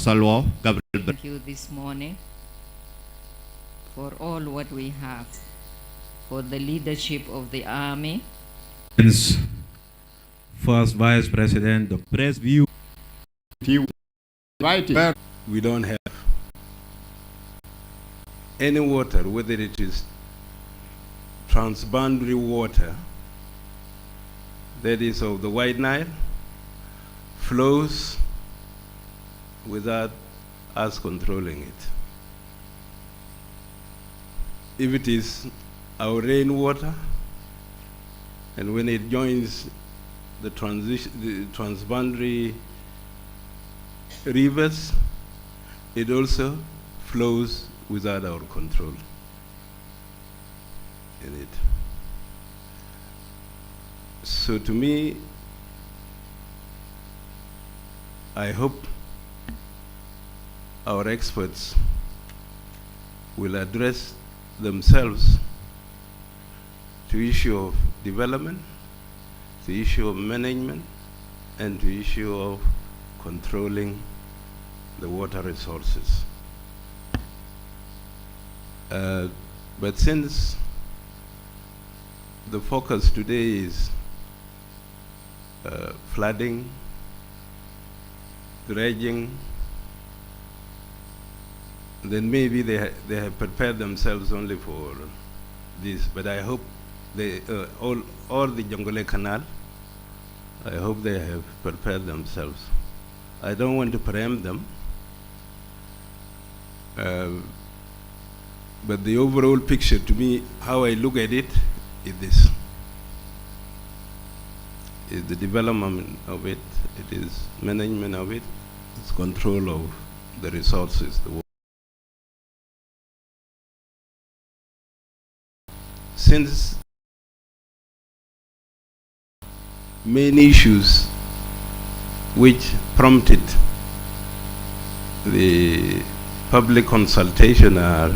Salwo Gabriel. Thank you this morning for all what we have, for the leadership of the Army. First Vice President, the press view. We don't have any water, whether it is transboundary water, that is of the White Nile, flows without us controlling it. If it is our rainwater, and when it joins the transboundary rivers, it also flows without our control in it. So to me, I hope our experts will address themselves to issue of development, to issue of management, and to issue of controlling the water resources. But since the focus today is flooding, dredging, then maybe they have prepared themselves only for this. But I hope they, all the Jonglei Canal, I hope they have prepared themselves. I don't want to preempt them, but the overall picture to me, how I look at it, is this. Is the development of it, it is management of it, it's control of the resources. Since main issues which prompted the public consultation are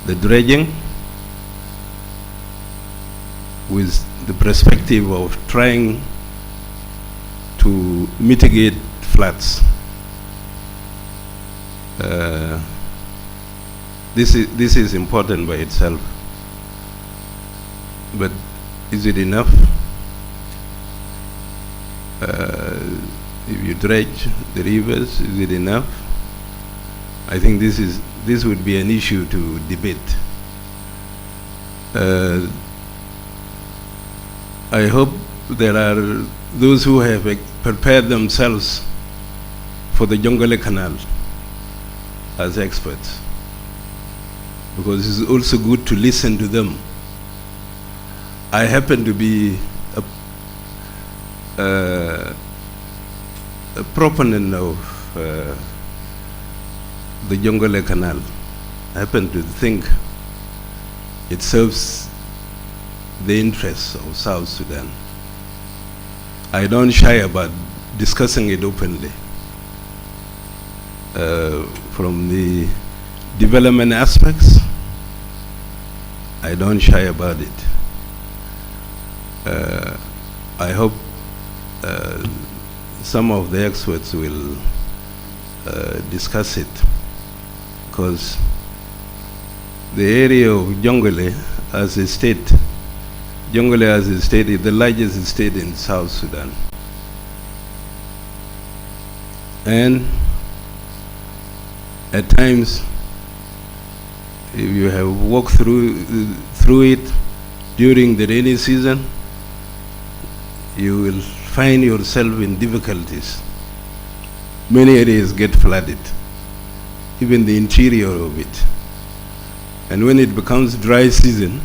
the dredging, with the perspective of trying to mitigate floods. This is important by itself, but is it enough? If you dredge the rivers, is it enough? I think this would be an issue to debate. I hope there are those who have prepared themselves for the Jonglei Canal as experts, because it's also good to listen to them. I happen to be a proponent of the Jonglei Canal. I happen to think it serves the interests of South Sudan. I don't shy about discussing it openly. From the development aspects, I don't shy about it. I hope some of the experts will discuss it, because the area of Jonglei as a state, Jonglei as a state is the largest state in South Sudan. And at times, if you have walked through it during the rainy season, you will find yourself in difficulties. Many areas get flooded, even the interior of it. And when it becomes dry season,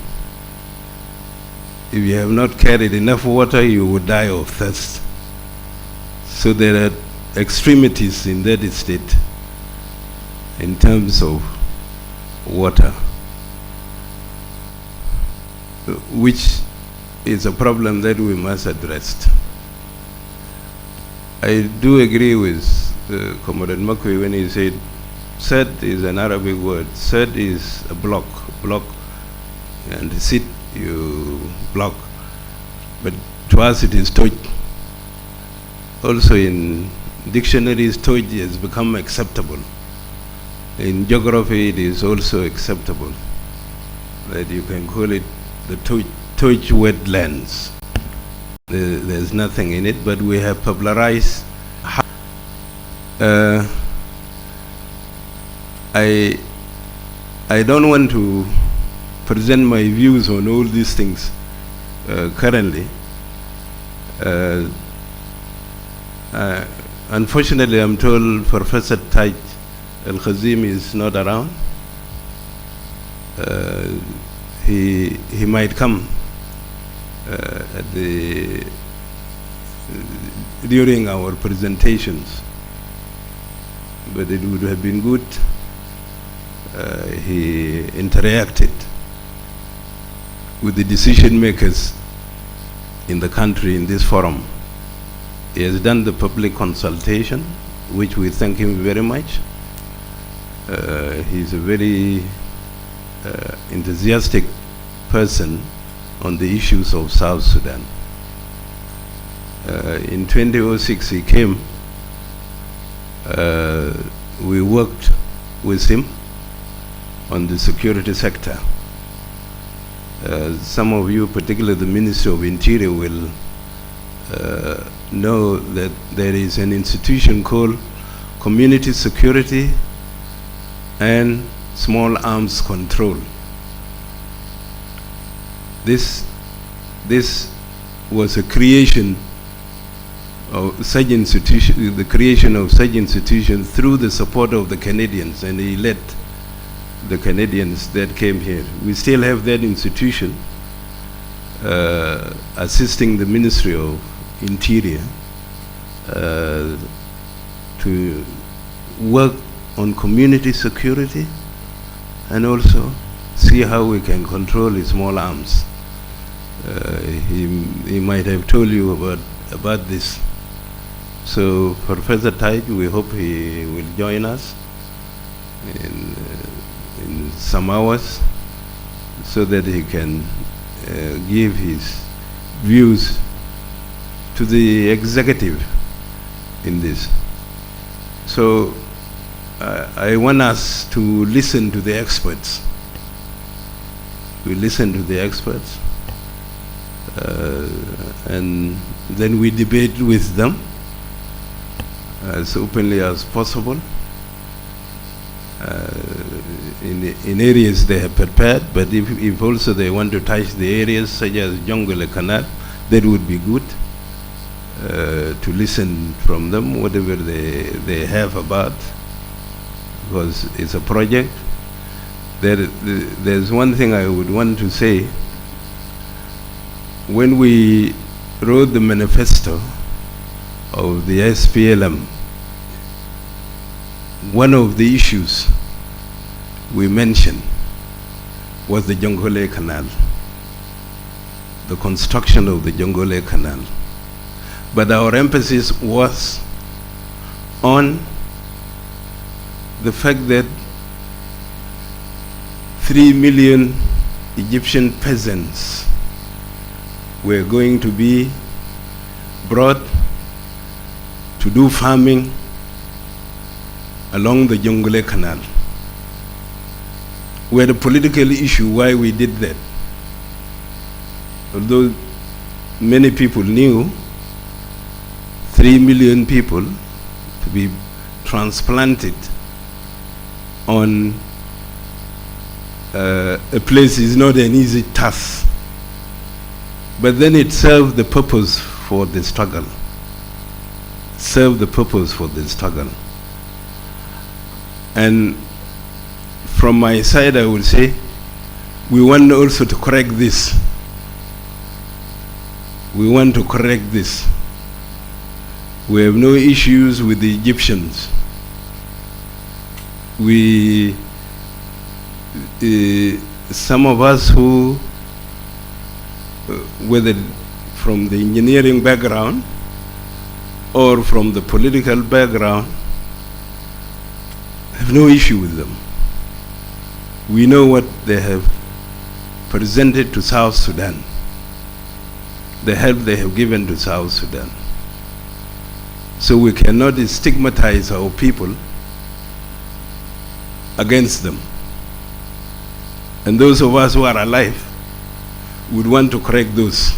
if you have not carried enough water, you will die of thirst. So there are extremities in that state in terms of water, which is a problem that we must address. I do agree with Comrade Makwe when he said, Sad is an Arabic word. Sad is a block, and sit, you block. But to us it is touch. Also in dictionaries, Toj has become acceptable. In geography, it is also acceptable that you can call it the Toj wetlands. There's nothing in it, but we have popularized. I don't want to present my views on all these things currently. Unfortunately, I'm told Professor Taj Al-Khazim is not around. He might come during our presentations, but it would have been good he interacted with the decision makers in the country in this forum. He has done the public consultation, which we thank him very much. He's a very enthusiastic person on the issues of South Sudan. In 2006 he came, we worked with him on the security sector. Some of you, particularly the Ministry of Interior, will know that there is an institution called Community Security and Small Arms Control. This was a creation of such institution, the creation of such institution through the support of the Canadians, and he led the Canadians that came here. We still have that institution assisting the Ministry of Interior to work on community security and also see how we can control the small arms. He might have told you about this. So Professor Taj, we hope he will join us in some hours so that he can give his views to the executive in this. So I want us to listen to the experts. We listen to the experts and then we debate with them as openly as possible in areas they have prepared, but if also they want to touch the areas such as Jungle Canal, that would be good to listen from them, whatever they have about, because it's a project. There's one thing I would want to say. When we wrote the manifesto of the SPLM, one of the issues we mentioned was the Jonglei Canal, the construction of the Jonglei Canal. But our emphasis was on the fact that 3 million Egyptian peasants were going to be brought to do farming along the Jonglei Canal. We had a political issue why we did that. Although many people knew 3 million people to be transplanted on a place is not an easy task. But then it served the purpose for the struggle. Served the purpose for the struggle. And from my side, I would say, we want also to correct this. We want to correct this. We have no issues with the Egyptians. Some of us who, whether from the engineering background or from the political background, have no issue with them. We know what they have presented to South Sudan, the help they have given to South Sudan. So we cannot stigmatize our people against them. And those of us who are alive would want to correct those.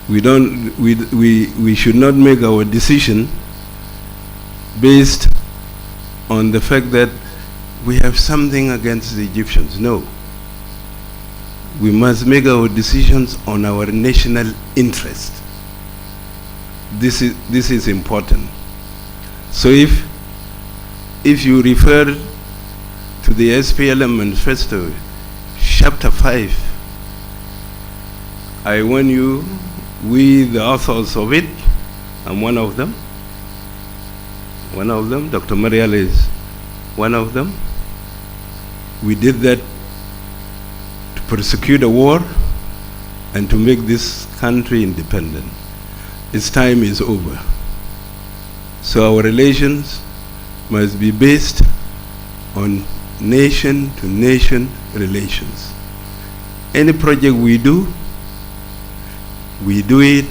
We should not make our decision based on the fact that we have something against the Egyptians. No. We must make our decisions on our national interest. This is important. So if you refer to the SPLM manifesto, chapter 5, I warn you, we the authors of it, I'm one of them, Dr. Marial is one of them. We did that to persecute a war and to make this country independent. Its time is over. So our relations must be based on nation-to-nation relations. Any project we do it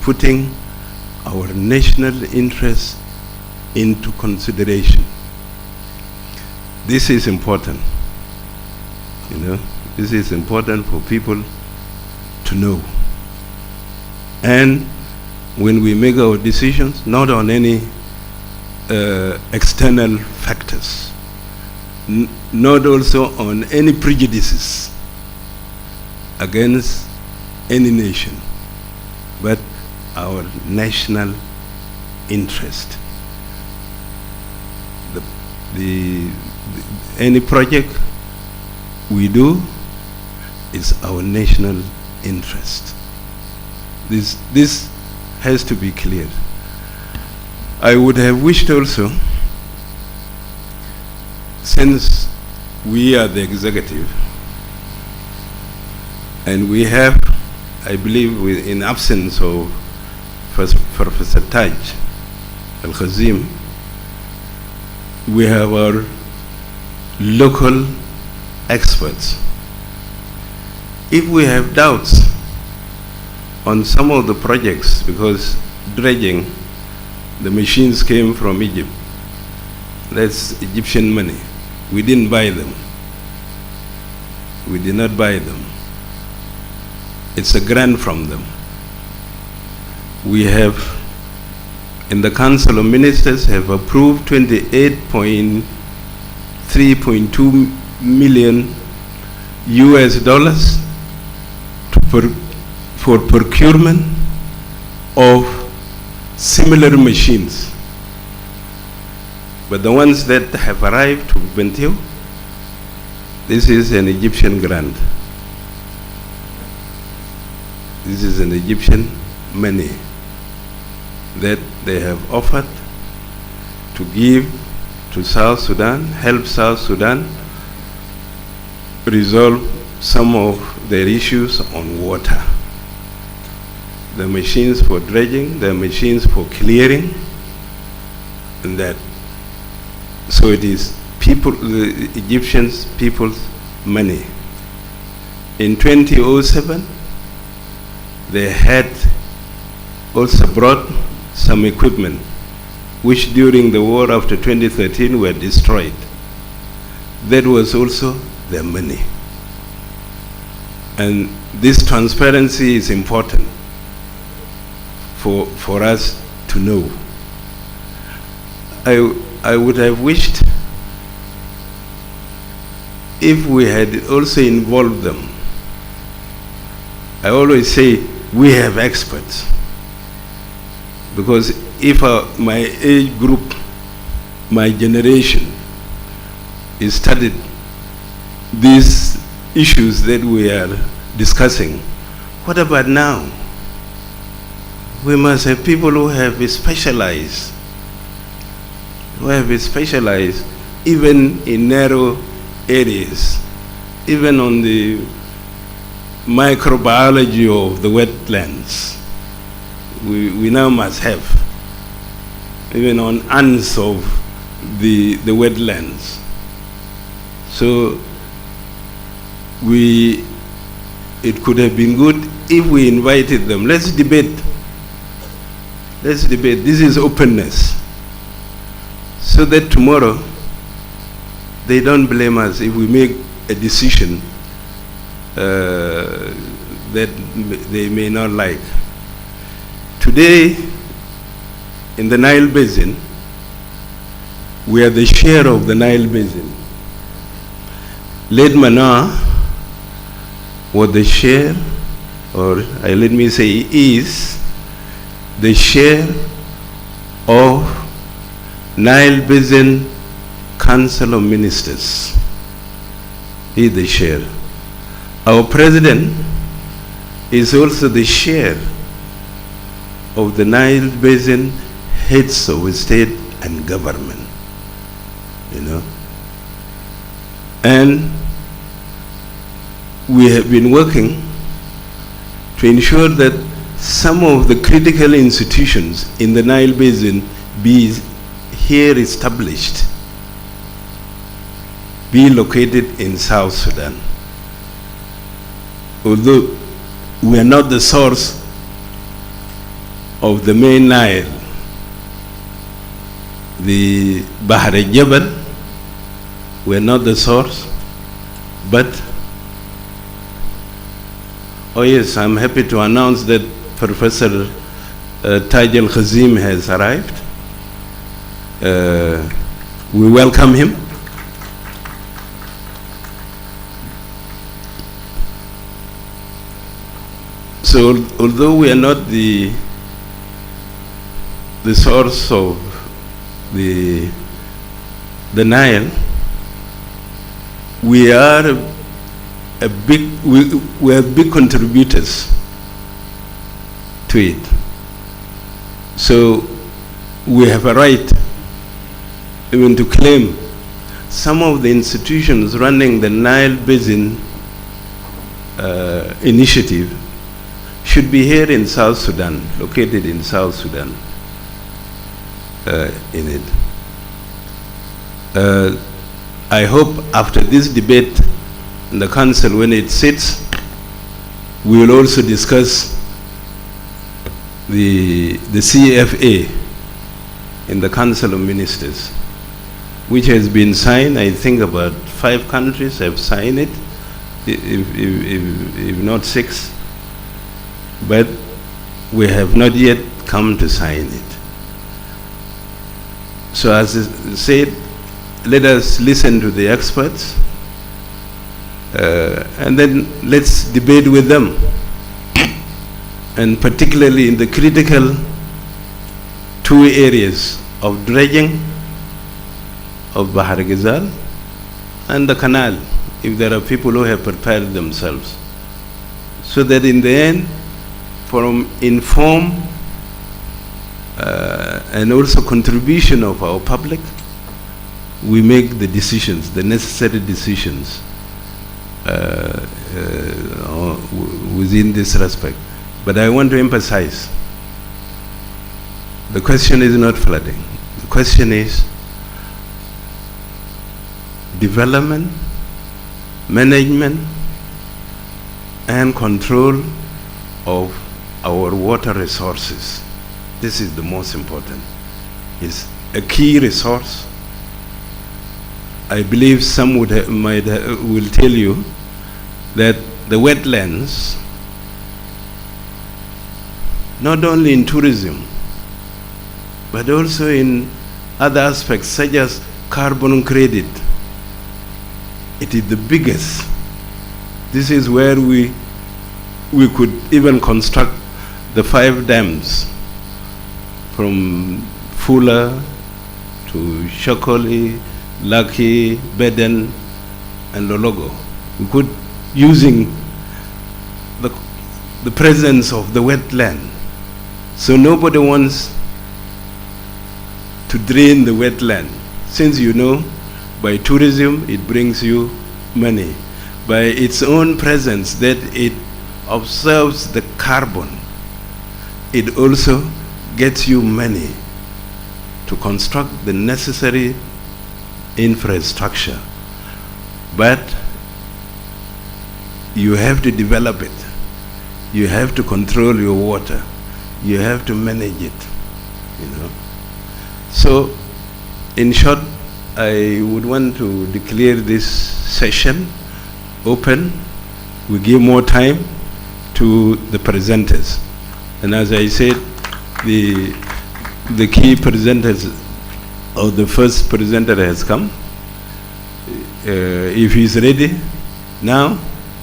putting our national interests into consideration. This is important. You know, this is important for people to know. And when we make our decisions, not on any external factors, not also on any prejudices against any nation, but our national interest. Any project we do is our national interest. This has to be clear. I would have wished also, since we are the executive, and we have, I believe, in absence of Professor Taj Al-Khazim, we have our local experts. If we have doubts on some of the projects, because dredging, the machines came from Egypt, that's Egyptian money. We didn't buy them. We did not buy them. It's a grant from them. We have, in the Council of Ministers, have approved 28.3.2 million US dollars for procurement of similar machines. But the ones that have arrived to Bentiu, this is an Egyptian grant. This is an Egyptian money that they have offered to give to South Sudan, help South Sudan resolve some of their issues on water. The machines for dredging, the machines for clearing, and that. So it is people, the Egyptians, people's money. In 2007, they had also brought some equipment, which during the war after 2013 were destroyed. That was also their money. And this transparency is important for us to know. I would have wished if we had also involved them. I always say we have experts, because if my age group, my generation, is studied these issues that we are discussing, what about now? We must have people who have specialized, even in narrow areas, even on the microbiology of the wetlands. We now must have, even on ants of the wetlands. So it could have been good if we invited them. Let's debate Let's debate. This is openness. So that tomorrow, they don't blame us if we make a decision that they may not like. Today, in the Nile Basin, we are the share of the Nile Basin. Late Mana was the share, or let me say is, the share of Nile Basin Council of Ministers. He is the share. Our president is also the share of the Nile Basin heads of state and government, you know. And we have been working to ensure that some of the critical institutions in the Nile Basin be here established, be located in South Sudan. Although we are not the source of the main Nile, the Bahar al-Jabal, we are not the source, but, oh yes, I'm happy to announce that Professor Taj al-Khazim has arrived. We welcome him. So although we are not the source of the Nile, we are we are big contributors to it. So we have a right even to claim some of the institutions running the Nile Basin initiative should be here in South Sudan, located in South Sudan, in it. I hope after this debate in the council, when it sits, we will also discuss the CFA in the Council of Ministers, which has been signed. I think about 5 countries have signed it, if not 6. But we have not yet come to sign it. So as I said, let us listen to the experts, and then let's debate with them. And particularly in the critical 2 areas of dredging of Bahar Ghazal and the canal, if there are people who have prepared themselves. So that in the end, from informed and also contribution of our public, we make the decisions, the necessary decisions within this respect. But I want to emphasize, the question is not flooding. The question is development, management, and control of our water resources. This is the most important. It's a key resource. I believe some will tell you that the wetlands, not only in tourism, but also in other aspects such as carbon credit, it is the biggest. This is where we could even construct the 5 dams from Fula to Shokoli, Laki, Beden, and Lologo. We could, using the presence of the wetland. So nobody wants to drain the wetland. Since you know, by tourism, it brings you money. By its own presence, that it absorbs the carbon, it also gets you money to construct the necessary infrastructure. But you have to develop it. You have to control your water. You have to manage it. you know. So, in short, I would want to declare this session open. We give more time to the presenters. And as I said, the key presenters, or the first presenter has come. If he's ready now,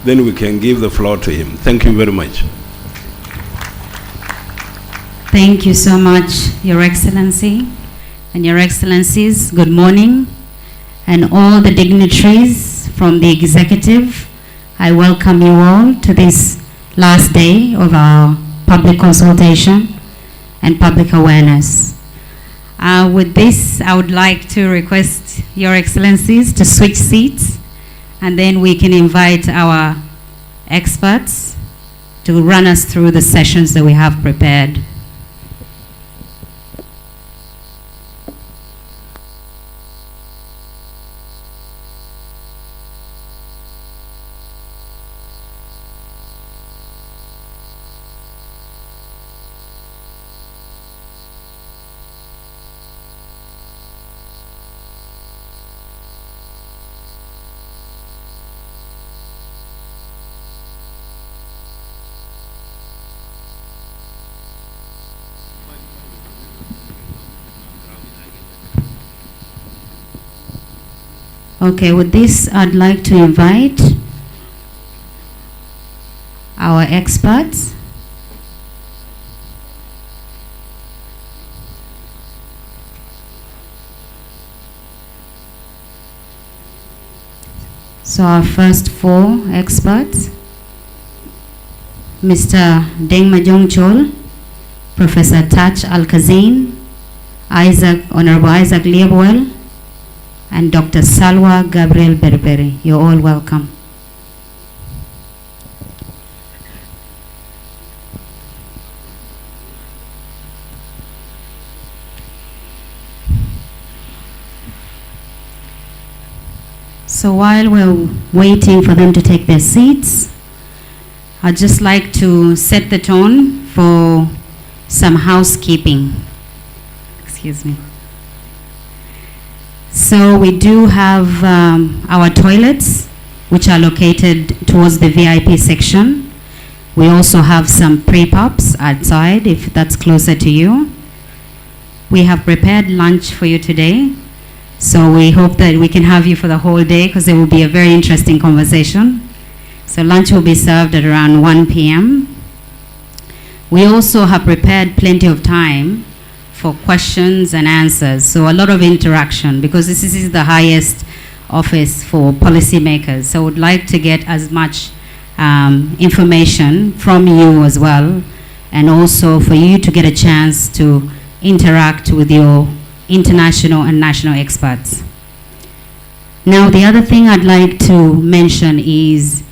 then we can give the floor to him. Thank you very much. Thank you so much, Your Excellency. And Your Excellencies, good morning. And all the dignitaries from the executive, I welcome you all to this last day of our public consultation and public awareness. With this, I would like to request Your Excellencies to switch seats, and then we can invite our experts to run us through the sessions that we have prepared. Okay, with this, I'd like to invite our experts. So our first four experts, Mr. Deng Majong Chol, Professor Taj Al-Kazin, Honorable Isaac Liebwell, and Dr. Salwa Gabriel Berberi. You're all welcome. So while we're waiting for them to take their seats, I'd just like to set the tone for some housekeeping. Excuse me. So we do have our toilets, which are located towards the VIP section. We also have some pre-pops outside, if that's closer to you. We have prepared lunch for you today, so we hope that we can have you for the whole day, because it will be a very interesting conversation. So lunch will be served at around 1 p.m. We also have prepared plenty of time for questions and answers, so a lot of interaction, because this is the highest office for policymakers. So I would like to get as much information from you as well, and also for you to get a chance to interact with your international and national experts. Now, the other thing I'd like to mention is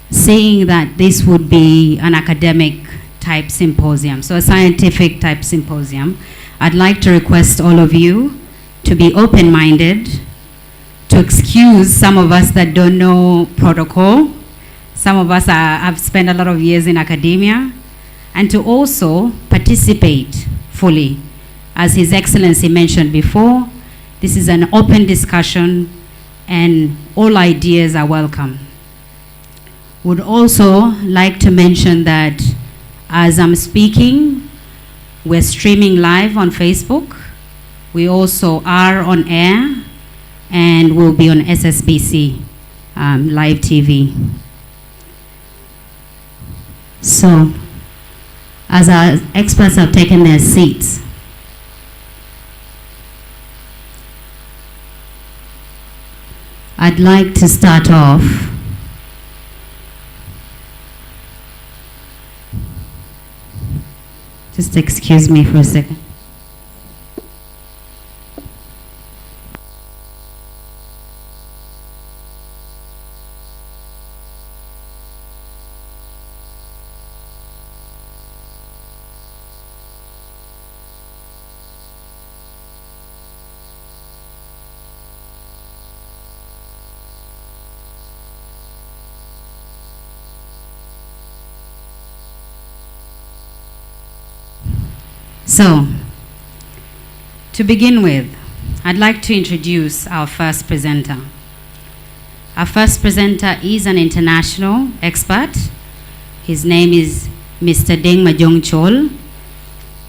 saying that this would be an academic type symposium, so a scientific type symposium. I'd like to request all of you to be open-minded, to excuse some of us that don't know protocol. Some of us have spent a lot of years in academia, and to also participate fully. As His Excellency mentioned before, this is an open discussion and all ideas are welcome. Would also like to mention that as I'm speaking, we're streaming live on Facebook. We also are on air, and we'll be on SSBC live TV. So, as our experts have taken their seats, I'd like to start off just excuse me for a second. So, To begin with, I'd like to introduce our first presenter. Our first presenter is an international expert. His name is Mr. Deng Majong Chol.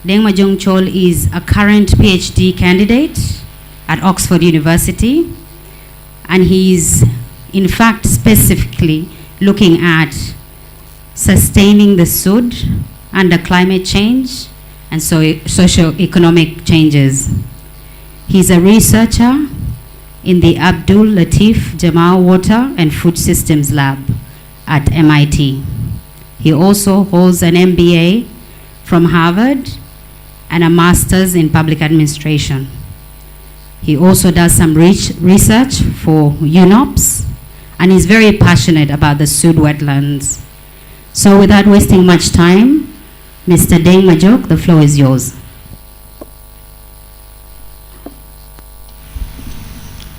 Deng Majong Chol is a current PhD candidate at Oxford University, and he is in fact specifically looking at sustaining the Sud under climate change and socio-economic changes. He's a researcher in the Abdul Latif Jamal Water and Food Systems Lab at MIT. He also holds an MBA from Harvard and a master's in public administration. He also does some research for UNOPS and is very passionate about the Sud wetlands. So without wasting much time, Mr. Deng Majok, the floor is yours.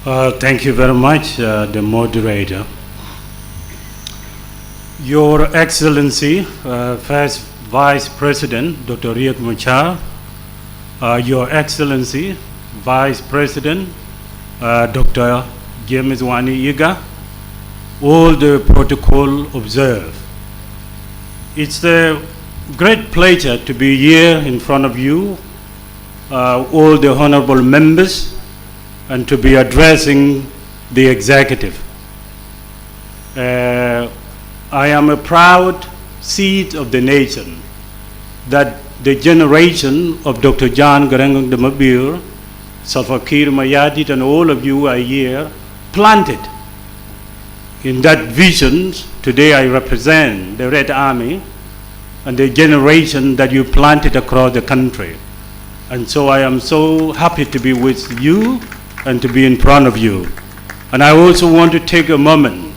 Thank you very much, the moderator. Your Excellency, First Vice President, Dr. Riek Machar, Your Excellency, Vice President, Dr. James Wani Yiga, all the protocol observed. It's a great pleasure to be here in front of you, all the honorable members, and to be addressing the executive. I am a proud seed of the nation that the generation of Dr. John Garang Damabir, Salfakir Mayadit, and all of you are here planted in that vision. Today I represent the Red Army and the generation that you planted across the country. And so I am so happy to be with you and to be in front of you. And I also want to take a moment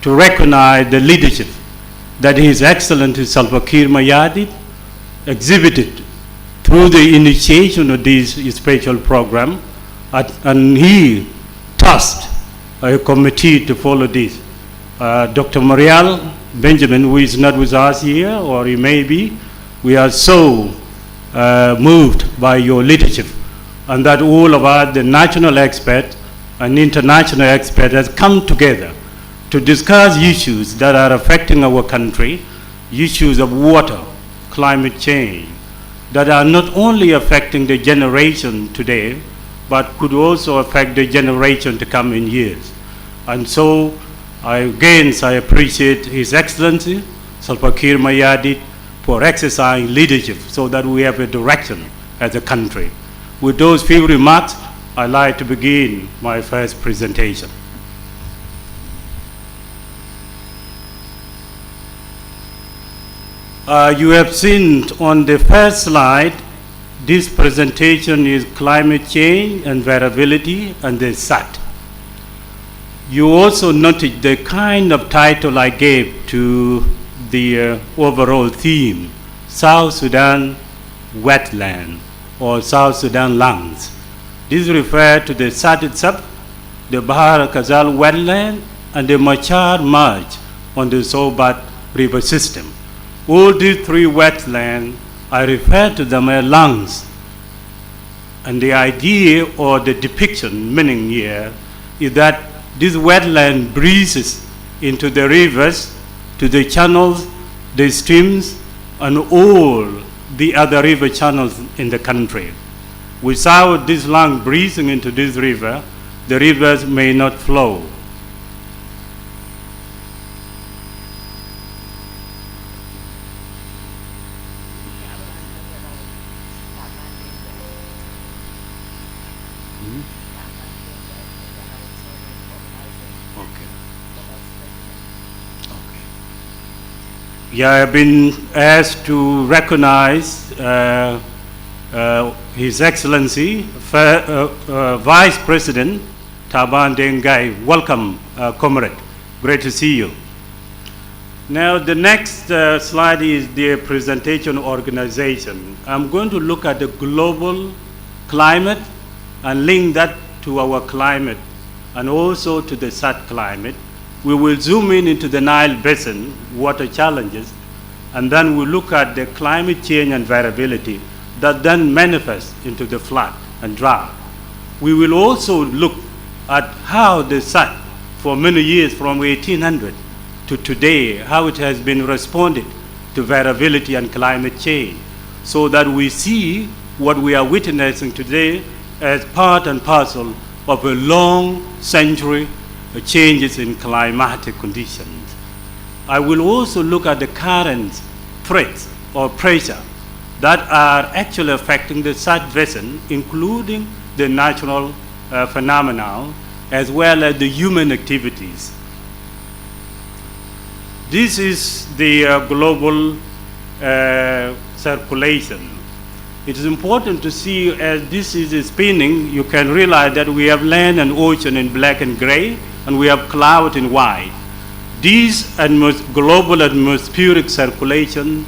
to recognize the leadership that His Excellency Salva Kiir Mayardit exhibited through the initiation of this special program, and he tasked a committee to follow this. Dr. Marial Benjamin, who is not with us here, or he may be, we are so moved by your leadership, and that all of us, the national experts and international experts, has come together to discuss issues that are affecting our country, issues of water, climate change, that are not only affecting the generation today, but could also affect the generation to come in years. And so, I appreciate His Excellency, Salva Kiir Mayardit, for exercising leadership so that we have a direction as a country. With those few remarks, I'd like to begin my first presentation. You have seen on the first slide, this presentation is climate change and variability and the SAT. You also noted the kind of title I gave to the overall theme, South Sudan wetland or South Sudan lands. This refers to the SAT itself, the Bahar Kazal wetland, and the Machar March on the Sobat River system. All these three wetlands, I refer to them as lungs. And the idea or the depiction, meaning here, is that this wetland breezes into the rivers, to the channels, the streams, and all the other river channels in the country. Without this lung breezing into this river, the rivers may not flow. Yeah, I've been asked to recognize His Excellency, Vice President Taban Dengai. Welcome, comrade. Great to see you. Now, the next slide is the presentation organization. I'm going to look at the global climate and link that to our climate and also to the SAT climate. We will zoom in into the Nile Basin, water challenges, and then we'll look at the climate change and variability that then manifests into the flood. and drought. We will also look at how the sun, for many years from 1800 to today, how it has been responded to variability and climate change, so that we see what we are witnessing today as part and parcel of a long century changes in climatic conditions. I will also look at the current threats or pressure that are actually affecting the South Basin, including the natural phenomena as well as the human activities. This is the global circulation. It is important to see, as this is spinning, you can realize that we have land and ocean in black and gray, and we have cloud in white. This global atmospheric circulation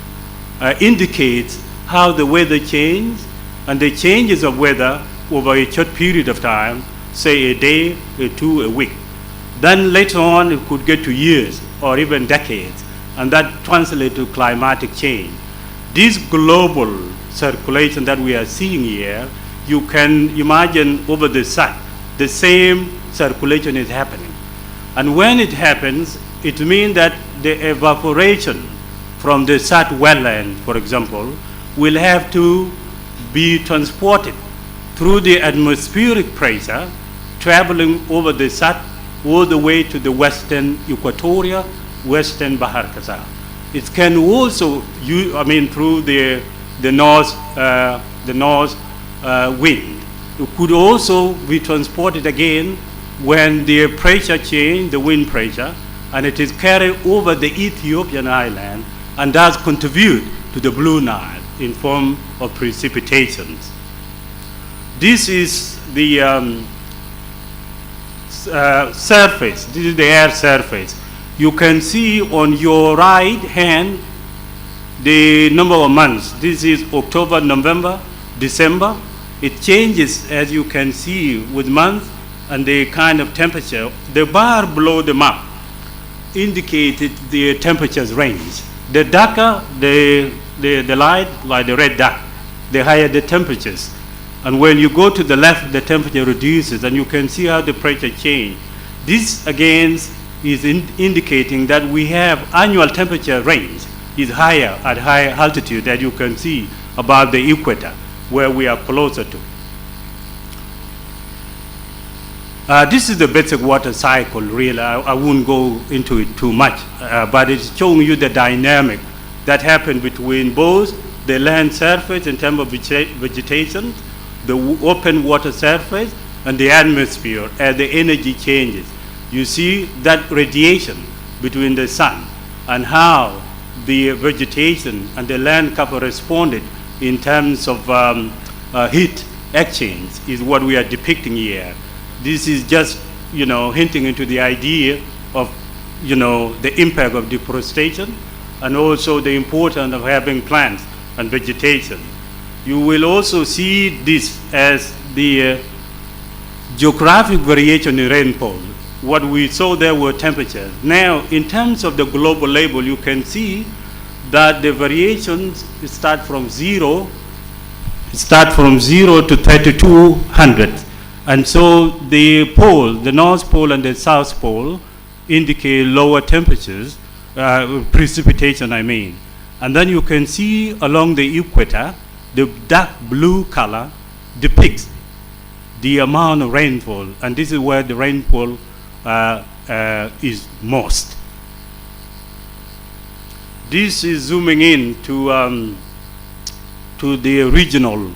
indicates how the weather changes, and the changes of weather over a short period of time, say a day, a 2, a week. Then later on, it could get to years or even decades, and that translates to climatic change. This global circulation that we are seeing here, you can imagine over the sun, the same circulation is happening. And when it happens, it means that the evaporation from the South wetland, for example, will have to be transported through the atmospheric pressure, traveling over the South all the way to the western Equatoria, western Bahar Kaza. It can also, through the north wind. It could also be transported again when the pressure change, the wind pressure, and it is carried over the Ethiopian island and does contribute to the Blue Nile in form of precipitations. This is the surface. This is the air surface. You can see on your right hand the number of months. This is October, November, December. It changes, as you can see, with months and the kind of temperature. The bar below the map indicated the temperatures range. The darker the light, like the red dot, the higher the temperatures. And when you go to the left, the temperature reduces, and you can see how the pressure changes. This, again, is indicating that we have annual temperature range is higher at higher altitude, as you can see above the equator, where we are closer to. This is the basic water cycle, really. I won't go into it too much, but it's showing you the dynamic that happened between both the land surface in terms of vegetation, the open water surface, and the atmosphere as the energy changes. You see that radiation between the sun and how the vegetation and the land cover responded in terms of heat exchange is what we are depicting here. This is just, hinting into the idea of, the impact of deforestation and also the importance of having plants and vegetation. You will also see this as the geographic variation in rainfall. What we saw there were temperatures. Now, in terms of the global level, you can see that the variations start from zero to 3200. And so the pole, the North Pole and the South Pole, indicate lower temperatures, precipitation, I mean. And then you can see along the equator, the dark blue color depicts the amount of rainfall, and this is where the rainfall is most. This is zooming in to the regional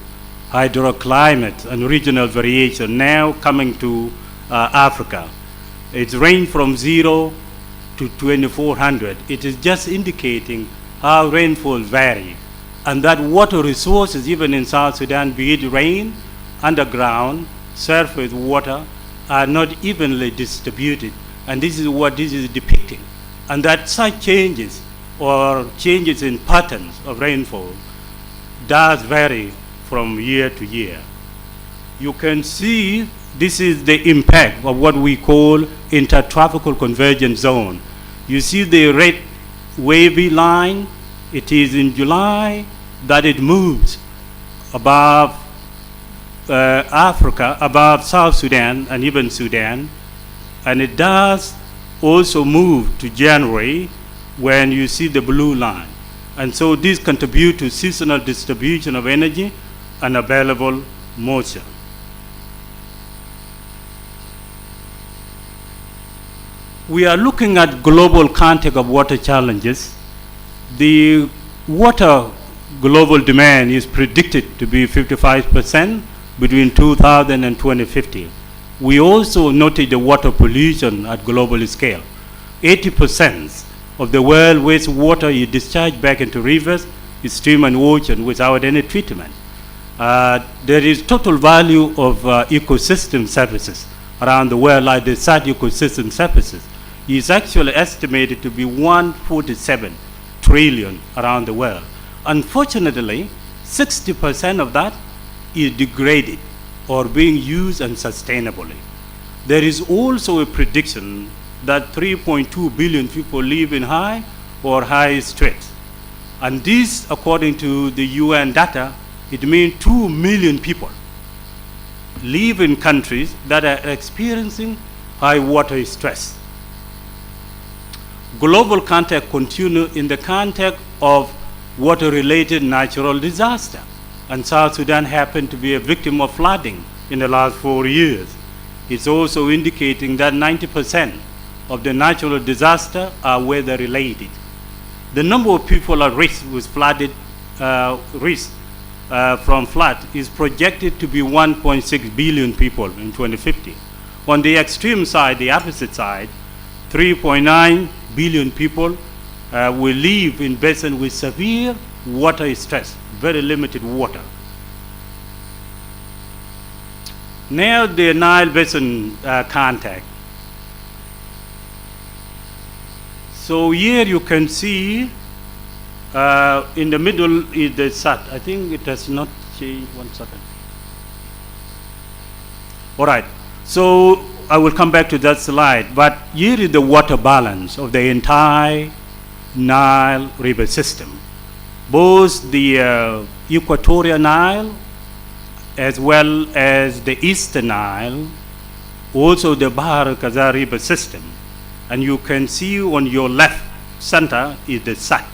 hydroclimate and regional variation, now coming to Africa. It's range from 0 to 2400. It is just indicating how rainfall varies, and that water resources, even in South Sudan, be it rain, underground, surface water, are not evenly distributed. And this is what this is depicting. And that such changes or changes in patterns of rainfall does vary from year to year. You can see this is the impact of what we call intertropical convergence zone. You see the red wavy line. It is in July that it moves above Africa, above South Sudan and even Sudan, and it does also move to January when you see the blue line. And so these contribute to seasonal distribution of energy and available moisture. We are looking at global context of water challenges. The water global demand is predicted to be 55% between 2000 and 2050. We also noted the water pollution at global scale. 80% of the world wastewater is discharged back into rivers, stream and ocean without any treatment. There is total value of ecosystem services around the world, like the SAT ecosystem services, is actually estimated to be 147 trillion around the world. Unfortunately, 60% of that is degraded or being used unsustainably. There is also a prediction that 3.2 billion people live in high or high stress. And this, according to the UN data, it means 2 million people live in countries that are experiencing high water stress. Global context continue in the context of water-related natural disaster. And South Sudan happened to be a victim of flooding in the last 4 years. It's also indicating that 90% of the natural disaster are weather-related. The number of people at risk with flooded from flood is projected to be 1.6 billion people in 2050. On the extreme side, the opposite side, 3.9 billion people will live in basins with severe water stress, very limited water. Now the Nile Basin contact. So here you can see in the middle is the SAT. I think it has not changed. 1 second. All right. So I will come back to that slide. But here is the water balance of the entire Nile River system. Both the Equatorial Nile as well as the Eastern Nile, also the Bahr al-Ghazal River system. And you can see on your left center is the SAT,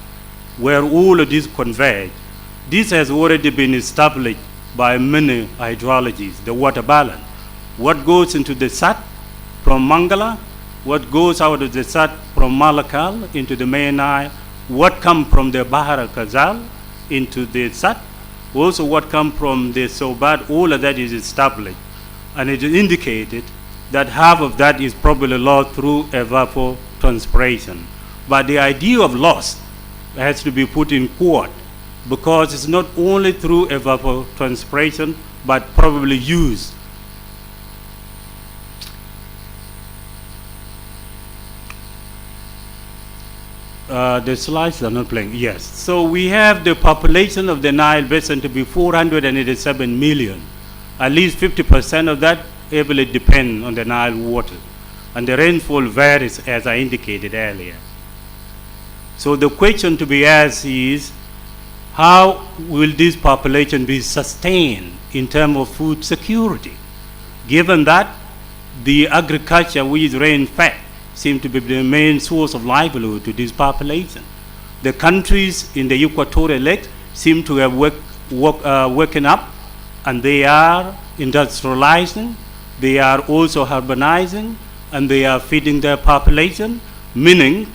where all of these converge. This has already been established by many hydrologies, the water balance. What goes into the SAT from Mangala, what goes out of the SAT from Malakal into the main Nile, what comes from the Bahr al-Ghazal into the SAT, also what comes from the Sobat, all of that is established. And it is indicated that half of that is probably lost through evapotranspiration. But the idea of loss has to be put in quote, because it's not only through evapotranspiration, but probably used. The slides are not playing. Yes. So we have the population of the Nile Basin to be 487 million. At least 50% of that heavily depend on the Nile water. And the rainfall varies, as I indicated earlier. So the question to be asked is, how will this population be sustained in terms of food security, given that the agriculture, which is rain-fed, seem to be the main source of livelihood to this population? The countries in the Equatorial Lake seem to have woken up, and they are industrializing, they are also urbanizing, and they are feeding their population, meaning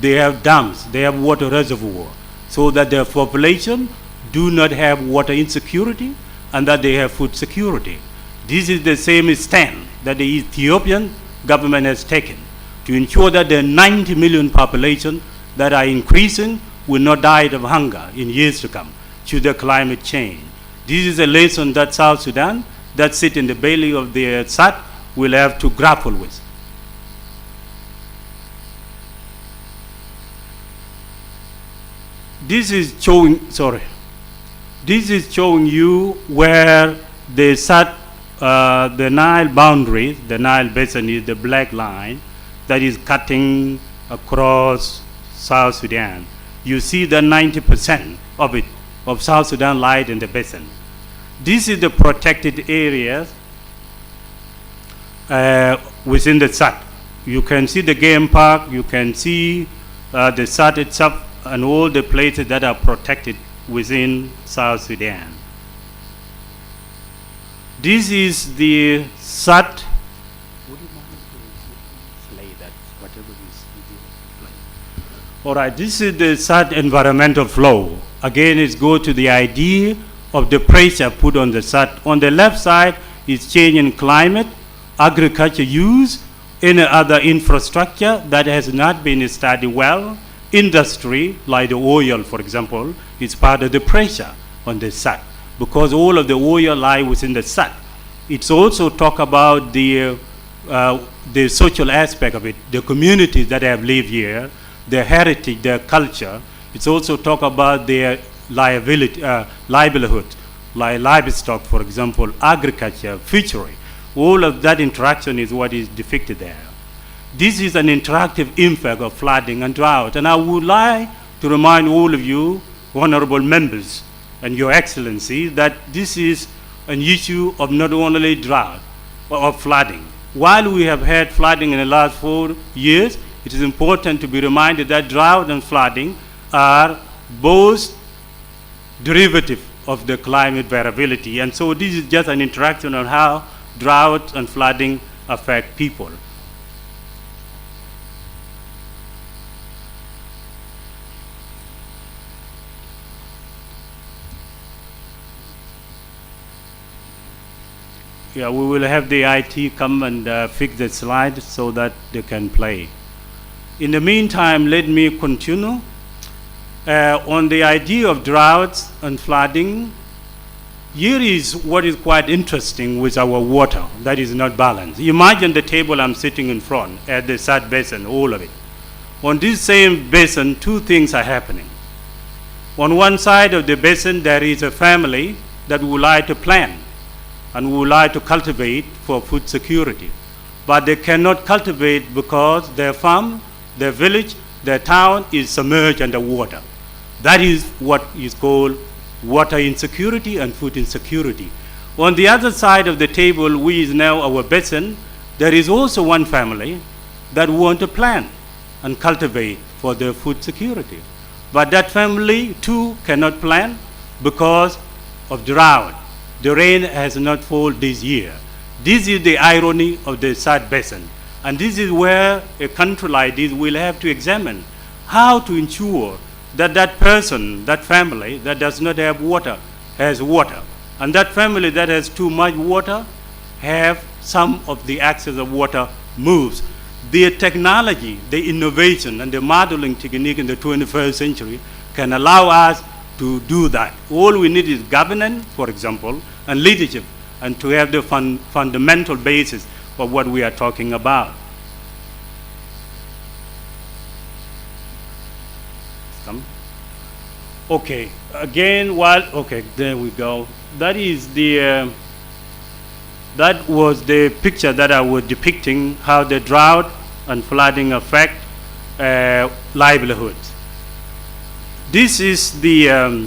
they have dams, they have water reservoir, so that their population do not have water insecurity and that they have food security. This is the same stand that the Ethiopian government has taken to ensure that the 90 million population that are increasing will not die of hunger in years to come should the climate change. This is a lesson that South Sudan, that sit in the belly of the SAT, will have to grapple with. This is showing you where the SAT, the Nile boundary, the Nile Basin is the black line that is cutting across South Sudan. You see that 90% of it, of South Sudan, lies in the basin. This is the protected areas within the SAT. You can see the game park, you can see the SAT itself, and all the places that are protected within South Sudan. This is the SAT. All right, this is the SAT environmental flow. Again, it's go to the idea of the pressure put on the SAT. On the left side is change in climate, agriculture use, any other infrastructure that has not been studied well. Industry, like the oil, for example, is part of the pressure on the SAT because all of the oil lie within the SAT. It's also talk about the social aspect of it, the communities that have lived here, their heritage, their culture. It's also talk about their livelihood, like livestock, for example, agriculture, fishery. All of that interaction is what is depicted there. This is an interactive impact of flooding and drought. And I would like to remind all of you, honorable members, and your excellency, that this is an issue of not only drought, but of flooding. While we have had flooding in the last 4 years, it is important to be reminded that drought and flooding are both derivative of the climate variability. And so this is just an interaction on how drought and flooding affect people. Yeah, we will have the IT come and fix the slide so that they can play. In the meantime, let me continue. On the idea of droughts and flooding, here is what is quite interesting with our water that is not balanced. Imagine the table I'm sitting in front at the SAT basin, all of it. On this same basin, two things are happening. On one side of the basin, there is a family that would like to plant and would like to cultivate for food security. But they cannot cultivate because their farm, their village, their town is submerged under water. That is what is called water insecurity and food insecurity. On the other side of the table, which is now our basin, there is also one family that want to plant and cultivate for their food security. But that family too cannot plant because of drought. The rain has not fallen this year. This is the irony of the SAT basin. And this is where a country like this will have to examine how to ensure that that person, that family that does not have water, has water. And that family that has too much water have some of the access of water moves. The technology, the innovation, and the modeling technique in the 21st century can allow us to do that. All we need is governance, for example, and leadership, and to have the fundamental basis of what we are talking about. Okay, again, okay, there we go. That is the, that was the picture that I was depicting, how the drought and flooding affect livelihoods. This is the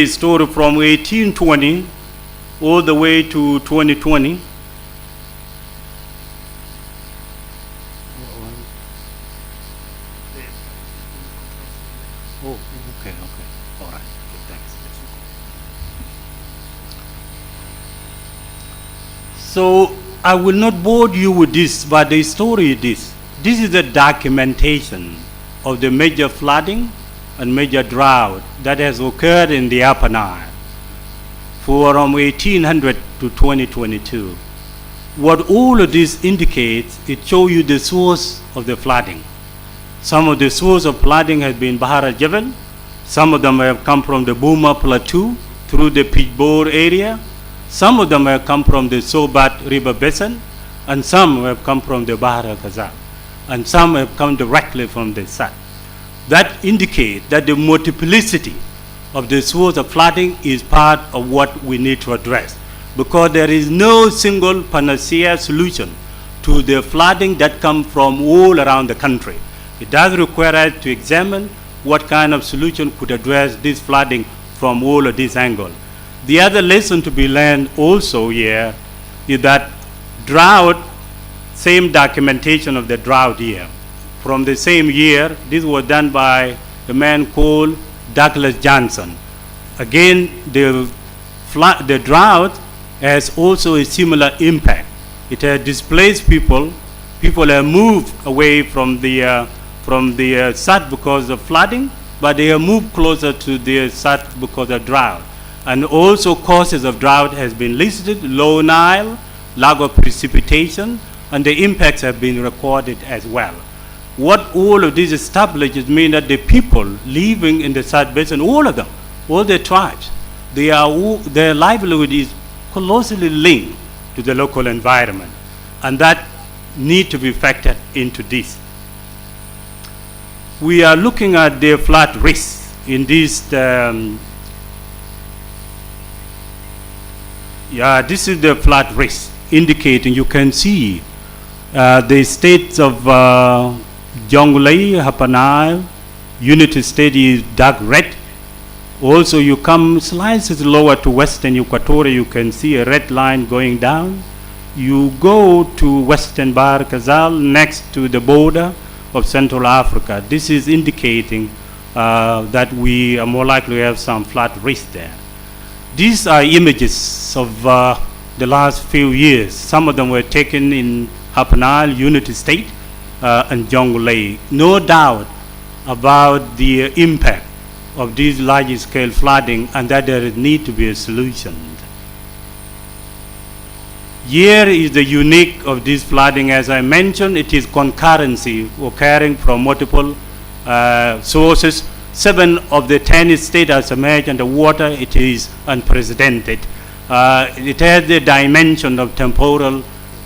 story from 1820 all the way to 2020. Oh, okay, all right, thanks. So I will not bore you with this, but the story is this. This is the documentation of the major flooding and major drought that has occurred in the Upper Nile from 1800 to 2022. What all of this indicates, it shows you the source of the flooding. Some of the source of flooding has been Bahar al-Jabal. Some of them have come from the Buma Plateau through the Pijbor area. Some of them have come from the Sobat River Basin, and some have come from the Bahar al-Ghazal, and some have come directly from the SAT. That indicates that the multiplicity of the source of flooding is part of what we need to address, because there is no single panacea solution to the flooding that comes from all around the country. It does require us to examine what kind of solution could address this flooding from all of this angle. The other lesson to be learned also here is that drought, same documentation of the drought here. From the same year, this was done by a man called Douglas Johnson. Again, the drought has also a similar impact. It has displaced people. People have moved away from the SAT because of flooding, but they have moved closer to the SAT because of drought. And also causes of drought has been listed: low Nile, lack of precipitation, and the impacts have been recorded as well. What all of this establishes mean that the people living in the SAT basin, all of them, all the tribes, their livelihood is closely linked to the local environment, and that need to be factored into this. We are looking at the flood risk in this. This is the flood risk indicating. You can see the states of Jonglei, Hapanai, Unity State is dark red. Also, you come slices lower to Western Equatoria, you can see a red line going down. You go to Western Bahr Ghazal, next to the border of Central Africa. This is indicating that we are more likely to have some flood risk there. These are images of the last few years. Some of them were taken in Hapanal, Unity State, and Jonglei. No doubt about the impact of this large-scale flooding, and that there need to be a solution. Here is the unique of this flooding. As I mentioned, it is concurrency occurring from multiple sources. 7 of the 10 states are submerged underwater. It is unprecedented. It has the dimension of temporal,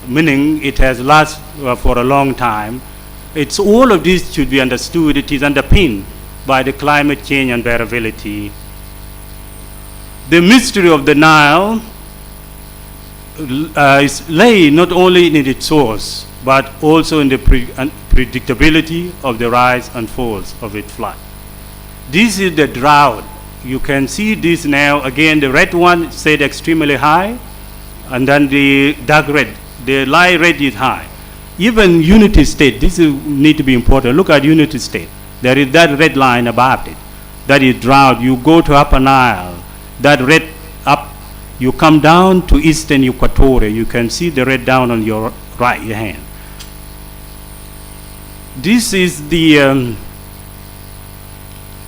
meaning it has lasted for a long time. It's all of this should be understood. It is underpinned by the climate change and variability. The mystery of the Nile lay not only in its source, but also in the predictability of the rise and falls of its flood. This is the drought. You can see this now. Again, the red one stayed extremely high, and then the dark red, the light red is high. Even Unity State, this need to be important. Look at Unity State. There is that red line above it. That is drought. You go to Upper Nile, that red up. You come down to Eastern Equatoria. You can see the red down on your right hand. This is the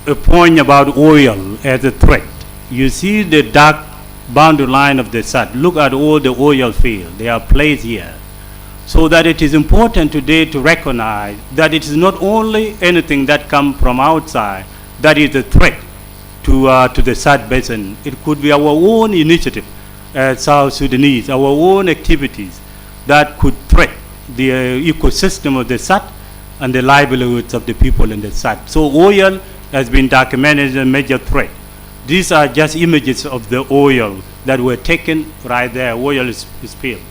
a point about oil as a threat. You see the dark boundary line of the SAT. Look at all the oil fields. They are placed here. So that it is important today to recognize that it is not only anything that comes from outside that is a threat to the SAT basin. It could be our own initiative as South Sudanese, our own activities that could threat the ecosystem of the SAT and the livelihoods of the people in the SAT. So oil has been documented as a major threat. These are just images of the oil that were taken right there. Oil is spilled.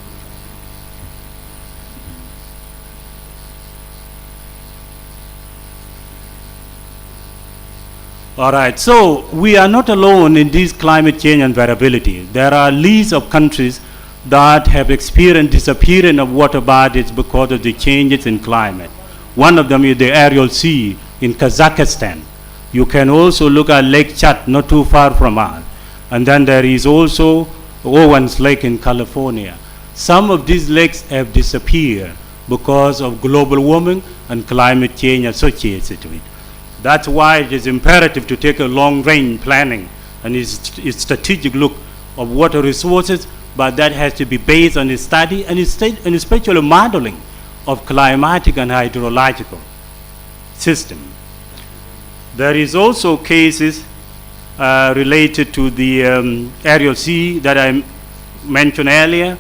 All right, so we are not alone in this climate change and variability. There are lists of countries that have experienced disappearance of water bodies because of the changes in climate. One of them is the Aral Sea in Kazakhstan. You can also look at Lake Chad, not too far from us. And then there is also Owens Lake in California. Some of these lakes have disappeared because of global warming and climate change associated with it. That's why it is imperative to take a long-range planning and a strategic look of water resources, but that has to be based on a study and especially modeling of climatic and hydrological system. There is also cases related to the Aral Sea that I mentioned earlier.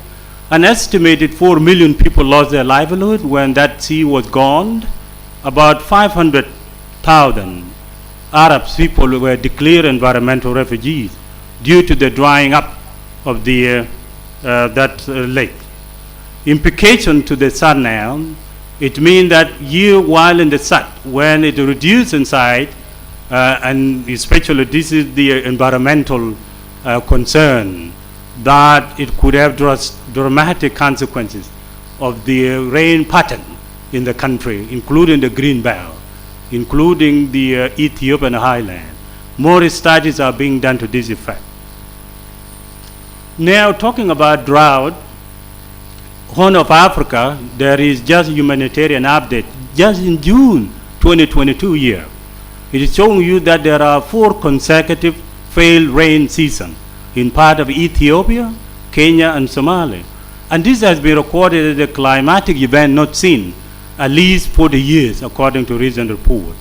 An estimated 4 million people lost their livelihood when that sea was gone. About 500,000 Arab people were declared environmental refugees due to the drying up of the lake. Implication to the SAT now, it means that while in the SAT, when it reduces in size, and especially this is the environmental concern, that it could have dramatic consequences of the rain pattern in the country, including the green belt, including the Ethiopian highland. More studies are being done to this effect. Now, talking about drought, Horn of Africa, there is just humanitarian update. Just in June 2022 year, it is showing you that there are 4 consecutive failed rain seasons in part of Ethiopia, Kenya, and Somalia. And this has been recorded as a climatic event not seen at least 40 years, according to recent report.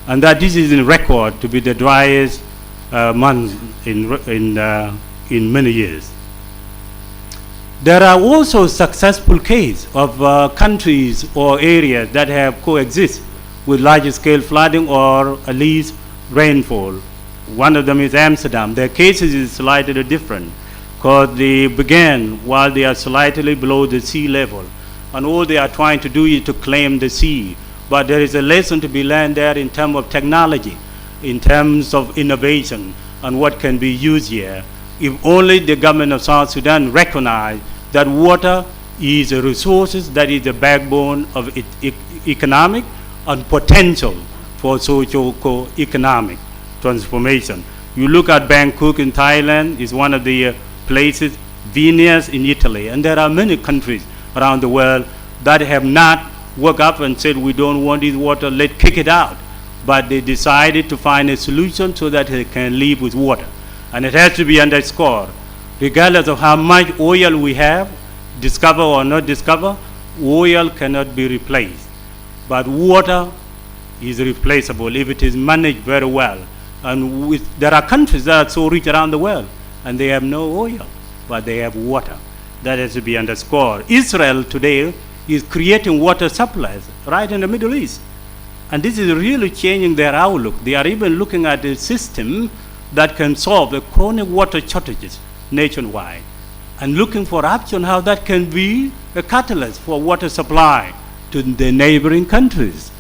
And that this is in record to be the driest month in many years. There are also successful cases of countries or areas that have coexist with large-scale flooding or at least rainfall. One of them is Amsterdam. Their cases is slightly different because they began while they are slightly below the sea level, and all they are trying to do is to claim the sea. But there is a lesson to be learned there in terms of technology, in terms of innovation, and what can be used here. If only the government of South Sudan recognize that water is a resource that is the backbone of economic and potential for socio-economic transformation. You look at Bangkok in Thailand, is one of the places, Venice in Italy, and there are many countries around the world that have not woke up and said, we don't want this water, let's kick it out. But they decided to find a solution so that they can live with water. And it has to be underscored, regardless of how much oil we have, discover or not discover, oil cannot be replaced. But water is replaceable if it is managed very well. And there are countries that are so rich around the world, and they have no oil, but they have water. That has to be underscored. Israel today is creating water supplies right in the Middle East. And this is really changing their outlook. They are even looking at a system that can solve the chronic water shortages nationwide, and looking for option how that can be a catalyst for water supply to the neighboring countries.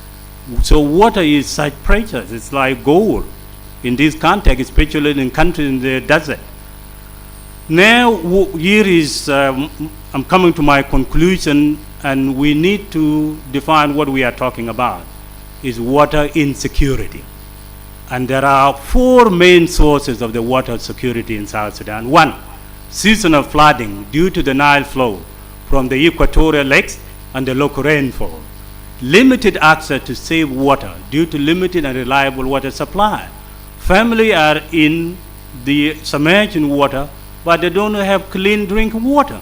So water is such precious, it's like gold in this context, especially in countries in the desert. Now, here is, I'm coming to my conclusion, and we need to define what we are talking about, is water insecurity. And there are 4 main sources of the water security in South Sudan. 1, seasonal flooding due to the Nile flow from the equatorial lakes and the local rainfall. Limited access to safe water due to limited and reliable water supply. Families are in the submerged water, but they don't have clean drinking water.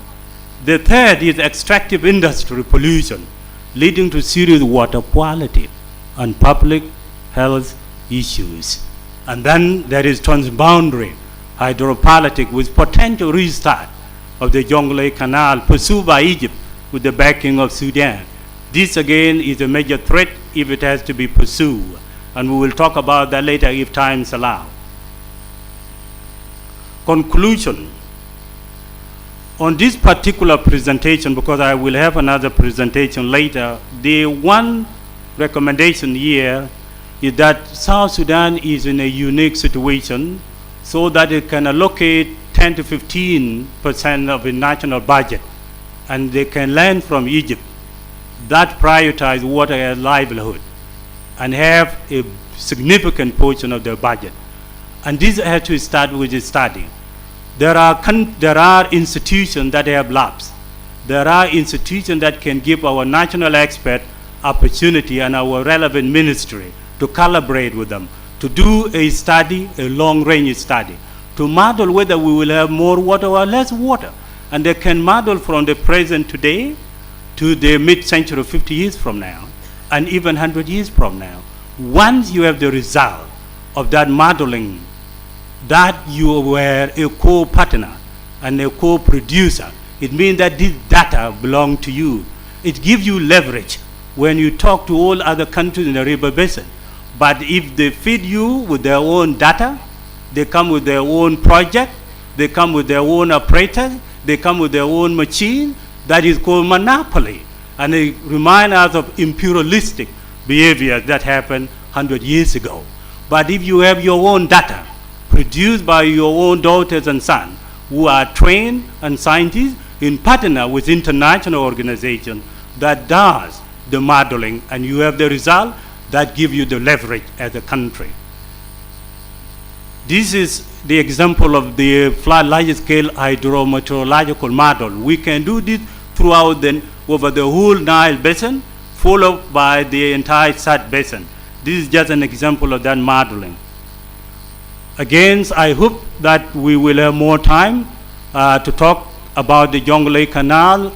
The third is extractive industry pollution, leading to serious water quality and public health issues. And then there is transboundary hydropolitics with potential restart of the Jonglei Canal pursued by Egypt with the backing of Sudan. This again is a major threat if it has to be pursued, and we will talk about that later if time is allowed. Conclusion. On this particular presentation, because I will have another presentation later, the one recommendation here is that South Sudan is in a unique situation so that it can allocate 10 to 15% of the national budget, and they can learn from Egypt that prioritize water as livelihood and have a significant portion of their budget. And this has to start with a study. There are institutions that have labs. There are institutions that can give our national expert opportunity and our relevant ministry to collaborate with them, to do a study, a long-range study, to model whether we will have more water or less water. And they can model from the present today to the mid-century, 50 years from now, and even 100 years from now. Once you have the result of that modeling, that you were a co-partner and a co-producer, it means that this data belong to you. It gives you leverage when you talk to all other countries in the river basin. But if they feed you with their own data, they come with their own project, they come with their own operator, they come with their own machine, that is called monopoly. And it reminds us of imperialistic behavior that happened 100 years ago. But if you have your own data produced by your own daughters and sons who are trained and scientists in partner with international organization that does the modeling, and you have the result that give you the leverage as a country. This is the example of the large-scale hydrometeorological model. We can do this throughout over the whole Nile basin, followed by the entire Sad basin. This is just an example of that modeling. Again, I hope that we will have more time to talk about the Jonglei Canal,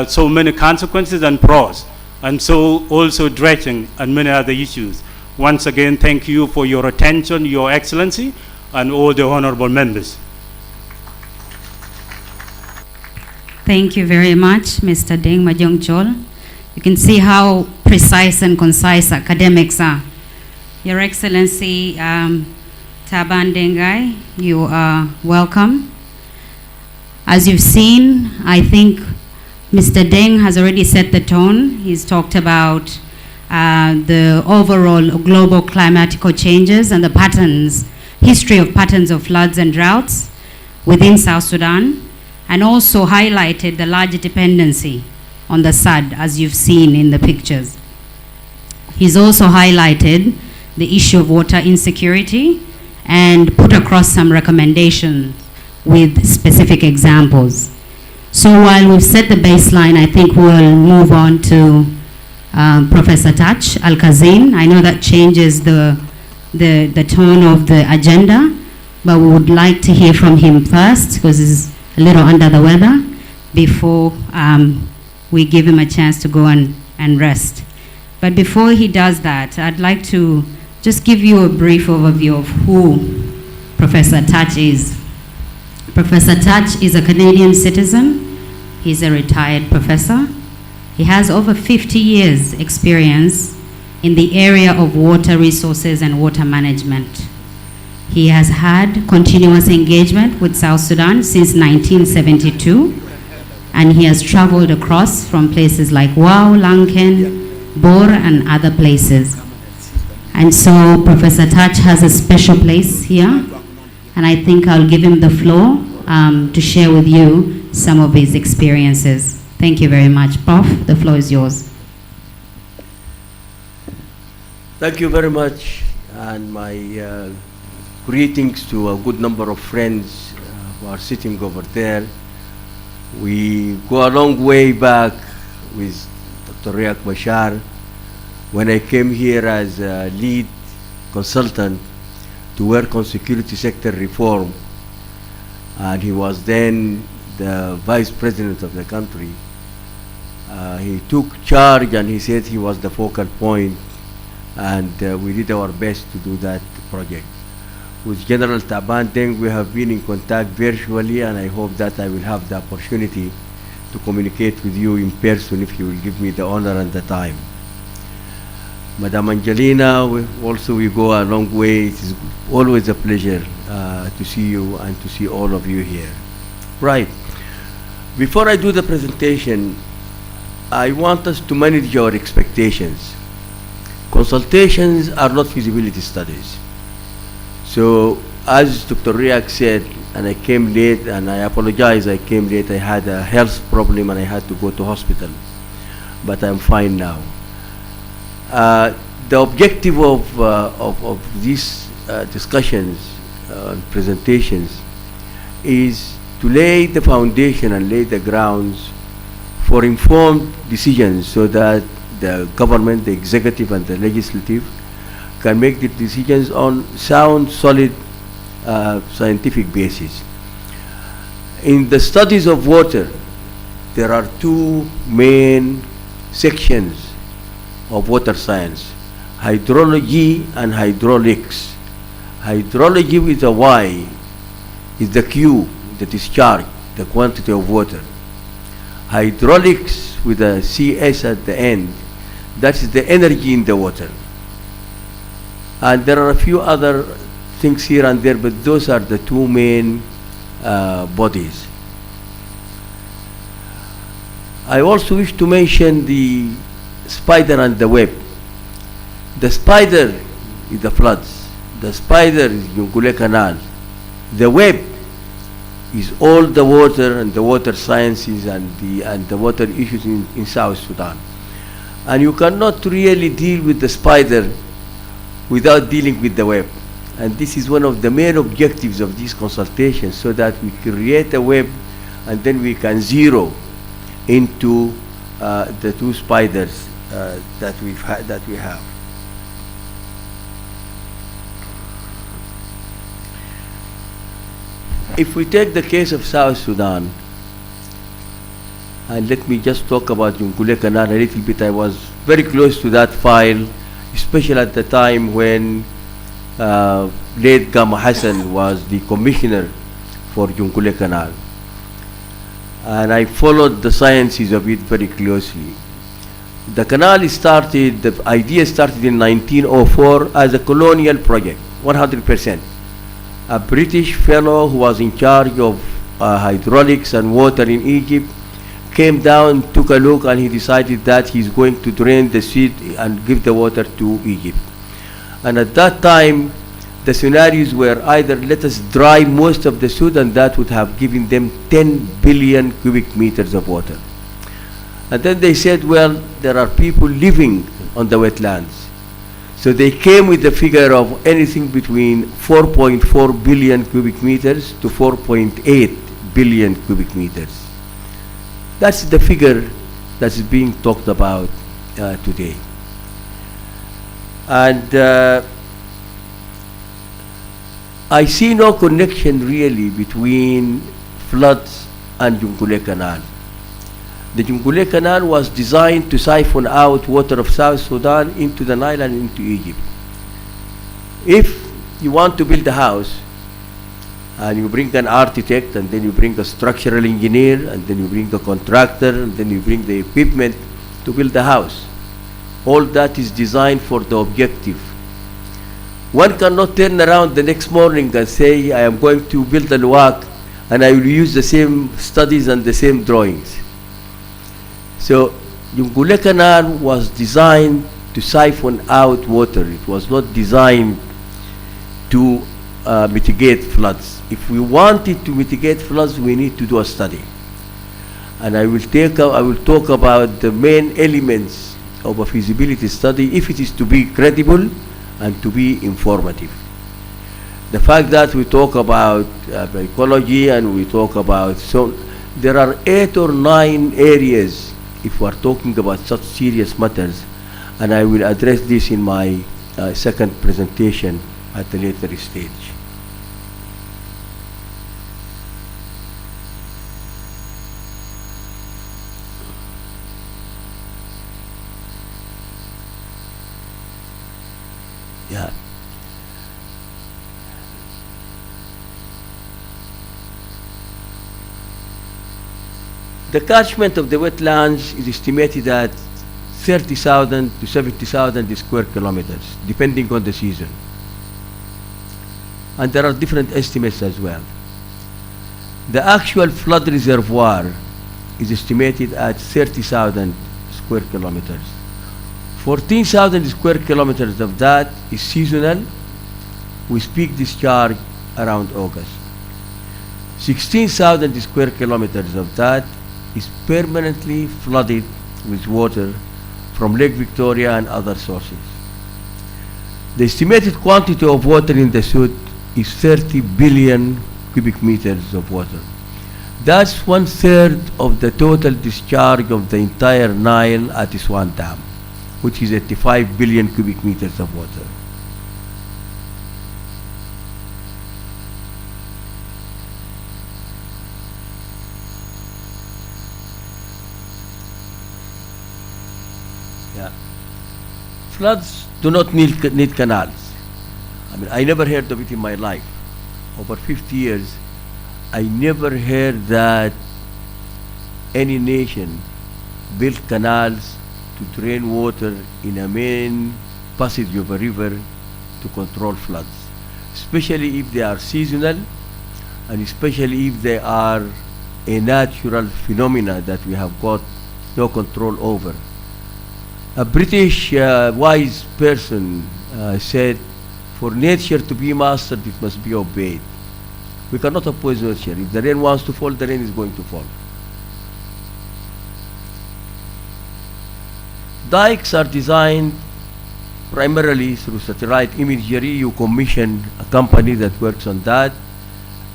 so many consequences and pros, and so also dredging and many other issues. Once again, thank you for your attention, Your Excellency, and all the honorable members. Thank you very much, Mr. Deng Majongchol. You can see how precise and concise academics are. Your Excellency, Taban Dengai, you are welcome. As you've seen, I think Mr. Deng has already set the tone. He's talked about the overall global climatical changes and the patterns, history of patterns of floods and droughts within South Sudan, and also highlighted the large dependency on the SAD, as you've seen in the pictures. He's also highlighted the issue of water insecurity and put across some recommendations with specific examples. So while we've set the baseline, I think we'll move on to Professor Touch Al-Kazim. I know that changes the tone of the agenda, but we would like to hear from him first because he's a little under the weather before we give him a chance to go and rest. But before he does that, I'd like to just give you a brief overview of who Professor Touch is. Professor Touch is a Canadian citizen. He's a retired professor. He has over 50 years experience in the area of water resources and water management. He has had continuous engagement with South Sudan since 1972, and he has traveled across from places like Wau, Lanken, Bor, and other places. And so Professor Touch has a special place here, and I think I'll give him the floor to share with you some of his experiences. Thank you very much, Prof. The floor is yours. Thank you very much, and my greetings to a good number of friends who are sitting over there. We go a long way back with Dr. Riek Machar when I came here as a lead consultant to work on security sector reform, and he was then the vice president of the country. He took charge and he said he was the focal point, and we did our best to do that project. With General Taban Deng, we have been in contact virtually, and I hope that I will have the opportunity to communicate with you in person if you will give me the honor and the time. Madam Angelina, we go a long way. It is always a pleasure to see you and to see all of you here. Right. Before I do the presentation, I want us to manage our expectations. Consultations are not feasibility studies. So, as Dr. Riek said, and I came late, and I apologize, I came late. I had a health problem and I had to go to hospital, but I'm fine now. The objective of these discussions and presentations is to lay the foundation and lay the grounds for informed decisions so that the government, the executive and the legislative can make the decisions on sound, solid scientific basis. In the studies of water, there are two main sections of water science: hydrology and hydraulics. Hydrology with a Y is the Q, the discharge, the quantity of water. Hydraulics with a CS at the end, that is the energy in the water. And there are a few other things here and there, but those are the two main bodies. I also wish to mention the spider and the web. The spider is the floods. the spider is Jungule Canal. The web is all the water and the water sciences and the water issues in South Sudan. And you cannot really deal with the spider without dealing with the web. And this is one of the main objectives of these consultations, so that we create a web and then we can zero into the two spiders that we have. If we take the case of South Sudan, and let me just talk about Jungule Canal a little bit. I was very close to that file, especially at the time when late Gama Hassan was the commissioner for Jungule Canal. And I followed the sciences of it very closely. The canal started, the idea started in 1904 as a colonial project, 100%. A British fellow who was in charge of hydraulics and water in Egypt came down, took a look, and he decided that he's going to drain the sea and give the water to Egypt. And at that time, the scenarios were either let us dry most of the Sudan, and that would have given them 10 billion cubic meters of water. And then they said, well, there are people living on the wetlands. So they came with the figure of anything between 4.4 billion cubic meters to 4.8 billion cubic meters. That's the figure that's being talked about today. And I see no connection really between floods and Jungule Canal. The Jungule Canal was designed to siphon out water of South Sudan into the Nile and into Egypt. If you want to build a house, and you bring an architect, and then you bring a structural engineer, and then you bring a contractor, and then you bring the equipment to build the house, all that is designed for the objective. One cannot turn around the next morning and say, I am going to build a luwak, and I will use the same studies and the same drawings. So Jungule Canal was designed to siphon out water. It was not designed to mitigate floods. If we wanted to mitigate floods, we need to do a study. And I will talk about the main elements of a feasibility study if it is to be credible and to be informative. The fact that we talk about ecology and we talk about, so there are 8 or 9 areas if we are talking about such serious matters, and I will address this in my second presentation at a later stage. Yeah. The catchment of the wetlands is estimated at 30,000 to 70,000 square kilometers, depending on the season. And there are different estimates as well. The actual flood reservoir is estimated at 30,000 square kilometers. 14,000 square kilometers of that is seasonal, with peak discharge around August. 16,000 square kilometers of that is permanently flooded with water from Lake Victoria and other sources. The estimated quantity of water in the Sud is 30 billion cubic meters of water. That's 1/3 of the total discharge of the entire Nile at Aswan Dam, which is 85 billion cubic meters of water. Yeah. Floods do not need canals. I mean, I never heard of it in my life. Over 50 years, I never heard that any nation built canals to drain water in a main passage of a river to control floods, especially if they are seasonal and especially if they are a natural phenomena that we have got no control over. A British wise person said, For nature to be mastered, it must be obeyed. We cannot oppose nature. If the rain wants to fall, the rain is going to fall. Dikes are designed primarily through satellite imagery. You commission a company that works on that.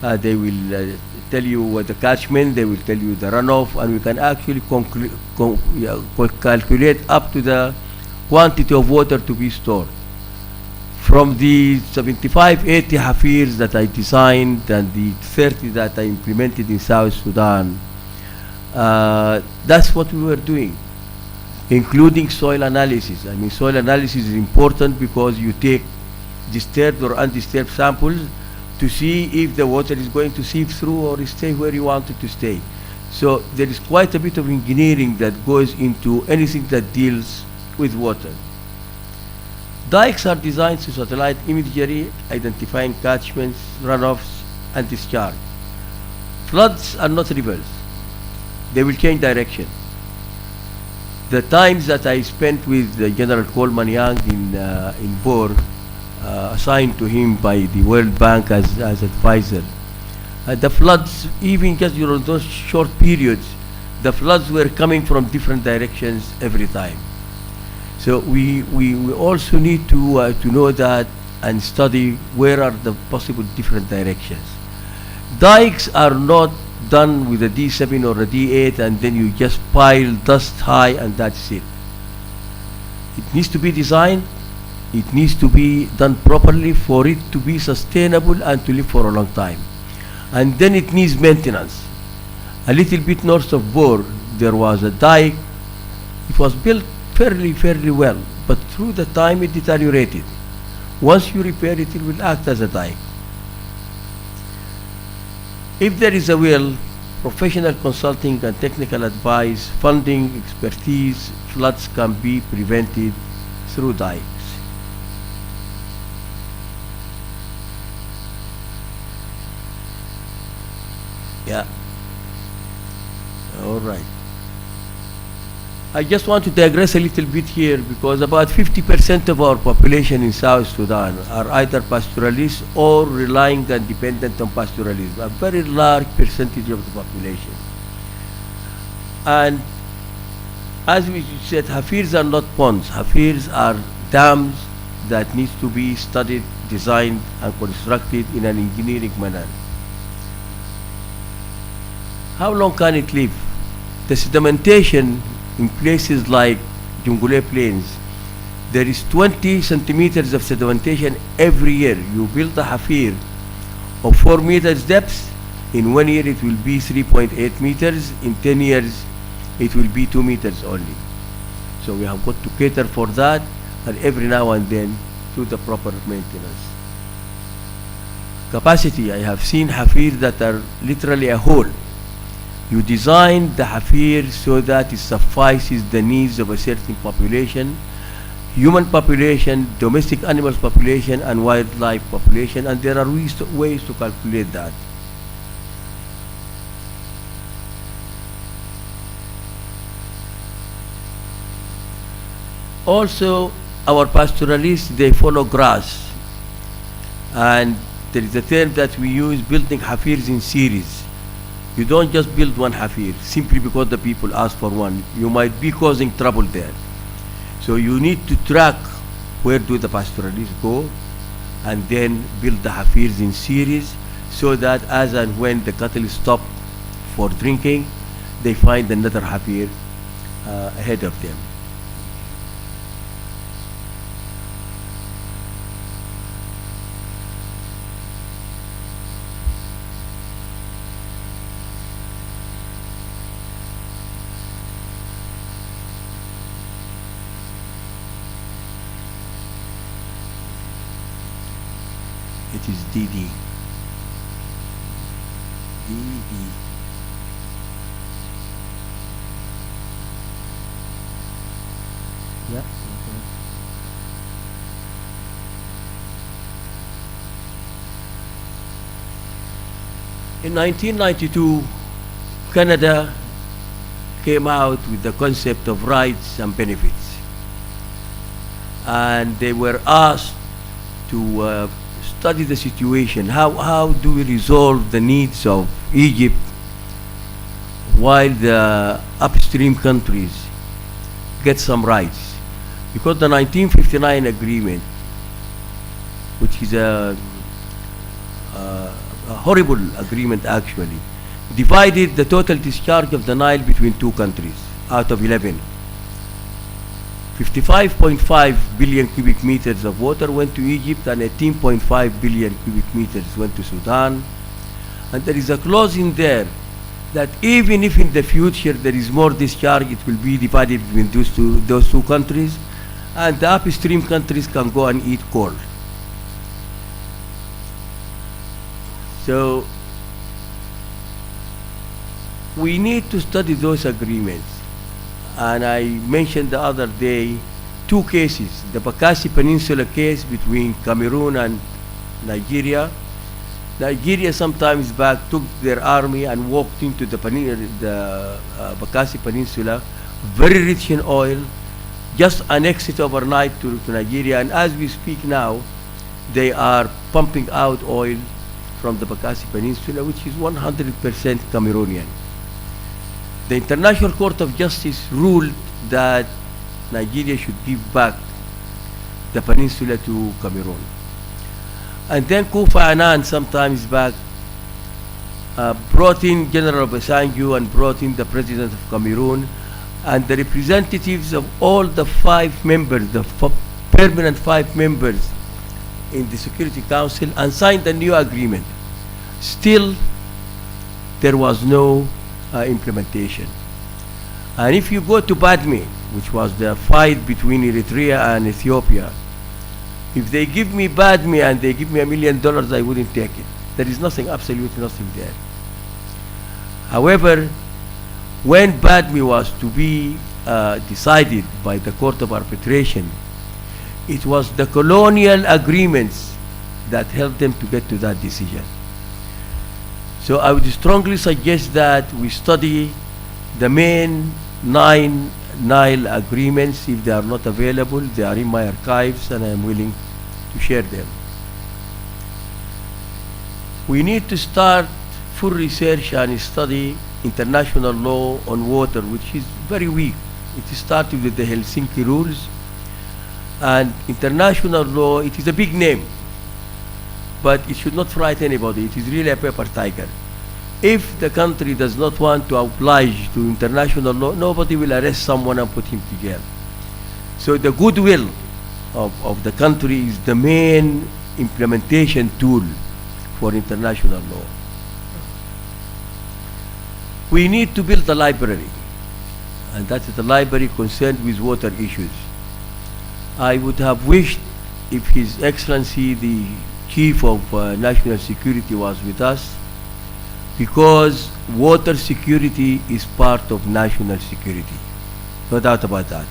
They will tell you what the catchment, they will tell you the runoff, and we can actually calculate up to the quantity of water to be stored. From the 75, 80 hafirs that I designed and the 30 that I implemented in South Sudan, that's what we were doing, including soil analysis. I mean, soil analysis is important because you take disturbed or undisturbed samples to see if the water is going to seep through or stay where you want it to stay. So there is quite a bit of engineering that goes into anything that deals with water. Dikes are designed to satellite imagery, identifying catchments, runoffs, and discharge. Floods are not rivers. They will change direction. The times that I spent with General Coleman Young in Bor, assigned to him by the World Bank as advisor, the floods, even just during those short periods, the floods were coming from different directions every time. So we also need to know that and study where are the possible different directions. Dikes are not done with a D7 or a D8 and then you just pile dust high and that's it. It needs to be designed, it needs to be done properly for it to be sustainable and to live for a long time. And then it needs maintenance. A little bit north of Bor, there was a dike. It was built fairly well, but through the time it deteriorated. Once you repair it, it will act as a dike. If there is a will, professional consulting and technical advice, funding, expertise, floods can be prevented through dikes. Yeah. All right. I just want to digress a little bit here because about 50% of our population in South Sudan are either pastoralists or relying and dependent on pastoralism, a very large percentage of the population. And as we said, hafirs are not ponds. Hafirs are dams that needs to be studied, designed, and constructed in an engineering manner. How long can it live? The sedimentation in places like Jungule Plains, there is 20 centimeters of sedimentation every year. You build a hafir of 4 meters depth, in 1 year it will be 3.8 meters, in 10 years it will be 2 meters only. So we have got to cater for that and every now and then do the proper maintenance. Capacity, I have seen hafir that are literally a hole. You design the hafir so that it suffices the needs of a certain population, human population, domestic animals population, and wildlife population, and there are ways to calculate that. Also, our pastoralists, they follow grass, and there is a term that we use, building hafirs in series. You don't just build one hafir simply because the people ask for one. You might be causing trouble there. So you need to track where do the pastoralists go and then build the hafirs in series so that as and when the cattle stop for drinking, they find another hafir ahead of them. It is DD. DD. Yeah. In 1992, Canada came out with the concept of rights and benefits. And they were asked to study the situation. How do we resolve the needs of Egypt while the upstream countries get some rights? Because the 1959 agreement, which is a horrible agreement actually, divided the total discharge of the Nile between two countries out of 11. 55.5 billion cubic meters of water went to Egypt and 18.5 billion cubic meters went to Sudan. And there is a clause in there that even if in the future there is more discharge, it will be divided between those two countries, and the upstream countries can go and eat coal. So we need to study those agreements. And I mentioned the other day two cases, the Bakassi Peninsula case between Cameroon and Nigeria. Nigeria sometimes back took their army and walked into the Bakassi Peninsula, very rich in oil, just annexed it overnight to Nigeria, and as we speak now, they are pumping out oil from the Bakassi Peninsula, which is 100% Cameroonian. The International Court of Justice ruled that Nigeria should give back the peninsula to Cameroon. And then Kofi Annan sometimes back brought in General Obasanjo and brought in the President of Cameroon and the representatives of all the 5 members, the permanent 5 members in the Security Council, and signed a new agreement. Still, there was no implementation. And if you go to Badme, which was the fight between Eritrea and Ethiopia, if they give me Badme and they give me $1 million, I wouldn't take it. There is nothing, absolutely nothing there. However, when Badme was to be decided by the Court of Arbitration, it was the colonial agreements that helped them to get to that decision. So I would strongly suggest that we study the main 9 Nile agreements. If they are not available, they are in my archives and I am willing to share them. We need to start full research and study international law on water, which is very weak. It started with the Helsinki rules, and international law, it is a big name, but it should not frighten anybody. It is really a paper tiger. If the country does not want to oblige to international law, nobody will arrest someone and put him to jail. So the goodwill of the country is the main implementation tool for international law. We need to build a library, and that is the library concerned with water issues. I would have wished if His Excellency the Chief of National Security was with us, because water security is part of national security. No doubt about that.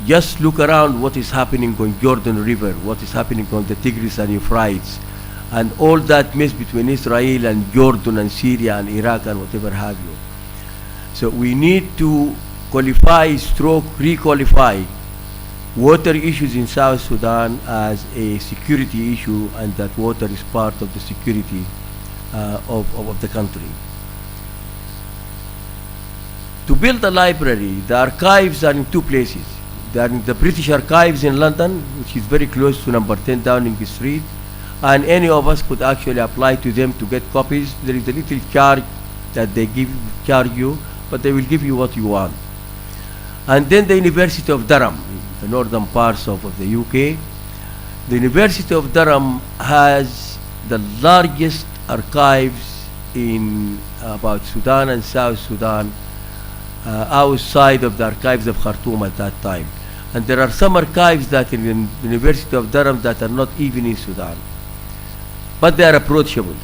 Just look around what is happening on Jordan River, what is happening on the Tigris and Euphrates, and all that mess between Israel and Jordan and Syria and Iraq and whatever have you. So we need to qualify, re-qualify water issues in South Sudan as a security issue, and that water is part of the security of the country. To build a library, the archives are in 2 places. They are in the British Archives in London, which is very close to number 10 Downing Street, and any of us could actually apply to them to get copies. There is a little charge that they charge you, but they will give you what you want. And then the University of Durham, the northern parts of the UK. The University of Durham has the largest archives in about Sudan and South Sudan, outside of the archives of Khartoum at that time. And there are some archives that in the University of Durham that are not even in Sudan, but they are approachable.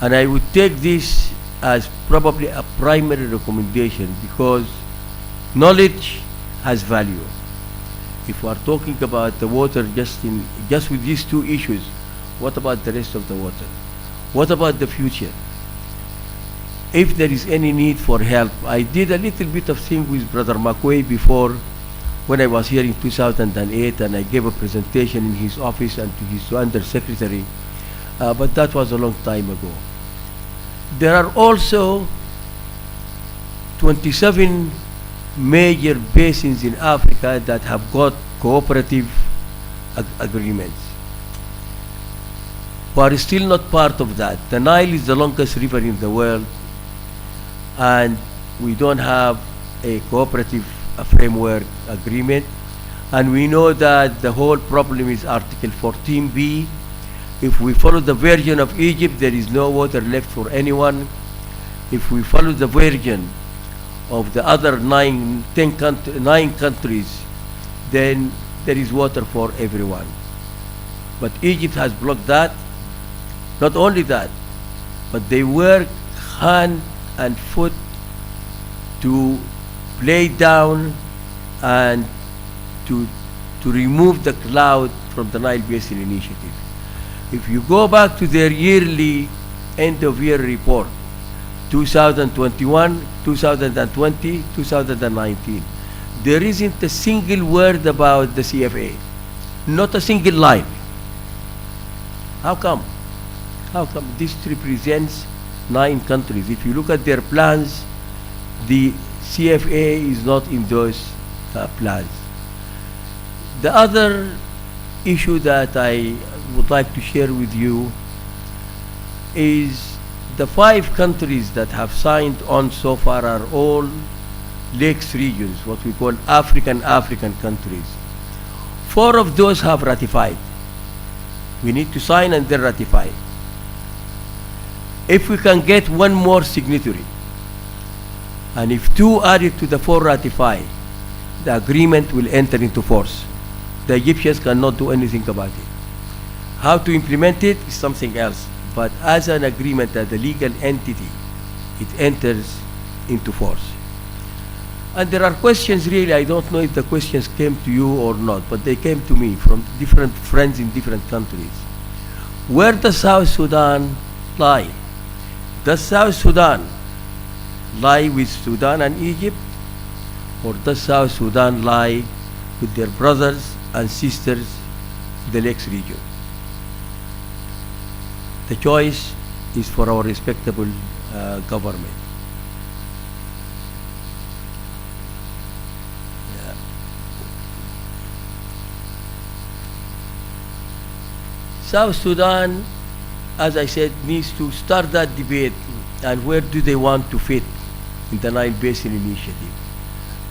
And I would take this as probably a primary recommendation, because knowledge has value. If we are talking about the water just with these 2 issues, what about the rest of the water? What about the future? If there is any need for help, I did a little bit of thing with Brother McQuay before when I was here in 2008, and I gave a presentation in his office and to his undersecretary, but that was a long time ago. There are also 27 major basins in Africa that have got cooperative agreements. We are still not part of that. The Nile is the longest river in the world, and we don't have a cooperative framework agreement. And we know that the whole problem is Article 14b. If we follow the version of Egypt, there is no water left for anyone. If we follow the version of the other 9 countries, then there is water for everyone. But Egypt has blocked that. Not only that, but they work hand and foot to play down and to remove the cloud from the Nile Basin Initiative. If you go back to their yearly end-of-year report, 2021, 2020, 2019, there isn't a single word about the CFA. Not a single line. How come? How come? This represents 9 countries. If you look at their plans, the CFA is not in those plans. The other issue that I would like to share with you is the 5 countries that have signed on so far are all lakes regions, what we call African countries. 4 of those have ratified. We need to sign and then ratify. If we can get 1 more signatory, and if 2 added to the 4 ratify, the agreement will enter into force. The Egyptians cannot do anything about it. How to implement it is something else. But as an agreement, as a legal entity, it enters into force. And there are questions really, I don't know if the questions came to you or not, but they came to me from different friends in different countries. Where does South Sudan lie? Does South Sudan lie with Sudan and Egypt? Or does South Sudan lie with their brothers and sisters in the Lakes region? The choice is for our respectable government. Yeah. South Sudan, as I said, needs to start that debate, and where do they want to fit in the Nile Basin Initiative.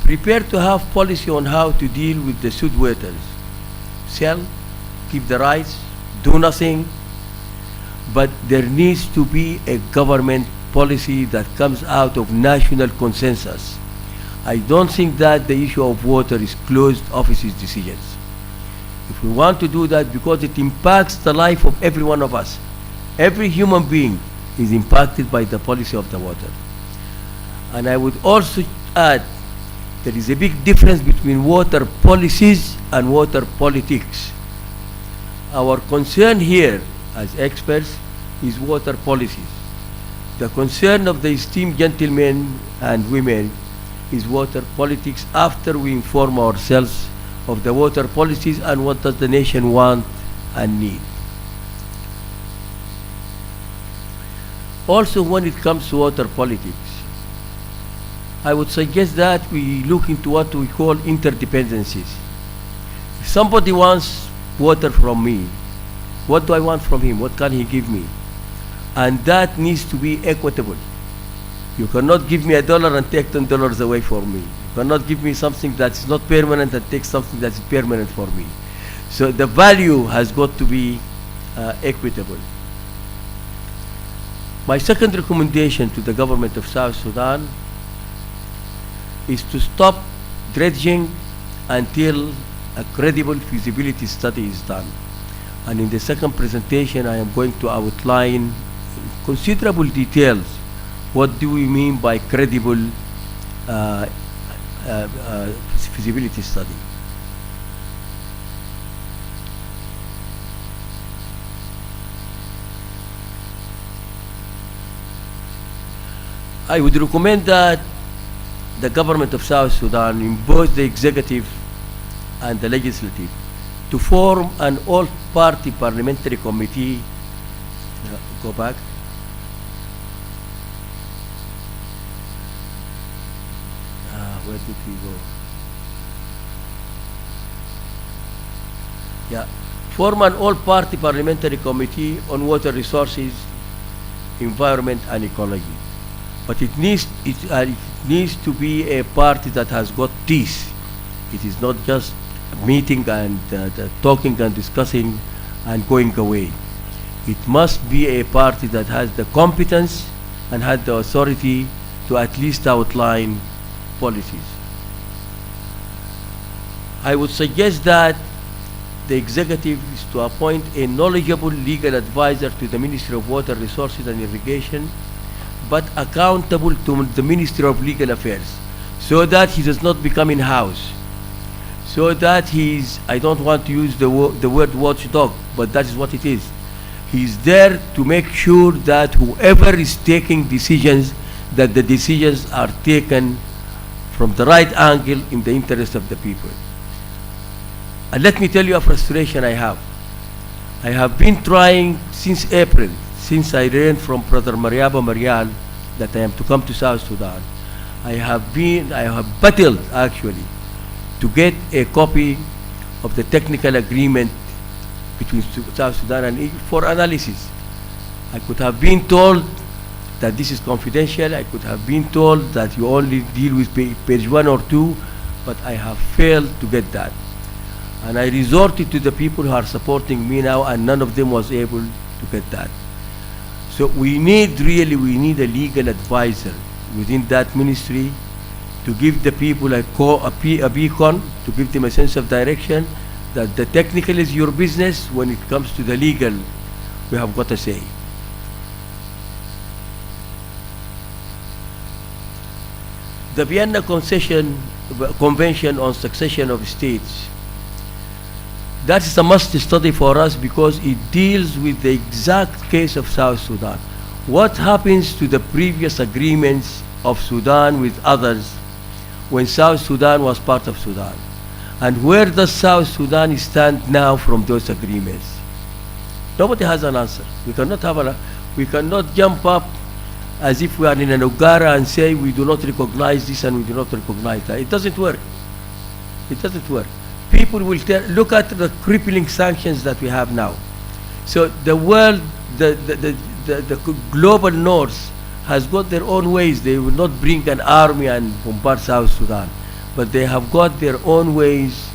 Prepare to have policy on how to deal with the soothwaters. Sell, keep the rights, do nothing, but there needs to be a government policy that comes out of national consensus. I don't think that the issue of water is closed offices' decisions. If we want to do that, because it impacts the life of every one of us, every human being is impacted by the policy of the water. And I would also add, there is a big difference between water policies and water politics. Our concern here as experts is water policies. The concern of the esteemed gentlemen and women is water politics after we inform ourselves of the water policies and what does the nation want and need. Also, when it comes to water politics, I would suggest that we look into what we call interdependencies. If somebody wants water from me, what do I want from him? What can he give me? And that needs to be equitable. You cannot give me $1 and take $10 away from me. You cannot give me something that's not permanent and take something that's permanent for me. So the value has got to be equitable. My second recommendation to the government of South Sudan is to stop dredging until a credible feasibility study is done. And in the second presentation, I am going to outline in considerable details what do we mean by credible feasibility study. I would recommend that the government of South Sudan, in both the executive and the legislative to form an all-party parliamentary committee. Go back. Where did we go? Yeah. Form an all-party parliamentary committee on water resources, environment and ecology. But it needs to be a party that has got teeth. It is not just meeting and talking and discussing and going away. It must be a party that has the competence and has the authority to at least outline policies. I would suggest that the executive is to appoint a knowledgeable legal advisor to the Ministry of Water Resources and Irrigation, but accountable to the Ministry of Legal Affairs, so that he does not become in-house, so that he's, I don't want to use the word watchdog, but that is what it is. He's there to make sure that whoever is taking decisions, that the decisions are taken from the right angle in the interest of the people. And let me tell you a frustration I have. I have been trying since April, since I learned from Brother Mariaba Marial that I am to come to South Sudan. I have battled actually to get a copy of the technical agreement between South Sudan and Egypt for analysis. I could have been told that this is confidential. I could have been told that you only deal with page 1 or 2, but I have failed to get that. And I resorted to the people who are supporting me now, and none of them was able to get that. So we need a legal advisor within that ministry to give the people a beacon, to give them a sense of direction, that the technical is your business. When it comes to the legal, we have got a say. The Vienna Convention on Succession of States, that is a must study for us because it deals with the exact case of South Sudan. What happens to the previous agreements of Sudan with others when South Sudan was part of Sudan? And where does South Sudan stand now from those agreements? Nobody has an answer. We cannot jump up as if we are in an Ugara and say we do not recognize this and we do not recognize that. It doesn't work. It doesn't work. People will look at the crippling sanctions that we have now. So the world, the global north has got their own ways. They will not bring an army and bombard South Sudan, but they have got their own ways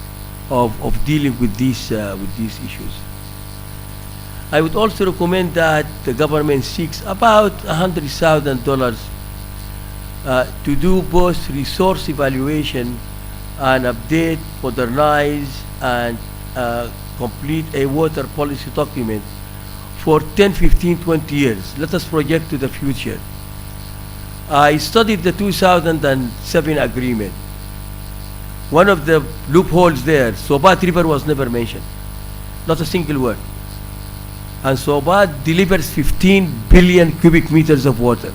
of dealing with these issues. I would also recommend that the government seeks about $100,000 to do both resource evaluation and update, modernize, and complete a water policy document for 10, 15, 20 years. Let us project to the future. I studied the 2007 agreement. One of the loopholes there, Sobat River was never mentioned. Not a single word. And Sobat delivers 15 billion cubic meters of water.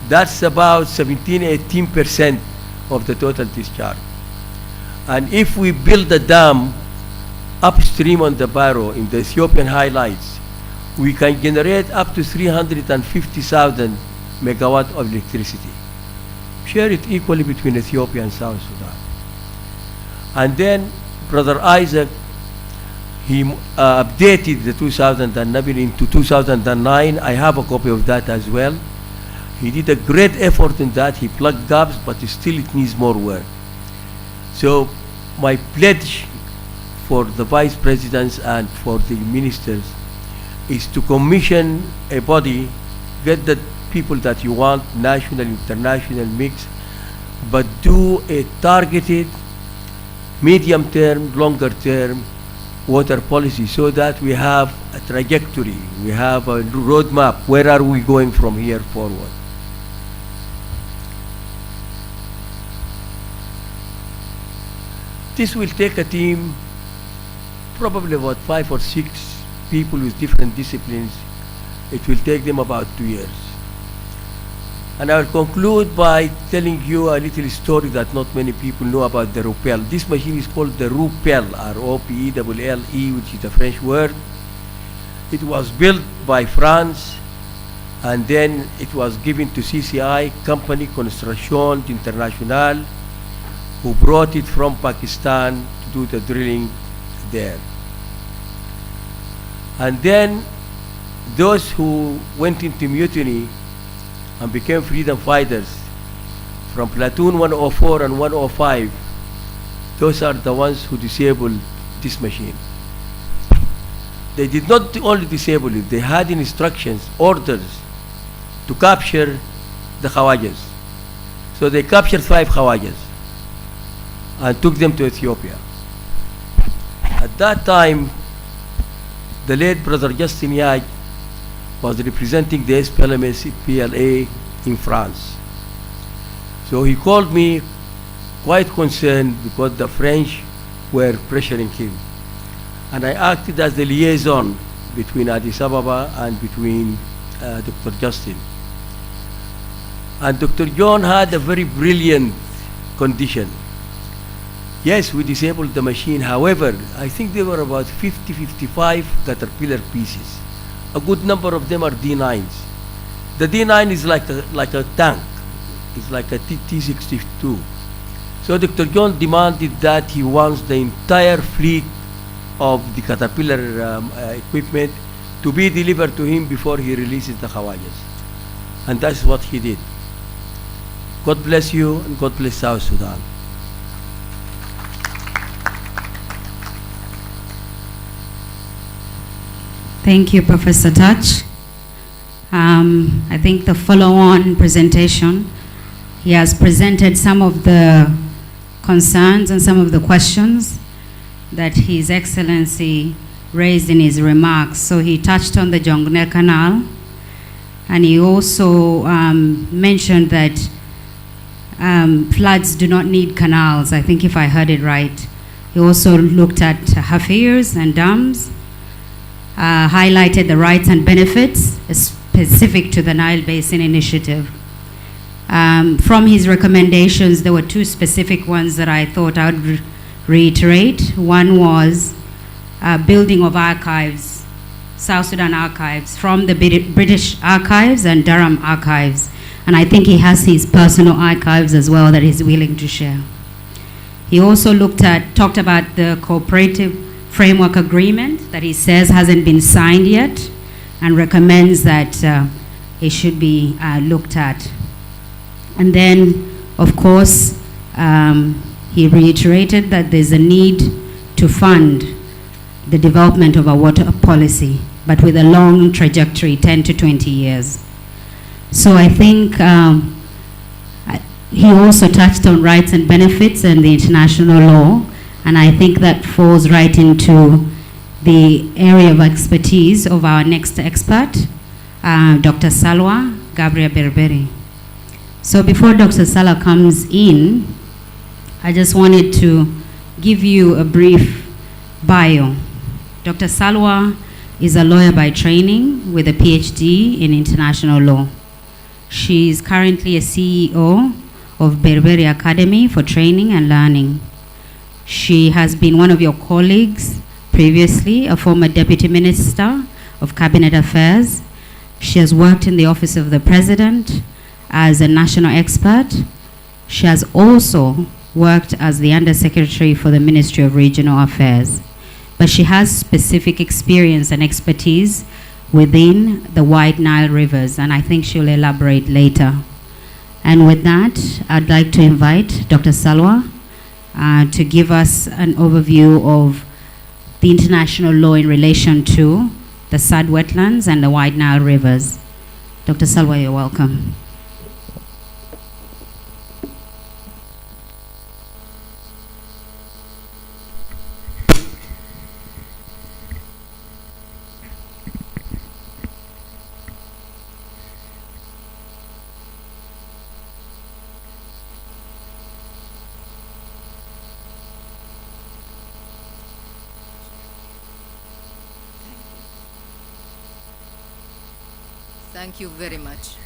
That's about 17, 18% of the total discharge. And if we build a dam upstream on the Barrow in the Ethiopian highlights, we can generate up to 350,000 megawatt of electricity. Share it equally between Ethiopia and South Sudan. And then Brother Isaac, he updated the 2011 into 2009. I have a copy of that as well. He did a great effort in that. He plugged gaps, but still it needs more work. So my pledge for the vice presidents and for the ministers is to commission a body, get the people that you want, national, international mix, but do a targeted, medium-term, longer-term water policy so that we have a trajectory, we have a roadmap. Where are we going from here forward? This will take a team, probably about 5 or 6 people with different disciplines. It will take them about 2 years. And I'll conclude by telling you a little story that not many people know about the Rupel. This machine is called the Rupel, R-O-P-E-L-L-E, which is a French word. It was built by France, and then it was given to CCI, Company Consultation International, who brought it from Pakistan to do the drilling there. And then those who went into mutiny and became freedom fighters from platoon 104 and 105, those are the ones who disabled this machine. They did not only disable it, they had instructions, orders to capture the Khawajas. So they captured 5 Khawajas and took them to Ethiopia. At that time, the late brother Justin Yaj was representing the SPLA in France. So he called me quite concerned because the French were pressuring him. And I acted as the liaison between Addis Ababa and between Dr. Justin. And Dr. John had a very brilliant condition. Yes, we disabled the machine. However, I think there were about 50, 55 Caterpillar pieces. A good number of them are D9s. The D9 is like a tank. It's like a T-62. So Dr. John demanded that he wants the entire fleet of the Caterpillar equipment to be delivered to him before he releases the Khawajas. And that's what he did. God bless you, and God bless South Sudan. Thank you, Professor Touch. I think the follow-on presentation, he has presented some of the concerns and some of the questions that His Excellency raised in his remarks. So he touched on the Jonglei Canal, and he also mentioned that floods do not need canals, I think if I heard it right. He also looked at hafirs and dams, highlighted the rights and benefits specific to the Nile Basin Initiative. From his recommendations, there were 2 specific ones that I thought I would reiterate. One was building of archives, South Sudan archives, from the British archives and Durham archives. And I think he has his personal archives as well that he's willing to share. He also talked about the cooperative framework agreement that he says hasn't been signed yet, and recommends that it should be looked at. And then, of course, he reiterated that there's a need to fund the development of a water policy, but with a long trajectory, 10 to 20 years. So I think he also touched on rights and benefits and the international law, and I think that falls right into the area of expertise of our next expert, Dr. Salwa Gabriel Berberi. So before Dr. Salwa comes in, I just wanted to give you a brief bio. Dr. Salwa is a lawyer by training with a PhD in international law. She is currently a CEO of Berberi Academy for Training and Learning. She has been one of your colleagues previously, a former Deputy Minister of Cabinet Affairs. She has worked in the Office of the President as a national expert. She has also worked as the Undersecretary for the Ministry of Regional Affairs. But she has specific experience and expertise within the White Nile rivers, and I think she'll elaborate later. And with that, I'd like to invite Dr. Salwa to give us an overview of the international law in relation to the Sad wetlands and the White Nile rivers. Dr. Salwa, you're welcome. Thank you very much.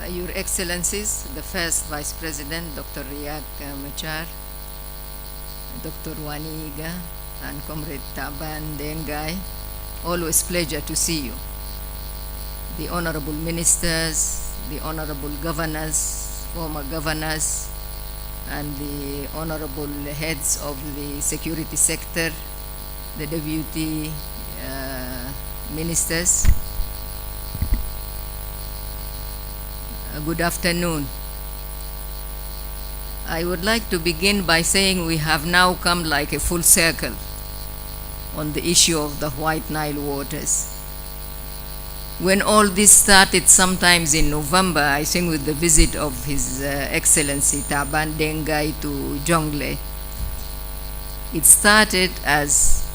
Your Excellencies, the first Vice President, Dr. Riak Machar, Dr. Waniga, and Comrade Taban Dengai, always pleasure to see you. The honorable ministers, the honorable governors, former governors, and the honorable heads of the security sector, the deputy ministers. Good afternoon. I would like to begin by saying we have now come like a full circle on the issue of the White Nile waters. When all this started sometimes in November, I think with the visit of His Excellency Taban Dengai to Jongle, it started as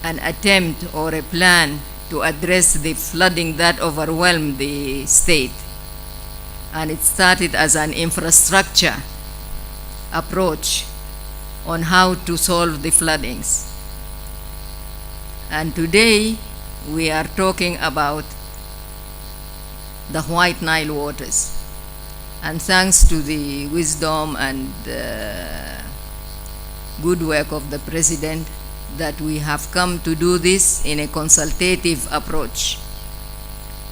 an attempt or a plan to address the flooding that overwhelmed the state. And it started as an infrastructure approach on how to solve the floodings. And today we are talking about the White Nile waters. And thanks to the wisdom and good work of the President, that we have come to do this in a consultative approach,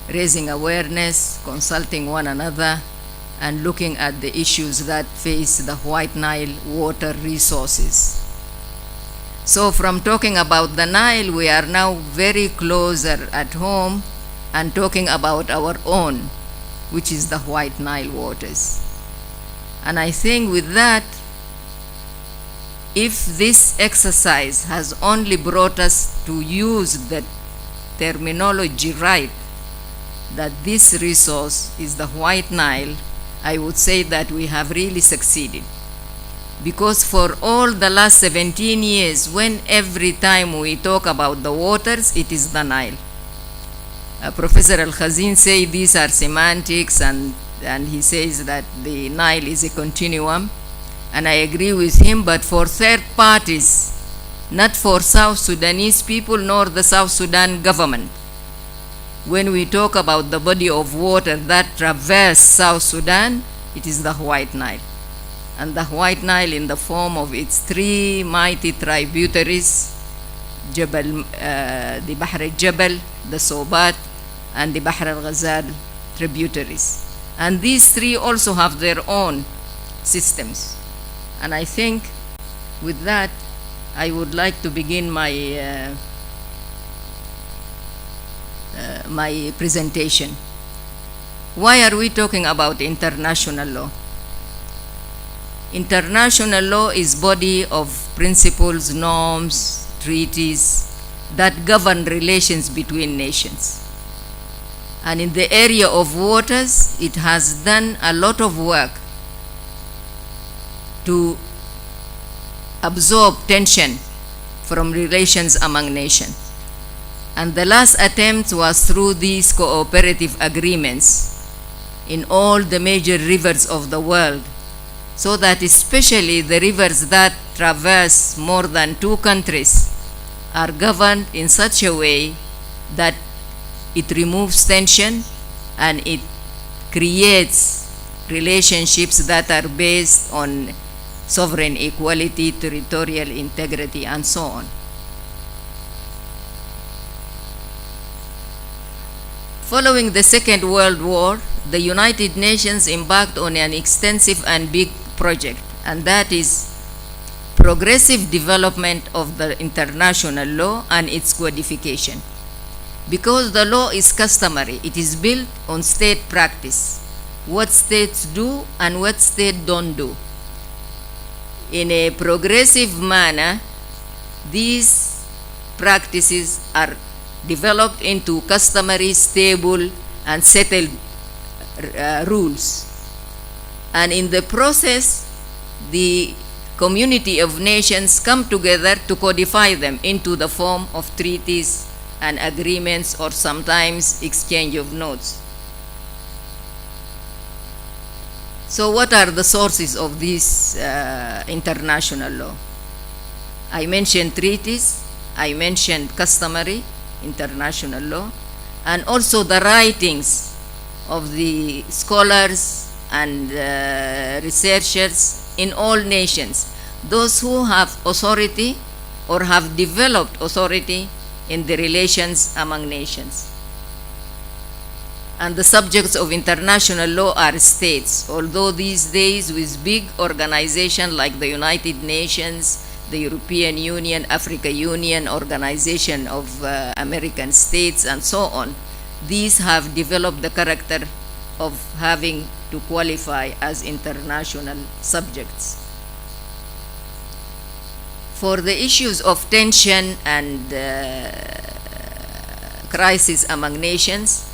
raising awareness, consulting one another, and looking at the issues that face the White Nile water resources. So from talking about the Nile, we are now very closer at home and talking about our own, which is the White Nile waters. And I think with that, if this exercise has only brought us to use the terminology right, that this resource is the White Nile, I would say that we have really succeeded. Because for all the last 17 years, when every time we talk about the waters, it is the Nile. Professor Al-Khazin says these are semantics, and he says that the Nile is a continuum. And I agree with him, but for third parties, not for South Sudanese people nor the South Sudan government. When we talk about the body of water that traverses South Sudan, it is the White Nile. And the White Nile in the form of its three mighty tributaries, the Bahr al-Jabal, the Sobat, and the Bahr al-Ghazal tributaries. And these three also have their own systems. And I think with that, I would like to begin my my presentation. Why are we talking about international law? International law is body of principles, norms, treaties that govern relations between nations. And in the area of waters, it has done a lot of work to absorb tension from relations among nations. And the last attempt was through these cooperative agreements in all the major rivers of the world, so that especially the rivers that traverse more than 2 countries are governed in such a way that it removes tension and it creates relationships that are based on sovereign equality, territorial integrity, and so on. Following the Second World War, the United Nations embarked on an extensive and big project, and that is progressive development of the international law and its codification. Because the law is customary, it is built on state practice, what states do and what states don't do. In a progressive manner, these practices are developed into customary, stable, and settled rules. And in the process, the community of nations come together to codify them into the form of treaties and agreements, or sometimes exchange of notes. So what are the sources of this international law? I mentioned treaties, I mentioned customary international law, and also the writings of the scholars and researchers in all nations, those who have authority or have developed authority in the relations among nations. And the subjects of international law are states, although these days with big organizations like the United Nations, the European Union, Africa Union, Organization of American States, and so on, these have developed the character of having to qualify as international subjects. For the issues of tension and crisis among nations,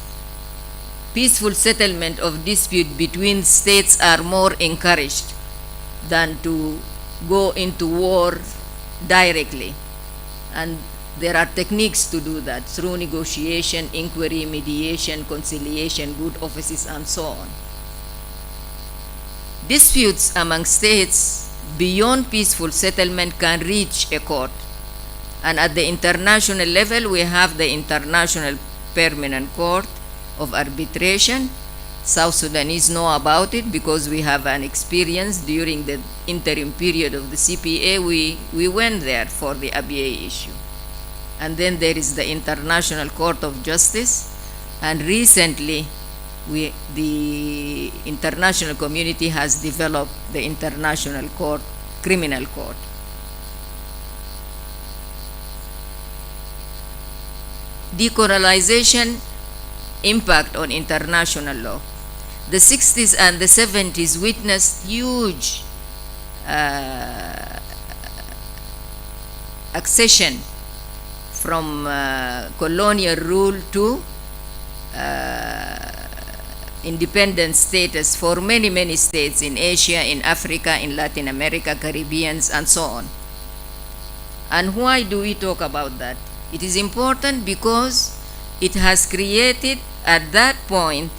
peaceful settlement of dispute between states are more encouraged than to go into war directly. And there are techniques to do that through negotiation, inquiry, mediation, conciliation, good offices, and so on. Disputes among states beyond peaceful settlement can reach a court. And at the international level, we have the International Permanent Court of Arbitration. South Sudanese know about it because we have an experience during the interim period of the CPA. We went there for the ABA issue. And then there is the International Court of Justice, and recently the international community has developed the International Court, Criminal Court. Decolonization impact on international law. The 60s and the 70s witnessed huge accession from colonial rule to independent status for many, many states in Asia, in Africa, in Latin America, Caribbean, and so on. And why do we talk about that? It is important because it has created at that point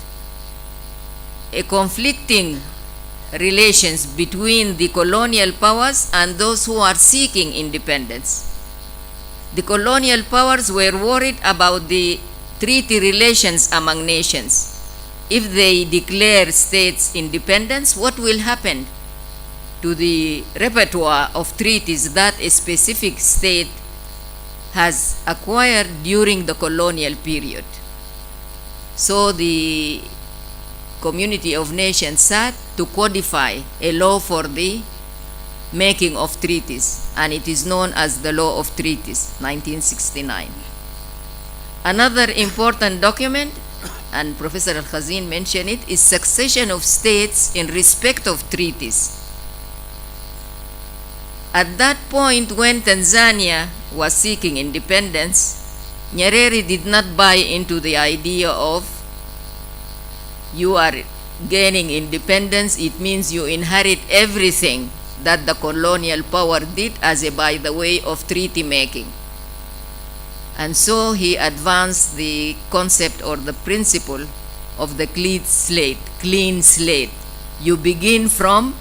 a conflicting relations between the colonial powers and those who are seeking independence. The colonial powers were worried about the treaty relations among nations. If they declare states independence, what will happen to the repertoire of treaties that a specific state has acquired during the colonial period? So the community of nations sat to codify a law for the making of treaties, and it is known as the Law of Treaties, 1969. Another important document, and Professor Al-Khazin mentioned it, is succession of states in respect of treaties. At that point, when Tanzania was seeking independence, Nyerere did not buy into the idea of you are gaining independence, it means you inherit everything that the colonial power did as a by the way of treaty making. And so he advanced the concept or the principle of the clean slate. You begin from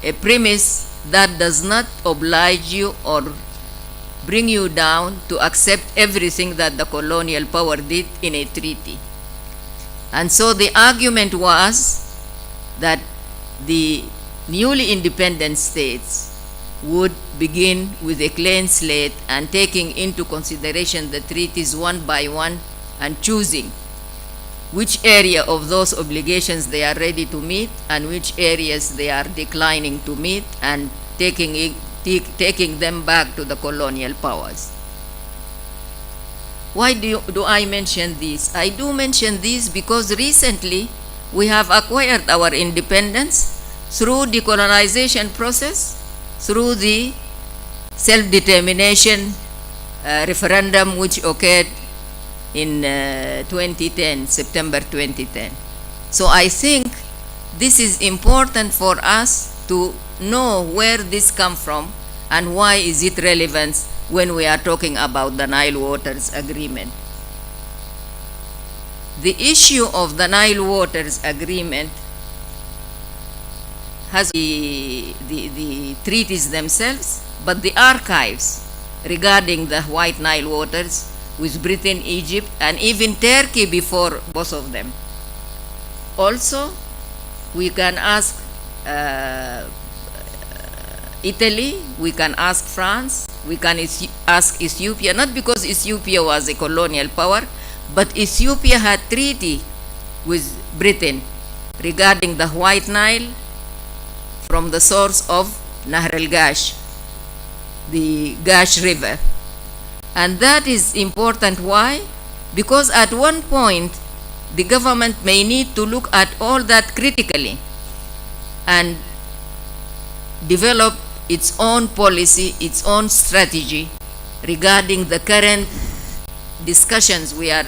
a premise that does not oblige you or bring you down to accept everything that the colonial power did in a treaty. And so the argument was that the newly independent states would begin with a clean slate and taking into consideration the treaties one by one and choosing which area of those obligations they are ready to meet and which areas they are declining to meet, and taking them back to the colonial powers. Why do I mention this? I do mention this because recently we have acquired our independence through decolonization process, through the self-determination referendum which occurred in 2010, September 2010. So I think this is important for us to know where this comes from and why is it relevant when we are talking about the Nile Waters Agreement. The issue of the Nile Waters Agreement has the treaties themselves, but the archives regarding the White Nile waters with Britain, Egypt, and even Turkey before both of them. Also, we can ask Italy, we can ask France, we can ask Ethiopia, not because Ethiopia was a colonial power, but Ethiopia had treaty with Britain regarding the White Nile from the source of Nahr el-Gash, the Gash River. And that is important. Why? Because at one point, the government may need to look at all that critically and develop its own policy, its own strategy regarding the current discussions we are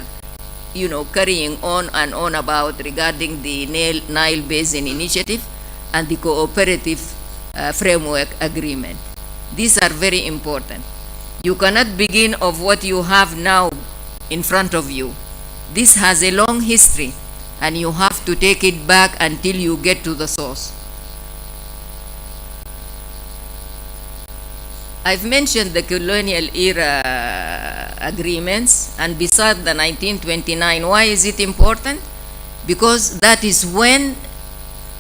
carrying on and on about regarding the Nile Basin Initiative and the cooperative framework agreement. These are very important. You cannot begin of what you have now in front of you. This has a long history, and you have to take it back until you get to the source. I've mentioned the colonial era agreements, and besides the 1929, why is it important? Because that is when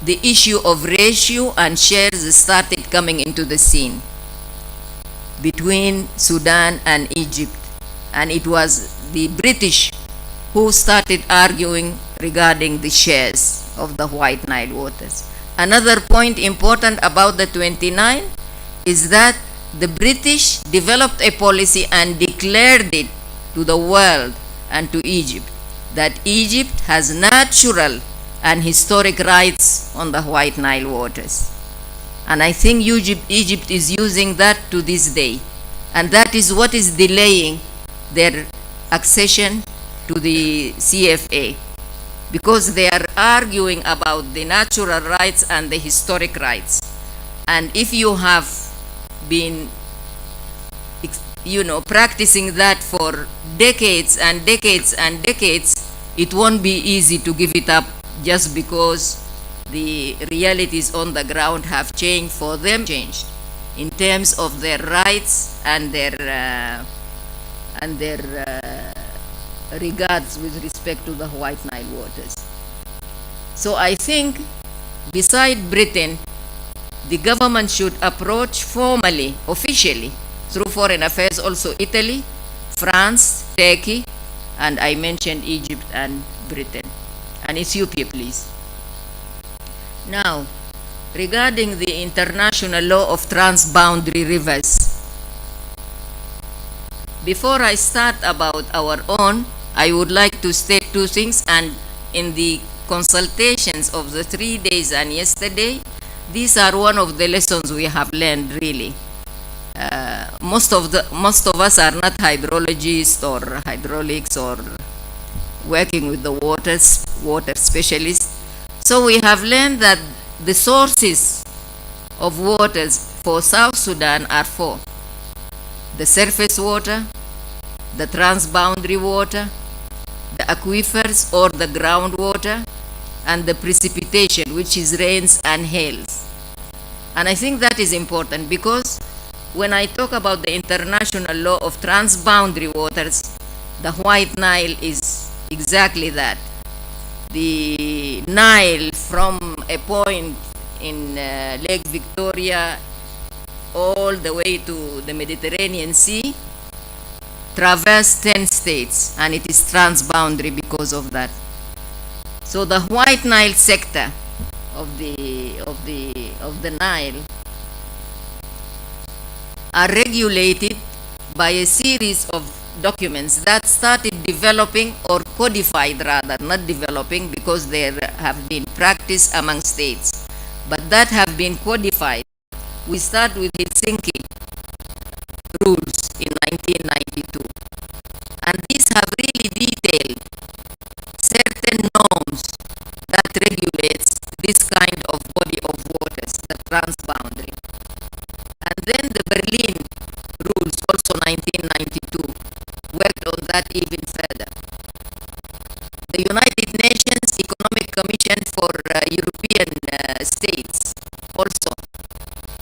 the issue of ratio and shares started coming into the scene between Sudan and Egypt. And it was the British who started arguing regarding the shares of the White Nile waters. Another point important about the 29 is that the British developed a policy and declared it to the world and to Egypt that Egypt has natural and historic rights on the White Nile waters. And I think Egypt is using that to this day. And that is what is delaying their accession to the CFA, because they are arguing about the natural rights and the historic rights. And if you have been practicing that for decades and decades and decades, it won't be easy to give it up just because the realities on the ground have changed for them, changed in terms of their rights and their regards with respect to the White Nile waters. So I think beside Britain, the government should approach formally, officially, through foreign affairs, also Italy, France, Turkey, and I mentioned Egypt and Britain, and Ethiopia, please. Now, regarding the international law of transboundary rivers, before I start about our own, I would like to state two things, and in the consultations of the 3 days and yesterday, these are one of the lessons we have learned, really. Most of us are not hydrologists or hydraulics or working with the water specialists. So we have learned that the sources of waters for South Sudan are four: the surface water, the transboundary water, the aquifers or the groundwater, and the precipitation, which is rains and hails. And I think that is important, because when I talk about the international law of transboundary waters, the White Nile is exactly that. The Nile from a point in Lake Victoria all the way to the Mediterranean Sea traversed 10 states, and it is transboundary because of that. So the White Nile sector of the Nile are regulated by a series of documents that started developing, or codified rather, not developing because there have been practice among states, but that have been codified. We start with Helsinki rules in 1992, and these have really detailed certain norms that regulates this kind of body of waters, the transboundary. And then the Berlin rules, also 1992, worked on that even further. The United Nations Economic Commission for European states also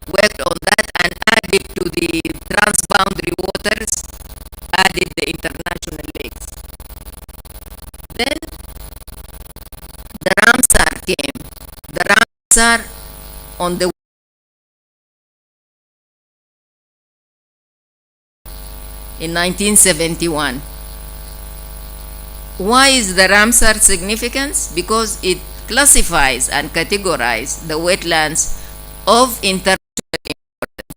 worked on that and added to the transboundary waters added the international lakes. Then the Ramsar came. The Ramsar on the in 1971. Why is the Ramsar significant? Because it classifies and categorizes the wetlands of international importance.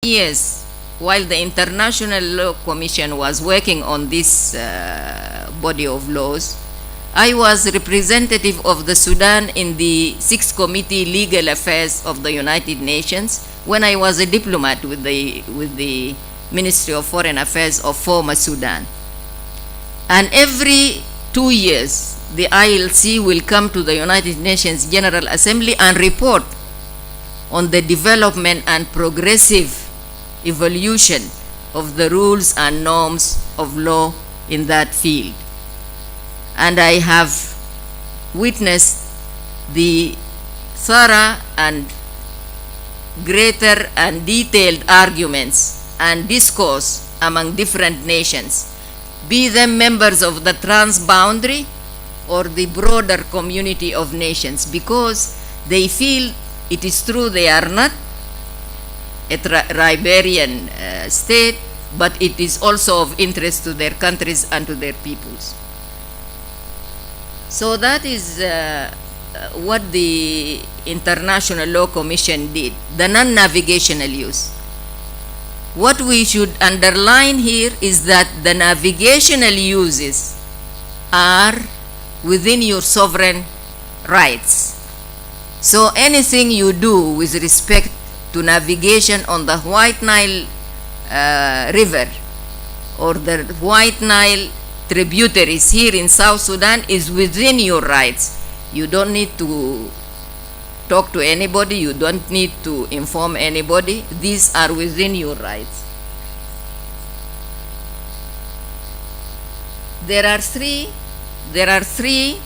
Yes, while the International Law Commission was working on this body of laws, I was representative of the Sudan in the 6th Committee Legal Affairs of the United Nations when I was a diplomat with the Ministry of Foreign Affairs of former Sudan. And every 2 years, the ILC will come to the United Nations General Assembly and report on the development and progressive evolution of the rules and norms of law in that field. And I have witnessed the thorough and greater and detailed arguments and discourse among different nations, be them members of the transboundary or the broader community of nations, because they feel it is true they are not a ribarian state, but it is also of interest to their countries and to their peoples. So that is what the International Law Commission did, the non-navigational use. What we should underline here is that the navigational uses are within your sovereign rights. So anything you do with respect to navigation on the White Nile River or the White Nile tributaries here in South Sudan is within your rights. You don't need to talk to anybody, you don't need to inform anybody. These are within your rights. There are three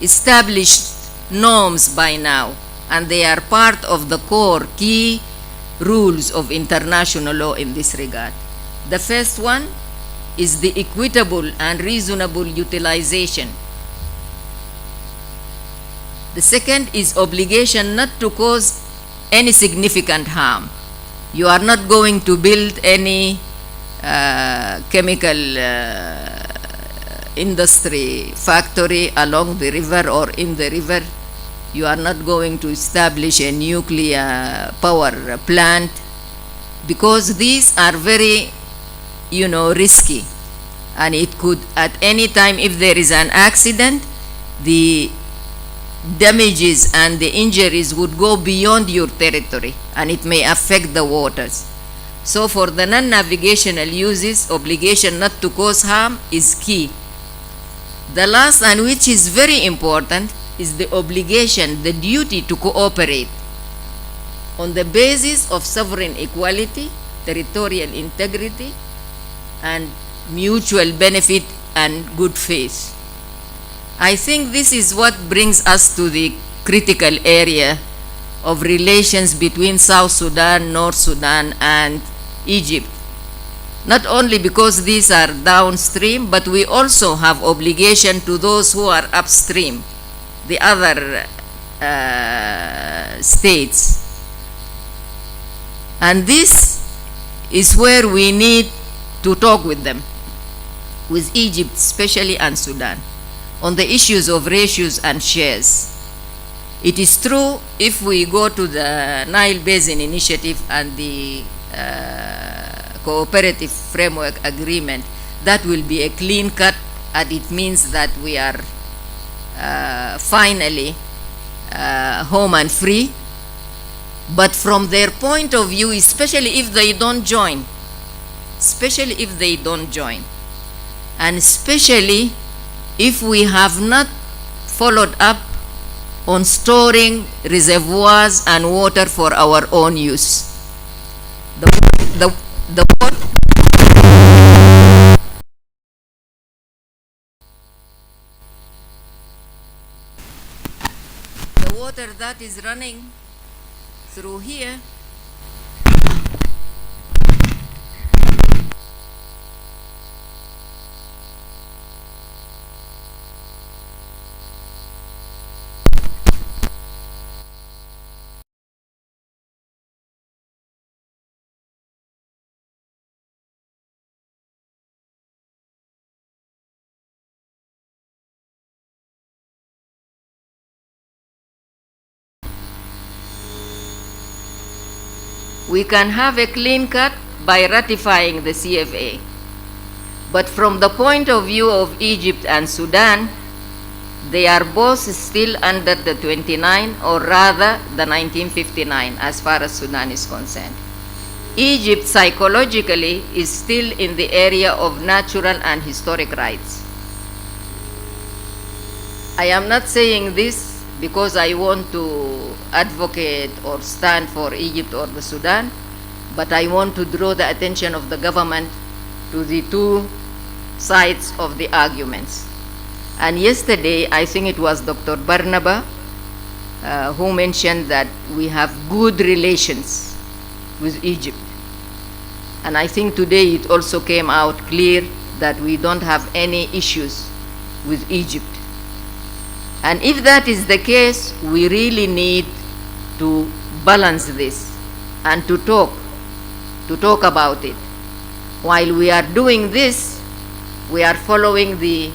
established norms by now, and they are part of the core key rules of international law in this regard. The first one is the equitable and reasonable utilization. The second is obligation not to cause any significant harm. You are not going to build any chemical industry factory along the river or in the river. You are not going to establish a nuclear power plant, because these are very, risky. And it could, at any time, if there is an accident, the damages and the injuries would go beyond your territory, and it may affect the waters. So for the non-navigational uses, obligation not to cause harm is key. The last, and which is very important, is the obligation, the duty to cooperate on the basis of sovereign equality, territorial integrity, and mutual benefit and good faith. I think this is what brings us to the critical area of relations between South Sudan, North Sudan, and Egypt. Not only because these are downstream, but we also have obligation to those who are upstream, the other states. And this is where we need to talk with them, with Egypt especially and Sudan, on the issues of ratios and shares. It is true, if we go to the Nile Basin Initiative and the Cooperative Framework Agreement, that will be a clean cut, and it means that we are finally home and free. But from their point of view, especially if they don't join, and especially if we have not followed up on storing reservoirs and water for our own use. The water that is running through here we can have a clean cut by ratifying the CFA. But from the point of view of Egypt and Sudan, they are both still under the 29, or rather the 1959, as far as Sudan is concerned. Egypt psychologically is still in the area of natural and historic rights. I am not saying this because I want to advocate or stand for Egypt or the Sudan, but I want to draw the attention of the government to the two sides of the arguments. And yesterday, I think it was Dr. Barnaba who mentioned that we have good relations with Egypt. And I think today it also came out clear that we don't have any issues with Egypt. And if that is the case, we really need to balance this and to talk about it. While we are doing this, we are following the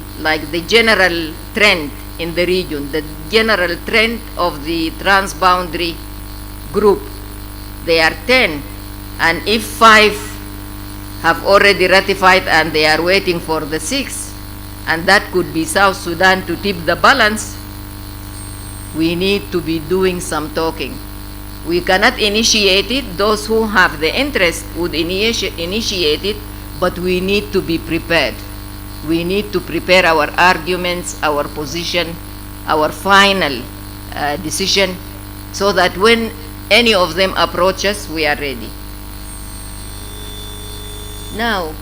general trend in the region, the general trend of the transboundary group. They are 10, and if 5 have already ratified and they are waiting for the 6th, and that could be South Sudan to tip the balance, we need to be doing some talking. We cannot initiate it. Those who have the interest would initiate it, but we need to be prepared. We need to prepare our arguments, our position, our final decision, so that when any of them approach us, we are ready. Now,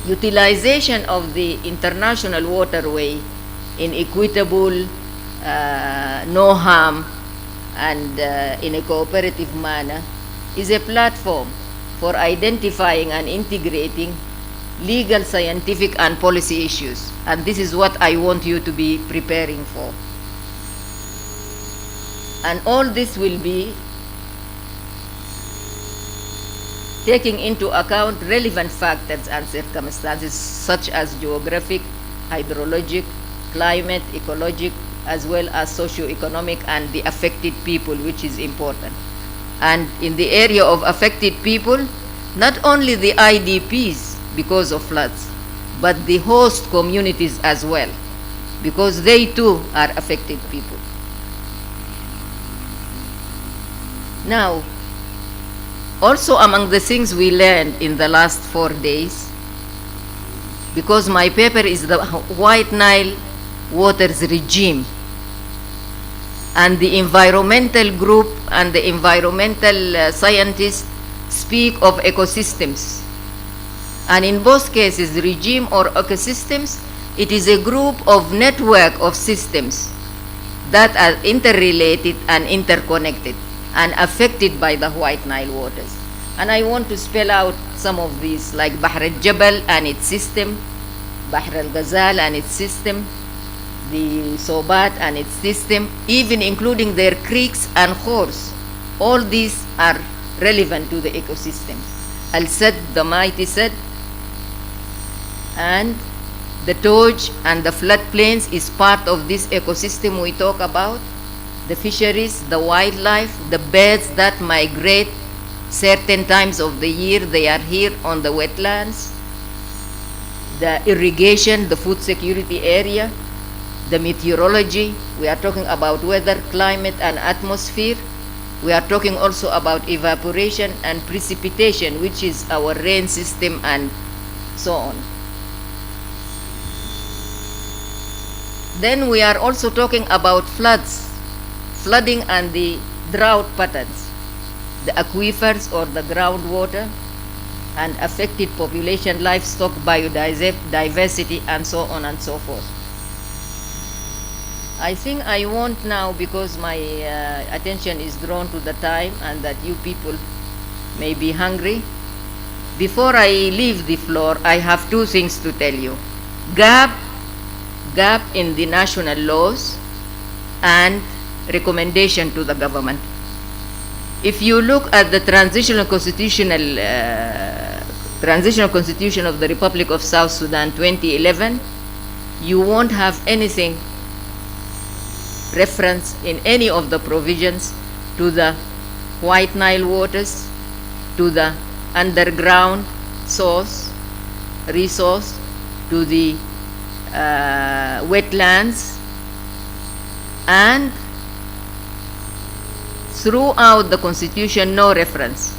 utilization of the international waterway in equitable, no harm, and in a cooperative manner is a platform for identifying and integrating legal, scientific, and policy issues. And this is what I want you to be preparing for. And all this will be taking into account relevant factors and circumstances such as geographic, hydrologic, climate, ecologic, as well as socio-economic and the affected people, which is important. And in the area of affected people, not only the IDPs because of floods, but the host communities as well, because they too are affected people. Now, also among the things we learned in the last 4 days, because my paper is the White Nile waters regime, and the environmental group and the environmental scientists speak of ecosystems. And in both cases, regime or ecosystems, it is a group of network of systems that are interrelated and interconnected and affected by the White Nile waters. And I want to spell out some of these, like Bahr al-Jabal and its system, Bahr al-Ghazal and its system, the Sobat and its system, even including their creeks and khors. All these are relevant to the ecosystem. Al-Sad, the mighty Sad, and the Toj and the floodplains is part of this ecosystem we talk about. The fisheries, the wildlife, the birds that migrate certain times of the year, they are here on the wetlands, the irrigation, the food security area, the meteorology, we are talking about weather, climate, and atmosphere. We are talking also about evaporation and precipitation, which is our rain system and so on. Then we are also talking about floods, flooding and the drought patterns, the aquifers or the groundwater, and affected population, livestock, biodiversity, and so on and so forth. I think I won't now, because my attention is drawn to the time and that you people may be hungry. Before I leave the floor, I have two things to tell you. Gap in the national laws and recommendation to the government. If you look at the transitional constitution of the Republic of South Sudan 2011, you won't have anything reference in any of the provisions to the White Nile waters, to the underground resource, to the wetlands, and throughout the Constitution no reference.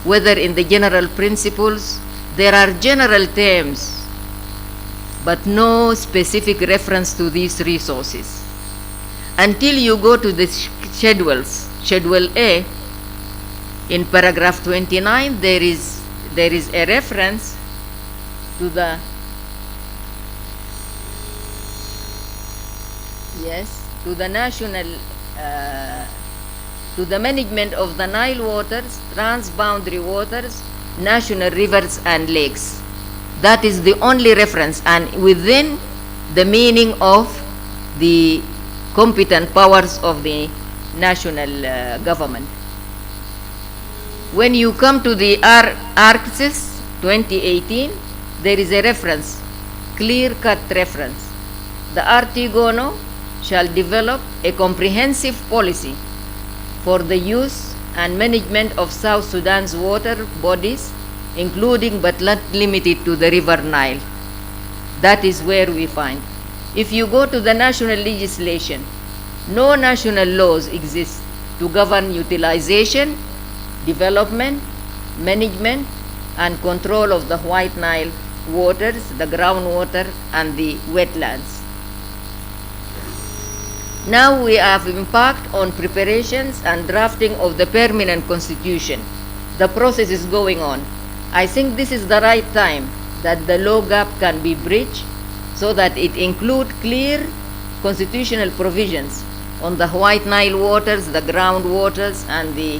Whether in the general principles, there are general terms, but no specific reference to these resources. Until you go to the schedules, Schedule A, in paragraph 29, there is a reference to the national, to the management of the Nile waters, transboundary waters, national rivers and lakes. That is the only reference, and within the meaning of the competent powers of the national government. When you come to the Arctis 2018, there is a reference, clear-cut reference. The Artigono shall develop a comprehensive policy for the use and management of South Sudan's water bodies, including but not limited to the River Nile. That is where we find. If you go to the national legislation, no national laws exist to govern utilization, development, management, and control of the White Nile waters, the groundwater, and the wetlands. Now we have embarked on preparations and drafting of the permanent constitution. The process is going on. I think this is the right time that the law gap can be bridged so that it includes clear constitutional provisions on the White Nile waters, the groundwaters, and the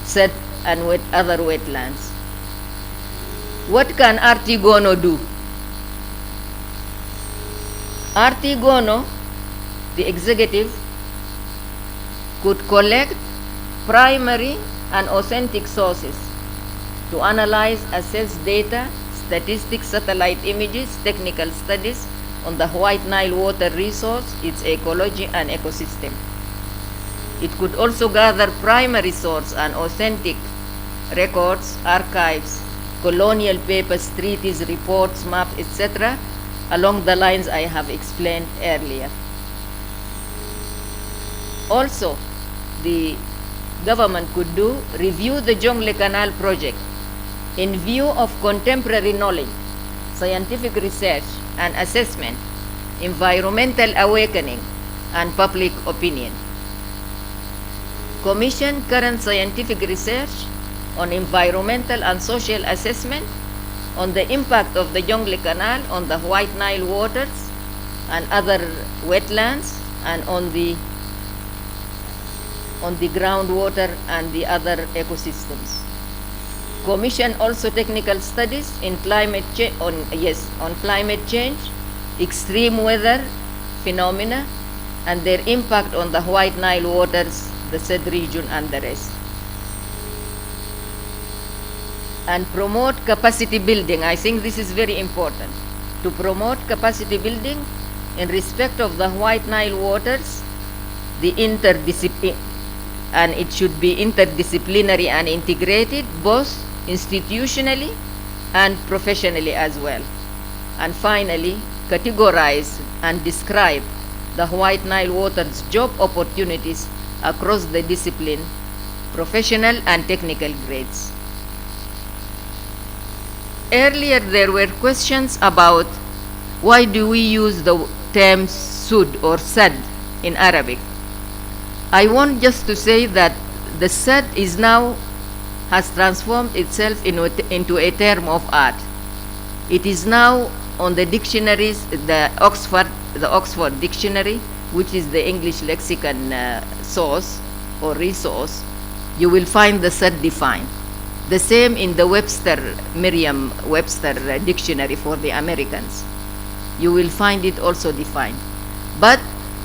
set and other wetlands. What can Artigono do? Artigono, the executive, could collect primary and authentic sources to analyze, assess data, statistics, satellite images, technical studies on the White Nile water resource, its ecology and ecosystem. It could also gather primary source and authentic records, archives, colonial papers, treaties, reports, maps, etc., along the lines I have explained earlier. Also, the government could review the Jonglei Canal project in view of contemporary knowledge, scientific research and assessment, environmental awakening, and public opinion. Commission current scientific research on environmental and social assessment on the impact of the Jonglei Canal on the White Nile waters and other wetlands, and on the groundwater and the other ecosystems. Commission also technical studies in climate on climate change, extreme weather phenomena, and their impact on the White Nile waters, the said region, and the rest. And promote capacity building. I think this is very important. To promote capacity building in respect of the White Nile waters, and it should be interdisciplinary and integrated, both institutionally and professionally as well. And finally, categorize and describe the White Nile water's job opportunities across the discipline, professional and technical grades. Earlier there were questions about why do we use the term sud or sad in Arabic. I want just to say that the sad is now has transformed itself into a term of art. It is now on the dictionaries, the Oxford Dictionary, which is the English lexicon source or resource. You will find the sad defined. The same in the Merriam-Webster dictionary for the Americans. You will find it also defined. But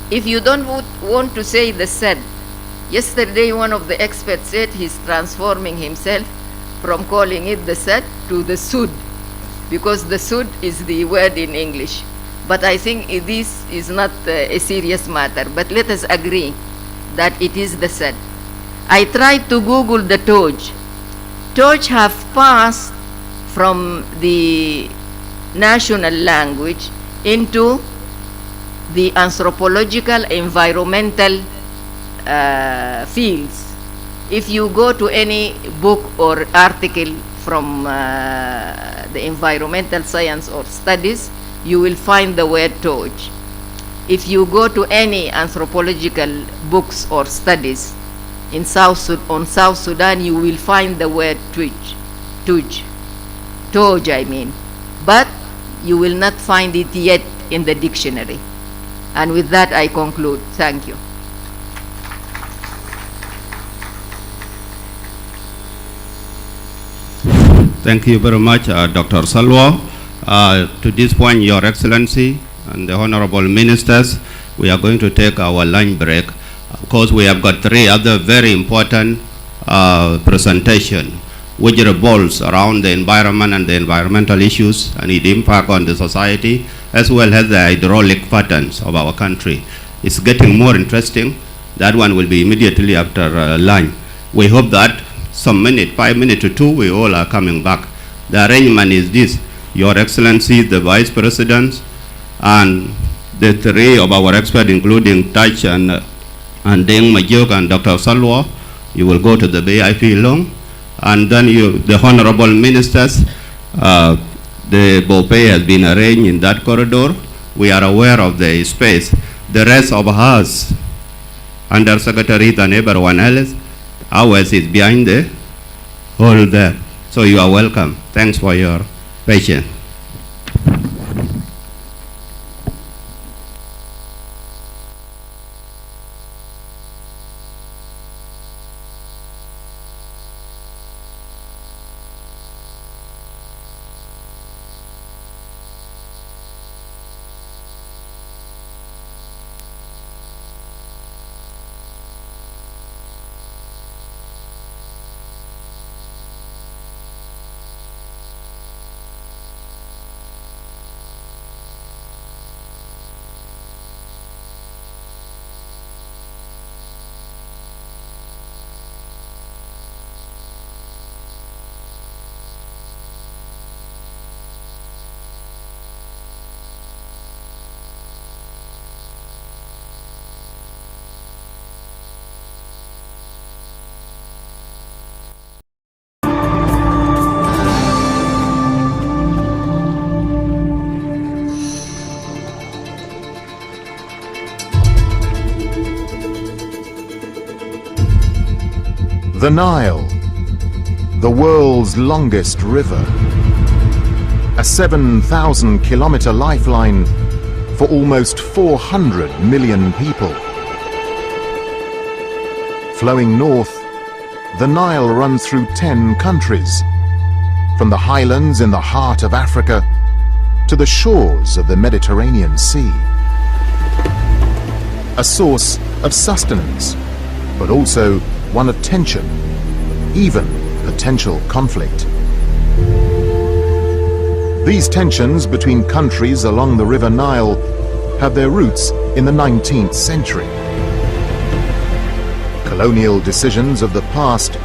if you don't want to say the sad, yesterday one of the experts said he's transforming himself from calling it the sad to the sud, because the sud is the word in English. But I think this is not a serious matter, but let us agree that it is the sad. I tried to Google the Toj. Toj have passed from the national language into the anthropological environmental fields. If you go to any book or article from the environmental science or studies, you will find the word Toj. If you go to any anthropological books or studies in South Sudan, you will find the word Toj, I mean, but you will not find it yet in the dictionary. And with that, I conclude. Thank you. Thank you very much, Dr. Salwa. To this point, Your Excellency and the Honorable Ministers, we are going to take our lunch break. Of course, we have got three other very important presentations which revolves around the environment and the environmental issues and its impact on the society, as well as the hydraulic patterns of our country. It's getting more interesting. That one will be immediately after lunch. We hope that some minute, 5 minutes to 2, we all are coming back. The arrangement is this: Your Excellency, the Vice Presidents, and the three of our experts, including Taj and Deng Majuk and Dr. Salwa, you will go to the VIP lounge, and then the Honorable Ministers, the buffet has been arranged in that corridor. We are aware of the space. The rest of us, Under Secretaries and everyone else, ours is behind the hall there. So you are welcome. Thanks for your patience. The Nile, the world's longest river, a 7,000-kilometer lifeline for almost 400 million people. Flowing north, the Nile runs through 10 countries, from the highlands in the heart of Africa to the shores of the Mediterranean Sea. A source of sustenance, but also one of tension, even potential conflict. These tensions between countries along the River Nile have their roots in the 19th century. Colonial decisions of the past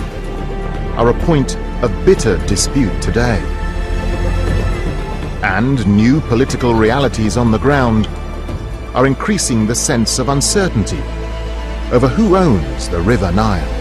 are a point of bitter dispute today. And new political realities on the ground are increasing the sense of uncertainty over who owns the River Nile.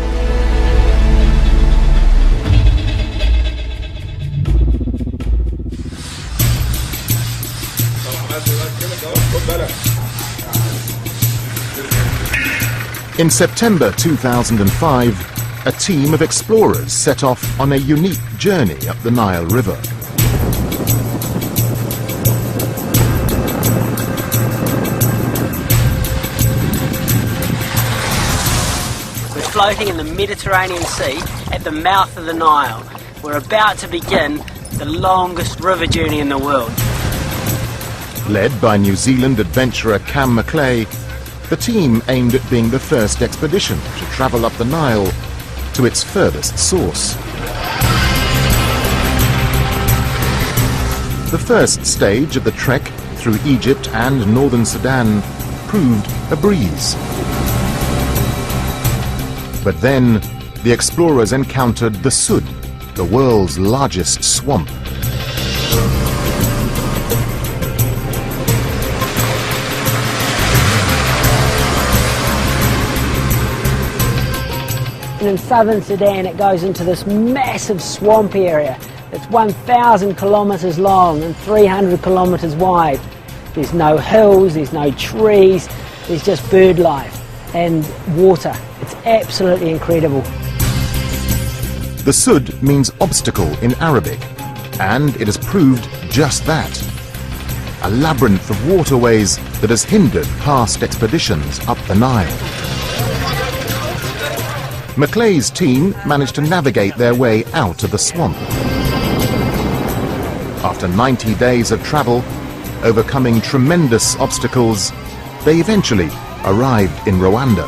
In September 2005, a team of explorers set off on a unique journey up the Nile River. We're floating in the Mediterranean Sea at the mouth of the Nile. We're about to begin the longest river journey in the world. Led by New Zealand adventurer Cam Macleay, the team aimed at being the first expedition to travel up the Nile to its furthest source. The first stage of the trek through Egypt and northern Sudan proved a breeze. But then the explorers encountered the Sud, the world's largest swamp. In southern Sudan it goes into this massive swamp area. It's 1,000 kilometres long and 300 kilometres wide. There's no hills, there's no trees, there's just bird life and water. It's absolutely incredible. The Sud means obstacle in Arabic, and it has proved just that. A labyrinth of waterways that has hindered past expeditions up the Nile. Macleay's team managed to navigate their way out of the swamp. After 90 days of travel, overcoming tremendous obstacles, they eventually arrived in Rwanda.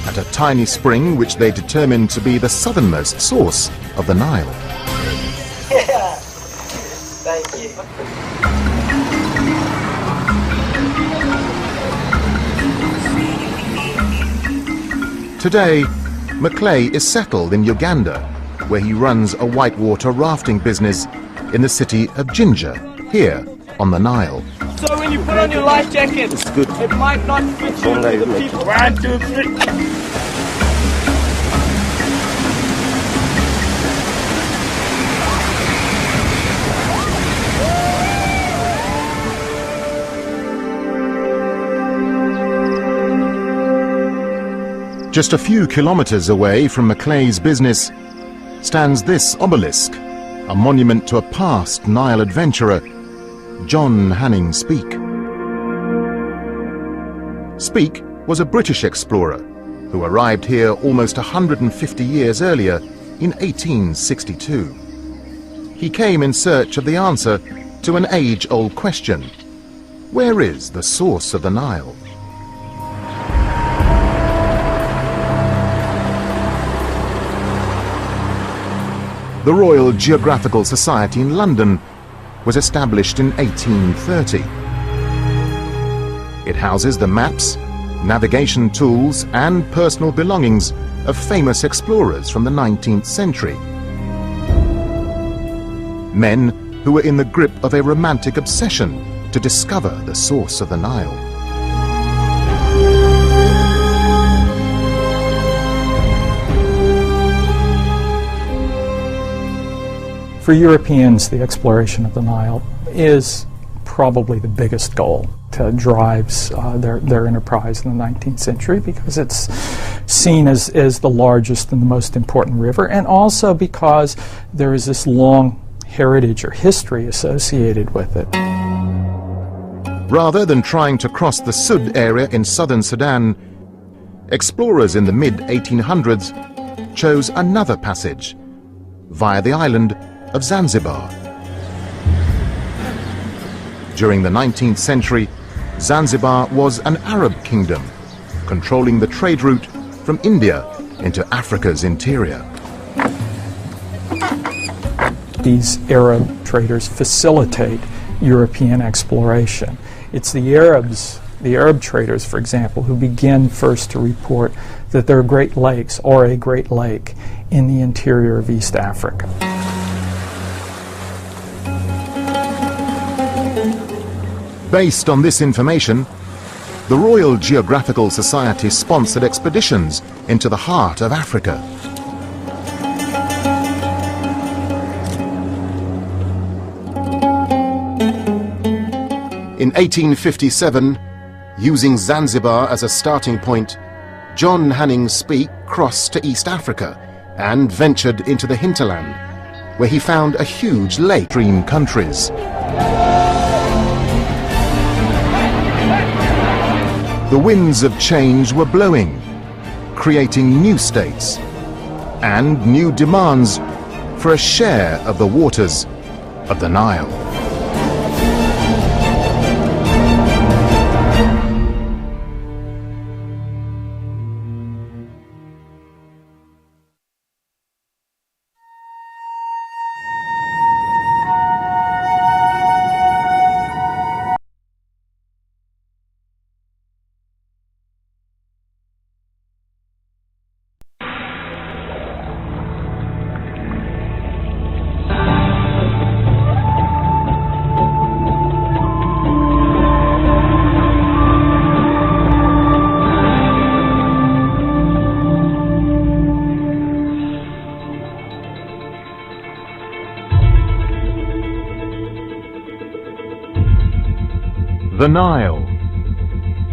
At a tiny spring which they determined to be the southernmost source of the Nile. Yeah. Thank you. Today, Macleay is settled in Uganda, where he runs a whitewater rafting business in the city of Jinja, here on the Nile. So when you put on your life jacket, it's good. It might not fit you to the people. 1, 2, 3. Just a few kilometers away from Macleay's business stands this obelisk, a monument to a past Nile adventurer, John Hanning Speke. Speke was a British explorer who arrived here almost 150 years earlier in 1862. He came in search of the answer to an age-old question: where is the source of the Nile? The Royal Geographical Society in London was established in 1830. It houses the maps, navigation tools and personal belongings of famous explorers from the 19th century. Men who were in the grip of a romantic obsession to discover the source of the Nile. For Europeans, the exploration of the Nile is probably the biggest goal that drives their enterprise in the 19th century, because it's seen as the largest and the most important river, and also because there is this long heritage or history associated with it. Rather than trying to cross the Sud area in southern Sudan, explorers in the mid-1800s chose another passage via the island of Zanzibar. During the 19th century, Zanzibar was an Arab kingdom, controlling the trade route from India into Africa's interior. These Arab traders facilitate European exploration. It's the Arab traders, for example, who begin first to report that there are Great Lakes or a Great Lake in the interior of East Africa. Based on this information, the Royal Geographical Society sponsored expeditions into the heart of Africa. In 1857, using Zanzibar as a starting point, John Hanning Speke crossed to East Africa and ventured into the hinterland, where he found a huge lake stream countries. The winds of change were blowing, creating new states and new demands for a share of the waters of the Nile. The Nile,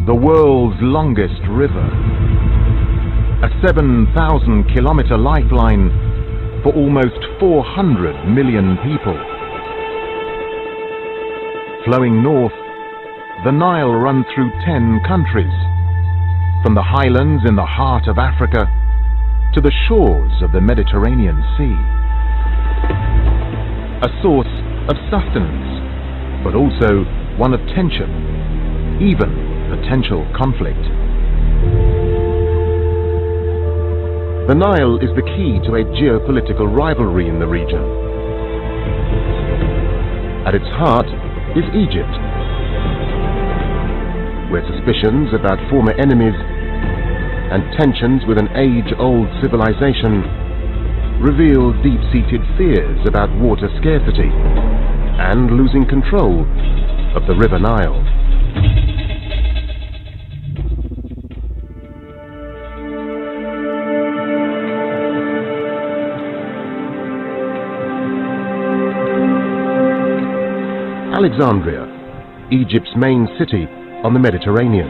the world's longest river. A 7,000-kilometer lifeline for almost 400 million people. Flowing north, the Nile runs through 10 countries, from the highlands in the heart of Africa to the shores of the Mediterranean Sea. A source of sustenance, but also one of tension, even potential conflict. The Nile is the key to a geopolitical rivalry in the region. At its heart is Egypt, where suspicions about former enemies and tensions with an age-old civilization reveal deep-seated fears about water scarcity and losing control of the River Nile. Alexandria, Egypt's main city on the Mediterranean.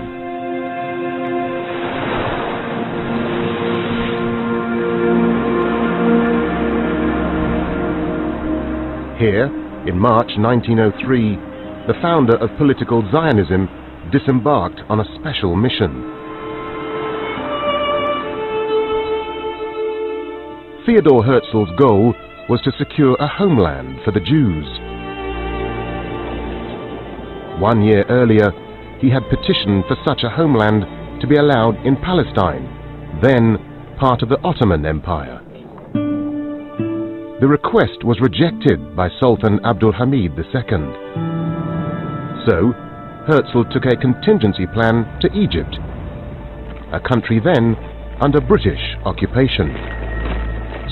Here, in March 1903, the founder of political Zionism disembarked on a special mission. Theodor Herzl's goal was to secure a homeland for the Jews. 1 year earlier, he had petitioned for such a homeland to be allowed in Palestine, then part of the Ottoman Empire. The request was rejected by Sultan Abdul Hamid II. So, Herzl took a contingency plan to Egypt, a country then under British occupation.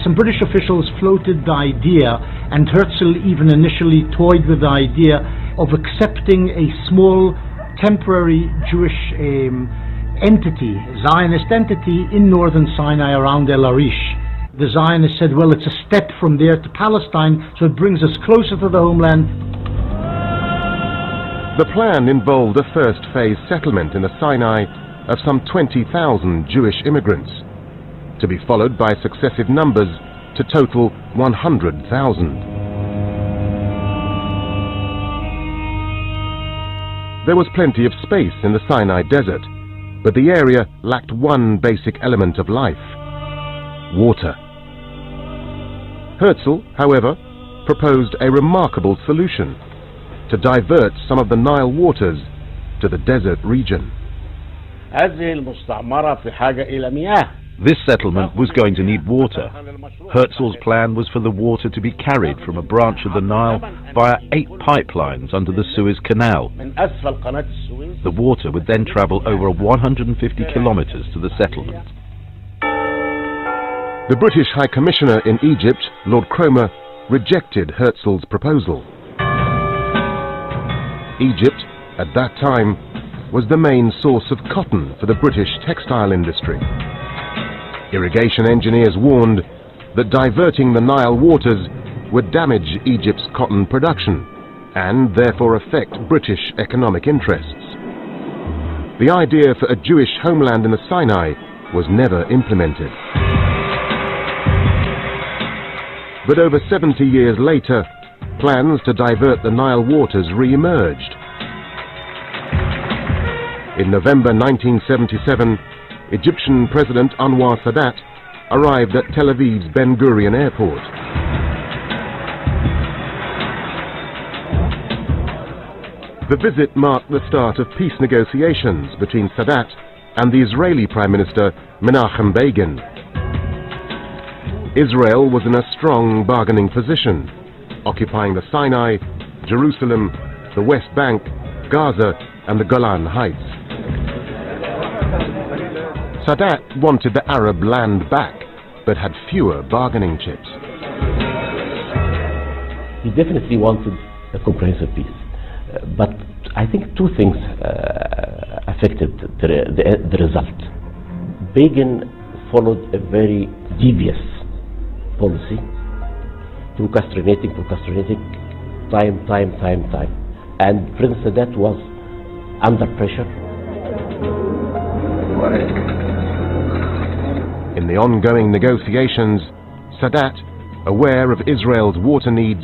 Some British officials floated the idea, and Herzl even initially toyed with the idea of accepting a small temporary Jewish entity, Zionist entity, in northern Sinai around El Arish. The Zionists said, well, it's a step from there to Palestine, so it brings us closer to the homeland. The plan involved a first-phase settlement in the Sinai of some 20,000 Jewish immigrants, to be followed by successive numbers to total 100,000. There was plenty of space in the Sinai desert, but the area lacked one basic element of life: water. Herzl, however, proposed a remarkable solution: to divert some of the Nile waters to the desert region. This settlement was going to need water. Herzl's plan was for the water to be carried from a branch of the Nile via 8 pipelines under the Suez Canal. The water would then travel over 150 kilometers to the settlement. The British High Commissioner in Egypt, Lord Cromer, rejected Herzl's proposal. Egypt, at that time, was the main source of cotton for the British textile industry. Irrigation engineers warned that diverting the Nile waters would damage Egypt's cotton production and therefore affect British economic interests. The idea for a Jewish homeland in the Sinai was never implemented. But over 70 years later, plans to divert the Nile waters re-emerged. In November 1977, Egyptian President Anwar Sadat arrived at Tel Aviv's Ben Gurion airport. The visit marked the start of peace negotiations between Sadat and the Israeli Prime Minister Menachem Begin. Israel was in a strong bargaining position, occupying the Sinai, Jerusalem, the West Bank, Gaza and the Golan Heights. Sadat wanted the Arab land back, but had fewer bargaining chips. He definitely wanted a comprehensive peace. But I think two things affected the result. Begin followed a very devious policy, procrastinating, time. And President Sadat was under pressure. In the ongoing negotiations, Sadat, aware of Israel's water needs,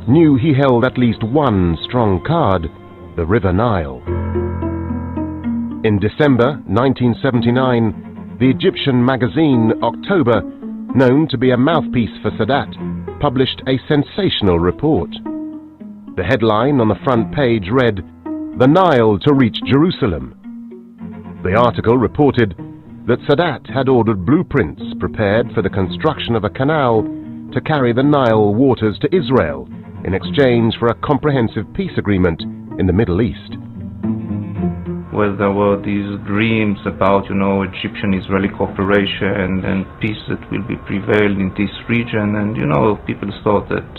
knew he held at least one strong card, the River Nile. In December 1979, the Egyptian magazine October, known to be a mouthpiece for Sadat, published a sensational report. The headline on the front page read, "The Nile to reach Jerusalem." The article reported that Sadat had ordered blueprints prepared for the construction of a canal to carry the Nile waters to Israel in exchange for a comprehensive peace agreement in the Middle East. Well, there were these dreams about, Egyptian-Israeli cooperation and peace that will be prevailed in this region, and, people thought that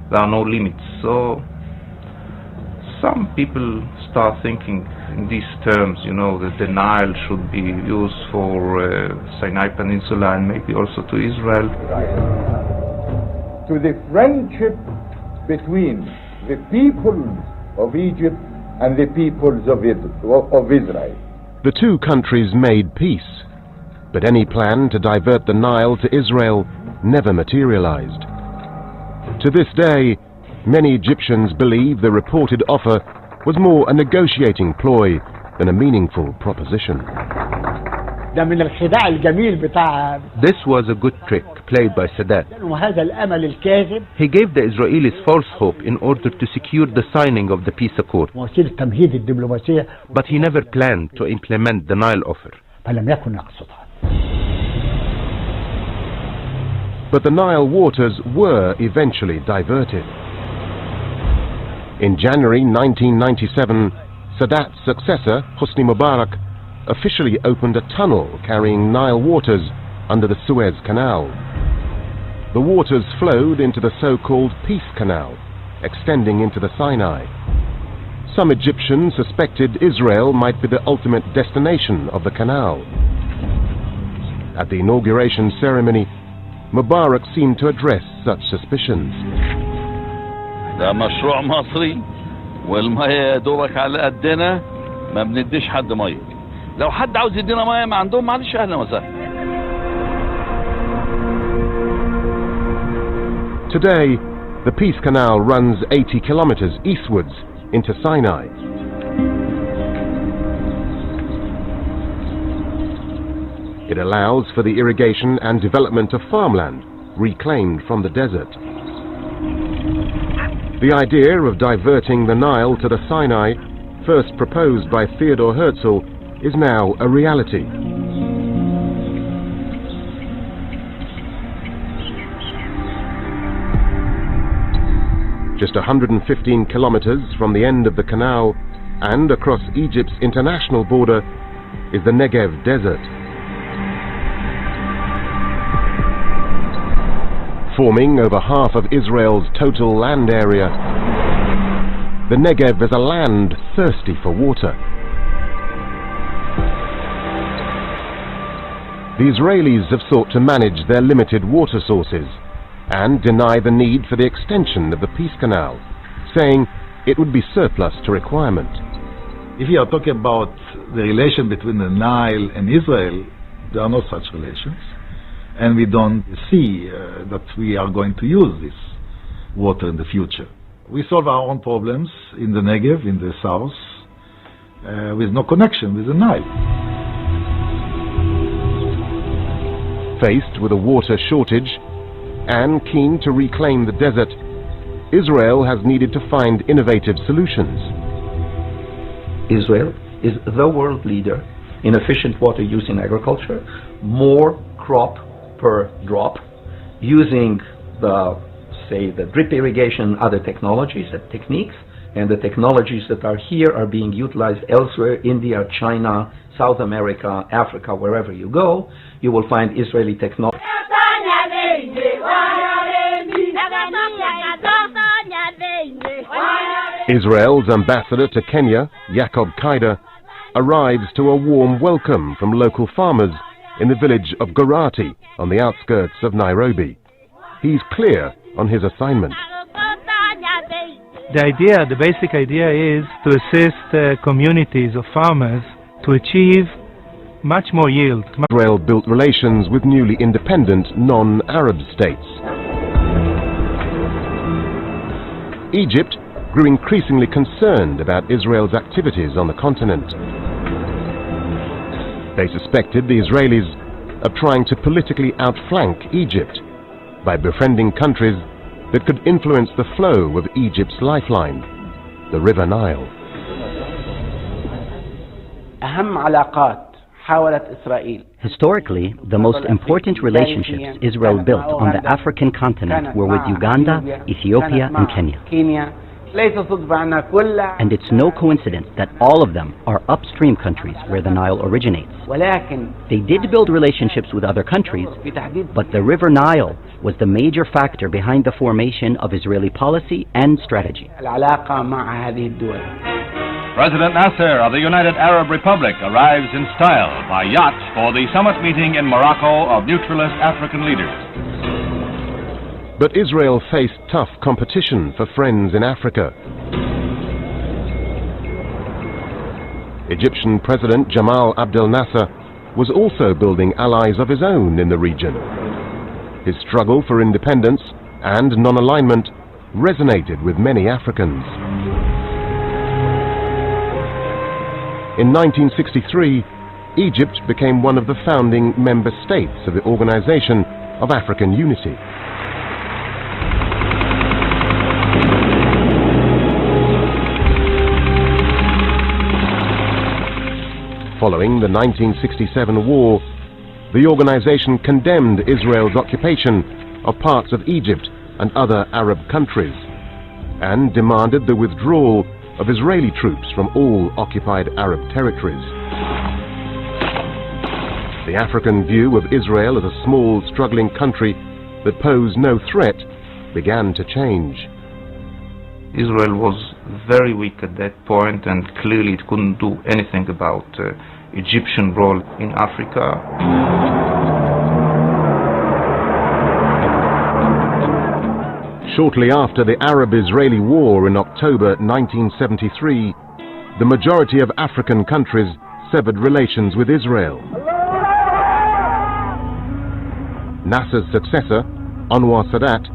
there are no limits. So some people start thinking in these terms, that the Nile should be used for Sinai Peninsula and maybe also to Israel. To the friendship between the peoples of Egypt and the peoples of Israel. The two countries made peace, but any plan to divert the Nile to Israel never materialized. To this day, many Egyptians believe the reported offer was more a negotiating ploy than a meaningful proposition. This was a good trick played by Sadat. He gave the Israelis false hope in order to secure the signing of the peace accord. But he never planned to implement the Nile offer. But the Nile waters were eventually diverted. In January 1997, Sadat's successor, Hosni Mubarak, officially opened a tunnel carrying Nile waters under the Suez Canal. The waters flowed into the so-called Peace Canal, extending into the Sinai. Some Egyptians suspected Israel might be the ultimate destination of the canal. At the inauguration ceremony, Mubarak seemed to address such suspicions. ده مشروع مصري والمية يا دوبك على قدنا ما بنديش حد مية. لو حد عاوز يدينا مية ما عندهم معلش أهلا وسهلا. Today, the Peace Canal runs 80 kilometers eastwards into Sinai. It allows for the irrigation and development of farmland reclaimed from the desert. The idea of diverting the Nile to the Sinai, first proposed by Theodor Herzl, is now a reality. Just 115 kilometers from the end of the canal and across Egypt's international border is the Negev Desert. Forming over half of Israel's total land area, the Negev as a land thirsty for water. The Israelis have sought to manage their limited water sources and deny the need for the extension of the Peace Canal, saying it would be surplus to requirement. If you are talking about the relation between the Nile and Israel, there are no such relations, and we don't see that we are going to use this water in the future. We solve our own problems in the Negev, in the south, with no connection with the Nile. Faced with a water shortage and keen to reclaim the desert, Israel has needed to find innovative solutions. Israel is the world leader in efficient water use in agriculture, more crop per drop, using the drip irrigation, other technologies and techniques, and the technologies that are here are being utilized elsewhere, India, China, South America, Africa, wherever you go, you will find Israeli technology. Israel's ambassador to Kenya, Jacob Kaida, arrives to a warm welcome from local farmers in the village of Gorati on the outskirts of Nairobi. He's clear on his assignment. The basic idea is to assist communities of farmers to achieve much more yield. Israel built relations with newly independent non-Arab states. Egypt grew increasingly concerned about Israel's activities on the continent. They suspected the Israelis of trying to politically outflank Egypt by befriending countries that could influence the flow of Egypt's lifeline, the River Nile. Historically, the most important relationships Israel built on the African continent were with Uganda, Ethiopia, and Kenya. And it's no coincidence that all of them are upstream countries where the Nile originates. They did build relationships with other countries, but the River Nile was the major factor behind the formation of Israeli policy and strategy. President Nasser of the United Arab Republic arrives in style by yacht for the summit meeting in Morocco of neutralist African leaders. But Israel faced tough competition for friends in Africa. Egyptian President Jamal Abdel Nasser was also building allies of his own in the region. His struggle for independence and non-alignment resonated with many Africans. In 1963, Egypt became one of the founding member states of the Organization of African Unity. Following the 1967 war, the organization condemned Israel's occupation of parts of Egypt and other Arab countries, and demanded the withdrawal of Israeli troops from all occupied Arab territories. The African view of Israel as a small, struggling country that posed no threat began to change. Israel was very weak at that point, and clearly it couldn't do anything about Egyptian role in Africa. Shortly after the Arab-Israeli War in October 1973, the majority of African countries severed relations with Israel. Nasser's successor, Anwar Sadat,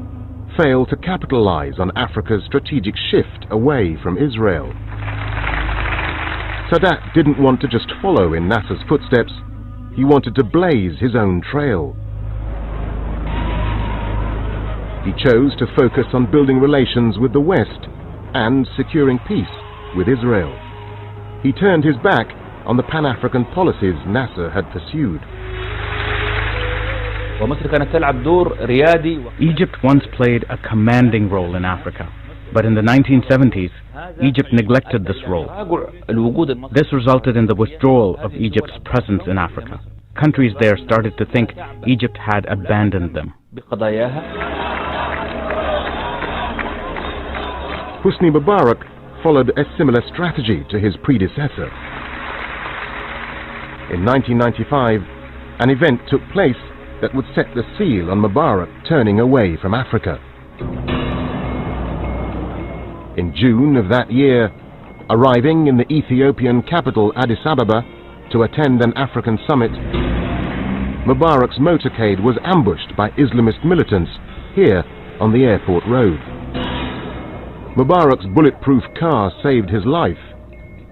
failed to capitalize on Africa's strategic shift away from Israel. Sadat didn't want to just follow in Nasser's footsteps, he wanted to blaze his own trail. He chose to focus on building relations with the West and securing peace with Israel. He turned his back on the Pan-African policies Nasser had pursued. Egypt once played a commanding role in Africa, but in the 1970s, Egypt neglected this role. This resulted in the withdrawal of Egypt's presence in Africa. Countries there started to think Egypt had abandoned them. Hosni Mubarak followed a similar strategy to his predecessor. In 1995, an event took place that would set the seal on Mubarak turning away from Africa. In June of that year, arriving in the Ethiopian capital Addis Ababa to attend an African summit, Mubarak's motorcade was ambushed by Islamist militants here on the airport road. Mubarak's bulletproof car saved his life.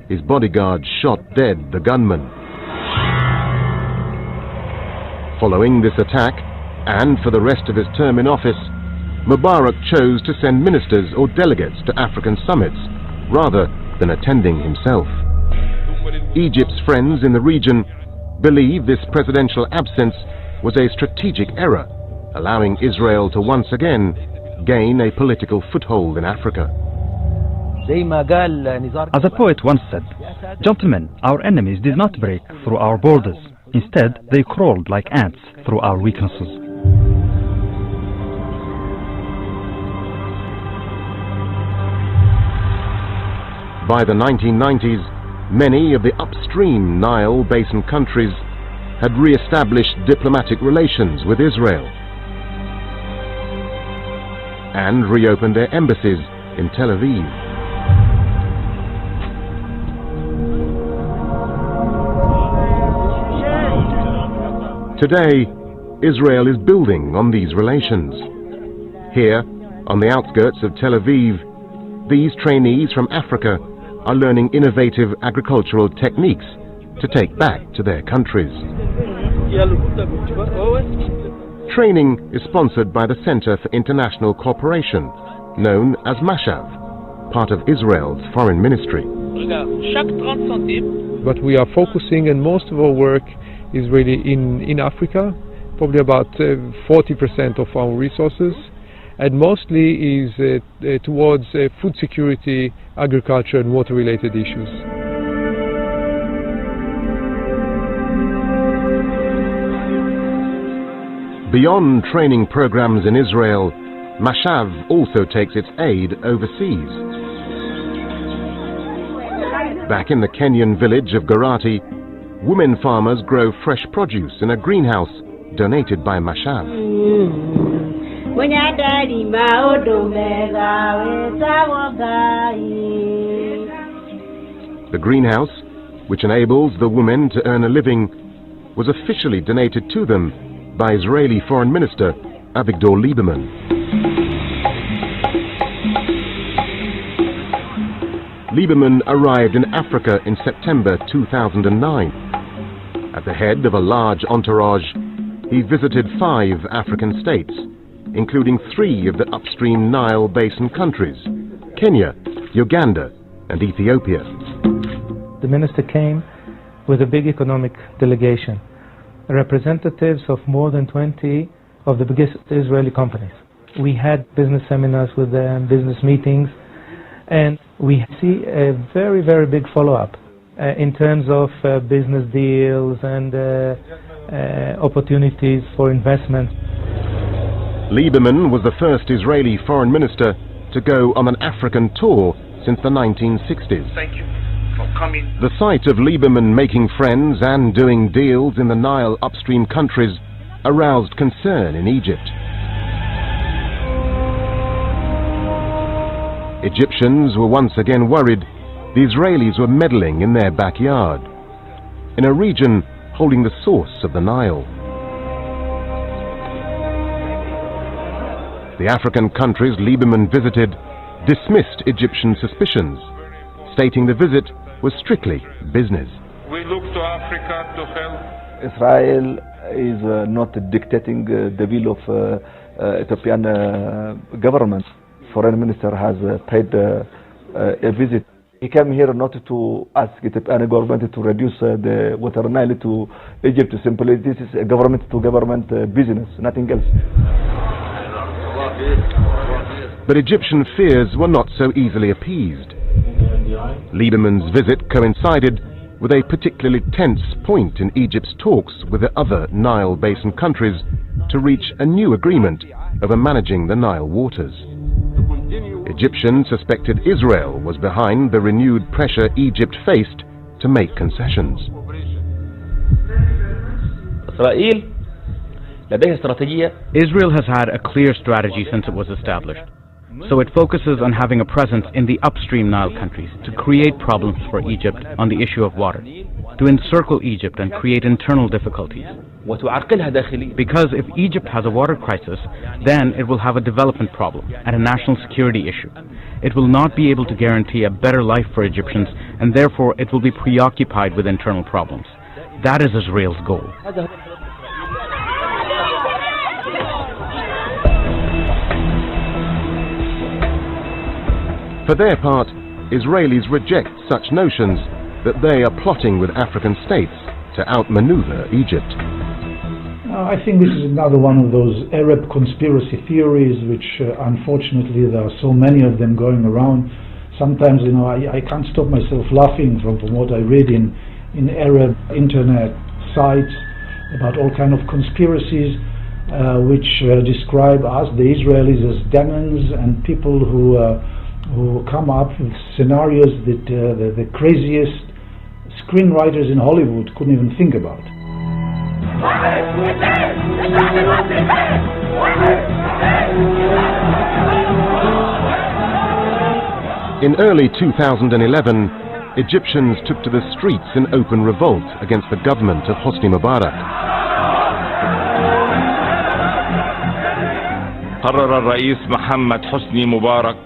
His bodyguards shot dead the gunman. Following this attack, and for the rest of his term in office, Mubarak chose to send ministers or delegates to African summits, rather than attending himself. Egypt's friends in the region believe this presidential absence was a strategic error, allowing Israel to once again gain a political foothold in Africa. As a poet once said, "Gentlemen, our enemies did not break through our borders. Instead, they crawled like ants through our weaknesses." By the 1990s, many of the upstream Nile Basin countries had re-established diplomatic relations with Israel and reopened their embassies in Tel Aviv. Today, Israel is building on these relations. Here, on the outskirts of Tel Aviv, these trainees from Africa are learning innovative agricultural techniques to take back to their countries. Training is sponsored by the Center for International Cooperation, known as Mashav, part of Israel's foreign ministry. But we are focusing, and most of our work is really in Africa, probably about 40% of our resources, and mostly is towards food security, agriculture and water related issues. Beyond training programs in Israel, Mashav also takes its aid overseas. Back in the Kenyan village of Garati, women farmers grow fresh produce in a greenhouse donated by Mashav. The greenhouse, which enables the women to earn a living, was officially donated to them by Israeli Foreign Minister Avigdor Lieberman. Lieberman arrived in Africa in September 2009. At the head of a large entourage, he visited 5 African states, including 3 of the upstream Nile Basin countries, Kenya, Uganda, and Ethiopia. The minister came with a big economic delegation, representatives of more than 20 of the biggest Israeli companies. We had business seminars with them, business meetings, and we see a very, very big follow-up in terms of business deals and opportunities for investment. Lieberman was the first Israeli foreign minister to go on an African tour since the 1960s. Thank you for coming. The sight of Lieberman making friends and doing deals in the Nile upstream countries aroused concern in Egypt. Egyptians were once again worried the Israelis were meddling in their backyard, in a region holding the source of the Nile. The African countries Lieberman visited dismissed Egyptian suspicions, stating the visit was strictly business. We look to Africa to help. Israel is not dictating the will of Ethiopian government. Foreign minister has paid a visit. He came here not to ask Ethiopian government to reduce the water Nile to Egypt. Simply, this is a government-to-government business, nothing else. But Egyptian fears were not so easily appeased. Lieberman's visit coincided with a particularly tense point in Egypt's talks with the other Nile Basin countries to reach a new agreement over managing the Nile waters. Egyptians suspected Israel was behind the renewed pressure Egypt faced to make concessions. Israel has had a clear strategy since it was established. So it focuses on having a presence in the upstream Nile countries to create problems for Egypt on the issue of water, to encircle Egypt and create internal difficulties. Because if Egypt has a water crisis, then it will have a development problem and a national security issue. It will not be able to guarantee a better life for Egyptians, and therefore it will be preoccupied with internal problems. That is Israel's goal. For their part, Israelis reject such notions that they are plotting with African states to outmaneuver Egypt. I think this is another one of those Arab conspiracy theories, which unfortunately there are so many of them going around. Sometimes, I can't stop myself laughing from what I read in Arab internet sites about all kind of conspiracies which describe us, the Israelis, as demons and people who come up with scenarios that the craziest screenwriters in Hollywood couldn't even think about. In early 2011, Egyptians took to the streets in open revolt against the government of Hosni Mubarak.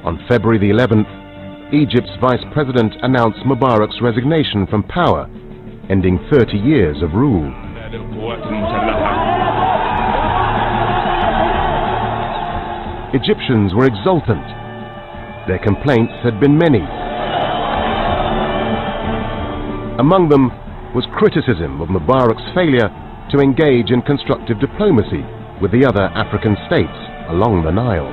On February the 11th, Egypt's vice president announced Mubarak's resignation from power, ending 30 years of rule. Egyptians were exultant. Their complaints had been many. Among them was criticism of Mubarak's failure to engage in constructive diplomacy with the other African states along the Nile.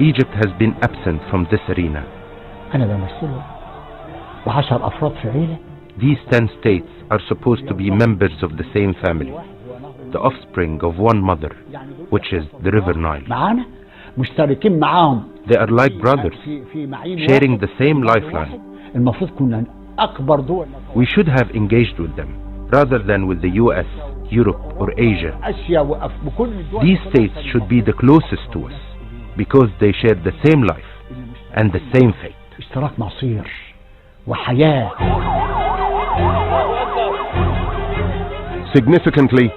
Egypt has been absent from this arena. These 10 states are supposed to be members of the same family, the offspring of one mother, which is the River Nile. They are like brothers, sharing the same lifeline. We should have engaged with them, rather than with the US, Europe or Asia. These states should be the closest to us, because they share the same life and the same fate. Significantly,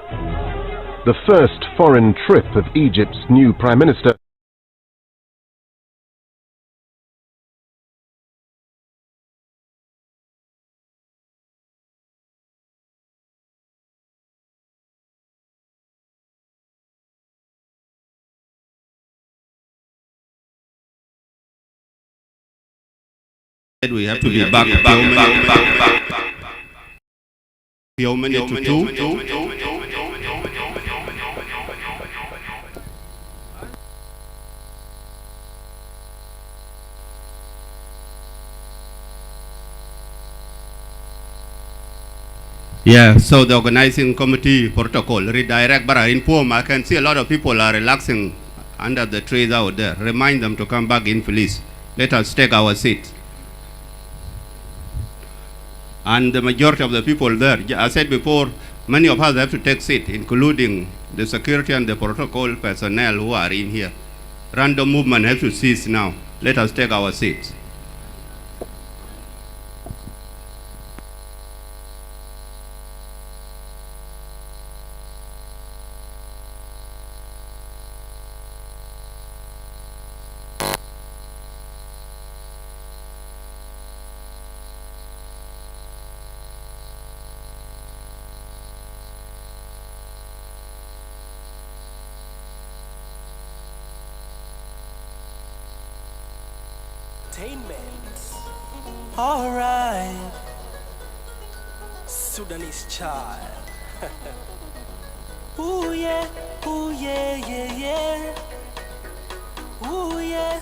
the first foreign trip of Egypt's new Prime Minister we have to be back to two. Yeah, so the organizing committee protocol redirect, but I inform, I can see a lot of people are relaxing under the trees out there. Remind them to come back in, please. Let us take our seats. And the majority of the people there, I said before, many of us have to take seat, including the security and the protocol personnel who are in here. Random movement has to cease now. Let us take our seats. Alright, Sudanese child. Ooh yeah, yeah, yeah. Ooh yeah,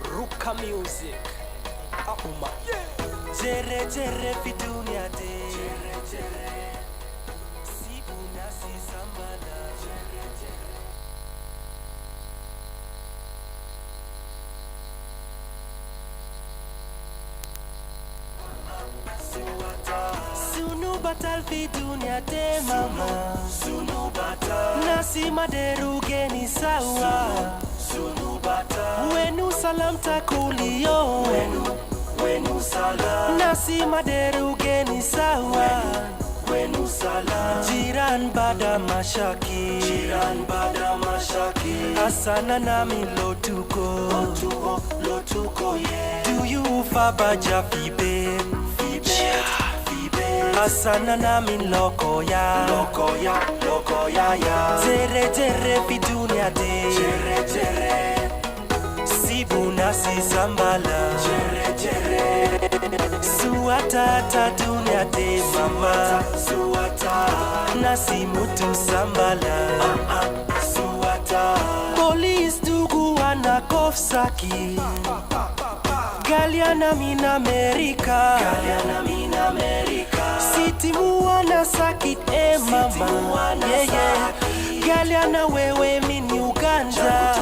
Ruka music. Auma. Jere jere fi dunia de. Jere jere. Si una si sambala. Jere jere. Sunu batal fi dunia te mama. Sunu batal. Nasi maderu geni sawa. Sunu batal. Wenu salam takulio. Wenu salam. Nasi maderu geni sawa. Wenu salam. Jiran bada mashaki. Jiran bada mashaki. Asana nami lotuko. Lotuko yeah. Do you fabaja fibe? Fibe. Asana nami loko ya. Loko ya ya. Jere jere fi dunia de. Jere. Sibuna si sambala. Jere. Suata ta dunia de mama. Suata. Nasi mutu sambala. Suata. Police dugu wana kofsaki. Galiana min America. Galiana min America. City muana sakit mama. Yeah. Galiana wewe min Uganda.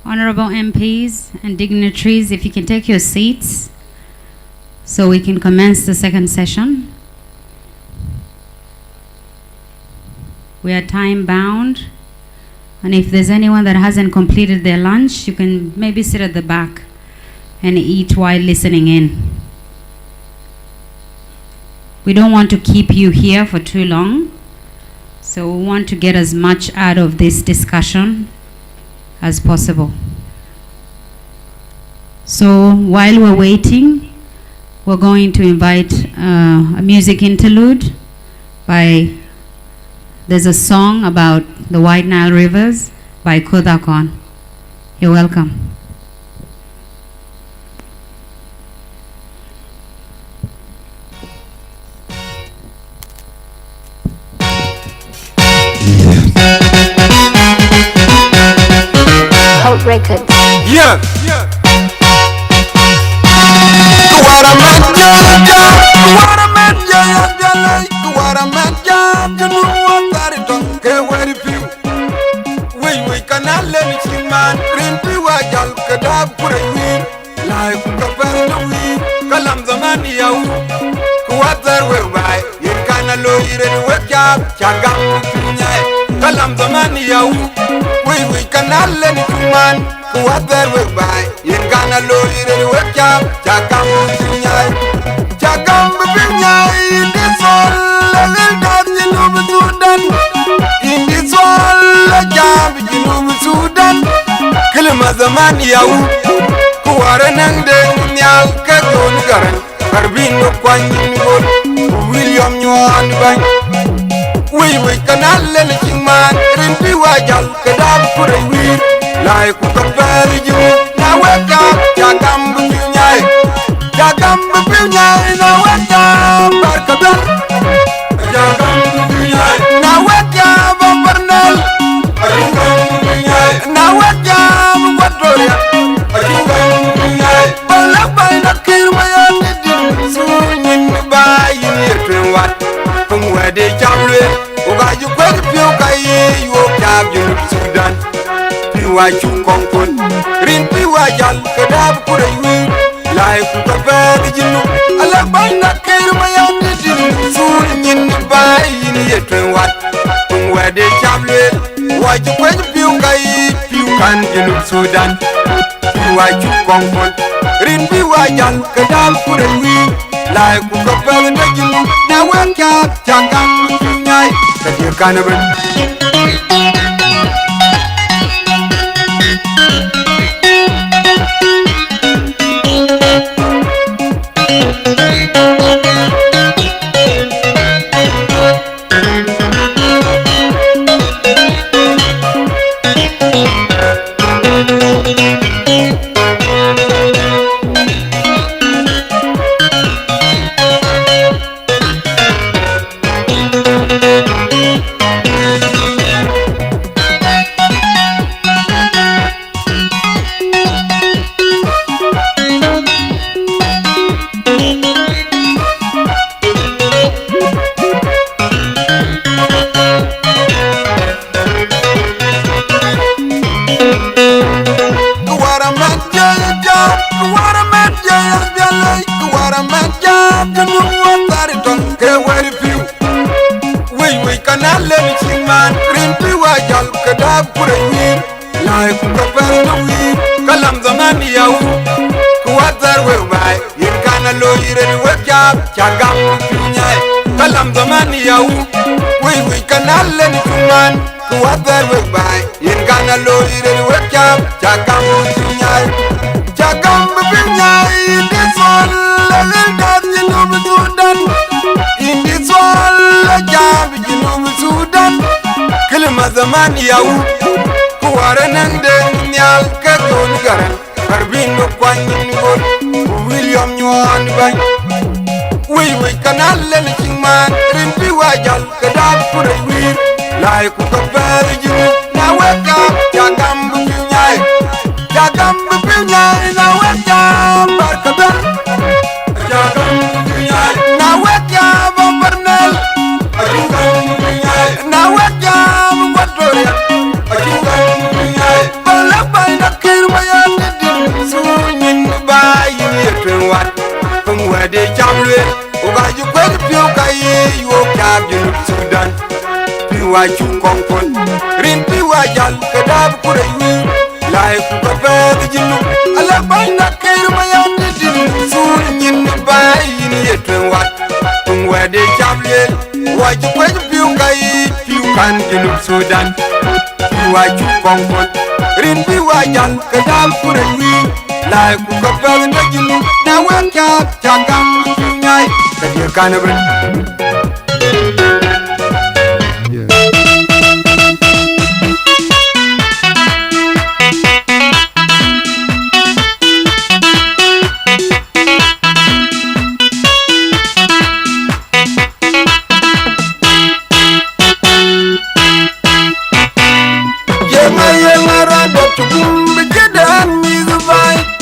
Honorable MPs and dignitaries, if you can take your seats so we can commence the second session. We are time bound, and if there's anyone that hasn't completed their lunch, you can maybe sit at the back and eat while listening in. We don't want to keep you here for too long, so we want to get as much out of this discussion as possible. So while we're waiting, we're going to invite a music interlude by, there's a song about the White Nile rivers by Kodakon. You're welcome. Records. Yeah. Kalam zamani yau, we can all let it man. Kuwater we buy, you gonna load it and wake up. Chakam Pinyai, Chakam Pinyai, in this all, a little dance in Sudan. In this all, a job in Sudan. Kilimazamani yau, Kuwaran and Yal Kagon Garan, Carbino Quine, William Yuan Bank. We can all let it man, Rindy Wajal, Kadam Puri. Like we compare you, now wake up, Jagam Bunyai, now wake up, Barkadan, Jagam Bunyai, now wake up, Bernal, now wake up, Watoria, Balaba, the Kirmaya, soon in the bay in the what, from where they jam. Why you got to you have your Sudan. Why you concon? Rinpi wajal kadab kurewi. Life to the you know. Alabama came my own soon in the bay in the train what? From where they travel. Why you got to you can you Sudan. Why you concon? Rinpi wajal kadab kurewi. Life to the you know. Now wake up, Jangam Punyai. That you can't even. wari piu we kana le chiman rimpi wa jal kada pura yir lai ku ka per wi kalam zamani yau ku watar we bai yin kana lo yire ni wajab chagam nyai kalam zamani yau we kana le chiman ku watar we bai yin kana lo yire ni wajab chagam nyai chagam nyai this one la dat ni no budan in this one la jab jinum Sudan kelma zaman yaw kuwara nande nyal ka don garan harbin no kwanin gol William Nyon bay we kanal len chingman rimpi wajal kadab pure wir lai ku ka berju na weka jagam bu nyai na weka barkadan jagam bu nyai na weka bernal na wajam watoria ajungam nyai bala bayna kirma ya din sunin bayin yetwat pungwade jamle uga ju kwel pio kai yo kabin Sudan piwa chu konkon rin piwa jal kadab kurewi lai ku kabad jinu ala bayna kirma ya din sunin bayin yetwat pungwade jamle waju kwel pio kai kan junub Sudan waju konkon rin bi wajan kadal kurewi lai ku ka bel da jinu na waka jagam nyai kadir kanabren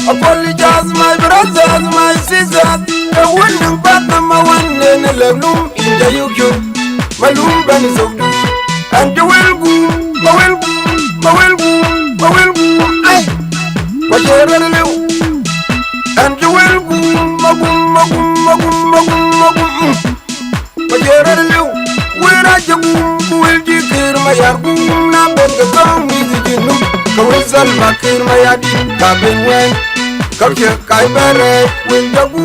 Apologize, my brothers, my sisters. The one who bad number one in the loom in the UK. My loom band is of and the well boom, ay, what you're running and the well boom, what you're running. Where are you? Will you hear my argument? Now, the song is you know. Go with Salmakir, my adin, cabin when. Kapche kai bare will jagu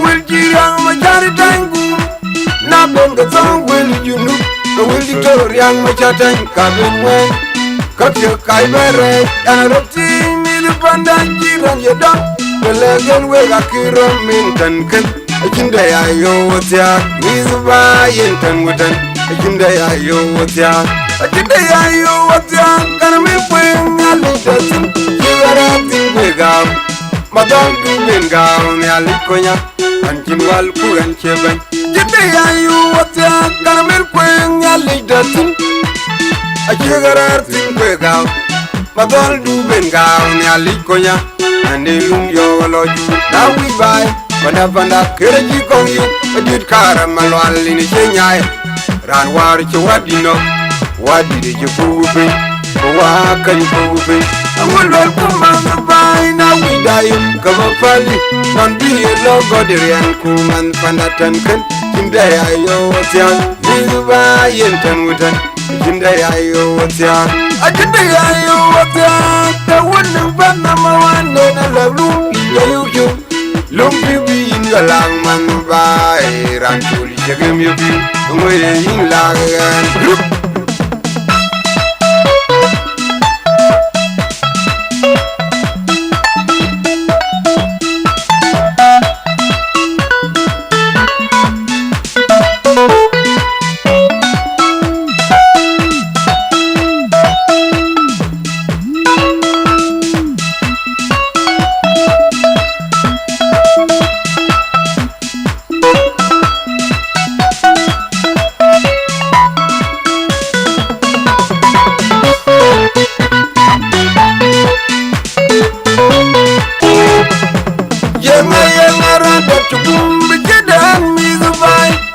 will jirang majari tangu na benga song will you know the will Victoria majatan kabin when kapche kai bare arati mil pandan jiran yada belagen we akiro min tanken ajinda ya yo wotya mizba yentan wutan ajinda ya yo wotya ajinda ya yo wotya kanami kwen alitatin jigarati begam Madam Bingaw ni alikonya anjin wal kuran cheben jinde yayu wata karamel kwen alidatin ajigarar tin kwegaw Madam Bingaw ni alikonya ande lum yo waloju now we buy Banda kereji kong yu edit karamal wal ni chenyai ran war che wadino wadi de jubupe wa kan jubupe amul wal kumang bay na we die kama fali non bi lo godirian kuman panatan kan kinda ayo watian biba yentan wutan kinda ayo watian akinda ayo watian the one ban number one na lalu you lumpi bi ingalang man bay ran tuli jegem yubi ngoye yin lagan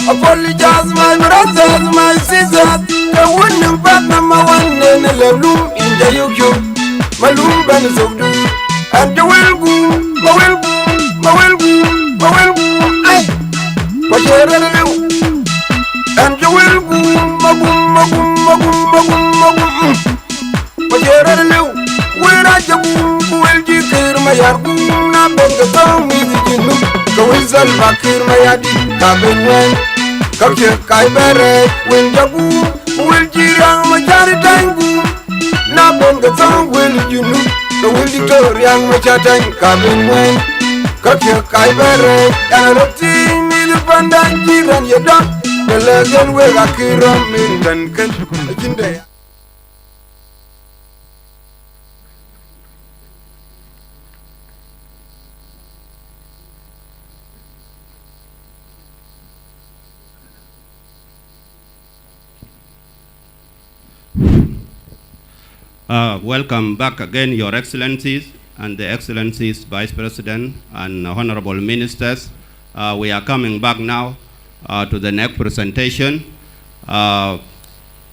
Apologize, my brothers, my sisters. The one who bad number one in the loom in the UK. My loom band is of and the well boom, ay, what you're running. sal bakir mayadi kabinwen kapche kaibere win jabu wil jirang machari tangu na bonga song wil junu the wil dictoriang machatang kabinwen kapche kaibere yanaroti milu pandan jiran yadam belagen we akiram min kan jinde. Welcome back again, Your Excellencies and the Excellencies, Vice President and Honorable Ministers. We are coming back now to the next presentation. I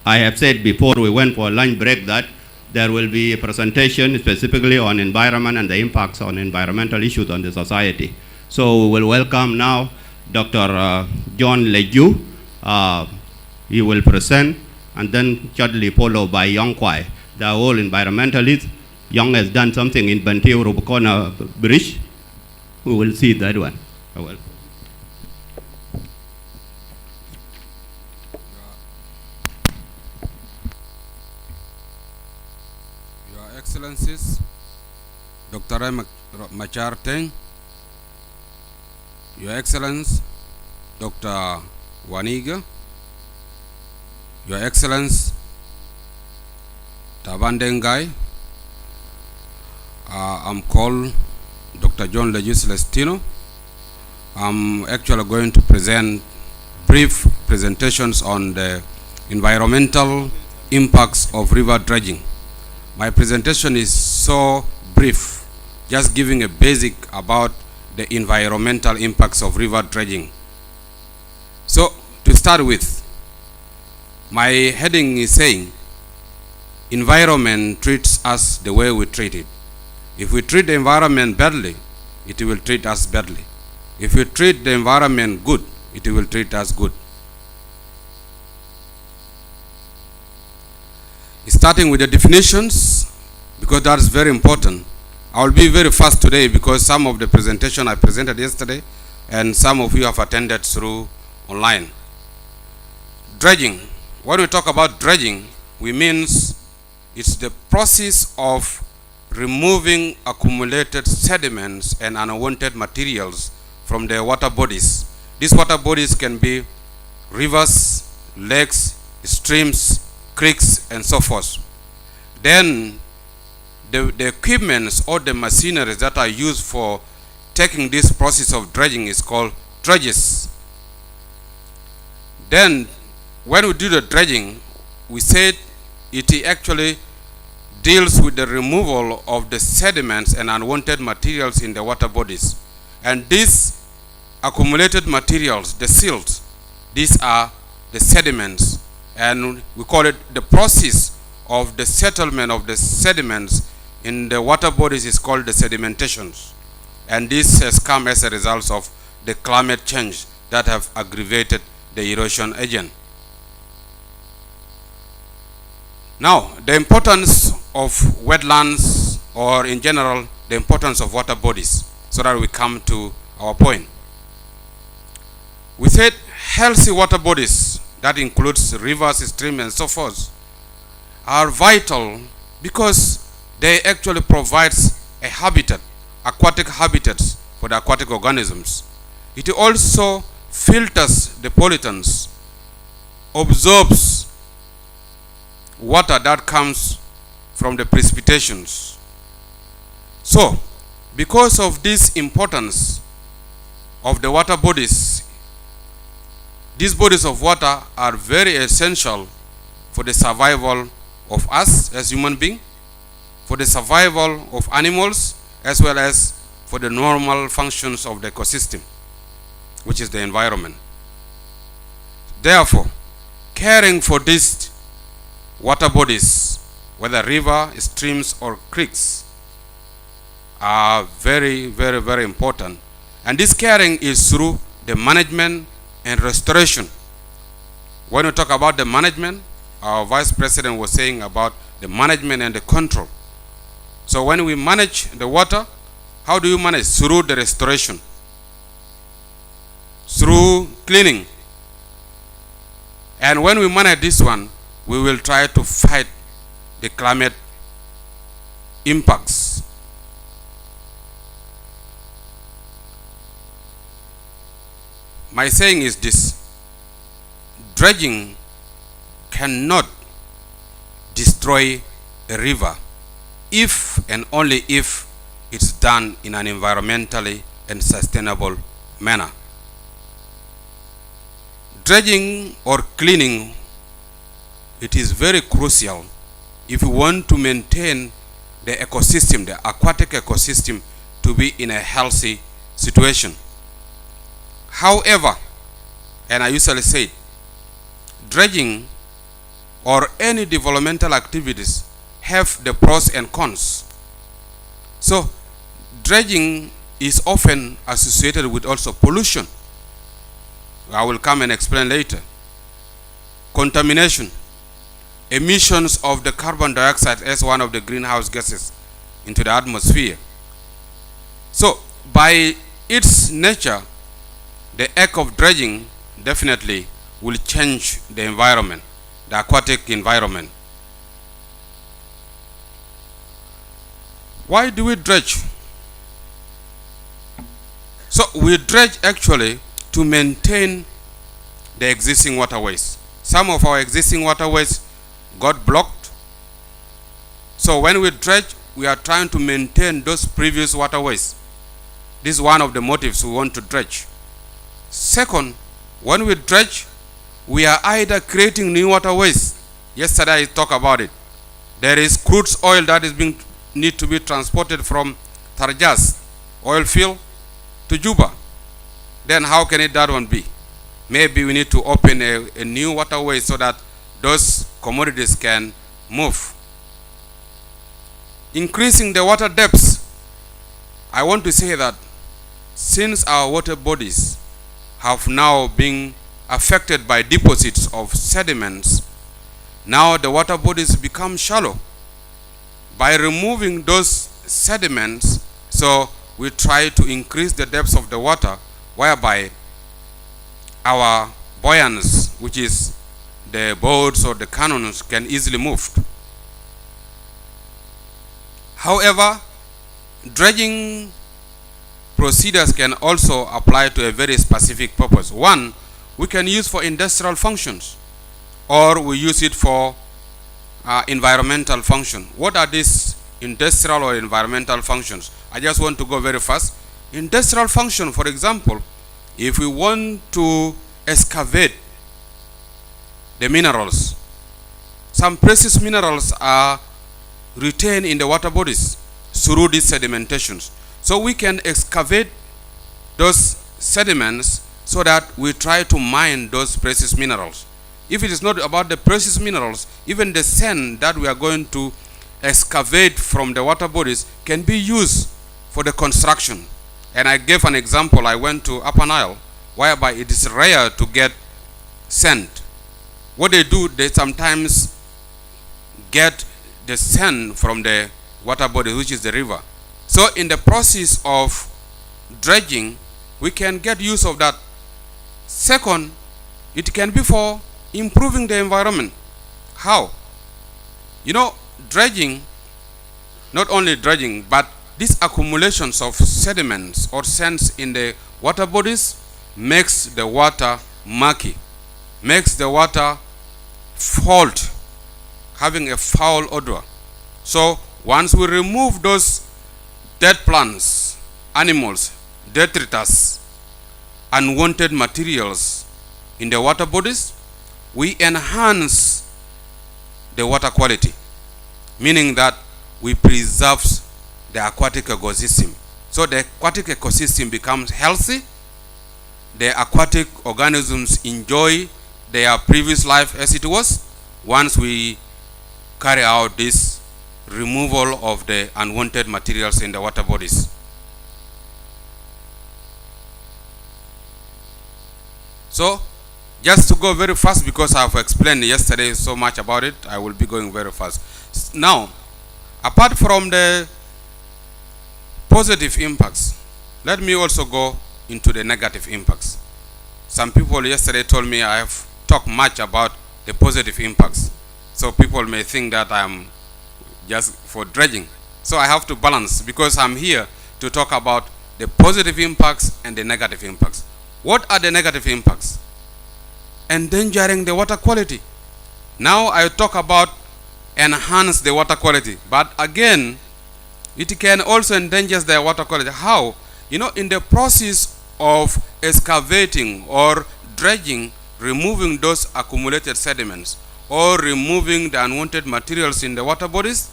have said before we went for a lunch break that there will be a presentation specifically on environment and the impacts on environmental issues on the society. So we will welcome now Dr. John Leju. He will present, and then shortly followed by Young Kwai. They are all environmentalists. Young has done something in Bantiu Rubicona Bridge. We will see that one. Your Excellencies, Dr. Machar Teng, Your Excellence, Dr. Waniga, Your Excellence, Tabandengai, I'm called Dr. John Leju Celestino. I'm actually going to present brief presentations on the environmental impacts of river dredging. My presentation is so brief, just giving a basic about the environmental impacts of river dredging. So, to start with, my heading is saying, environment treats us the way we treat it. If we treat the environment badly, it will treat us badly. If we treat the environment good, it will treat us good. Starting with the definitions, because that is very important. I will be very fast today because some of the presentation I presented yesterday and some of you have attended through online. Dredging. When we talk about dredging, we means it's the process of removing accumulated sediments and unwanted materials from the water bodies. These water bodies can be rivers, lakes, streams, creeks, and so forth. Then the equipments or the machineries that are used for taking this process of dredging is called dredges. Then when we do the dredging, we said it actually deals with the removal of the sediments and unwanted materials in the water bodies. And these accumulated materials, the silt, these are the sediments. And we call it the process of the settlement of the sediments in the water bodies is called the sedimentations. And this has come as a result of the climate change that have aggravated the erosion agent. Now, the importance of wetlands, or in general, the importance of water bodies, so that we come to our point. We said healthy water bodies, that includes rivers, streams, and so forth, are vital because they actually provide a habitat, aquatic habitats for the aquatic organisms. It also filters the pollutants, absorbs water that comes from the precipitations. So, because of this importance of the water bodies, these bodies of water are very essential for the survival of us as human beings, for the survival of animals, as well as for the normal functions of the ecosystem, which is the environment. Therefore, caring for these water bodies, whether river, streams, or creeks, are very, very, very important. And this caring is through the management and restoration. When we talk about the management, our Vice President was saying about the management and the control. So when we manage the water, how do you manage? Through the restoration. through cleaning. And when we manage this one, we will try to fight the climate impacts. My saying is this: dredging cannot destroy a river if and only if it's done in an environmentally and sustainable manner. Dredging or cleaning, it is very crucial if we want to maintain the ecosystem, the aquatic ecosystem, to be in a healthy situation. However, and I usually say, dredging or any developmental activities have the pros and cons. So, dredging is often associated with also pollution. I will come and explain later. Contamination, emissions of the carbon dioxide as one of the greenhouse gases into the atmosphere. So, by its nature, the act of dredging definitely will change the environment, the aquatic environment. Why do we dredge? So we dredge actually to maintain the existing waterways. Some of our existing waterways got blocked. So when we dredge, we are trying to maintain those previous waterways. This is one of the motives we want to dredge. Second, when we dredge, we are either creating new waterways. Yesterday I talked about it. There is crude oil that is need to be transported from Tarjas oil field to Juba. Then how can that one be? Maybe we need to open a new waterway so that those commodities can move. Increasing the water depths. I want to say that since our water bodies have now been affected by deposits of sediments, now the water bodies become shallow. By removing those sediments, so we try to increase the depths of the water, whereby our buoyancy, which is the boats or the canoes, can easily move. However, dredging procedures can also apply to a very specific purpose. One, we can use for industrial functions, or we use it for environmental function. What are these industrial or environmental functions? I just want to go very fast. Industrial function, for example, if we want to excavate the minerals, some precious minerals are retained in the water bodies through these sedimentations. So we can excavate those sediments so that we try to mine those precious minerals. If it is not about the precious minerals, even the sand that we are going to excavate from the water bodies can be used for the construction. And I gave an example. I went to Upper Nile, whereby it is rare to get sand. What they do, they sometimes get the sand from the water body, which is the river. So in the process of dredging, we can get use of that. Second, it can be for improving the environment. How? You know, dredging, not only dredging, but these accumulations of sediments or sands in the water bodies makes the water murky, makes the water fault, having a foul odor. So once we remove those dead plants, animals, detritus, unwanted materials in the water bodies, we enhance the water quality, meaning that we preserve the aquatic ecosystem. So the aquatic ecosystem becomes healthy, the aquatic organisms enjoy their previous life as it was, once we carry out this removal of the unwanted materials in the water bodies. So, just to go very fast, because I have explained yesterday so much about it, I will be going very fast. Now, apart from the positive impacts, let me also go into the negative impacts. some people yesterday told me I have talked much about the positive impacts. So people may think that I'm just for dredging. So I have to balance, because I'm here to talk about the positive impacts and the negative impacts. What are the negative impacts? Endangering the water quality. Now I talk about enhance the water quality, but again, it can also endanger the water quality. How? You know, in the process of excavating or dredging, removing those accumulated sediments or removing the unwanted materials in the water bodies,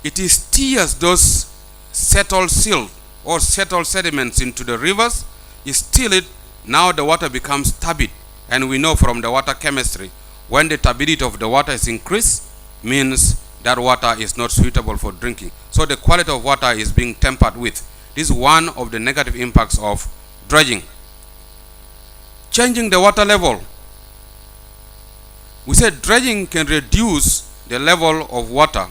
it steers those settled silt or settled sediments into the rivers. You steal it, now the water becomes turbid. And we know from the water chemistry, when the turbidity of the water is increased, means that water is not suitable for drinking. So the quality of water is being tampered with. This is one of the negative impacts of dredging. Changing the water level. We said dredging can reduce the level of water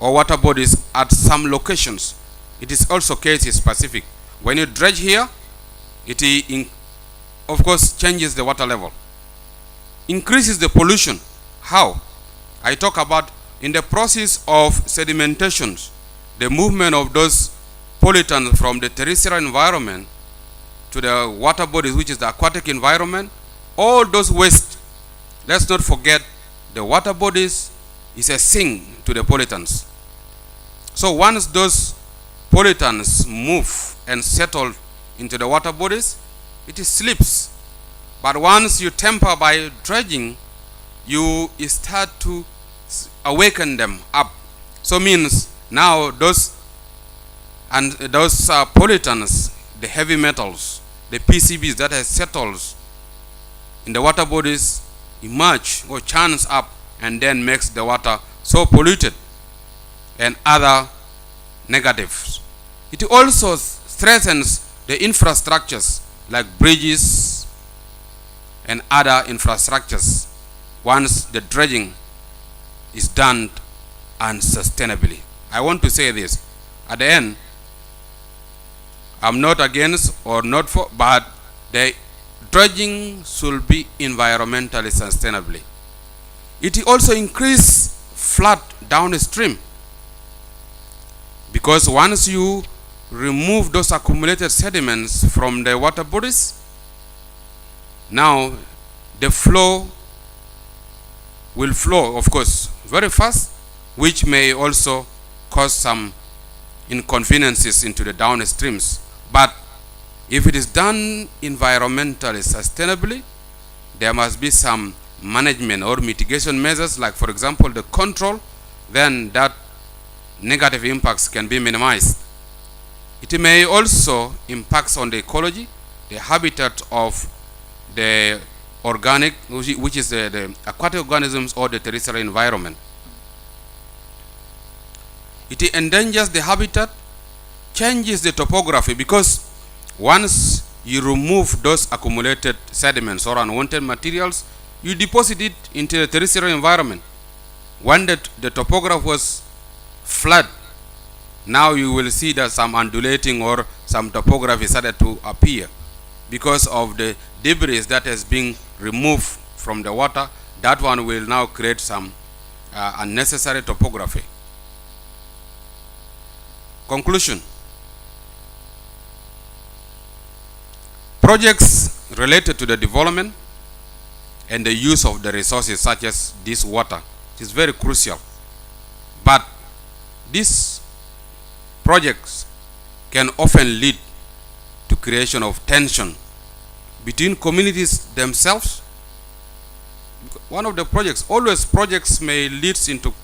or water bodies at some locations. It is also case specific. When you dredge here, it of course changes the water level. Increases the pollution. How? I talk about in the process of sedimentations, the movement of those pollutants from the terrestrial environment to the water bodies, which is the aquatic environment. All those waste, let's not forget, the water bodies is a sink to the pollutants. So once those pollutants move and settle into the water bodies, it slips. But once you temper by dredging, you start to awaken them up. So means now those pollutants, the heavy metals, the PCBs that has settled in the water bodies emerge or churns up and then makes the water so polluted, and other negatives. It also threatens the infrastructures like bridges and other infrastructures once the dredging is done unsustainably. I want to say this. At the end, I'm not against or not for, but the dredging should be environmentally sustainably. It also increases flood downstream, because once you remove those accumulated sediments from the water bodies, now the flow will flow, of course, very fast, which may also cause some inconveniences into the downstreams. But if it is done environmentally sustainably, there must be some management or mitigation measures, like for example the control, then that negative impacts can be minimized. It may also impact on the ecology, the habitat of the organic, which is the aquatic organisms or the terrestrial environment. It endangers the habitat, changes the topography, because once you remove those accumulated sediments or unwanted materials, you deposit it into the terrestrial environment. When the topography was flat, now you will see that some undulating or some topography started to appear because of the debris that has been removed from the water. That one will now create some unnecessary topography. Conclusion. Projects related to the development and the use of the resources such as this water is very crucial. But these projects can often lead to creation of tension between communities themselves. One of the projects, always projects may lead into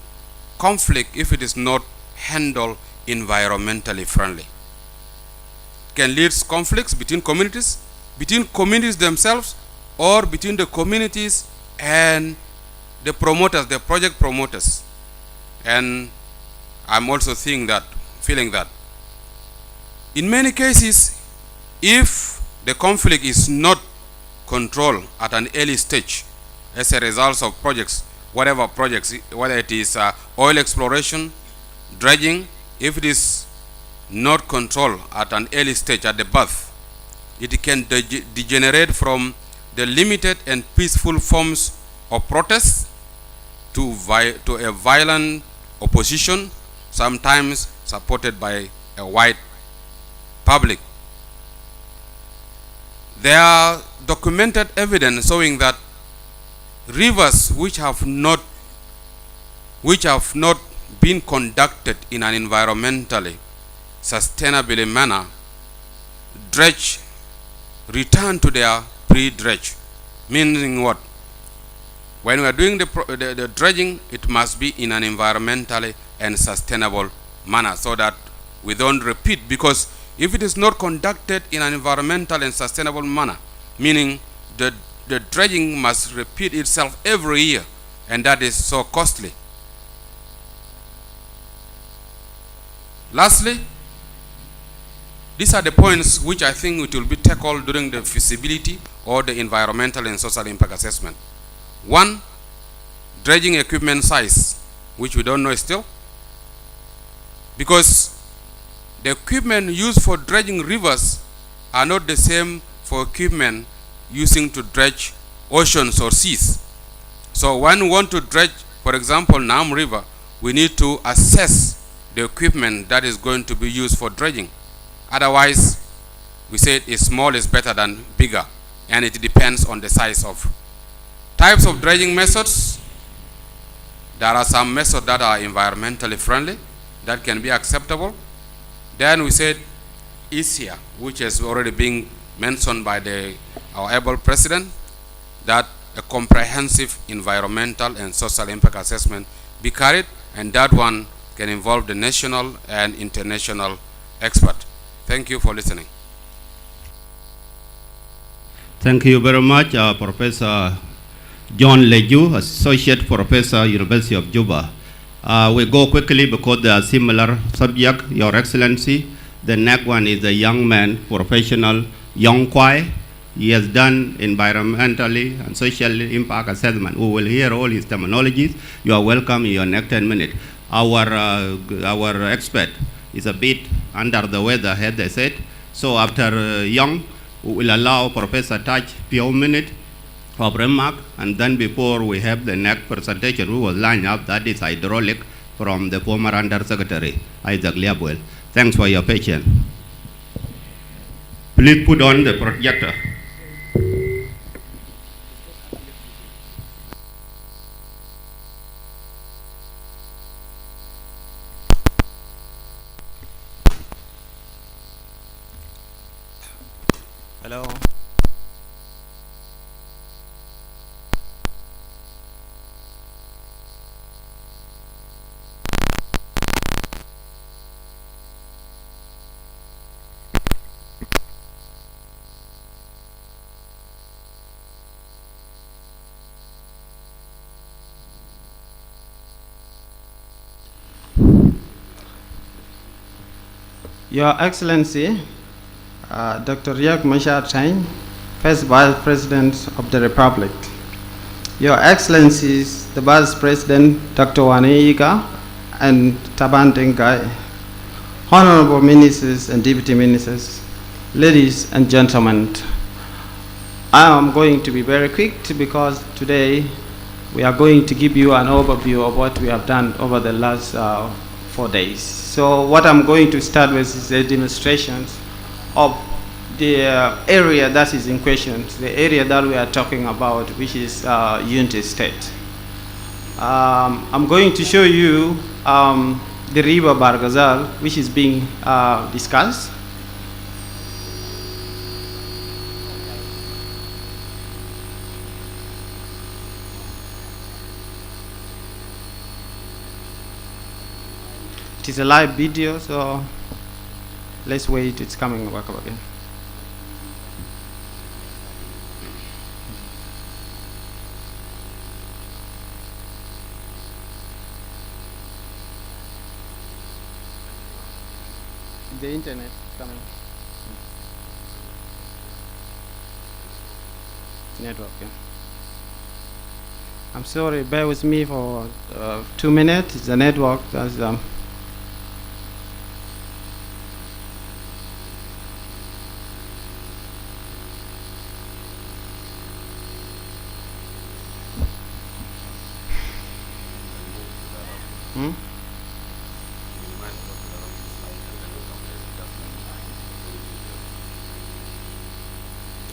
conflict if it is not handled environmentally friendly. It can lead to conflicts between communities themselves, or between the communities and the promoters, the project promoters. And I'm also feeling that in many cases, if the conflict is not controlled at an early stage as a result of projects, whatever projects, whether it is oil exploration, dredging, if it is not controlled at an early stage, at the birth, it can degenerate from the limited and peaceful forms of protest to a violent opposition, sometimes supported by a white public. There are documented evidence showing that rivers which have not been conducted in an environmentally sustainable manner return to their pre-dredge. Meaning what? When we are doing the dredging, it must be in an environmentally and sustainable manner so that we don't repeat, because if it is not conducted in an environmental and sustainable manner, meaning the dredging must repeat itself every year, and that is so costly. Lastly, these are the points which I think it will be tackled during the feasibility or the environmental and social impact assessment. One, dredging equipment size, which we don't know still, because the equipment used for dredging rivers are not the same for equipment using to dredge oceans or seas. So when we want to dredge, for example, Nam River, we need to assess the equipment that is going to be used for dredging. Otherwise, we say small is better than bigger, and it depends on the size of types of dredging methods. There are some methods that are environmentally friendly, that can be acceptable. Then we said easier, which is already being mentioned by our able president, that a comprehensive environmental and social impact assessment be carried, and that one can involve the national and international expert. Thank you for listening. Thank you very much, Professor John Leju, Associate Professor, University of Juba. We go quickly because they are similar subject, Your Excellency. The next one is a young man, professional, Young Kwai. He has done environmentally and social impact assessment. We will hear all his terminologies. You are welcome in your next 10 minutes. Our expert is a bit under the weather, as they said. So after Young, we will allow Professor Touch few minutes of remark, and then before we have the next presentation, we will line up, that is hydraulic, from the former Undersecretary, Isaac Liabuel. Thanks for your patience. Please put on the projector. Hello. Your Excellency, Dr. Riek Machar Chang, First Vice President of the Republic. Your Excellencies, the Vice President, Dr. Wane Iga, and Taban Dengai, Honorable Ministers and Deputy Ministers, ladies and gentlemen, I am going to be very quick because today we are going to give you an overview of what we have done over the last 4 days. So what I'm going to start with is a demonstration of the area that is in question, the area that we are talking about, which is Unity State. I'm going to show you the river Bargazal, which is being discussed. It is a live video, so let's wait, it's coming back up again. The internet is coming. Network, yeah. I'm sorry, bear with me for 2 minutes. It's the network that's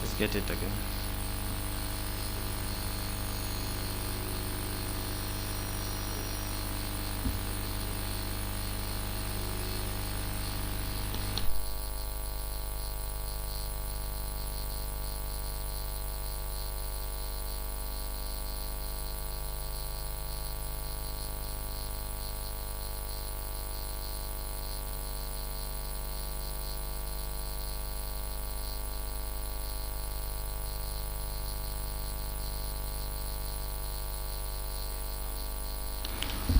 Let's get it again.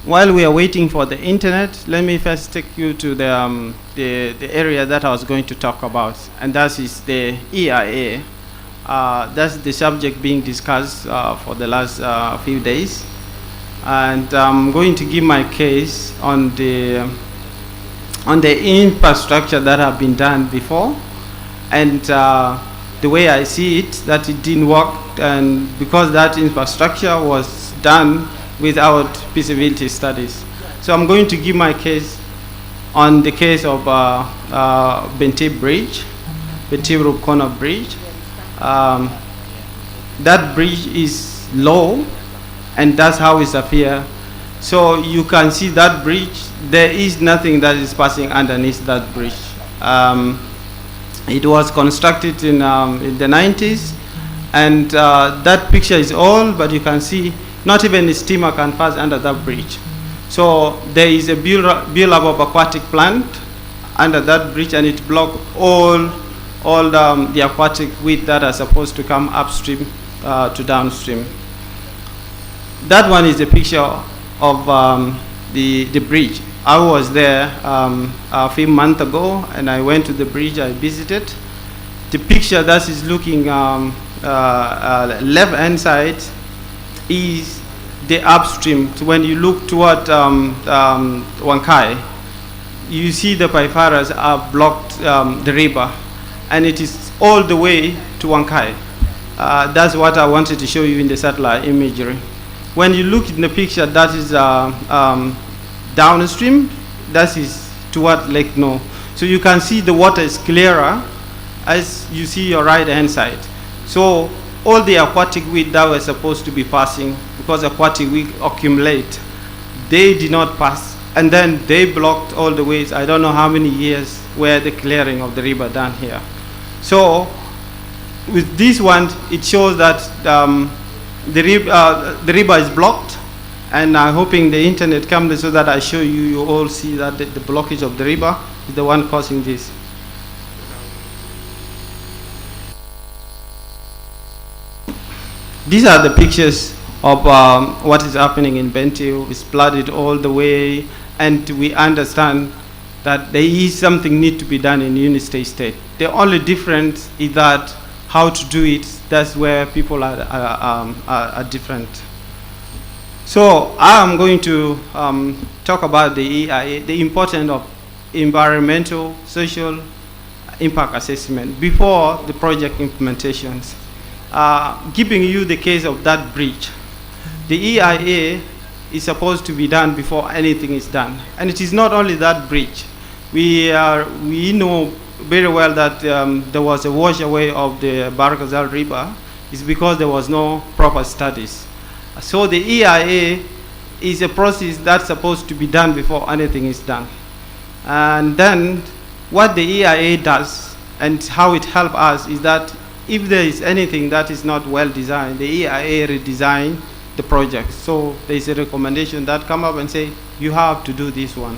While we are waiting for the internet, let me first take you to the area that I was going to talk about, and that is the EIA. That's the subject being discussed for the last few days, and I'm going to give my case on the infrastructure that have been done before, and the way I see it, that it didn't work, and because that infrastructure was done without feasibility studies. So I'm going to give my case on the case of Bentip Bridge, Bentip Rubicon Bridge. That bridge is low, and that's how it's appear. So you can see that bridge, there is nothing that is passing underneath that bridge. It was constructed in the 90s, and that picture is old, but you can see not even a steamer can pass under that bridge. So there is a build-up of aquatic plant under that bridge, and it blocks all the aquatic weed that are supposed to come upstream to downstream. That one is a picture of the bridge. I was there a few months ago, and I went to the bridge, I visited. The picture that is looking left-hand side is the upstream. So when you look toward Wankai, you see the Paifaras are blocked the river, and it is all the way to Wankai. That's what I wanted to show you in the satellite imagery. When you look in the picture, that is downstream, that is toward Lake No. So you can see the water is clearer as you see your right hand side. So all the aquatic weed that were supposed to be passing, because aquatic weed accumulate, they did not pass, and then they blocked all the ways. I don't know how many years were the clearing of the river down here. So with this one, it shows that the river is blocked, and I'm hoping the internet comes so that I show you, you all see that the blockage of the river is the one causing this. These are the pictures of what is happening in Bentiu. It's flooded all the way, and we understand that there is something need to be done in Unity State. The only difference is that how to do it, that's where people are different. So I'm going to talk about the EIA, the importance of environmental, social impact assessment before the project implementations. Giving you the case of that bridge. The EIA is supposed to be done before anything is done. And it is not only that bridge. We know very well that there was a wash away of the Barghazal River. It's because there was no proper studies. So the EIA is a process that's supposed to be done before anything is done. And then what the EIA does and how it helps us is that if there is anything that is not well designed, the EIA redesign the project. So there is a recommendation that come up and say, you have to do this one.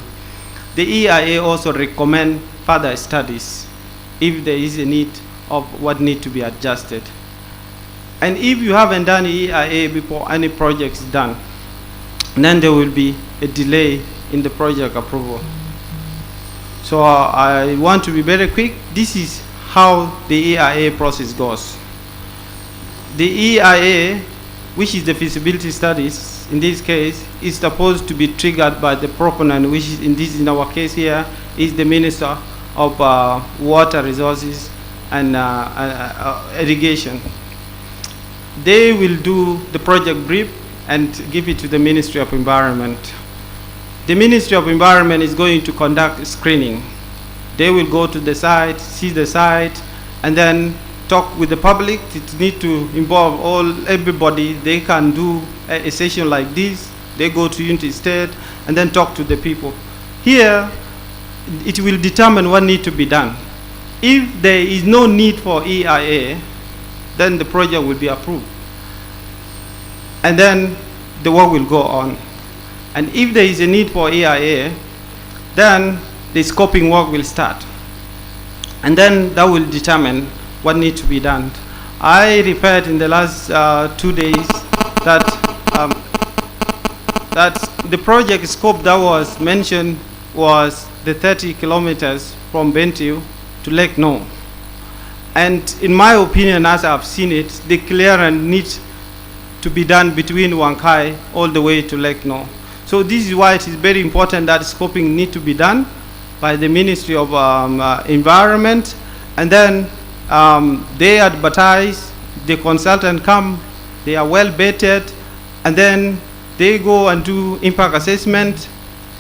The EIA also recommend further studies if there is a need of what need to be adjusted. And if you haven't done EIA before any project is done, then there will be a delay in the project approval. So I want to be very quick. This is how the EIA process goes. The EIA, which is the feasibility studies, in this case, is supposed to be triggered by the proponent, which is in our case here, is the Minister of Water Resources and Irrigation. They will do the project brief and give it to the Ministry of Environment. the Ministry of Environment is going to conduct screening. They will go to the site, see the site, and then talk with the public. It needs to involve everybody. They can do a session like this. They go to Unity State and then talk to the people. Here, it will determine what needs to be done. If there is no need for EIA, then the project will be approved. And then the work will go on. And if there is a need for EIA, then the scoping work will start. And then that will determine what needs to be done. I referred in the last 2 days that the project scope that was mentioned was the 30 kilometers from Bentiu to Lake No. And in my opinion, as I've seen it, the clearance needs to be done between Wankai all the way to Lake No. So this is why it is very important that scoping needs to be done by the Ministry of Environment, and then they advertise, the consultant come, they are well vetted, and then they go and do impact assessment,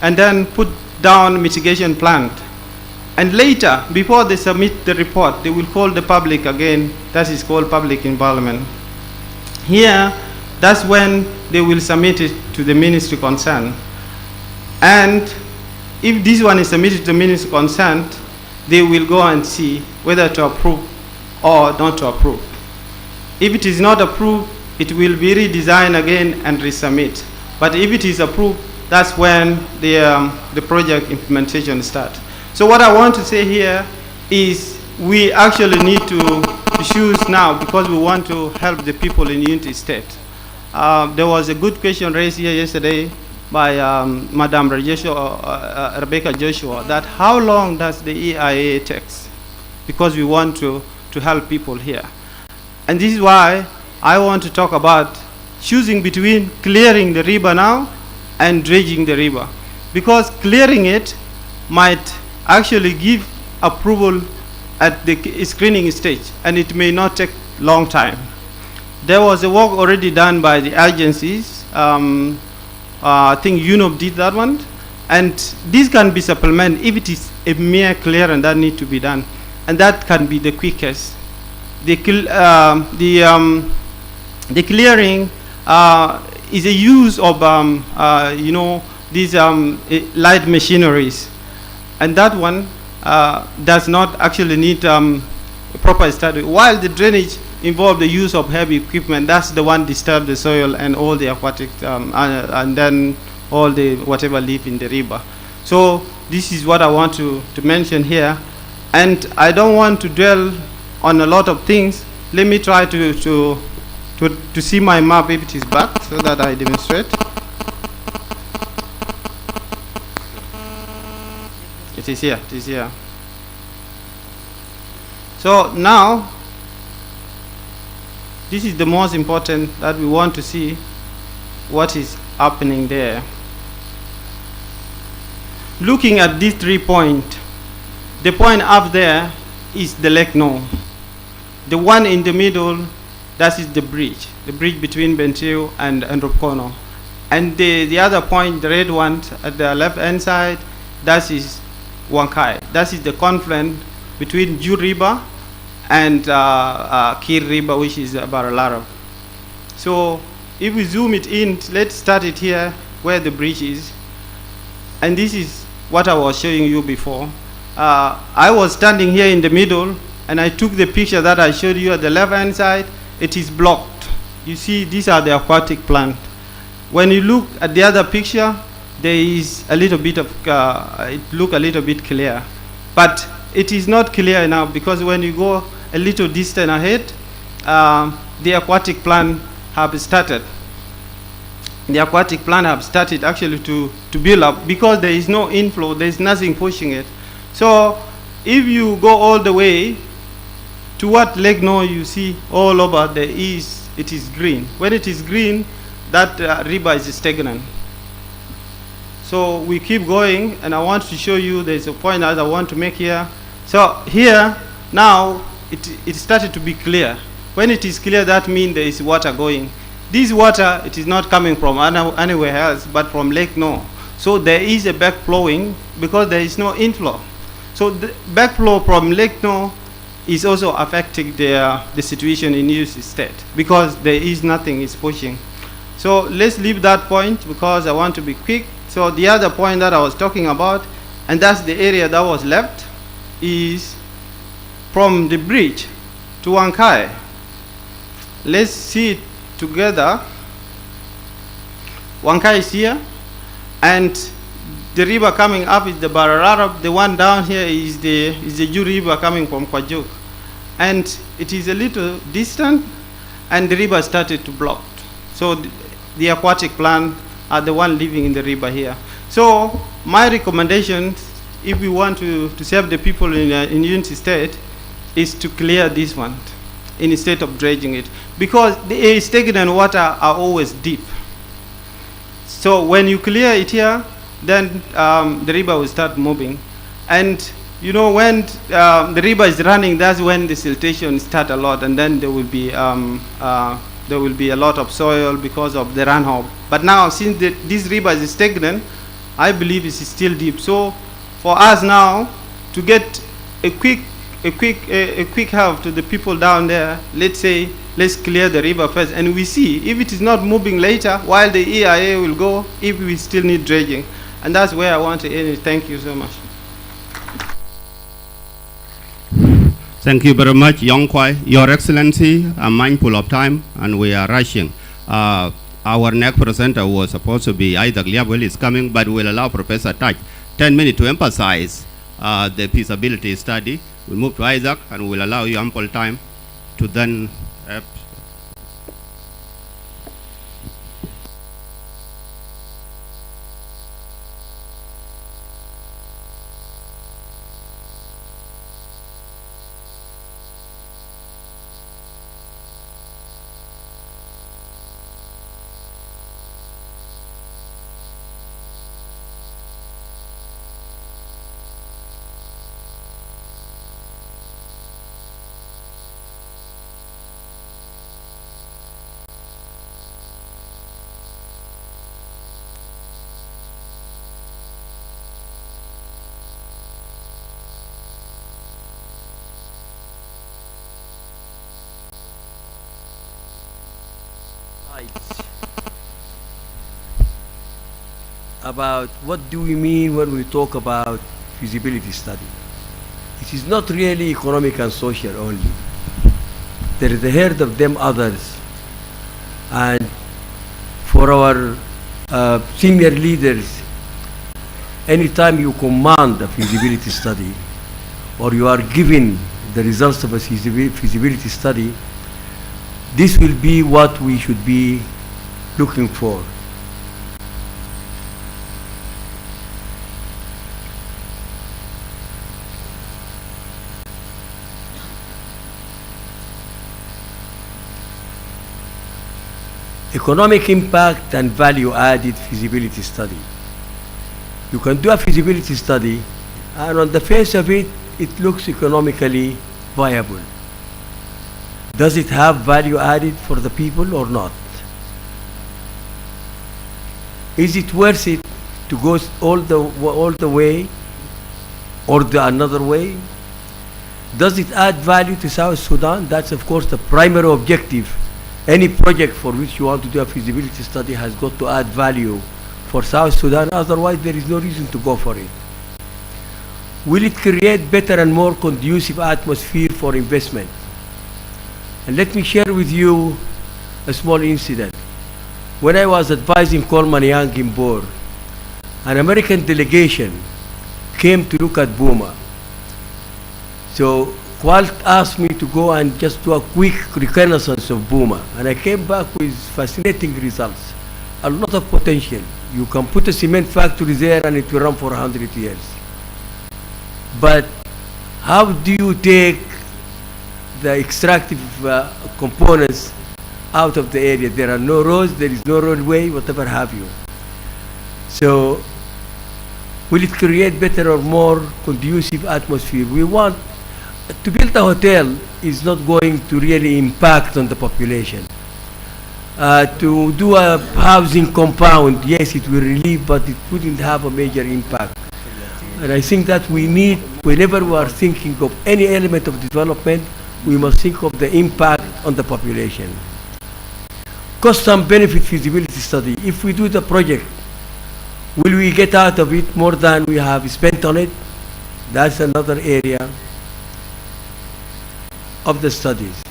and then put down mitigation plan. And later, before they submit the report, they will call the public again. That is called public involvement. Here, that's when they will submit it to the ministry concerned. And if this one is submitted to the ministry concerned, they will go and see whether to approve or not to approve. If it is not approved, it will be redesigned again and resubmit. But if it is approved, that's when the project implementation starts. So what I want to say here is we actually need to choose now because we want to help the people in Unity State. There was a good question raised here yesterday by Madam Rebecca Joshua, that how long does the EIA take? Because we want to help people here. And this is why I want to talk about choosing between clearing the river now and dredging the river. Because clearing it might actually give approval at the screening stage, and it may not take long time. There was a work already done by the agencies. I think UNOP did that one. And this can be supplemented if it is a mere clearance that needs to be done. And that can be the quickest. The clearing is a use of, these light machineries. And that one does not actually need proper study. While the drainage involves the use of heavy equipment, that's the one disturb the soil and all the aquatic, and then all the whatever live in the river. So this is what I want to mention here. And I don't want to dwell on a lot of things. Let me try to see my map if it is back so that I demonstrate. It is here, it is here. So now, this is the most important that we want to see what is happening there. Looking at these 3 points, the point up there is the Lake No. The one in the middle, that is the bridge between Bentiu and Rupkono. And the other point, the red one at the left hand side, that is Wankai. That is the confluence between Ju River and Kir River, which is Baralara. So if we zoom it in, let's start it here where the bridge is. And this is what I was showing you before. I was standing here in the middle, and I took the picture that I showed you at the left hand side. It is blocked. You see, these are the aquatic plant. When you look at the other picture, there is a little bit of, it look a little bit clear. But it is not clear enough, because when you go a little distance ahead, the aquatic plant have started. The aquatic plant have started actually to build up, because there is no inflow, there is nothing pushing it. So if you go all the way to what Lake No, you see all over the east, it is green. When it is green, that river is stagnant. So we keep going, and I want to show you, there's a point that I want to make here. So here, now, it started to be clear. When it is clear, that means there is water going. This water, it is not coming from anywhere else, but from Lake No. So there is a backflowing because there is no inflow. So the backflow from Lake No is also affecting the situation in United States because there is nothing is pushing. So let's leave that point because I want to be quick. So the other point that I was talking about, and that's the area that was left, is from the bridge to Wankai. Let's see it together. Wankai is here, and the river coming up is the Barararab. The one down here is the Ju River coming from Kwajuk. And it is a little distant, and the river started to block. So the aquatic plant are the one living in the river here. So my recommendation, if we want to save the people in Unity State, is to clear this one instead of dredging it. Because the stagnant water are always deep. So when you clear it here, then the river will start moving. And you know, when the river is running, that's when the siltation starts a lot, and then there will be a lot of soil because of the runoff. But now, since this river is stagnant, I believe it's still deep. So for us now to get a quick help to the people down there, let's clear the river first, and we see if it is not moving later, while the EIA will go, if we still need dredging. And that's where I want to end it. Thank you so much. Thank you very much, Yong Kwai. Your Excellency, I'm mindful of time and we are rushing. Our next presenter was supposed to be Isaac Liabwell is coming, but we'll allow Professor Taj 10 minutes to emphasize the feasibility study. We'll move to Isaac and we'll allow you ample time to then about what do we mean when we talk about feasibility study. It is not really economic and social only. There is a herd of them others. And for our senior leaders, anytime you command a feasibility study or you are given the results of a feasibility study, this will be what we should be looking for. Economic impact and value added feasibility study. You can do a feasibility study and on the face of it, it looks economically viable. Does it have value added for the people or not? Is it worth it to go all the way or the another way? Does it add value to South Sudan? That's of course the primary objective. Any project for which you want to do a feasibility study has got to add value for South Sudan, otherwise there is no reason to go for it. Will it create better and more conducive atmosphere for investment? And let me share with you a small incident. When I was advising Coleman Young in Bor, an American delegation came to look at Buma. So Qualt asked me to go and just do a quick reconnaissance of Buma, and I came back with fascinating results. A lot of potential. You can put a cement factory there and it will run for 100 years. But how do you take the extractive components out of the area? There are no roads, there is no roadway, whatever have you. So will it create better or more conducive atmosphere? We want to build a hotel is not going to really impact on the population. to do a housing compound. Yes, it will relieve, but it wouldn't have a major impact. And I think that we need, whenever we are thinking of any element of development, we must think of the impact on the population. Cost and benefit feasibility study. If we do the project, will we get out of it more than we have spent on it? That's another area of the studies.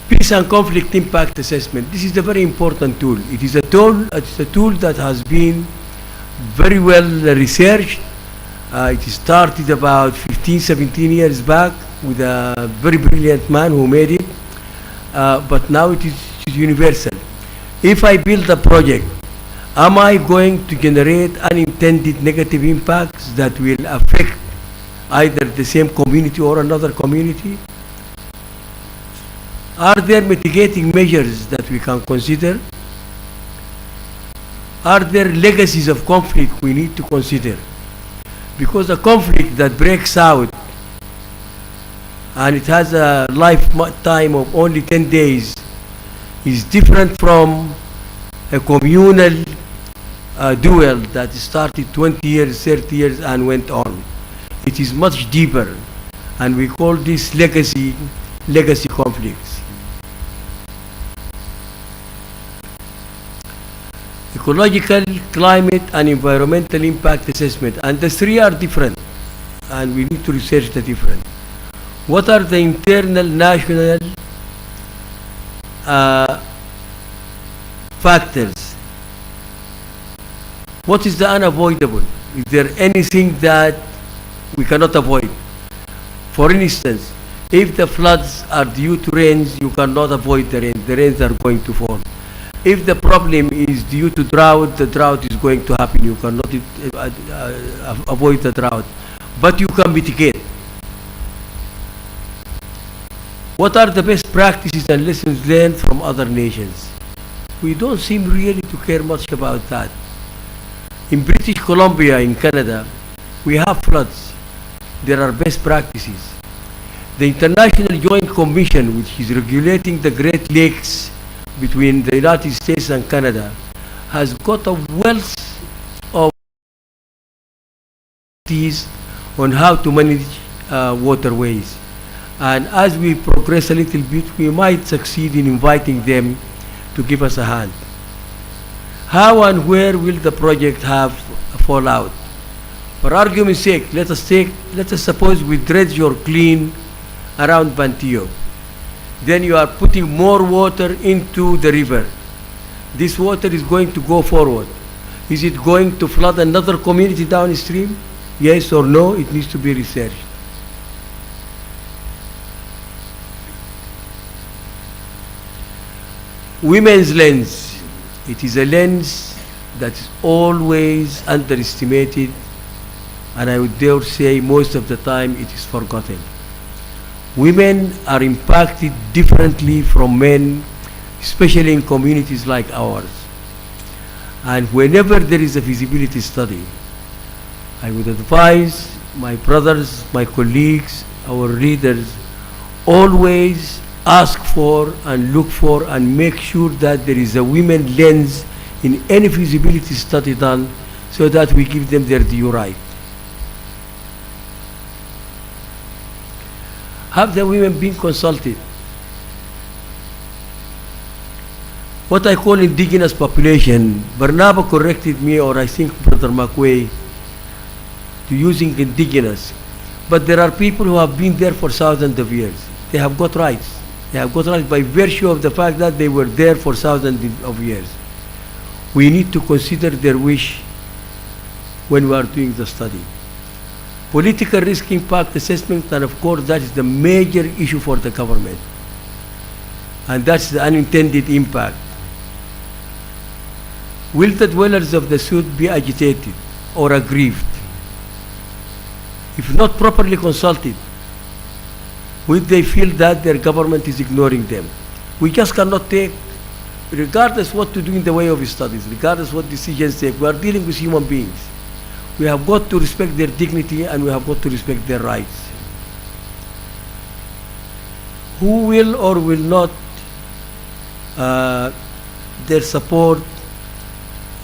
Peace and conflict impact assessment. This is a very important tool. It is a tool that has been very well researched. It started about 15, 17 years back with a very brilliant man who made it, but now it is universal. If I build a project, am I going to generate unintended negative impacts that will affect either the same community or another community? Are there mitigating measures that we can consider? Are there legacies of conflict we need to consider? Because a conflict that breaks out and it has a lifetime of only 10 days is different from a communal duel that started 20 years, 30 years and went on. It is much deeper, and we call this legacy conflicts. Ecological, climate and environmental impact assessment, and the three are different and we need to research the different. What are the internal national factors? What is the unavoidable? Is there anything that we cannot avoid? For instance, if the floods are due to rains, you cannot avoid the rain. The rains are going to fall. If the problem is due to drought, the drought is going to happen. You cannot avoid the drought, but you can mitigate. What are the best practices and lessons learned from other nations? We don't seem really to care much about that. In British Columbia, in Canada, we have floods. There are best practices. The International Joint Commission, which is regulating the Great Lakes between the United States and Canada, has got a wealth of practices on how to manage waterways. And as we progress a little bit, we might succeed in inviting them to give us a hand. How and where will the project have a fallout? For argument's sake, let us suppose we dredge or clean around Bantillo. Then you are putting more water into the river. This water is going to go forward. Is it going to flood another community downstream? Yes or no? It needs to be researched. Women's lens. It is a lens that is always underestimated, and I would dare say most of the time it is forgotten. Women are impacted differently from men, especially in communities like ours. And whenever there is a feasibility study, I would advise my brothers, my colleagues, our readers, always ask for and look for and make sure that there is a women lens in any feasibility study done, so that we give them their due right. Have the women been consulted? What I call indigenous population, Barnaba corrected me, or I think Brother McWay, to using indigenous. But there are people who have been there for thousands of years. They have got rights. They have got rights by virtue of the fact that they were there for thousands of years. We need to consider their wish when we are doing the study. Political risk impact assessment, and of course that is the major issue for the government. And that's the unintended impact. Will the dwellers of the Sud be agitated or aggrieved? If not properly consulted, would they feel that their government is ignoring them? We just cannot take, regardless what to do in the way of studies, regardless what decisions take, we are dealing with human beings. We have got to respect their dignity and we have got to respect their rights. Who will or will not their support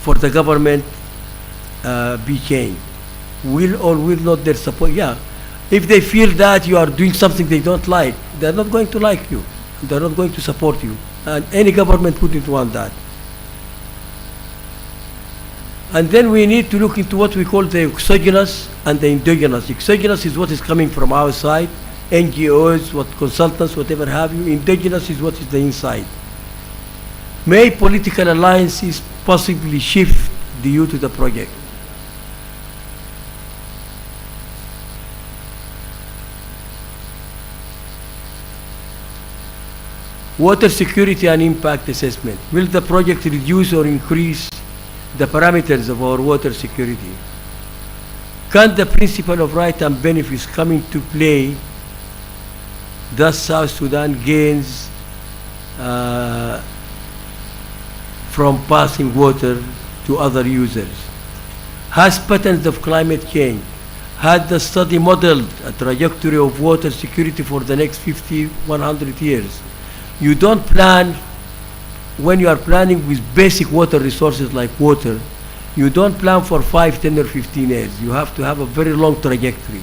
for the government be changed. Will or will not their support? Yeah. If they feel that you are doing something they don't like, they're not going to like you. They're not going to support you. And any government wouldn't want that. And then we need to look into what we call the exogenous and the endogenous. Exogenous is what is coming from outside, NGOs, what consultants, whatever have you. Endogenous is what is the inside. May political alliances possibly shift due to the project? Water security and impact assessment. Will the project reduce or increase the parameters of our water security? Can the principle of right and benefits come into play, thus South Sudan gains from passing water to other users? Has patterns of climate change? Had the study modeled a trajectory of water security for the next 50, 100 years? You don't plan, when you are planning with basic water resources like water, you don't plan for 5, 10 or 15 years. You have to have a very long trajectory.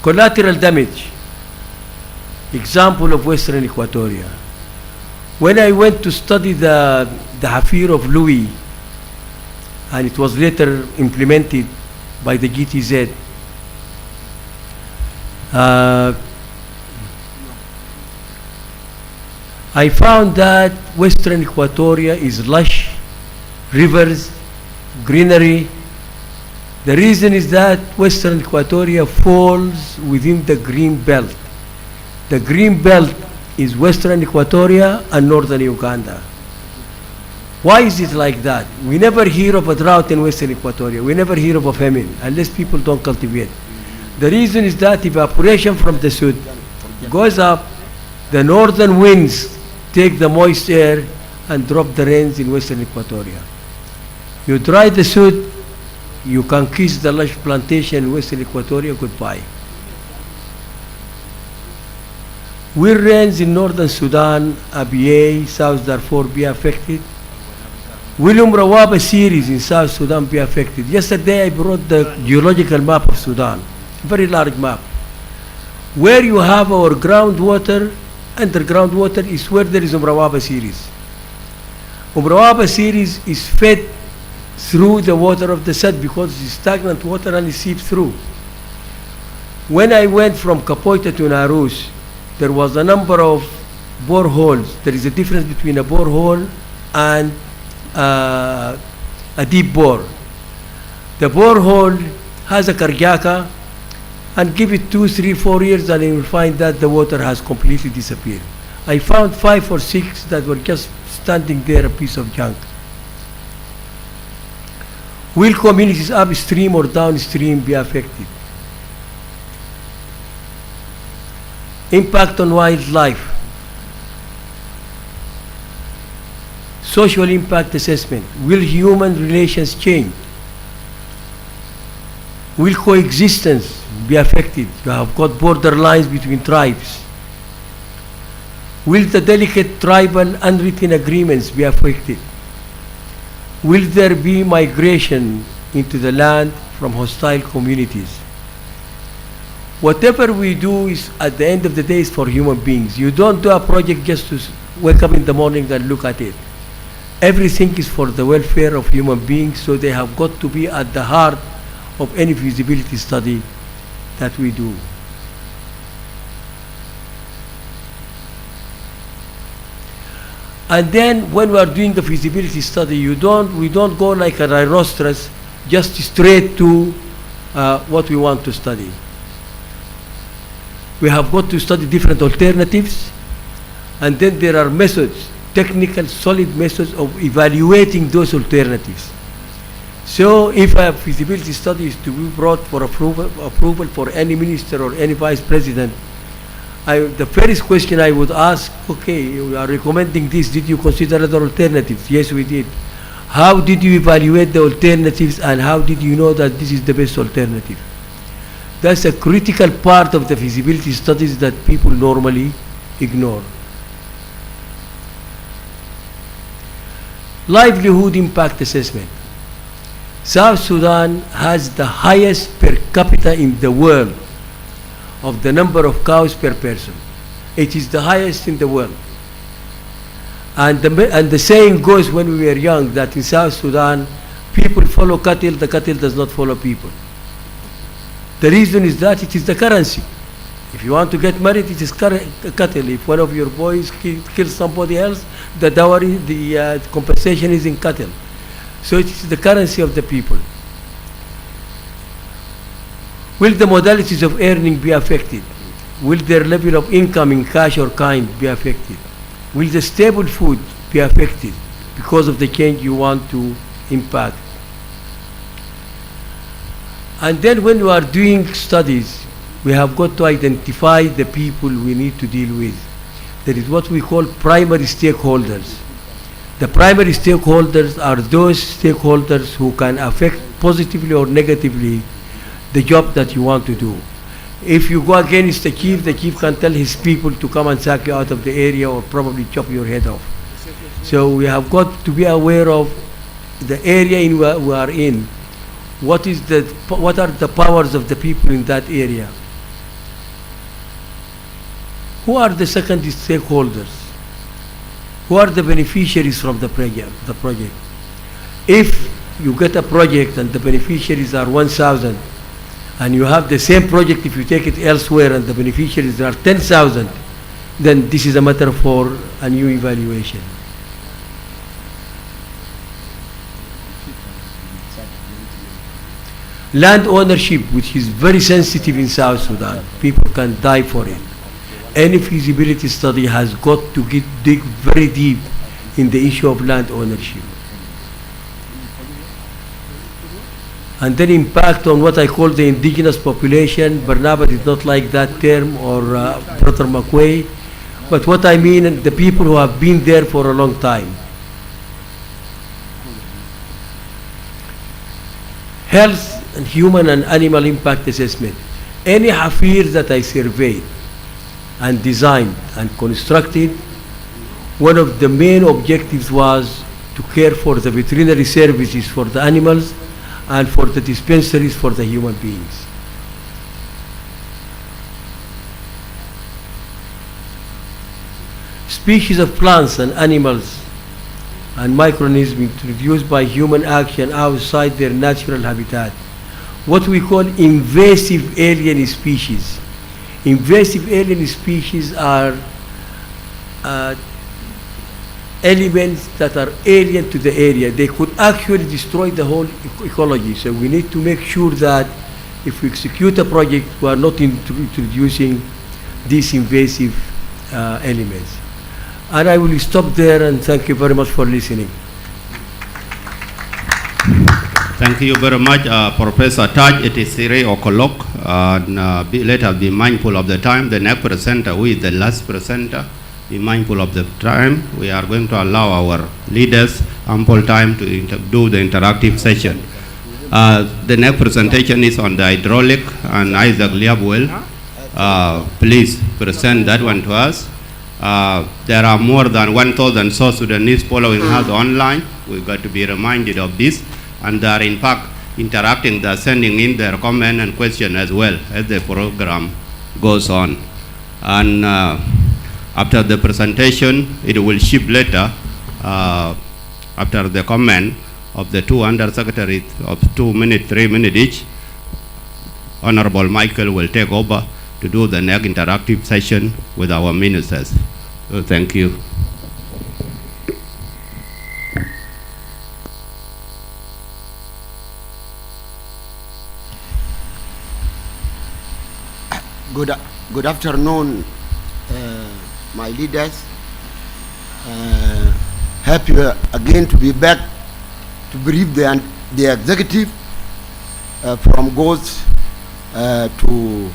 Collateral damage. Example of Western Equatoria. When I went to study the Hafir of Louis, and it was later implemented by the GTZ, I found that Western Equatoria is lush, rivers, greenery. The reason is that Western Equatoria falls within the green belt. The green belt is Western Equatoria and Northern Uganda. Why is it like that? We never hear of a drought in Western Equatoria. We never hear of a famine unless people don't cultivate. The reason is that evaporation from the south goes up, the northern winds take the moist air and drop the rains in Western Equatoria. You dry the south, you can kiss the lush plantation in Western Equatoria goodbye. Will rains in northern Sudan, Abyei, South Darfur be affected? Will Rawaba series in South Sudan be affected? Yesterday I brought the geological map of Sudan, very large map. Where you have our groundwater, underground water is where there is Rawaba series. Rawaba series is fed through the water of the Sad because it's stagnant water and it seeps through. When I went from Kapoita to Narus, there was a number of boreholes. There is a difference between a borehole and a deep bore. The borehole has a karjaka, and give it 2, 3, 4 years and you will find that the water has completely disappeared. I found 5 or 6 that were just standing there, a piece of junk. Will communities upstream or downstream be affected? Impact on wildlife. Social impact assessment. Will human relations change? Will coexistence be affected? You have got border lines between tribes. Will the delicate tribal unwritten agreements be affected? Will there be migration into the land from hostile communities? Whatever we do is, at the end of the day, is for human beings. You don't do a project just to wake up in the morning and look at it. Everything is for the welfare of human beings, so they have got to be at the heart of any feasibility study that we do. And then when we are doing the feasibility study, we don't go like a rhinoceros just straight to what we want to study. We have got to study different alternatives, and then there are methods, technical, solid methods of evaluating those alternatives. So if a feasibility study is to be brought for approval for any minister or any vice president, the first question I would ask, okay, you are recommending this, did you consider other alternatives? Yes, we did. How did you evaluate the alternatives and how did you know that this is the best alternative? That's a critical part of the feasibility studies that people normally ignore. Livelihood impact assessment. South Sudan has the highest per capita in the world of the number of cows per person. It is the highest in the world. And the saying goes when we were young that in South Sudan, people follow cattle, the cattle does not follow people. The reason is that it is the currency. If you want to get married, it is cattle. If one of your boys kills somebody else, the dowry, the compensation is in cattle. So it is the currency of the people. Will the modalities of earning be affected? Will their level of income in cash or kind be affected? Will the stable food be affected because of the change you want to impact? And then when we are doing studies, we have got to identify the people we need to deal with. There is what we call primary stakeholders. The primary stakeholders are those stakeholders who can affect positively or negatively the job that you want to do. If you go against the chief can tell his people to come and sack you out of the area or probably chop your head off. So we have got to be aware of the area in where we are in. What are the powers of the people in that area? Who are the secondary stakeholders? Who are the beneficiaries from the project? If you get a project and the beneficiaries are 1,000, and you have the same project if you take it elsewhere and the beneficiaries are 10,000, then this is a matter for a new evaluation. Land ownership, which is very sensitive in South Sudan, people can die for it. Any feasibility study has got to dig very deep in the issue of land ownership. And then impact on what I call the indigenous population. Barnaba did not like that term, or Brother McQuay. But what I mean, the people who have been there for a long time. Health and human and animal impact assessment. Any hafir that I surveyed and designed and constructed, one of the main objectives was to care for the veterinary services for the animals and for the dispensaries for the human beings. Species of plants and animals and microorganisms introduced by human action outside their natural habitat. What we call invasive alien species. Invasive alien species are elements that are alien to the area. They could actually destroy the whole ecology. So we need to make sure that if we execute a project, we are not introducing these invasive elements. And I will stop there and thank you very much for listening. Thank you very much, Professor Taj. It is 3 o'clock. Let us be mindful of the time. The next presenter, who is the last presenter, be mindful of the time. We are going to allow our leaders ample time to do the interactive session. The next presentation is on the hydraulic, and Isaac Liabwell, please present that one to us. There are more than 1,000 South Sudanese following us online. We've got to be reminded of this, and they are in fact interacting. They are sending in their comment and question as well as the program goes on. And after the presentation, it will ship later after the comment of the two undersecretaries of 2 minutes, 3 minutes each. Honorable Michael will take over to do the next interactive session with our ministers. So thank you. Good afternoon, my leaders. Happy again to be back to brief the executive from GOES to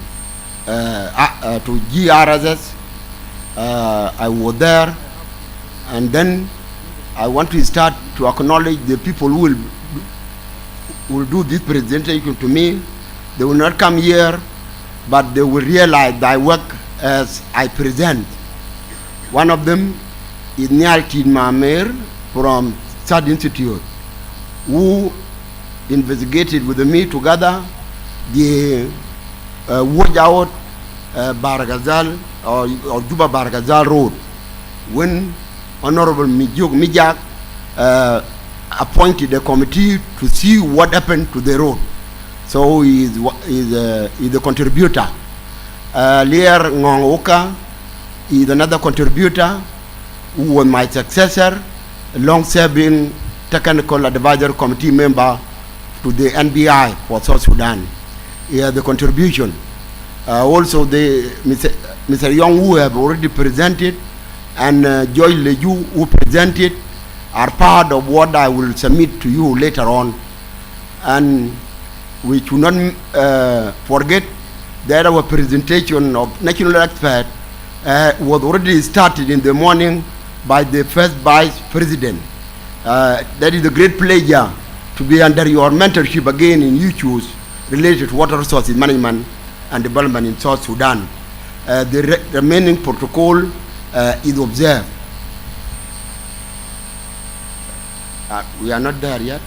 GRSS. I was there, and then I want to start to acknowledge the people who will do this presentation to me. They will not come here but they will realize thy work as I present. One of them is Nyaltin Mamer from Third Institute, who investigated with me together the watch out Baragazal or Juba Baragazal Road, when Honorable Mijak appointed a committee to see what happened to the road. So he is the contributor. Lear Ngong Oka is another contributor who was my successor, a long-serving technical advisory committee member to the NBI for South Sudan. He has the contribution. Also, Mr. Young, who have already presented, and Joy Leju, who presented, are part of what I will submit to you later on. And we should not forget that our presentation of national expert was already started in the morning by the first vice president. That is a great pleasure to be under your mentorship again in issues related to water resources management and development in South Sudan. The remaining protocol is observed. We are not there yet.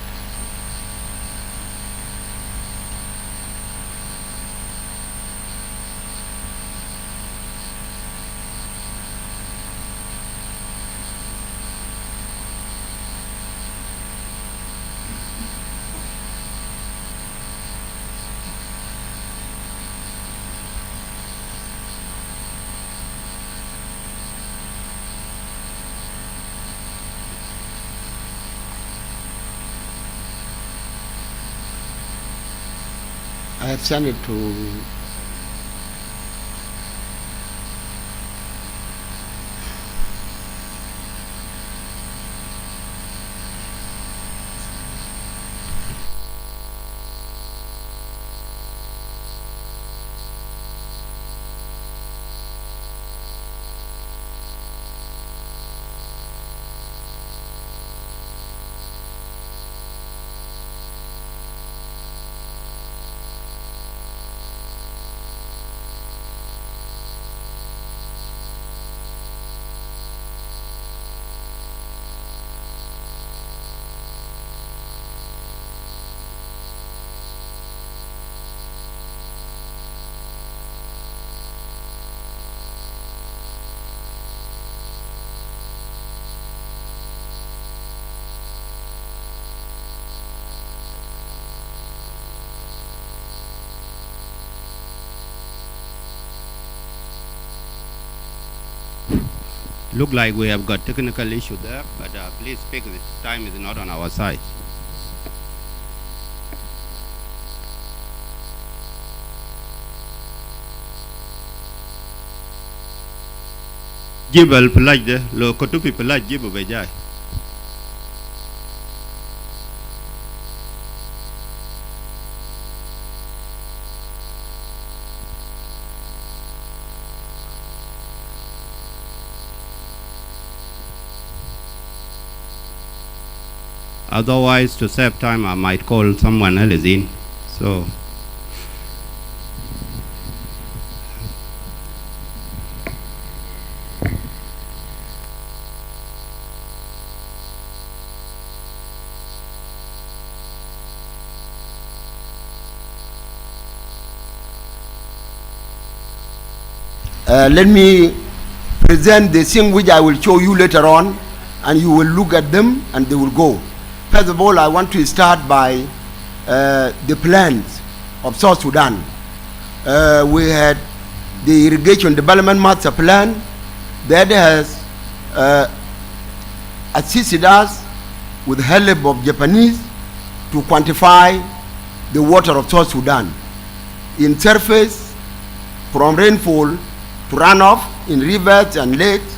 I have sent it to Look like we have got technical issue there, but please speak. The time is not on our side. Jibal pelaj lo kotupi pelaj jibu bejai. Otherwise, to save time, I might call someone else in. So, let me present the thing which I will show you later on, and you will look at them and they will go. First of all, I want to start by the plans of South Sudan. We had the Irrigation Development Master Plan that has assisted us with the help of Japanese to quantify the water of South Sudan in surface, from rainfall to runoff in rivers and lakes,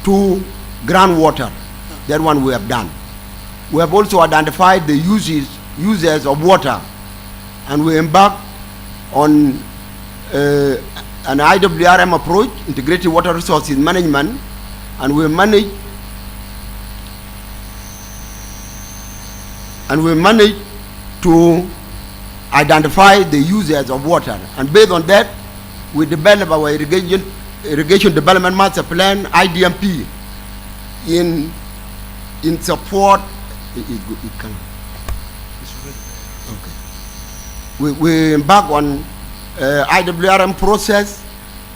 to groundwater. That one we have done. We have also identified the uses of water, and we embarked on an SWWNWRM approach, integrated water resources management, and we managed to identify the users of water. And based on that, we develop our irrigation development master plan, IDMP, in support. We embark on IWRM process,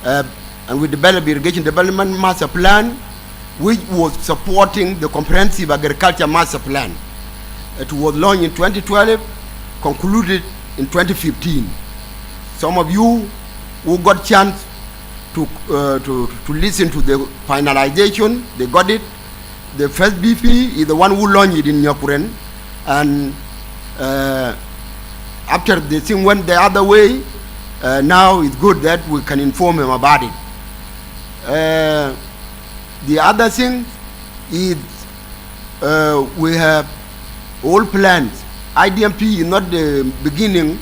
and we develop irrigation development master plan, which was supporting the comprehensive agriculture master plan. It was launched in 2012, concluded in 2015. Some of you who got chance to listen to the finalization, they got it. The first BP is the one who launched it in Nyakuren, and after the thing went the other way, now it's good that we can inform him about it. The other thing is we have all plans. IDMP is not the beginning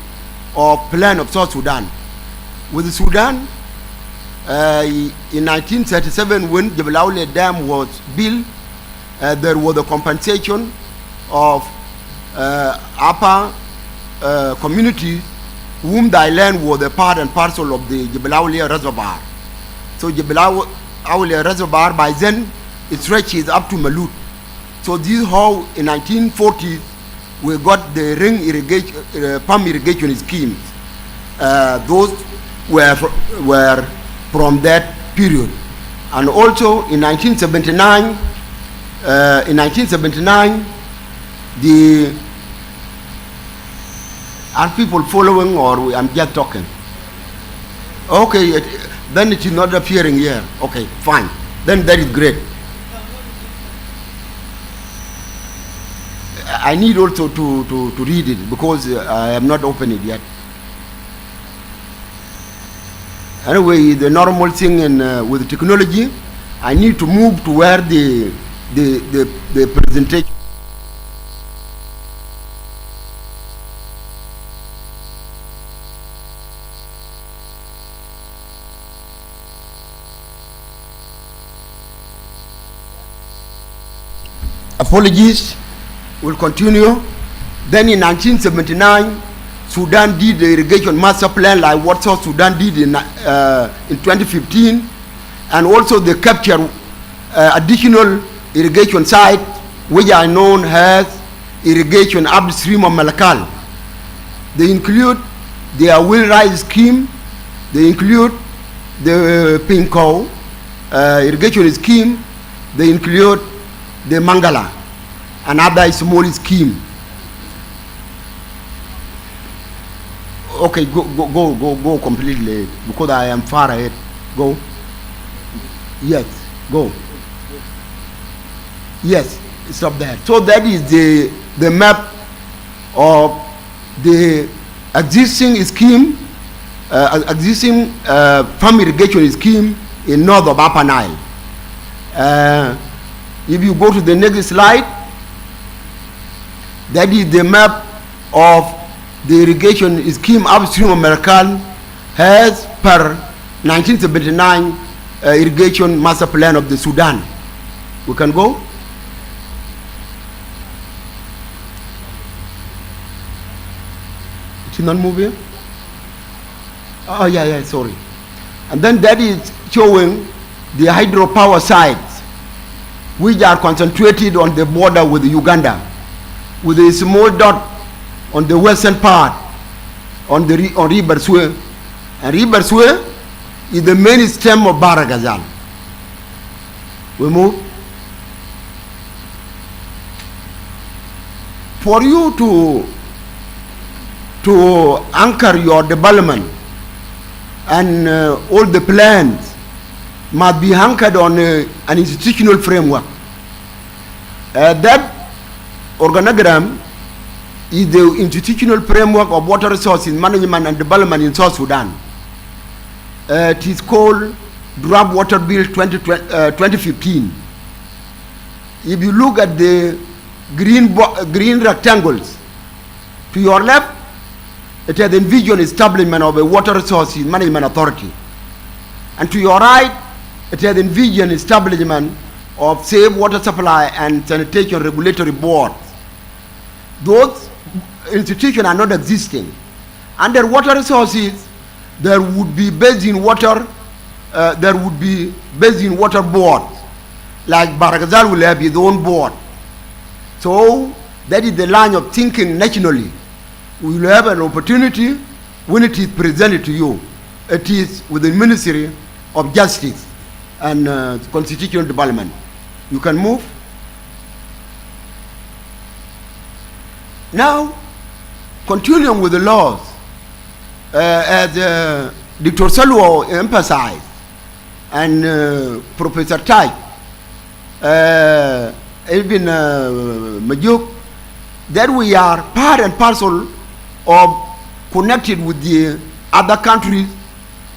of plan of South Sudan. With Sudan, in 1937, when Jebel Aulia Dam was built, there was a compensation of upper communities whom the land was a part and parcel of the Jebel Aulia Reservoir. So Jebel Aulia Reservoir by then it stretches up to Malut. So this is how in 1940s we got the ring irrigation, pump irrigation schemes. Those were from that period. And also in 1979, are people following, or I'm just talking? Okay, then it is not appearing here. Okay, fine. Then that is great. I need also to read it because I have not opened it yet. Anyway, the normal thing in with technology, I need to move to where the presentation. Apologies. Will continue. Then in 1979, Sudan did the irrigation master plan like what South Sudan did in 2015, and also they capture additional irrigation site which are known as irrigation upstream of Malakal. They include the Will Rise scheme, they include the Pinko irrigation scheme, they include the Mangala, another small scheme. Okay, go completely because I am far ahead. Go. Yes, go. Yes, stop there. So that is the map of the existing scheme, existing farm irrigation scheme in north of Upper Nile. If you go to the next slide, that is the map of the irrigation scheme upstream of Merkal as per 1979 irrigation master plan of the Sudan. We can go. It's not moving. Oh yeah, sorry. And then that is showing the hydropower sites which are concentrated on the border with Uganda, with a small dot on the western part on River Sway. And River Sway is the main stem of Baragazal. We move. For you to anchor your development, and all the plans must be anchored on an institutional framework. That organogram is the institutional framework of water resources management and development in South Sudan. It is called Draft Water Bill 2015. If you look at the green rectangles, to your left, it has envisioned establishment of a water resources management authority. And to your right, it has envisioned establishment of safe water supply and sanitation regulatory boards. Those institutions are not existing. Underwater resources, there would be basin water, boards, like Baragazal will have his own board. So that is the line of thinking nationally. We will have an opportunity when it is presented to you. It is with the Ministry of Justice and Constitutional Development. You can move. Now, continuing with the laws, as Dr. Salwo emphasized, and Professor Tai, even Majuk, that we are part and parcel of connected with the other countries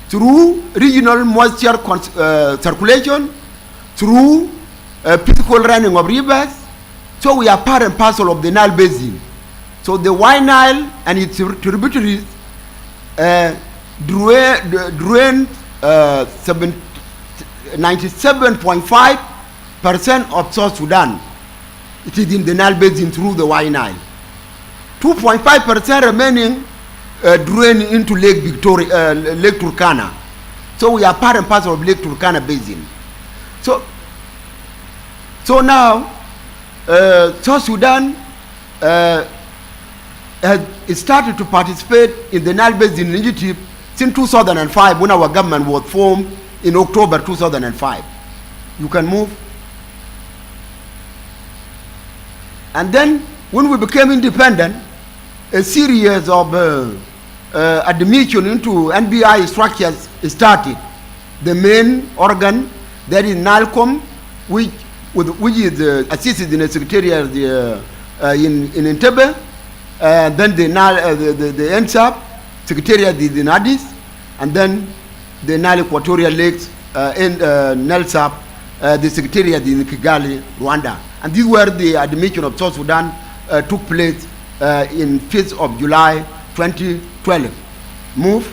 through regional moisture circulation, through physical running of rivers. So we are part and parcel of the Nile Basin. So the White Nile and its tributaries drain 97.5% of South Sudan. It is in the Nile Basin through the White Nile. 2.5% remaining drain into Lake Victoria, Lake Turkana. So we are part and parcel of Lake Turkana Basin. So now South Sudan has started to participate in the Nile Basin initiative since 2005, when our government was formed in October 2005. You can move. And then when we became independent, a series of admission into NBI structures started. The main organ, that is NILCOM, which is assisted in the secretariat in Entebbe. Then the NSAP secretariat is in Addis, and then the Nile Equatorial Lakes NELSAP, the secretariat in Kigali, Rwanda. And these were the admission of South Sudan took place in 5th of July 2012. Move.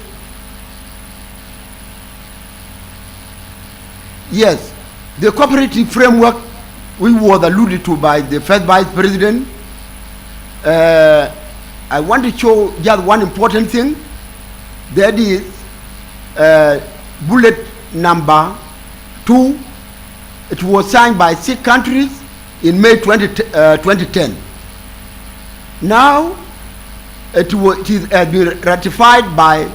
Yes, the cooperative framework we was alluded to by the first Vice President. I want to show just one important thing. That is bullet number 2. It was signed by 6 countries in May 2010. Now it has been ratified by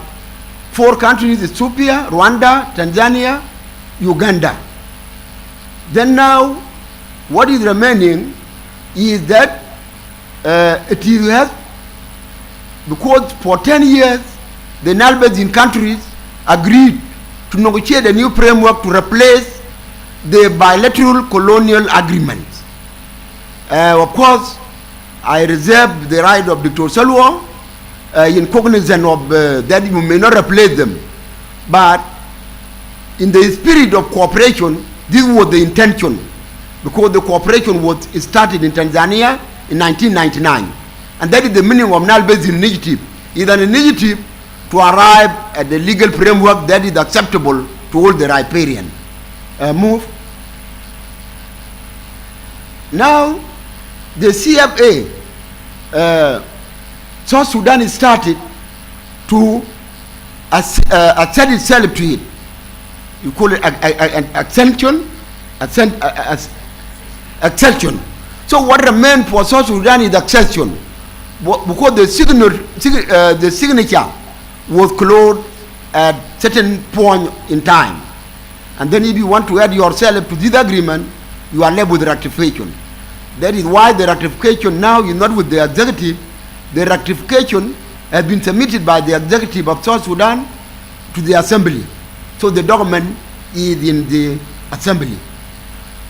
4 countries: Ethiopia, Rwanda, Tanzania, Uganda. Then now what is remaining is that it has, because for 10 years the Nile Basin countries agreed to negotiate a new framework to replace the bilateral colonial agreements. Of course, I reserve the right of Dr. Salwo in cognizance of that we may not replace them, but in the spirit of cooperation, this was the intention, because the cooperation was started in Tanzania in 1999, and that is the meaning of Nile Basin Initiative. It's an initiative to arrive at the legal framework that is acceptable to all the riparians. Move. Now, the CFA, South Sudan started to assert itself to it. You call it accession. So what remained for South Sudan is accession, because the signature was closed at certain point in time, and then if you want to add yourself to this agreement, you are left with ratification. That is why the ratification now is not with the executive. The ratification has been submitted by the executive of South Sudan to the assembly. So the document is in the assembly.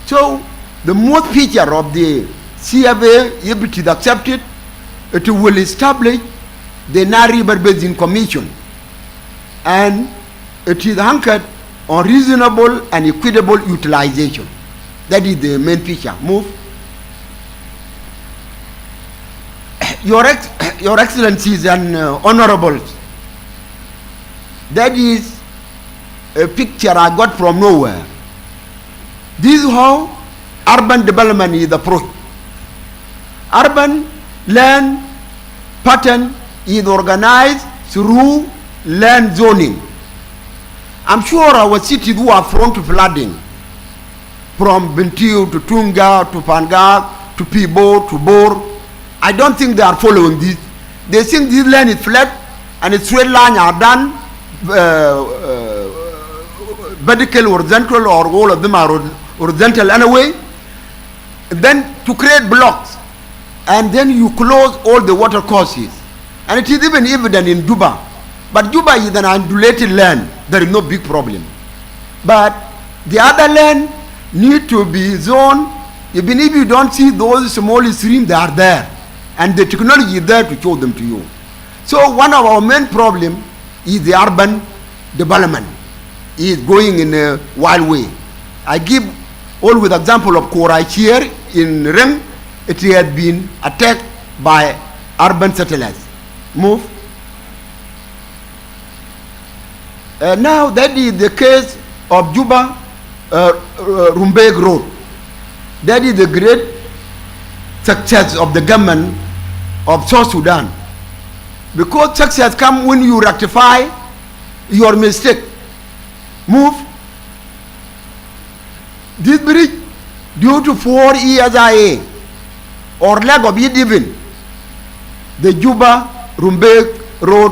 So the most feature of the CFA, if it is accepted, it will establish the Nile River Basin Commission, and it is anchored on reasonable and equitable utilization. That is the main feature. Move. Your Excellencies and Honorables, that is a picture I got from nowhere. This is how urban development is approached. Urban land pattern is organized through land zoning. I'm sure our cities who are prone to flooding, from Bentiu to Tunga to Pangak to Pibo to Bor, I don't think they are following this. They think this land is flat and its straight lines are done vertical, horizontal, or all of them are horizontal anyway. Then to create blocks, and then you close all the water courses. And it is even evident in Juba. But Juba is an undulated land. There is no big problem. But the other land need to be zoned. Even if you don't see those small streams, they are there. And the technology is there to show them to you. So one of our main problems is the urban development. Is going in a wild way. I give always example of Korai here in Reng. It has been attacked by urban settlers. Move. Now that is the case of Juba Rumbek Road. That is the great success of the government of South Sudan. Because success comes when you rectify your mistake. Move. This bridge, due to 4 ESIA or lack of it even, the Juba Rumbek Road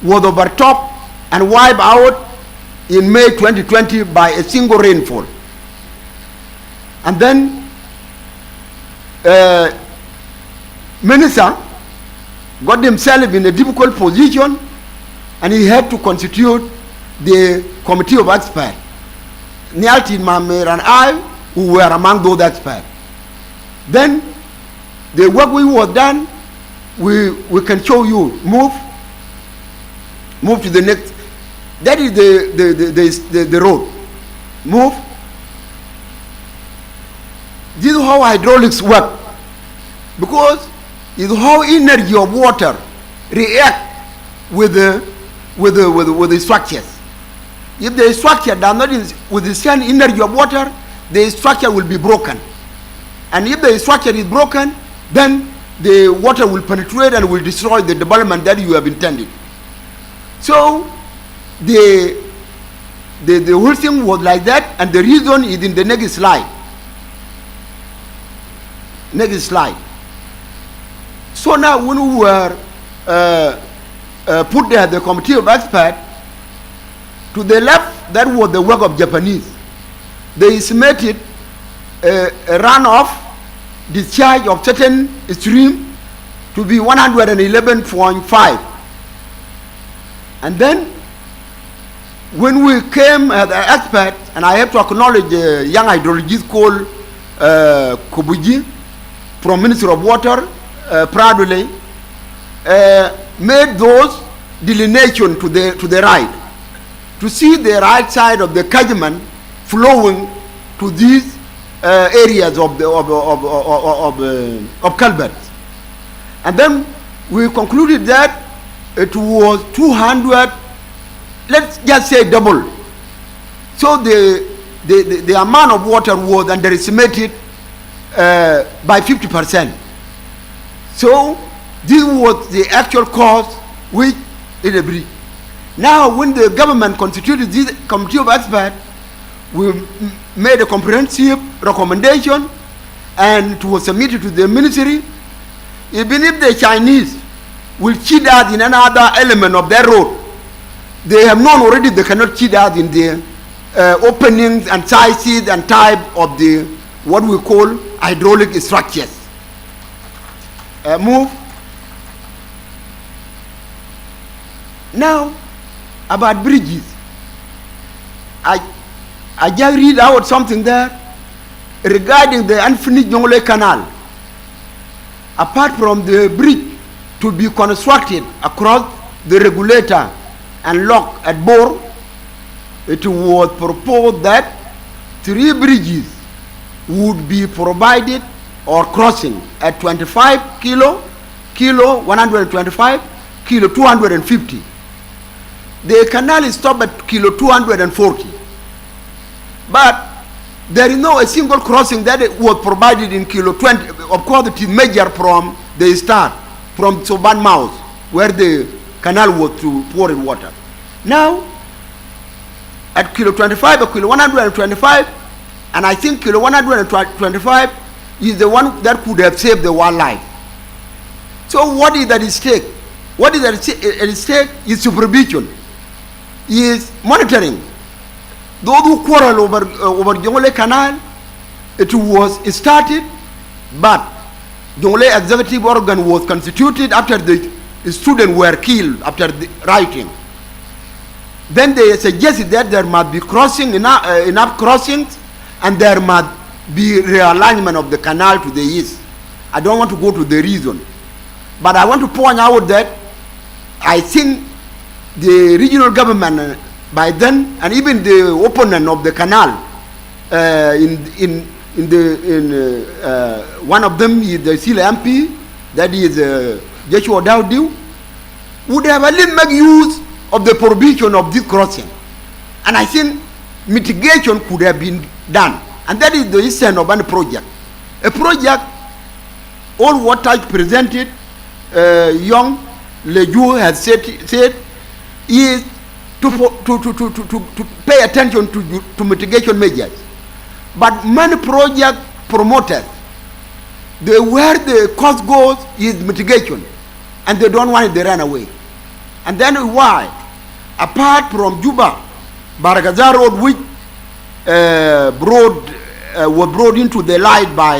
was overtopped and wiped out in May 2020 by a single rainfall. And then Minister got himself in a difficult position, and he had to constitute the committee of experts. Nialtin Mamer and I, who were among those experts. Then the work we was done, we can show you. Move to the next. That is the road. Move. This is how hydraulics work, because it's how energy of water react with the structures. If the structure does not with the same energy of water, the structure will be broken. And if the structure is broken, then the water will penetrate and will destroy the development that you have intended. So the whole thing was like that, and the reason is in the next slide. Next slide. So now when we were put there the committee of experts, to the left, that was the work of Japanese. They estimated a runoff discharge of certain stream to be 111.5. And then when we came as an expert, and I have to acknowledge a young hydrologist called Kubuji from Ministry of Water, proudly made those delineation to the right, to see the right side of the catchment flowing to these areas of culverts. And then we concluded that it was 200, let's just say double. So the amount of water was underestimated by 50%. So this was the actual cost which it agreed. Now when the government constituted this committee of experts, we made a comprehensive recommendation, and it was submitted to the ministry. Even if the Chinese will cheat us in another element of their road, they have known already they cannot cheat us in the openings and sizes and type of the what we call hydraulic structures. Move. Now about bridges, I just read out something there regarding the unfinished Jonglei Canal. Apart from the bridge to be constructed across the regulator and lock at Bor, it was proposed that 3 bridges would be provided or crossing at 25 kilo 125, kilo 250. The canal is stopped at kilo 240. But there is no a single crossing that was provided in kilo 20. Of course, it is measured from the start, from Soban Mouth, where the canal was to pour in water. Now, at kilo 25 or kilo 125, and I think kilo 125 is the one that could have saved the wildlife. So what is at stake? What is at stake is supervision, is monitoring. Those who quarrel over Jonglei Canal, it was started, but Jonglei executive organ was constituted after the students were killed after the rioting. Then they suggested that there must be enough crossings, and there must be realignment of the canal to the east. I don't want to go to the reason, but I want to point out that I think the regional government by then, and even the opponent of the canal, one of them is the Sila MP, that is Joshua Dowdew, would have only made use of the provision of this crossing. And I think mitigation could have been done. And that is the essence of any project. A project, all what I presented, Young Leju has said is to pay attention to mitigation measures. But many project promoters, where the cost goes is mitigation, and they don't want it, they run away. And then why? Apart from Juba, Baragazar Road, which was brought into the light by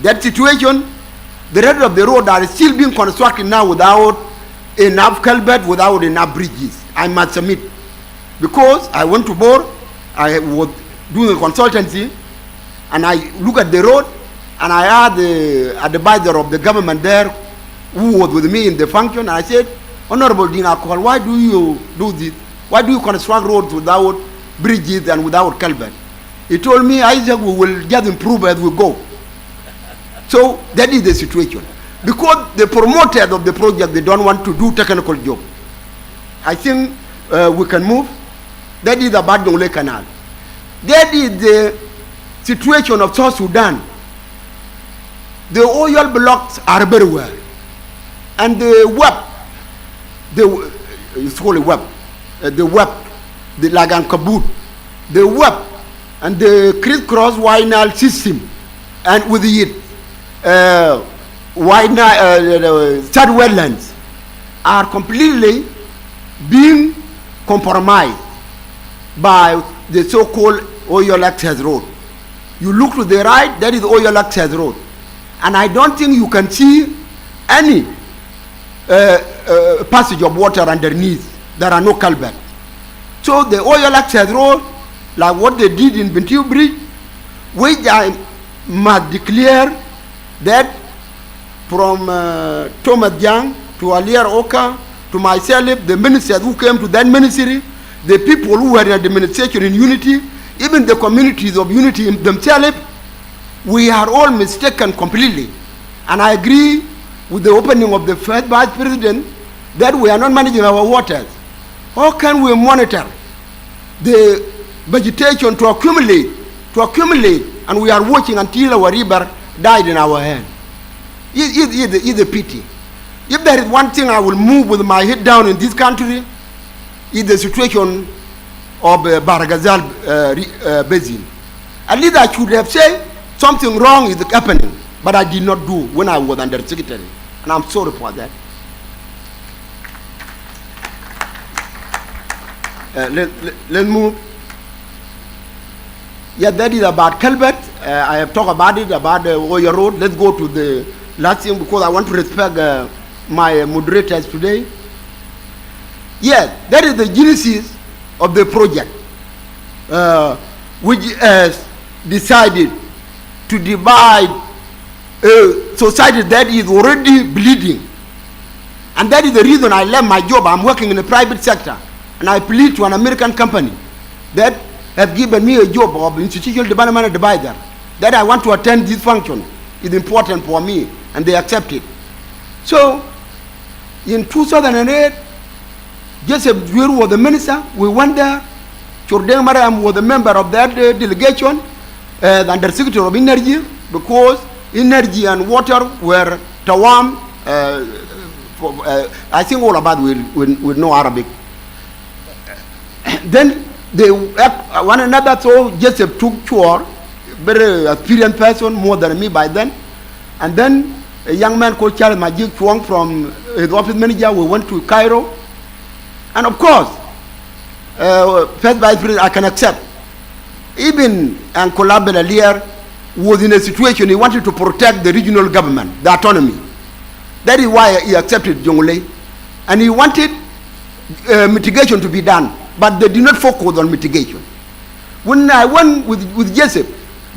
that situation, the rest of the road are still being constructed now without enough culvert, without enough bridges. I must submit, because I went to board, I was doing a consultancy, and I look at the road, and I asked the advisor of the government there, who was with me in the function, and I said, Honorable Dina Kol, why do you do this? Why do you construct roads without bridges and without culvert? He told me, Isaac, we will just improve as we go. So that is the situation. Because the promoters of the project, they don't want to do technical job. I think we can move. That is about Jonglei Canal. That is the situation of South Sudan. The oil blocks are everywhere. And the web, it's called a web, the Lagan Kabut, the web, and the crisscross Winal system, and with it, third wetlands are completely being compromised by the so-called oil access road. You look to the right, that is oil access road, and I don't think you can see any passage of water underneath. There are no culverts. So the oil access road, like what they did in Bentiu Bridge, which I must declare that from Thomas Young to Alier Oka to myself, the ministers who came to that ministry, the people who were in administration in unity, even the communities of unity themselves, we are all mistaken completely. And I agree with the opening of the first vice president that we are not managing our waters. How can we monitor the vegetation to accumulate, and we are watching until our river died in our hand? It's a pity. If there is one thing I will move with my head down in this country, is the situation of Baragazal basin. At least I should have said something wrong is happening, but I did not do when I was under secretary, and I'm sorry for that. Let's move. Yeah, that is about culvert. I have talked about it, about the Oyo Road. Let's go to the last thing, because I want to respect my moderators today. Yes, that is the genesis of the project, which has decided to divide a society that is already bleeding. And that is the reason I left my job. I'm working in the private sector, and I plead to an American company that has given me a job of institutional development advisor, that I want to attend this function. It's important for me, and they accept it. So, in 2008, Joseph Dweru was the minister. We went there. Chordeng Mariam was a member of that delegation, the Undersecretary of Energy, because energy and water were Tawam I think all of us will know Arabic. Then they one another, so Joseph took chore, very experienced person, more than me by then. And then a young man called Charles Majid Chuang from his office manager, we went to Cairo. And of course, first vice president, I can accept. Even Nkola Belalier was in a situation he wanted to protect the regional government, the autonomy. That is why he accepted Jonglei. And he wanted mitigation to be done, but they did not focus on mitigation. When I went with Joseph,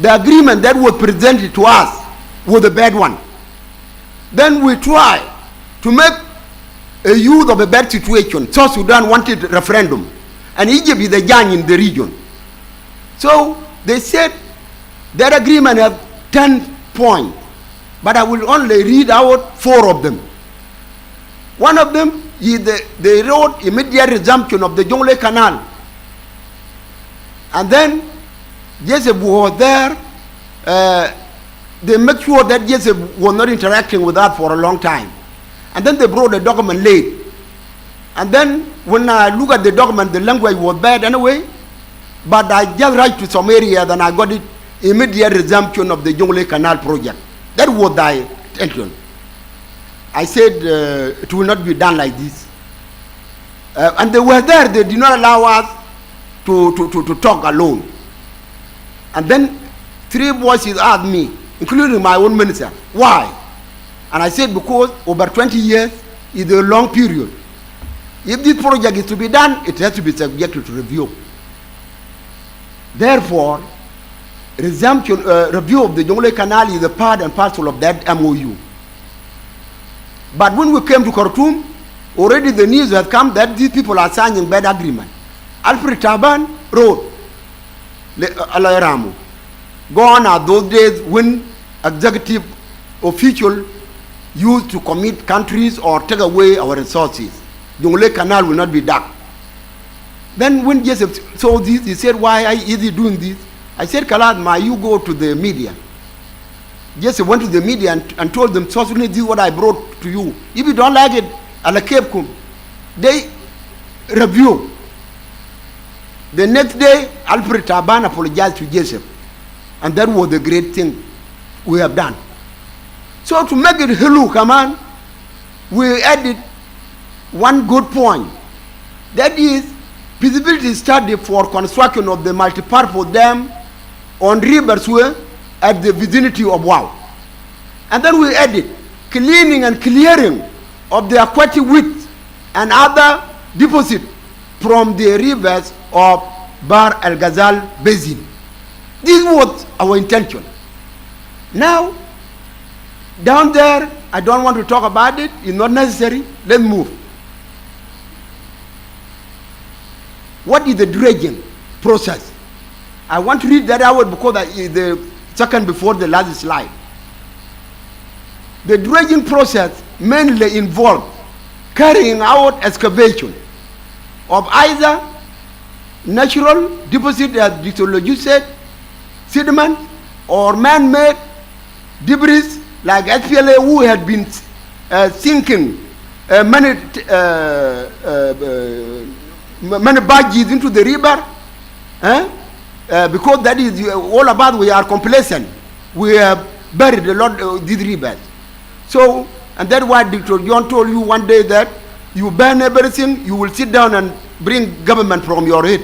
the agreement that was presented to us was a bad one. Then we tried to make a use of a bad situation. South Sudan wanted referendum, and Egypt is the giant in the region. So they said that agreement has 10 points, but I will only read out 4 of them. One of them is they wrote immediate resumption of the Jonglei Canal. And then Joseph was there. They make sure that Joseph was not interacting with us for a long time. And then they brought the document late. And then when I look at the document, the language was bad anyway. But I just write to some area, then I got it, immediate resumption of the Jonglei Canal project. That was the intention. I said it will not be done like this. And they were there, they did not allow us to talk alone. And then 3 voices asked me, including my own minister, why? And I said, because over 20 years is a long period. If this project is to be done, it has to be subjected to review. Therefore, resumption, review of the Jonglei Canal is a part and parcel of that MOU. But when we came to Khartoum, already the news had come that these people are signing bad agreement. Alfred Taban wrote, Alayramu. Gone are those days when executive officials used to commit countries or take away our resources. Jonglei Canal will not be dug. Then when Joseph saw this, he said, why is he doing this? I said, Kaladma, you go to the media. Joseph went to the media and told them, so this is what I brought to you. If you don't like it, Alakebkum. They review. The next day, Alfred Taban apologized to Joseph. And that was the great thing we have done. So to make it Hilu, come on, we added one good point. That is, feasibility study for construction of the multipurpose dam on Rivers Way at the vicinity of Wow. And then we added cleaning and clearing of the aquatic weeds and other deposits from the rivers of Bahr el Ghazal Basin. This was our intention. Now, down there, I don't want to talk about it. It's not necessary. Let's move. What is the dredging process? I want to read that out because the second before the last slide. The dredging process mainly involves carrying out excavation of either natural deposit as Dictology said, sediment, or man-made debris like SPLA, who had been sinking many barges into the river, because that is all about we are complacent. We have buried a lot of these rivers. So, and that's why Dr. John told you one day that you burn everything, you will sit down and bring government from your head.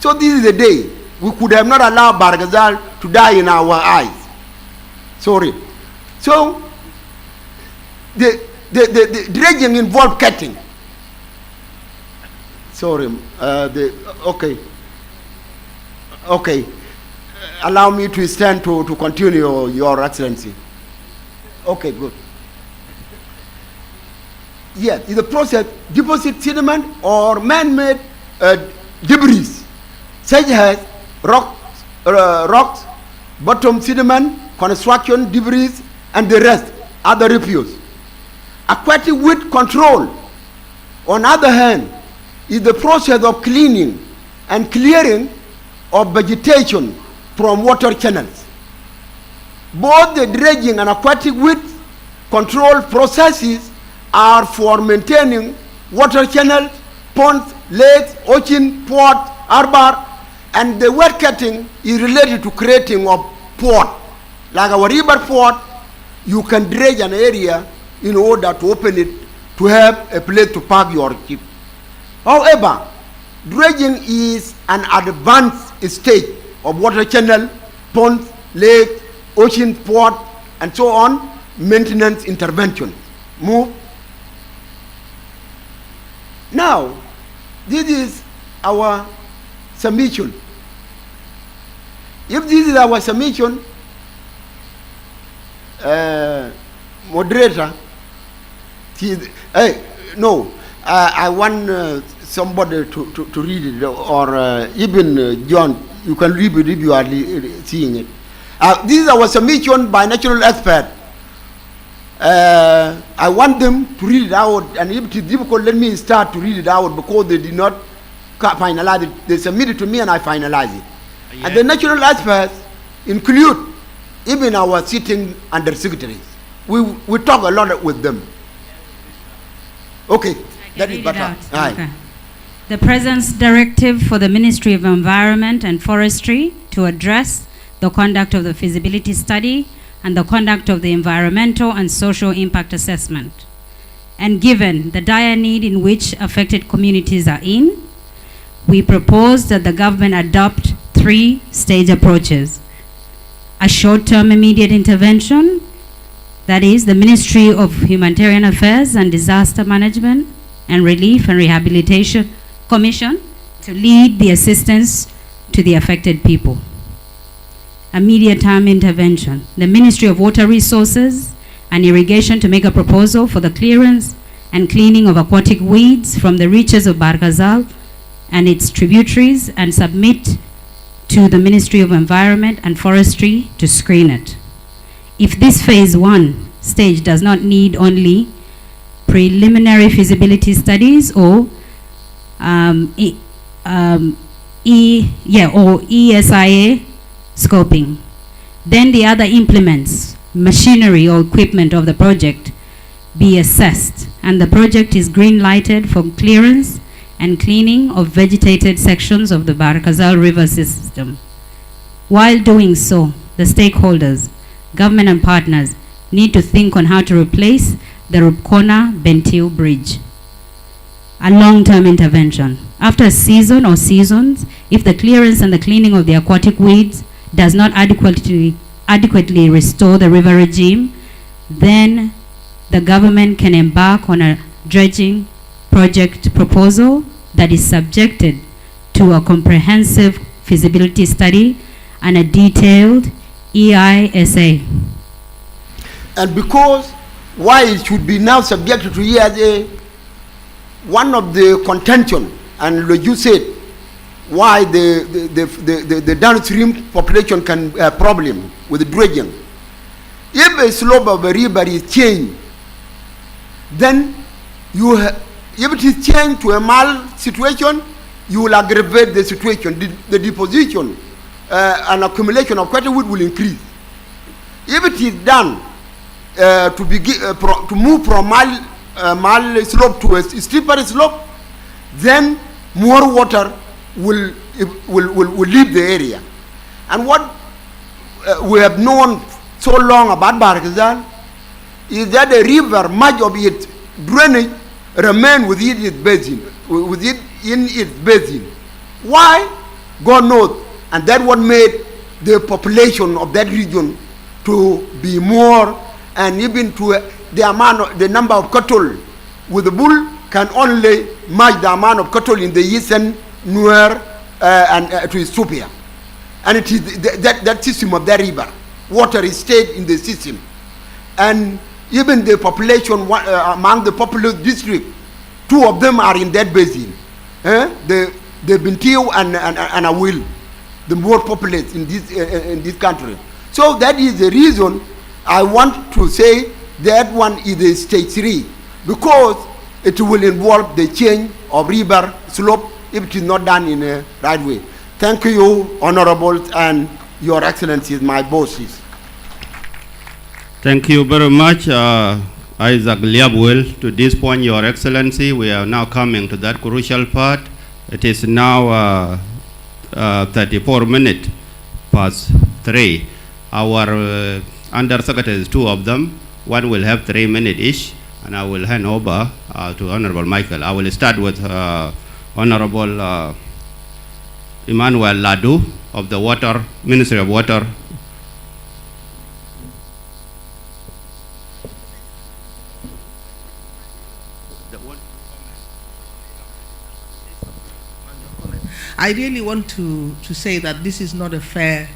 So this is the day we could have not allowed Bahr el Ghazal to die in our eyes. Sorry. So the dredging involved cutting. Sorry. Okay. Allow me to stand to continue, Your Excellency. Okay, good. Yes, it's a process, deposit sediment or man-made debris, such as rocks, bottom sediment, construction debris, and the rest, other refuse. Aquatic weed control, on the other hand, is the process of cleaning and clearing of vegetation from water channels. Both the dredging and aquatic weed control processes are for maintaining water channels, ponds, lakes, ocean, port, harbor, and the wet cutting is related to creating of port. Like our river port, you can dredge an area in order to open it to have a place to park your ship. However, dredging is an advanced stage of water channel, ponds, lake, ocean, port, and so on, maintenance intervention. Move. Now, this is our submission. If this is our submission, moderator, I want somebody to read it, or even John, you can read it if you are seeing it. This is our submission by national expert. I want them to read it out, and if it is difficult, let me start to read it out, because they did not finalize it. They submitted to me and I finalize it. Yeah. And the national experts include even our sitting undersecretaries. We talk a lot with them. Okay, that is better. Okay. The President's directive for the Ministry of Environment and Forestry to address the conduct of the feasibility study and the conduct of the environmental and social impact assessment. And given the dire need in which affected communities are in, we propose that the government adopt 3-stage approaches. A short-term immediate intervention, that is, the Ministry of Humanitarian Affairs and Disaster Management and Relief and Rehabilitation Commission to lead the assistance to the affected people. A medium-term intervention, the Ministry of Water Resources and Irrigation to make a proposal for the clearance and cleaning of aquatic weeds from the reaches of Bahr Ghazal and its tributaries, and submit to the Ministry of Environment and Forestry to screen it. If this phase 1 stage does not need only preliminary feasibility studies or ESIA scoping, then the other implements, machinery or equipment of the project be assessed, and the project is green lighted for clearance and cleaning of vegetated sections of the Bahr Ghazal River system. While doing so, the stakeholders, government and partners need to think on how to replace the Rubkona-Bentiu Bridge. A long-term intervention. After a season or seasons, if the clearance and the cleaning of the aquatic weeds does not adequately restore the river regime, then the government can embark on a dredging project proposal that is subjected to a comprehensive feasibility study and a detailed EISA. And because why it should be now subjected to EISA, one of the contention, and you said, why the downstream population can have problem with the dredging. If a slope of a river is changed, then if it is changed to a mal situation, you will aggravate the situation. The deposition and accumulation of quarter wood will increase. If it is done to move from mal slope to a steeper slope, then more water will leave the area. And what we have known so long about Bahr Ghazal is that the river, much of its drainage remain within its basin, Why? God knows. And that what made the population of that region to be more, and even to the number of cattle with the bull can only match the amount of cattle in the eastern Nuer and to Ethiopia. And it is that system of that river. Water is stayed in the system. And even the population among the populous district, 2 of them are in that basin. The Bentiu and Awil, the more populous in this country. So that is the reason I want to say that one is a stage 3, because it will involve the change of river slope if it is not done in a right way. Thank you, honorables, and your excellencies, my bosses. Thank you very much. Isaac Liabwell. To this point, Your Excellency, we are now coming to that crucial part. It is now 34 minutes past 3. Our Undersecretaries, 2 of them, one will have 3 minutes each, and I will hand over to Honorable Michael. I will start with Honorable Emmanuel Ladu of the Ministry of Water. I really want to say that this is not a fair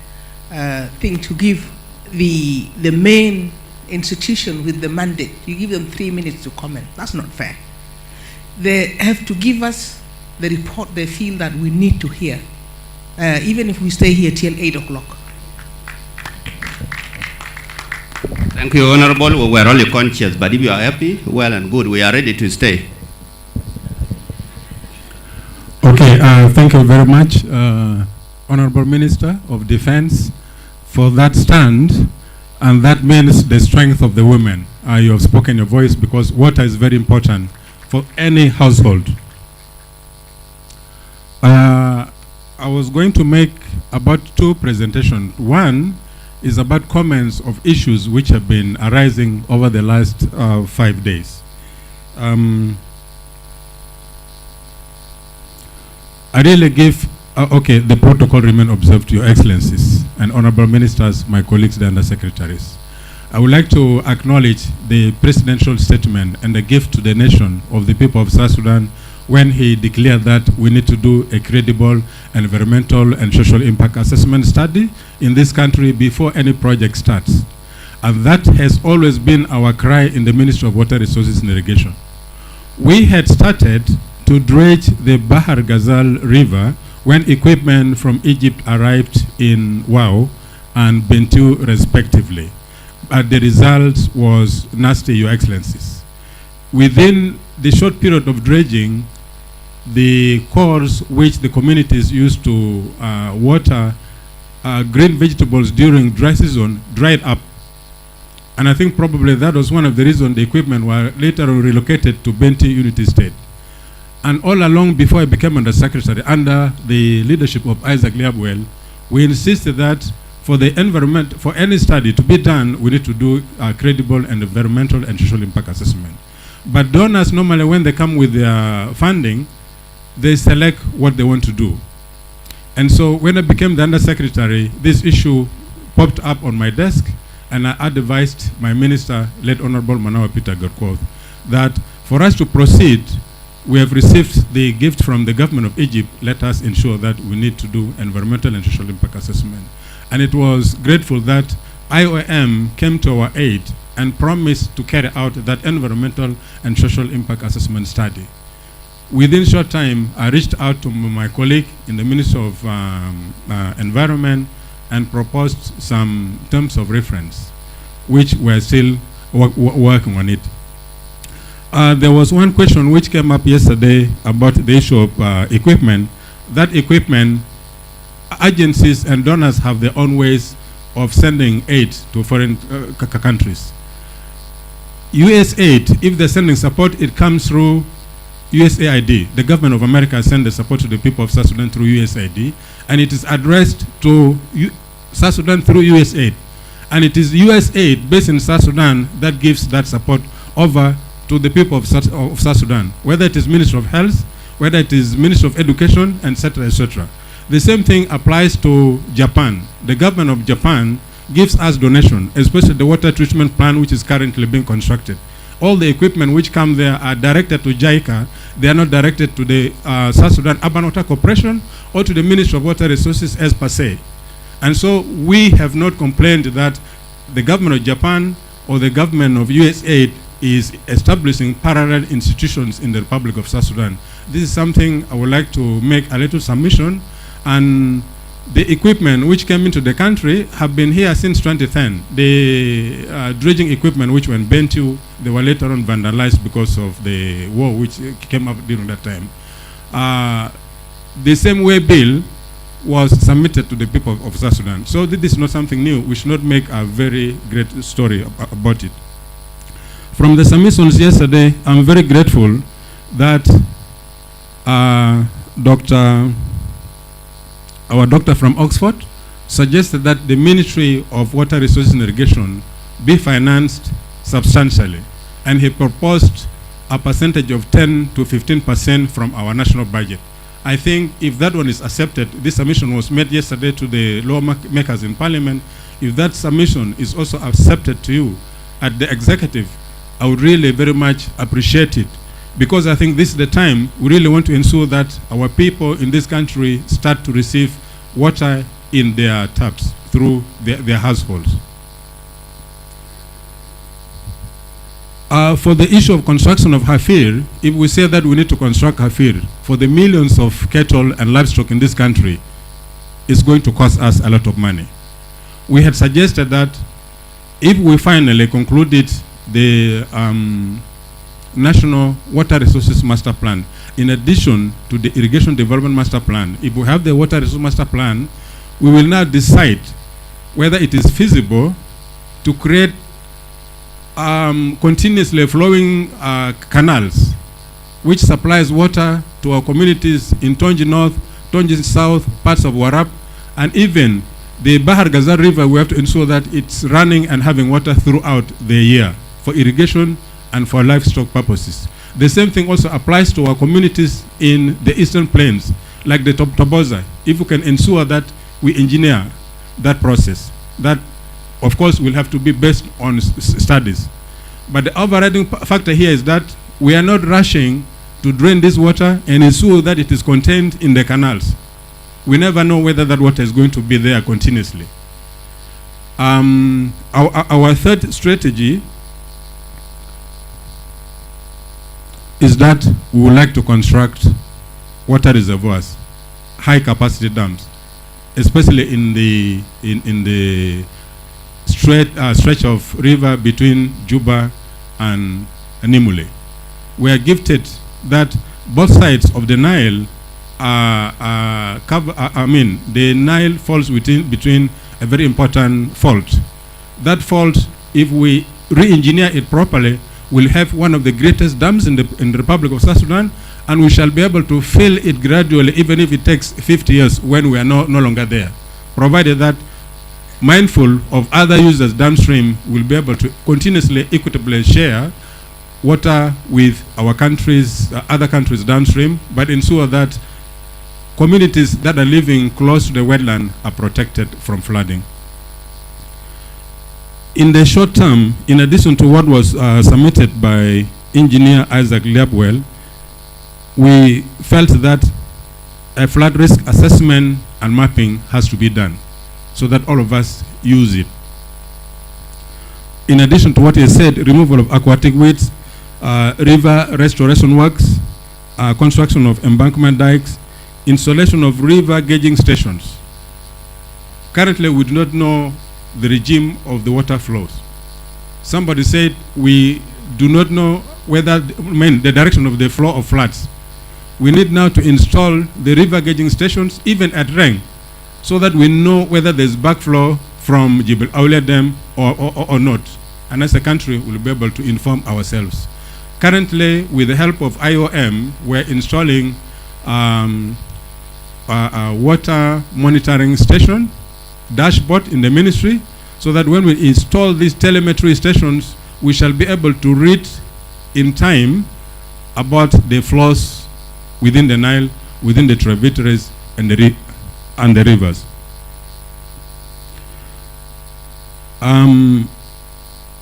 thing to give the main institution with the mandate. You give them 3 minutes to comment. That's not fair. They have to give us the report they feel that we need to hear, even if we stay here till 8 o'clock. Thank you, Honorable. We were only conscious, but if you are happy, well and good, we are ready to stay. Okay, thank you very much, Honorable Minister of Defense, for that stand, and that means the strength of the women. You have spoken your voice, because water is very important for any household. I was going to make about 2 presentations. One is about comments of issues which have been arising over the last 5 days. I really give, okay, the protocol remain observed, Your Excellencies and Honorable Ministers, my colleagues, the Undersecretaries. I would like to acknowledge the presidential statement and the gift to the nation of the people of South Sudan when he declared that we need to do a credible environmental and social impact assessment study in this country before any project starts. And that has always been our cry in the Ministry of Water Resources and Irrigation. We had started to dredge the Bahar Ghazal River when equipment from Egypt arrived in Wau and Bentiu respectively. But the result was nasty, Your Excellencies. Within the short period of dredging, the cores which the communities used to water green vegetables during dry season dried up. And I think probably that was one of the reasons the equipment were later relocated to Bentiu Unity State. And all along, before I became Undersecretary, under the leadership of Isaac Liabwell, we insisted that for the environment, for any study to be done, we need to do a credible and environmental and social impact assessment. But donors normally, when they come with their funding, they select what they want to do. And so when I became the Undersecretary, this issue popped up on my desk, and I advised my minister, late Honorable Manawa Peter Gorkoth, that for us to proceed, we have received the gift from the government of Egypt. Let us ensure that we need to do environmental and social impact assessment. And it was grateful that IOM came to our aid and promised to carry out that environmental and social impact assessment study. Within short time, I reached out to my colleague in the Ministry of Environment and proposed some terms of reference, which we're still working on it. There was one question which came up yesterday about the issue of equipment. That equipment, agencies and donors have their own ways of sending aid to foreign countries. USAID, if they're sending support, it comes through USAID. The government of America sends the support to the people of South Sudan through USAID, and it is addressed to South Sudan through USAID. And it is USAID based in South Sudan that gives that support over to the people of South Sudan, whether it is Ministry of Health, whether it is Ministry of Education, etc., etc. The same thing applies to Japan. The government of Japan gives us donation, especially the water treatment plant which is currently being constructed. All the equipment which come there are directed to JICA. They are not directed to the South Sudan Urban Water Corporation or to the Ministry of Water Resources as per se. And so we have not complained that the government of Japan or the government of USAID is establishing parallel institutions in the Republic of South Sudan. This is something I would like to make a little submission. And the equipment which came into the country have been here since 2010. The dredging equipment which were in Bentiu, they were later on vandalized because of the war which came up during that time. The same way bill was submitted to the people of South Sudan. So this is not something new. We should not make a very great story about it. From the submissions yesterday, I'm very grateful that our doctor from Oxford suggested that the Ministry of Water Resources and Irrigation be financed substantially. And he proposed a percentage of 10 to 15% from our national budget. I think if that one is accepted, this submission was made yesterday to the lawmakers in Parliament. If that submission is also accepted to you at the executive, I would really very much appreciate it, because I think this is the time we really want to ensure that our people in this country start to receive water in their taps through their households. For the issue of construction of Hafir, if we say that we need to construct Hafir for the millions of cattle and livestock in this country, it's going to cost us a lot of money. We had suggested that if we finally concluded the National Water Resources Master Plan, in addition to the Irrigation Development Master Plan, if we have the Water Resource Master Plan, we will now decide whether it is feasible to create continuously flowing canals which supplies water to our communities in Tonji North, Tonji South, parts of Warab, and even the Bahar Ghazal River. We have to ensure that it's running and having water throughout the year for irrigation and for livestock purposes. The same thing also applies to our communities in the eastern plains, like the Toboza. If we can ensure that we engineer that process, that of course will have to be based on studies. But the overriding factor here is that we are not rushing to drain this water and ensure that it is contained in the canals. We never know whether that water is going to be there continuously. Our third strategy is that we would like to construct water reservoirs, high capacity dams, especially in the stretch of river between Juba and Nimule. We are gifted that both sides of the Nile the Nile falls between a very important fault. That fault, if we re-engineer it properly, will have one of the greatest dams in the Republic of South Sudan, and we shall be able to fill it gradually, even if it takes 50 years when we are no longer there, provided that, mindful of other users downstream, will be able to continuously, equitably share water with our countries, other countries downstream, but ensure that communities that are living close to the wetland are protected from flooding. In the short term, in addition to what was submitted by Engineer Isaac Liabwell, we felt that a flood risk assessment and mapping has to be done so that all of us use it. In addition to what he said, removal of aquatic weeds, river restoration works, construction of embankment dikes, installation of river gauging stations. Currently, we do not know the regime of the water flows. Somebody said we do not know whether, the direction of the flow of floods. We need now to install the river gauging stations even at Reng, so that we know whether there's backflow from Jebel Aulia Dam or not. And as a country, we'll be able to inform ourselves. Currently, with the help of IOM, we're installing a water monitoring station, dashboard in the ministry, so that when we install these telemetry stations, we shall be able to read in time about the flows within the Nile, within the tributaries and the rivers.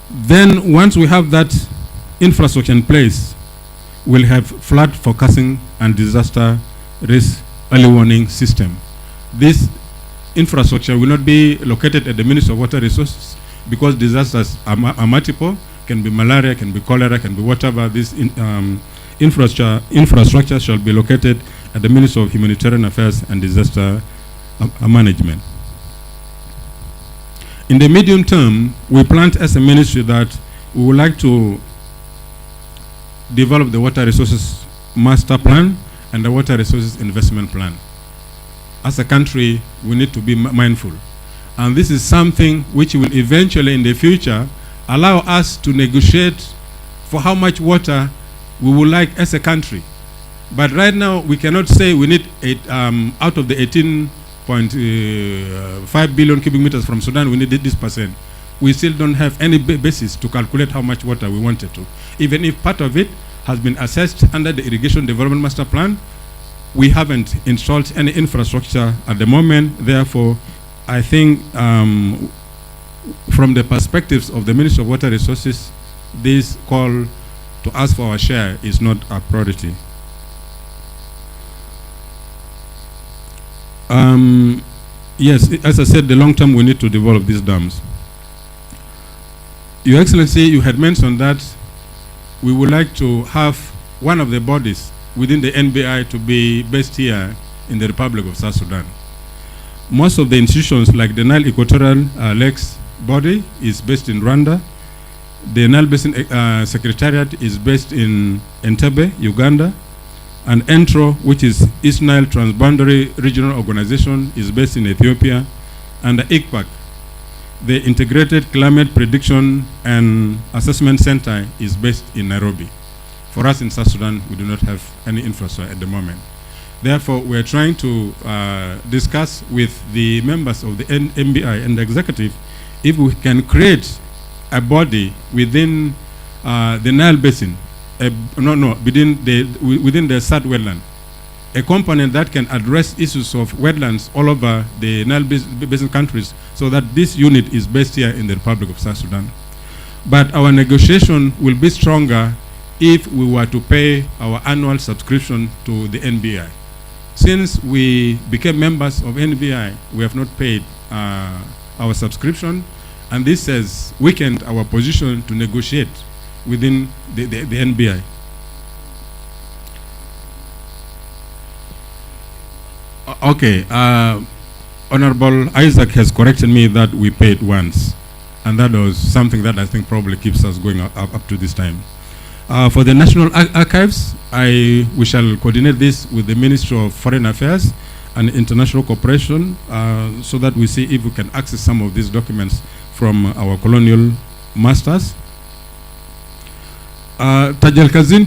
Then once we have that infrastructure in place, we'll have flood forecasting and disaster risk early warning system. This infrastructure will not be located at the Ministry of Water Resources, because disasters are multiple, can be malaria, can be cholera, can be whatever. This infrastructure shall be located at the Ministry of Humanitarian Affairs and Disaster Management. In the medium term, we plan as a ministry that we would like to develop the Water Resources Master Plan and the Water Resources Investment Plan. As a country, we need to be mindful. And this is something which will eventually in the future allow us to negotiate for how much water we would like as a country. But right now, we cannot say we need out of the 18.5 billion cubic meters from Sudan, we need this percent. We still don't have any basis to calculate how much water we wanted to. Even if part of it has been assessed under the Irrigation Development Master Plan, we haven't installed any infrastructure at the moment. Therefore, I think from the perspectives of the Ministry of Water Resources, this call to ask for our share is not a priority. Yes, as I said, the long term we need to develop these dams. Your Excellency, you had mentioned that we would like to have one of the bodies within the NBI to be based here in the Republic of South Sudan. Most of the institutions, like the Nile Equatorial Lakes body, is based in Rwanda. The Nile Basin Secretariat is based in Entebbe, Uganda. And ENTRO, which is East Nile Transboundary Regional Organization, is based in Ethiopia. And the ICPAC, the Integrated Climate Prediction and Assessment Center, is based in Nairobi. For us in South Sudan, we do not have any infrastructure at the moment. Therefore, we are trying to discuss with the members of the NBI and the executive if we can create a body within the Nile Basin, within the South wetland, a component that can address issues of wetlands all over the Nile Basin countries, so that this unit is based here in the Republic of South Sudan. But our negotiation will be stronger if we were to pay our annual subscription to the NBI. Since we became members of NBI, we have not paid our subscription, and this has weakened our position to negotiate within the NBI. Okay, Honorable Isaac has corrected me that we paid once, and that was something that I think probably keeps us going up to this time. For the National Archives, we shall coordinate this with the Ministry of Foreign Affairs and International Cooperation so that we see if we can access some of these documents from our colonial masters. Tajal Kazin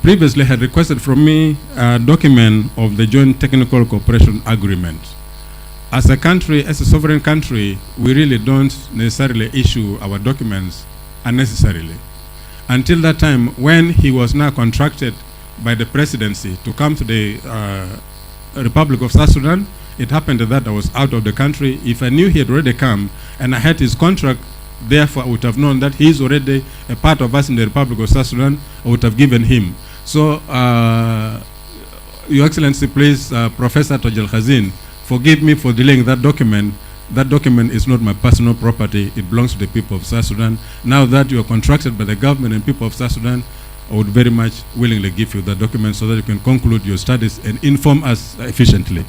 previously had requested from me a document of the Joint Technical Cooperation Agreement. As a country, as a sovereign country, we really don't necessarily issue our documents unnecessarily. Until that time, when he was now contracted by the presidency to come to the Republic of South Sudan, it happened that I was out of the country. If I knew he had already come and I had his contract, therefore I would have known that he is already a part of us in the Republic of South Sudan, I would have given him. So, Your Excellency, please, Professor Tajal Khazin, forgive me for delaying that document. That document is not my personal property. It belongs to the people of South Sudan. Now that you are contracted by the government and people of South Sudan, I would very much willingly give you that document so that you can conclude your studies and inform us efficiently.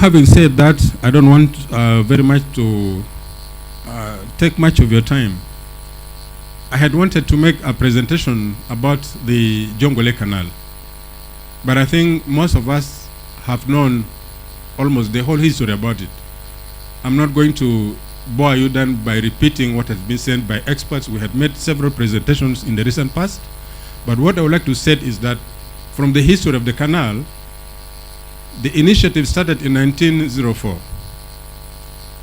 Having said that, I don't want very much to take much of your time. I had wanted to make a presentation about the Jongole Canal, but I think most of us have known almost the whole history about it. I'm not going to bore you down by repeating what has been said by experts. We had made several presentations in the recent past, but what I would like to say is that from the history of the canal, the initiative started in 1904.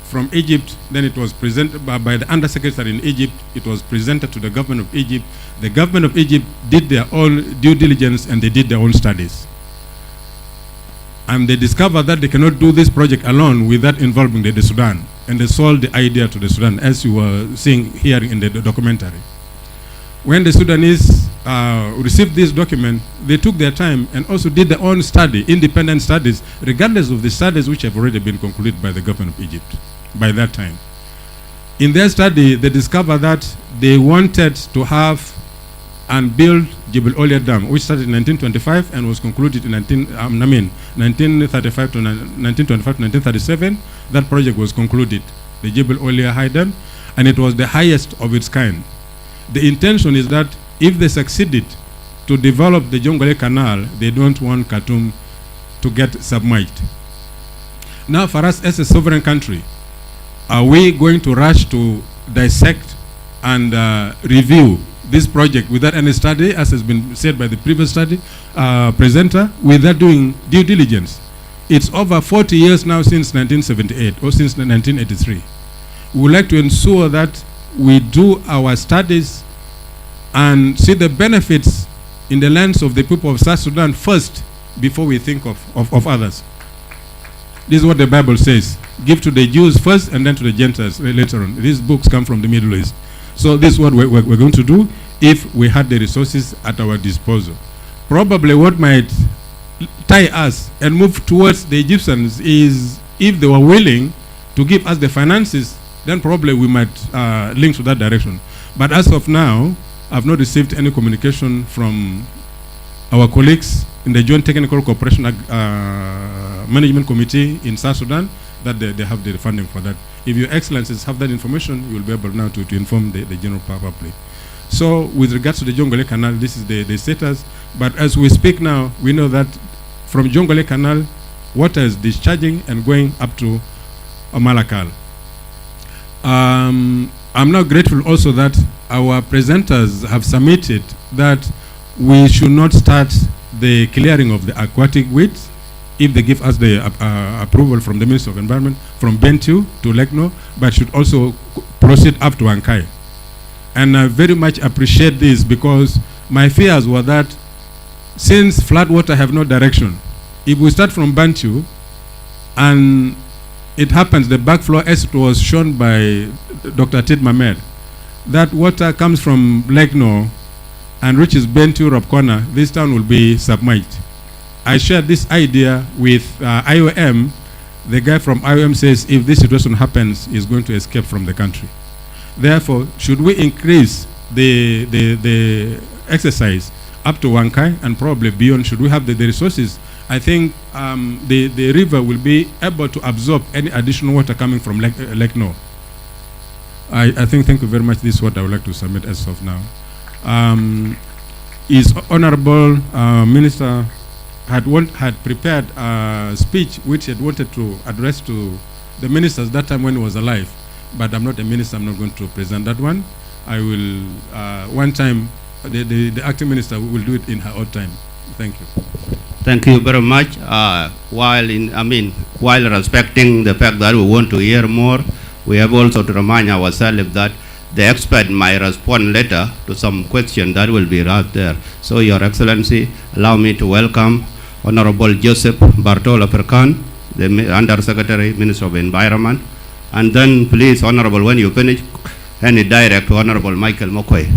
From Egypt, then it was presented by the Undersecretary in Egypt. It was presented to the government of Egypt. The government of Egypt did their own due diligence and they did their own studies. And they discovered that they cannot do this project alone without involving the Sudan. And they sold the idea to the Sudan, as you were seeing here in the documentary. When the Sudanese received this document, they took their time and also did their own study, independent studies, regardless of the studies which have already been concluded by the government of Egypt by that time. In their study, they discovered that they wanted to have and build Jebel Olia Dam, which started in 1925 and was concluded in 1935 to 1937. That project was concluded, the Jebel Olia High Dam, and it was the highest of its kind. The intention is that if they succeeded to develop the Jongole Canal, they don't want Khartoum to get submerged. Now, for us as a sovereign country, are we going to rush to dissect and review this project without any study, as has been said by the previous presenter, without doing due diligence? It's over 40 years now since 1978 or since 1983. We would like to ensure that we do our studies and see the benefits in the lands of the people of South Sudan first before we think of others. This is what the Bible says. Give to the Jews first and then to the Gentiles later on. These books come from the Middle East. So this is what we're going to do if we had the resources at our disposal. Probably what might tie us and move towards the Egyptians is if they were willing to give us the finances, then probably we might link to that direction. But as of now, I've not received any communication from our colleagues in the Joint Technical Cooperation Management Committee in South Sudan that they have the funding for that. If your excellencies have that information, you will be able now to inform the general public. So with regards to the Jongole Canal, this is the status. But as we speak now, we know that from Jongole Canal, water is discharging and going up to Malakal. I'm now grateful also that our presenters have submitted that we should not start the clearing of the aquatic weeds if they give us the approval from the Minister of Environment from Bentiu to Lekno, but should also proceed up to Ankai. And I very much appreciate this because my fears were that since floodwater have no direction, if we start from Bentiu and it happens, the backflow, as it was shown by Dr. Tid Mamed, that water comes from Lekno and reaches Bentiu Rapkona, this town will be submerged. I shared this idea with IOM. The guy from IOM says if this situation happens, he's going to escape from the country. Therefore, should we increase the exercise up to Wankai and probably beyond, should we have the resources, I think the river will be able to absorb any additional water coming from Lake No. I think, thank you very much. This is what I would like to submit as of now. His Honorable Minister had prepared a speech which he had wanted to address to the ministers that time when he was alive. But I'm not a minister, I'm not going to present that one. I will, one time, the acting minister will do it in her own time. Thank you. Thank you very much. While respecting the fact that we want to hear more, we have also to remind ourselves that the expert might respond later to some question that will be raised there. So, Your Excellency, allow me to welcome Honorable Joseph Bartola Perkan, the Under Secretary, Minister of Environment. And then, please, Honorable, when you finish, hand it direct to Honorable Michael Mokwe.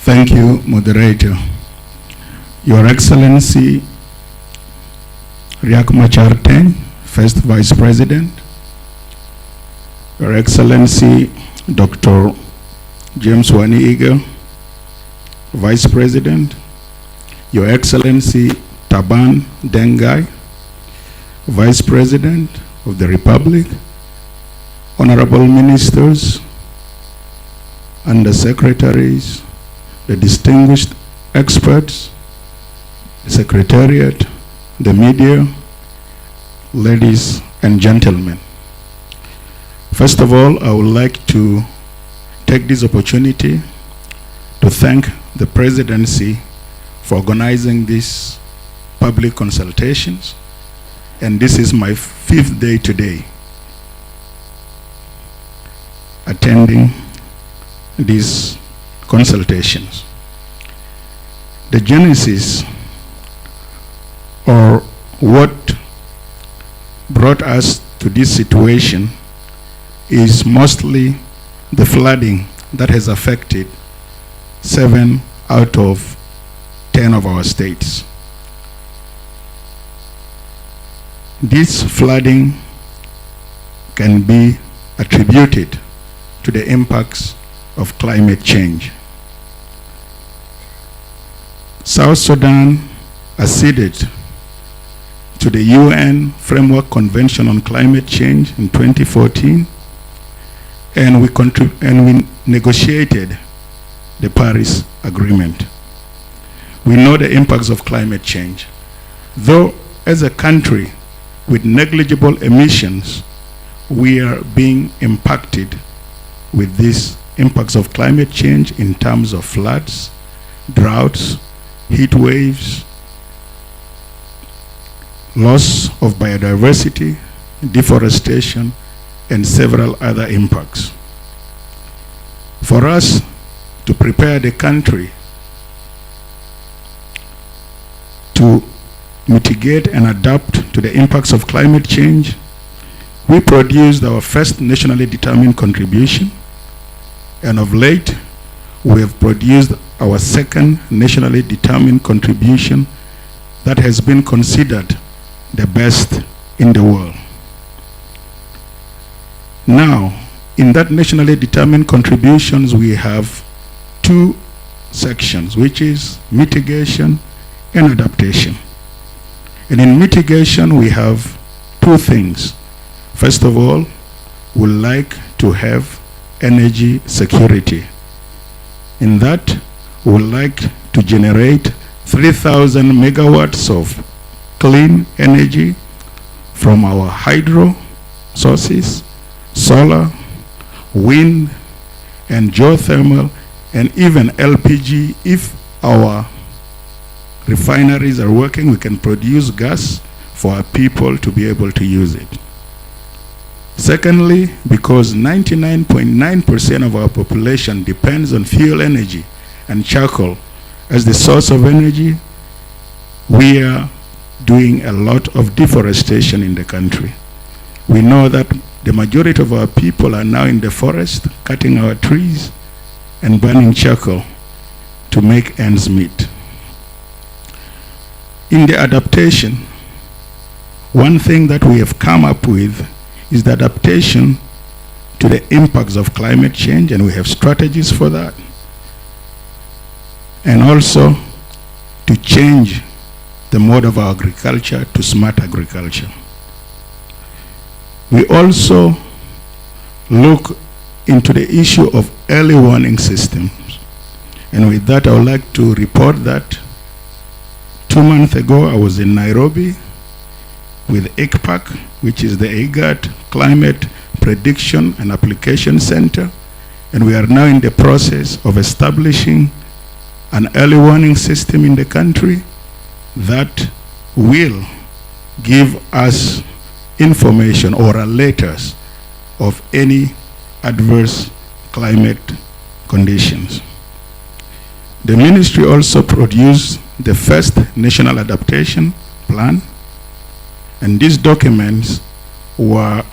Thank you, Moderator. Your Excellency, Riek Machar Teng, First Vice President. Your Excellency, Dr. James Wani Iga, Vice President. Your Excellency, Taban Dengai, Vice President of the Republic. Honorable Ministers, Under Secretaries, the distinguished experts, the Secretariat, the media, ladies and gentlemen. First of all, I would like to take this opportunity to thank the Presidency for organizing these public consultations, and this is my 5th day today attending these consultations. The genesis, or what brought us to this situation, is mostly the flooding that has affected 7 out of 10 of our states. This flooding can be attributed to the impacts of climate change. South Sudan acceded to the UN Framework Convention on Climate Change in 2014, and we negotiated the Paris Agreement. We know the impacts of climate change. Though as a country with negligible emissions, we are being impacted with these impacts of climate change in terms of floods, droughts, heat waves, loss of biodiversity, deforestation, and several other impacts. For us to prepare the country to mitigate and adapt to the impacts of climate change, we produced our first nationally determined contribution, and of late, we have produced our second nationally determined contribution that has been considered the best in the world. Now, in that nationally determined contributions, we have two sections, which is mitigation and adaptation. And in mitigation, we have two things. First of all, we like to have energy security. In that, we would like to generate 3,000 megawatts of clean energy from our hydro sources, solar, wind, and geothermal, and even LPG. If our refineries are working, we can produce gas for our people to be able to use it. Secondly, because 99.9% of our population depends on fuel energy and charcoal as the source of energy, we are doing a lot of deforestation in the country. We know that the majority of our people are now in the forest, cutting our trees and burning charcoal to make ends meet. In the adaptation, one thing that we have come up with is the adaptation to the impacts of climate change, and we have strategies for that. And also to change the mode of our agriculture to smart agriculture. We also look into the issue of early warning systems. And with that, I would like to report that 2 months ago, I was in Nairobi with ICPAC, which is the IGAD Climate Prediction and Application Center. And we are now in the process of establishing an early warning system in the country that will give us information or alert us of any adverse climate conditions. The ministry also produced the first national adaptation plan, and these documents were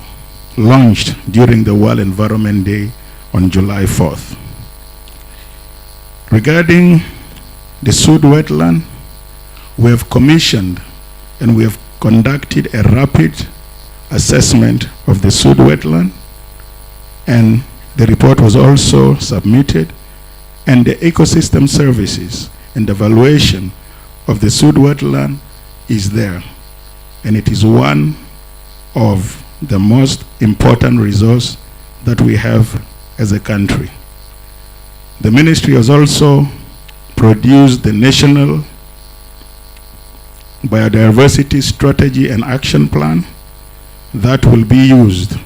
launched during the World Environment Day on July 4th. Regarding the Sud wetland, we have commissioned and we have conducted a rapid assessment of the Sud wetland, and the report was also submitted, and the ecosystem services and evaluation of the Sud wetland is there, and it is one of the most important resource that we have as a country. The ministry has also produced the National Biodiversity Strategy and Action Plan that will be used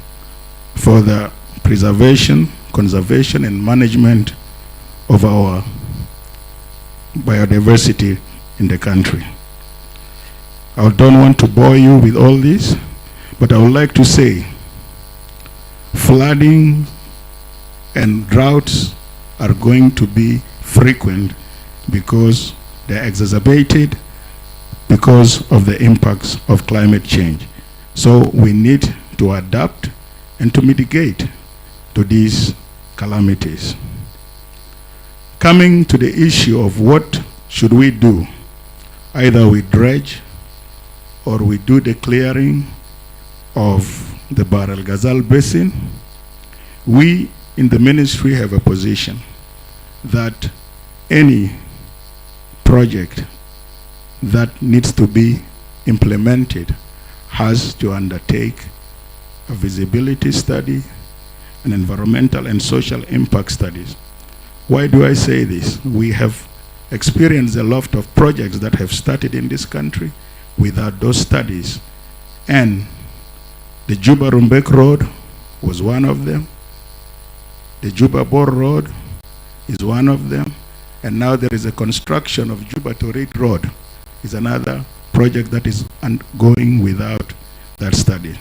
for the preservation, conservation, and management of our biodiversity in the country. I don't want to bore you with all this, but I would like to say flooding and droughts are going to be frequent because they're exacerbated because of the impacts of climate change. So we need to adapt and to mitigate to these calamities. Coming to the issue of what should we do, either we dredge or we do the clearing of the Bahr el Ghazal Basin, we in the ministry have a position that any project that needs to be implemented has to undertake a visibility study, an environmental and social impact studies. Why do I say this? We have experienced a lot of projects that have started in this country without those studies And the Juba-Rumbek Road was one of them. The Juba-Bor Road is one of them. And now there is a construction of Juba-Torit Road. Is another project that is ongoing without that study.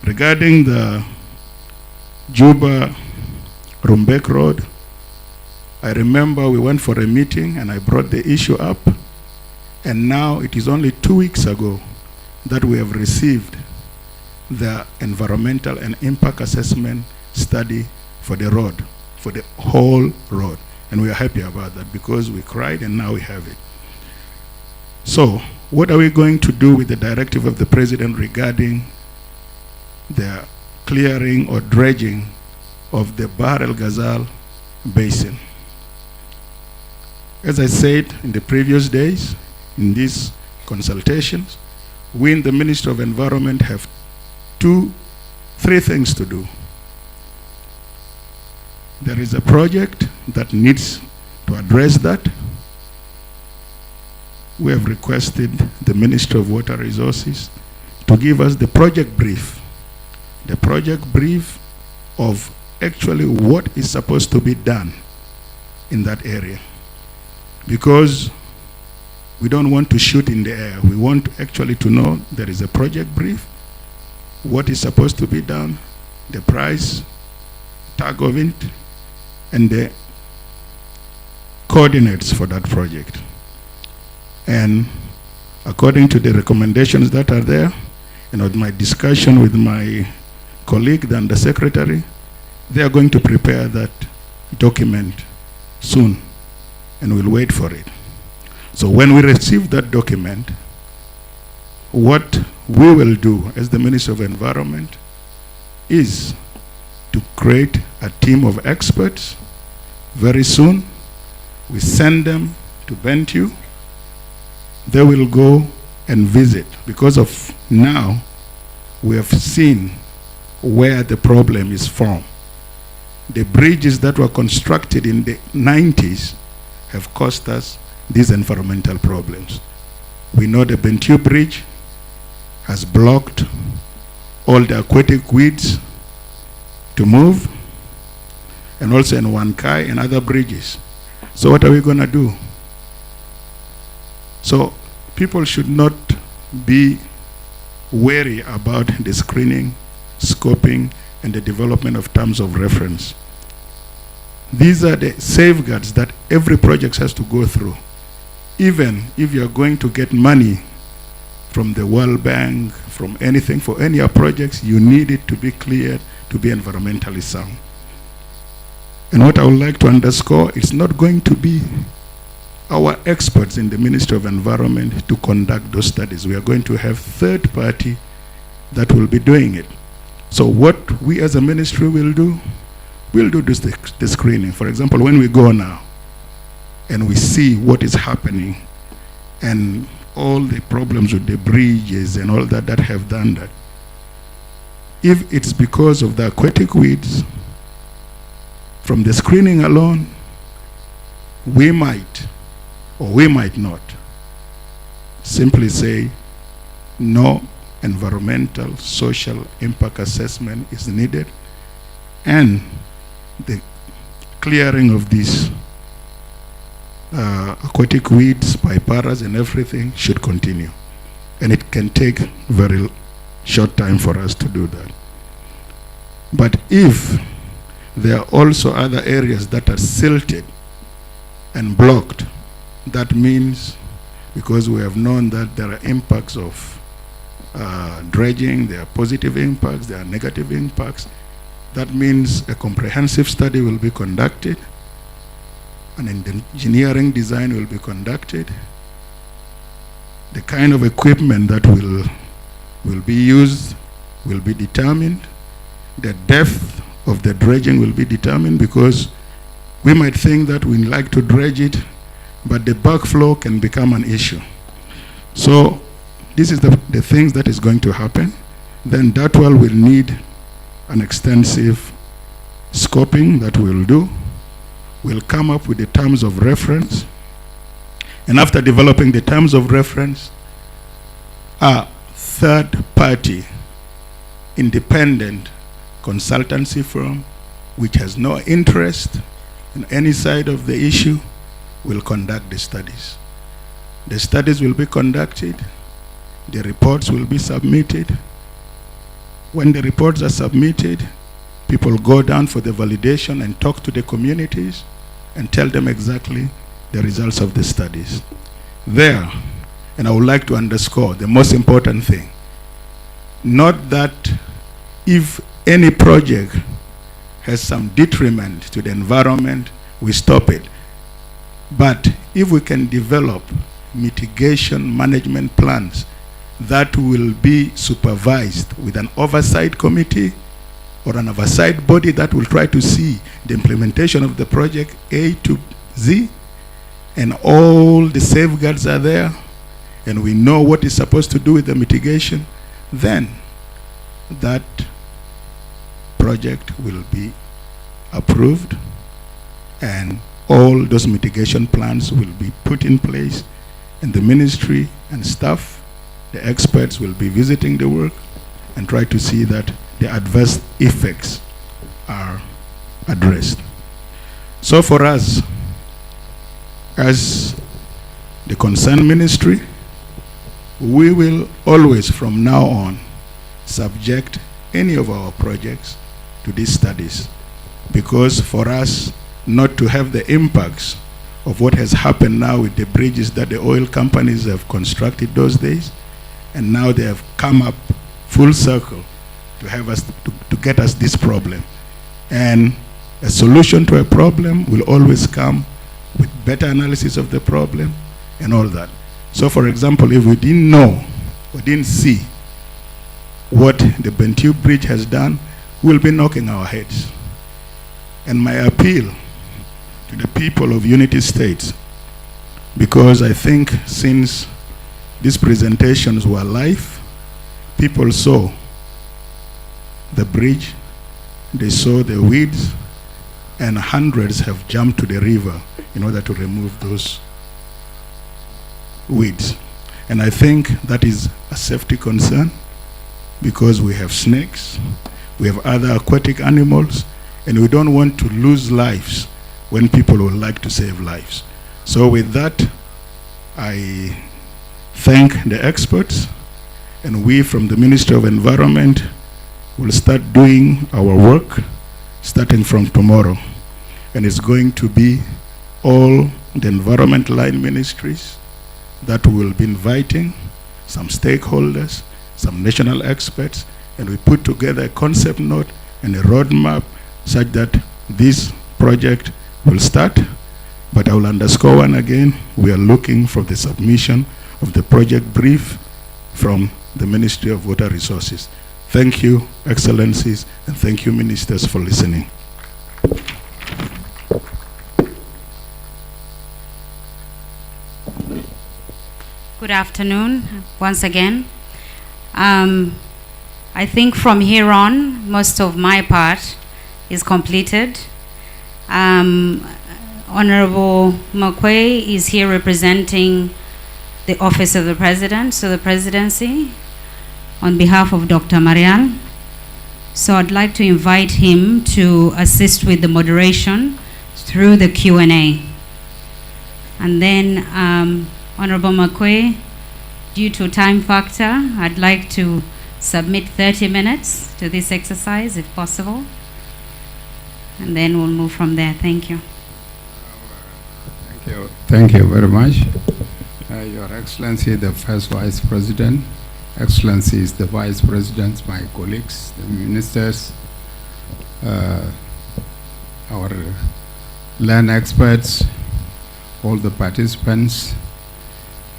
Regarding the Juba-Rumbek Road, I remember we went for a meeting and I brought the issue up. And now it is only 2 weeks ago that we have received the environmental and impact assessment study for the road, for the whole road. And we are happy about that because we cried and now we have it. So, what are we going to do with the directive of the President regarding the clearing or dredging of the Bahr el Ghazal basin? As I said in the previous days, in these consultations, we in the Ministry of Environment have three things to do. There is a project that needs to address that. We have requested the Ministry of Water Resources to give us the project brief of actually what is supposed to be done in that area. Because we don't want to shoot in the air. We want actually to know there is a project brief, what is supposed to be done, the price tag of it, and the coordinates for that project. And according to the recommendations that are there, and with my discussion with my colleague, the Undersecretary, they are going to prepare that document soon, and we'll wait for it. So when we receive that document, what we will do as the Ministry of Environment is to create a team of experts. Very soon, we send them to Bentiu. They will go and visit, because of now we have seen where the problem is from. The bridges that were constructed in the 90s have caused us these environmental problems. We know the Bentiu Bridge has blocked all the aquatic weeds to move, and also in Wankai and other bridges. So what are we going to do? So people should not be wary about the screening, scoping, and the development of terms of reference. These are the safeguards that every project has to go through. Even if you're going to get money from the World Bank, from anything, for any of projects, you need it to be cleared, to be environmentally sound. And what I would like to underscore, it's not going to be our experts in the Ministry of Environment to conduct those studies. We are going to have third party that will be doing it. So what we as a ministry will do, we'll do this, the screening. For example, when we go now and we see what is happening and all the problems with the bridges and all that have done that, if it's because of the aquatic weeds, from the screening alone, we might, or we might not, simply say no environmental, social impact assessment is needed, and the clearing of these aquatic weeds, piparas and everything should continue. And it can take very short time for us to do that. But if there are also other areas that are silted and blocked, that means, because we have known that there are impacts of dredging, there are positive impacts, there are negative impacts, that means a comprehensive study will be conducted, and engineering design will be conducted. The kind of equipment that will be used will be determined. The depth of the dredging will be determined, because we might think that we like to dredge it, but the backflow can become an issue. So this is the things that is going to happen. Then that well will need an extensive scoping that we'll do. We'll come up with the terms of reference. And after developing the terms of reference, third-party independent consultancy firm which has no interest in any side of the issue will conduct the studies. The studies will be conducted, the reports will be submitted. When the reports are submitted, people go down for the validation and talk to the communities and tell them exactly the results of the studies. There, and I would like to underscore the most important thing, not that if any project has some detriment to the environment, we stop it. But if we can develop mitigation management plans that will be supervised with an oversight committee or an oversight body that will try to see the implementation of the project A to Z, and all the safeguards are there, and we know what is supposed to do with the mitigation, then that project will be approved and all those mitigation plans will be put in place, and the ministry and staff, the experts, will be visiting the work and try to see that the adverse effects are addressed. So for us, as the concerned ministry, we will always from now on subject any of our projects to these studies, because for us not to have the impacts of what has happened now with the bridges that the oil companies have constructed those days, and now they have come up full circle to have us to get us this problem. And a solution to a problem will always come with better analysis of the problem and all that. So for example, if we didn't know or didn't see what the Bentiu Bridge has done, we'll be knocking our heads. And my appeal to the people of Unity States, because I think since these presentations were live, people saw the bridge, they saw the weeds, and hundreds have jumped to the river in order to remove those weeds. And I think that is a safety concern, because we have snakes, we have other aquatic animals, and we don't want to lose lives when people would like to save lives. So with that, I thank the experts, and we from the Ministry of Environment will start doing our work starting from tomorrow. And it's going to be all the environment line ministries that we will be inviting, some stakeholders, some national experts, and we put together a concept note and a roadmap such that this project will start. But I will underscore one again, we are looking for the submission of the project brief from the Ministry of Water Resources. Thank you, Excellencies, and thank you, Ministers, for listening. Good afternoon, once again. I think from here on, most of my part is completed. Honorable Makwe is here representing the Office of the President, so the Presidency, on behalf of Dr. Marial. So I'd like to invite him to assist with the moderation through the Q&A. And then, Honorable Makwe, due to time factor, I'd like to submit 30 minutes to this exercise, if possible. And then we'll move from there. Thank you. Thank you. Thank you very much. Your Excellency, the First Vice President, Excellencies, the Vice Presidents, my colleagues, the Ministers, our land experts, all the participants.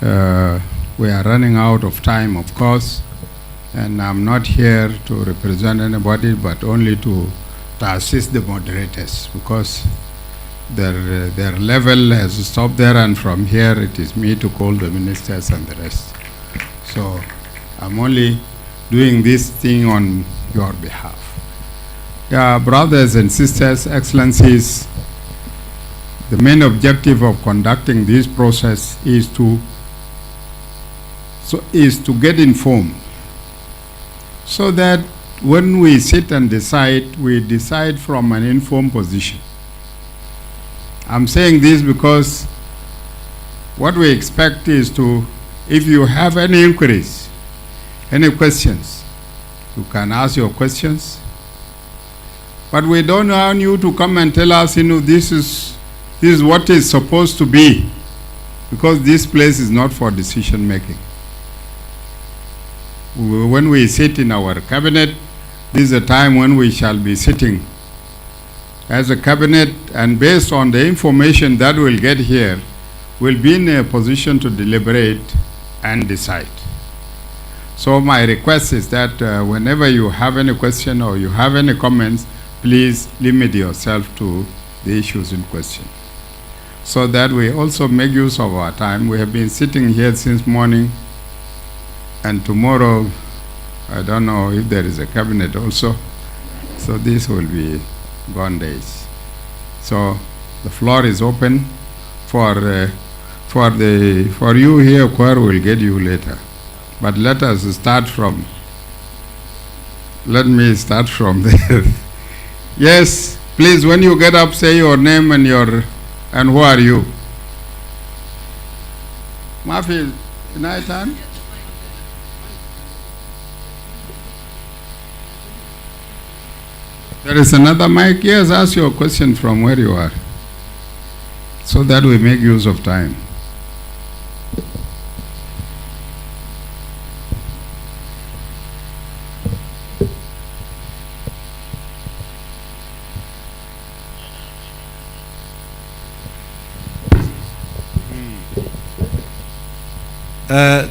We are running out of time, of course, and I'm not here to represent anybody, but only to assist the moderators, because their level has stopped there, and from here it is me to call the ministers and the rest. So I'm only doing this thing on your behalf. Yeah, brothers and sisters, Excellencies, the main objective of conducting this process is to get informed so that when we sit and decide, we decide from an informed position. I'm saying this because what we expect is to, if you have any inquiries, any questions, you can ask your questions. But we don't want you to come and tell us, this is what is supposed to be, because this place is not for decision making. When we sit in our cabinet, this is a time when we shall be sitting as a cabinet, and based on the information that we'll get here, we'll be in a position to deliberate and decide. So my request is that whenever you have any question or you have any comments, please limit yourself to the issues in question, so that we also make use of our time. We have been sitting here since morning, and tomorrow, I don't know if there is a cabinet also, so this will be gone days. So the floor is open for you here. Kwar will get you later, but let us start from. Let me start from there. Yes, please. When you get up, say your name and who are you. Mafi, night time. There is another mic. Yes, ask your question from where you are, so that we make use of time.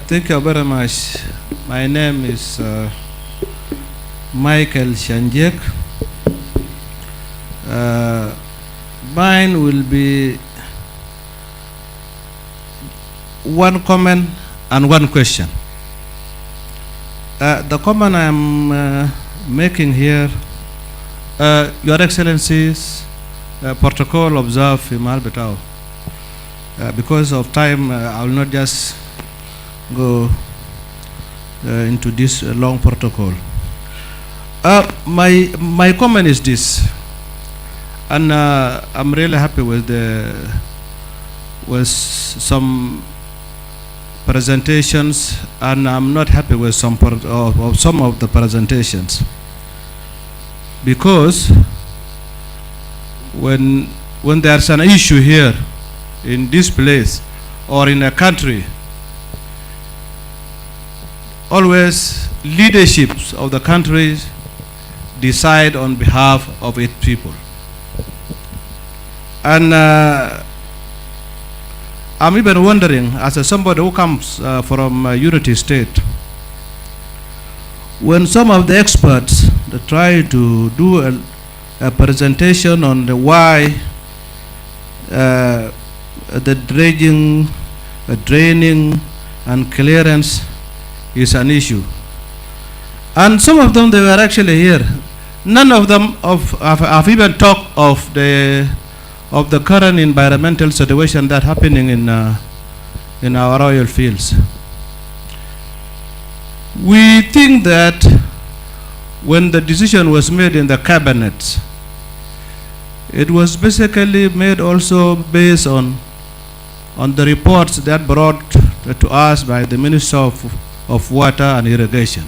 Thank you very much. My name is Michael Shanjek. Mine will be one comment and one question. The comment I'm making here, Your Excellencies, protocol observed in Malbetao. Because of time, I will not just go into this long protocol. My comment is this, and I'm really happy with some presentations, and I'm not happy with some of the presentations, because when there's an issue here in this place or in a country, always leaderships of the countries decide on behalf of its people. And I'm even wondering, as somebody who comes from Unity State, when some of the experts that try to do a presentation on the why the dredging, draining, and clearance is an issue, and some of them, they were actually here. None of them have even talked of the current environmental situation that's happening in our oil fields. We think that when the decision was made in the cabinet, it was basically made also based on the reports that brought to us by the Minister of Water and Irrigation.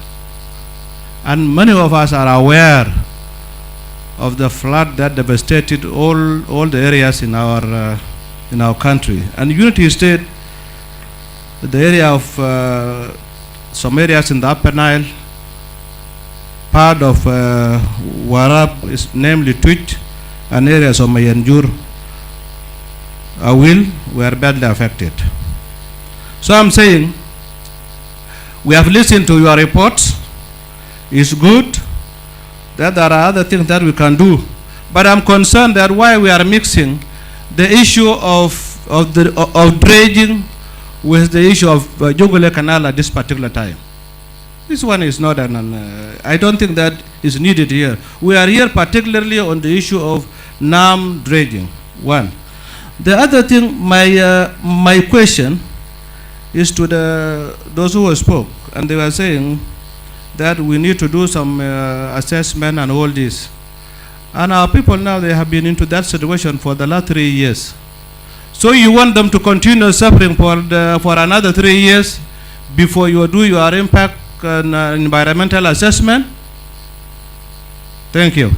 And many of us are aware of the flood that devastated all the areas in our country. And Unity State, the area of some areas in the Upper Nile, part of Warab, is namely Twitch, and areas of Mayanjur, Awil, were badly affected. So I'm saying, we have listened to your reports. It's good that there are other things that we can do, but I'm concerned that why we are mixing the issue of dredging with the issue of Jogule Canal at this particular time. This one is not I don't think that is needed here. We are here particularly on the issue of NAM dredging. One. The other thing, my question is to those who spoke, and they were saying that we need to do some assessment and all this. And our people now, they have been into that situation for the last 3 years. So you want them to continue suffering for another 3 years before you do your impact and environmental assessment? Thank you.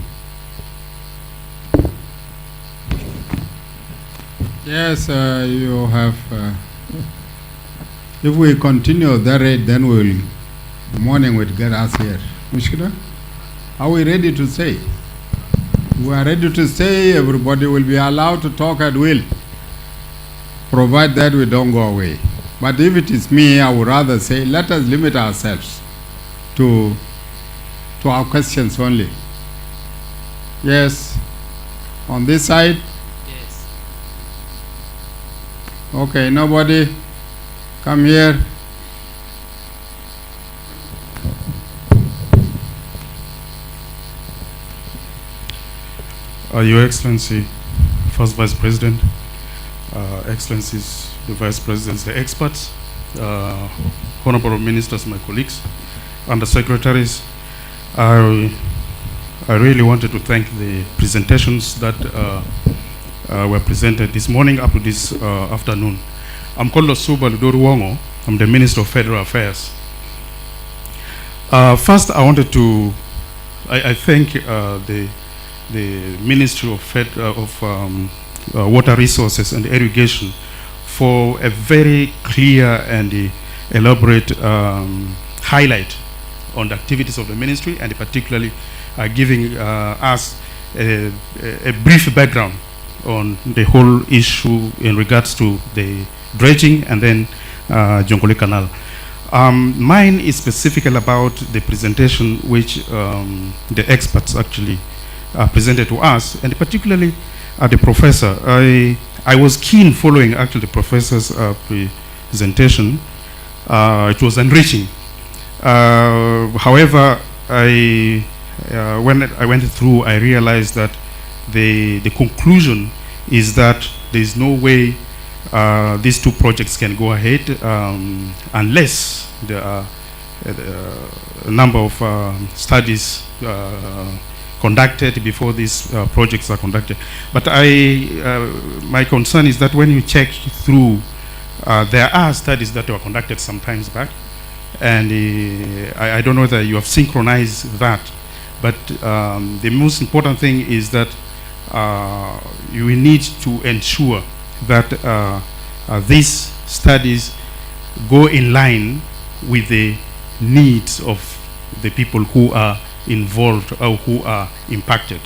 Yes, you have. If we continue that rate, then morning will get us here. Mishkila, are we ready to say? We are ready to say everybody will be allowed to talk at will, provided that we don't go away. But if it is me, I would rather say let us limit ourselves to our questions only. Yes, on this side. Yes. Okay, nobody. Come here. Your Excellency, First Vice President, Excellencies, the Vice Presidents, the experts, Honorable Ministers, my colleagues, and the secretaries, I really wanted to thank the presentations that were presented this morning up to this afternoon. I'm called Osuba Ludoruwongo. I'm the Minister of Federal Affairs. First, I wanted to I thank the Ministry of Water Resources and Irrigation for a very clear and elaborate highlight on the activities of the ministry, and particularly giving us a brief background on the whole issue in regards to the dredging and then Jonglei Canal. Mine is specifically about the presentation which the experts actually presented to us, and particularly the professor. I was keen following actually the professor's presentation. It was enriching. However, when I went through, I realized that the conclusion is that there is no way these two projects can go ahead unless there are a number of studies conducted before these projects are conducted. But my concern is that when you check through, there are studies that were conducted some times back, and I don't know whether you have synchronized that, but the most important thing is that you need to ensure that these studies go in line with the needs of the people who are involved or who are impacted.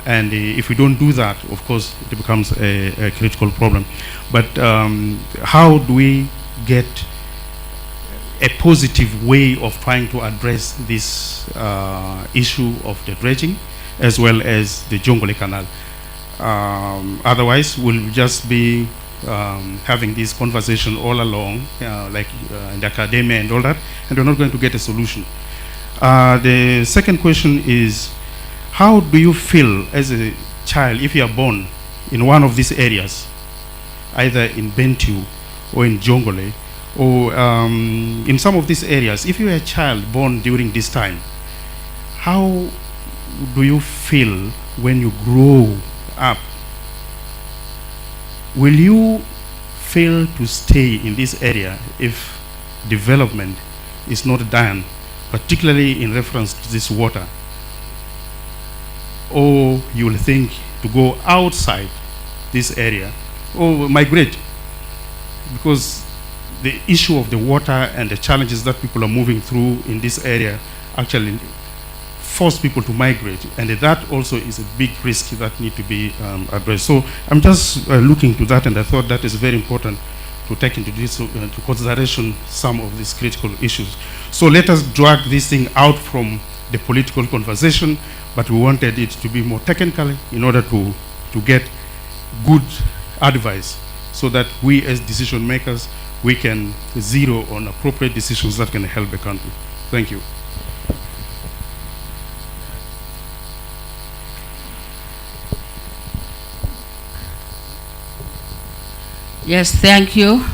And if we don't do that, of course, it becomes a critical problem. But how do we get a positive way of trying to address this issue of the dredging as well as the Jonglei Canal? Otherwise, we'll just be having this conversation all along, like in the academia and all that, and we're not going to get a solution. The second question is, how do you feel as a child if you are born in one of these areas, either in Bentiu or in Jonglei, or in some of these areas? If you are a child born during this time, how do you feel when you grow up? Will you fail to stay in this area if development is not done, particularly in reference to this water? Or you will think to go outside this area or migrate, because the issue of the water and the challenges that people are moving through in this area actually force people to migrate, and that also is a big risk that need to be addressed. So I'm just looking to that, and I thought that is very important to take into this to consideration some of these critical issues. So let us drag this thing out from the political conversation, but we wanted it to be more technical in order to get good advice, so that we as decision makers, we can zero on appropriate decisions that can help the country. Thank you. Yes, thank you.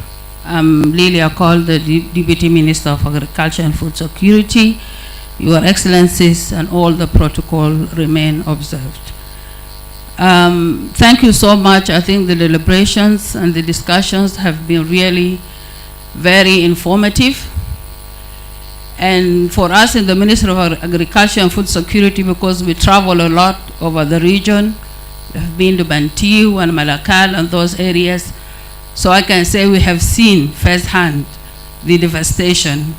I'm Lilia Cole, the Deputy Minister of Agriculture and Food Security. Your Excellencies, and all the protocol remain observed. Thank you so much. I think the deliberations and the discussions have been really very informative. And for us in the Ministry of Agriculture and Food Security, because we travel a lot over the region, we have been to Bantiu and Malakal and those areas, so I can say we have seen firsthand the devastation.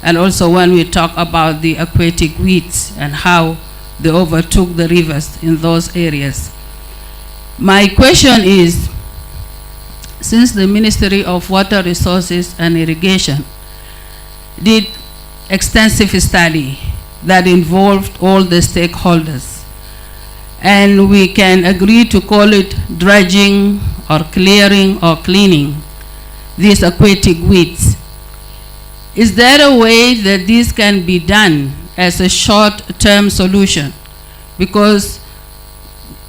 And also when we talk about the aquatic weeds and how they overtook the rivers in those areas. My question is, since the Ministry of Water Resources and Irrigation did extensive study that involved all the stakeholders, and we can agree to call it dredging or clearing or cleaning these aquatic weeds, is there a way that this can be done as a short-term solution? Because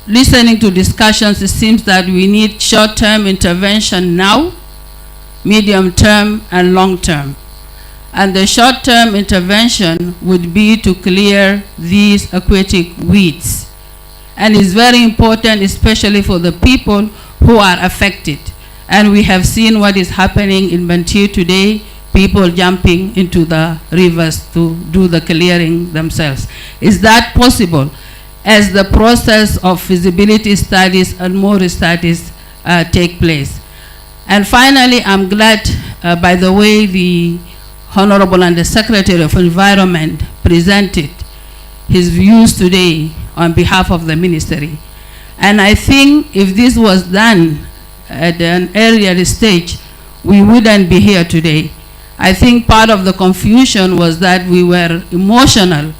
listening to discussions, it seems that we need short-term intervention now, medium-term, and long-term. And the short-term intervention would be to clear these aquatic weeds. And it's very important, especially for the people who are affected. And we have seen what is happening in Bantiu today, people jumping into the rivers to do the clearing themselves. Is that possible as the process of feasibility studies and more studies take place? And finally, I'm glad, by the way, the Honorable Undersecretary of Environment presented his views today on behalf of the ministry. And I think if this was done at an earlier stage, we wouldn't be here today. I think part of the confusion was that we were emotional,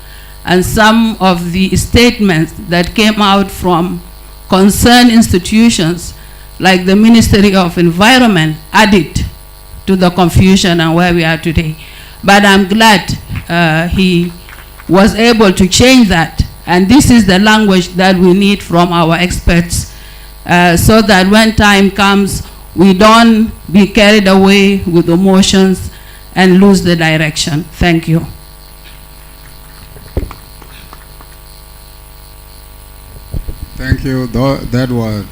and some of the statements that came out from concerned institutions like the Ministry of Environment added to the confusion and where we are today. But I'm glad he was able to change that, and this is the language that we need from our experts, so that when time comes, we don't be carried away with emotions and lose the direction. Thank you. Thank you. That was,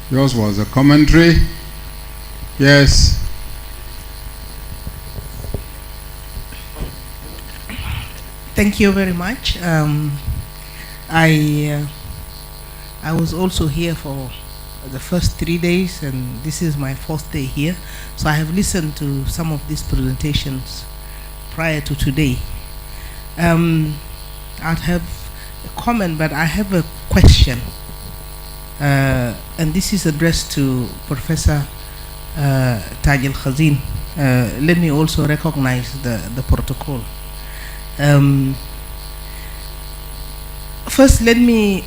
yours was a commentary. Yes. Thank you very much. I was also here for the first 3 days, and this is my 4th day here. So I have listened to some of these presentations prior to today. I'd have a comment, but I have a question. And this is addressed to Professor Taj Al-Khazin. Let me also recognize the protocol. First, let me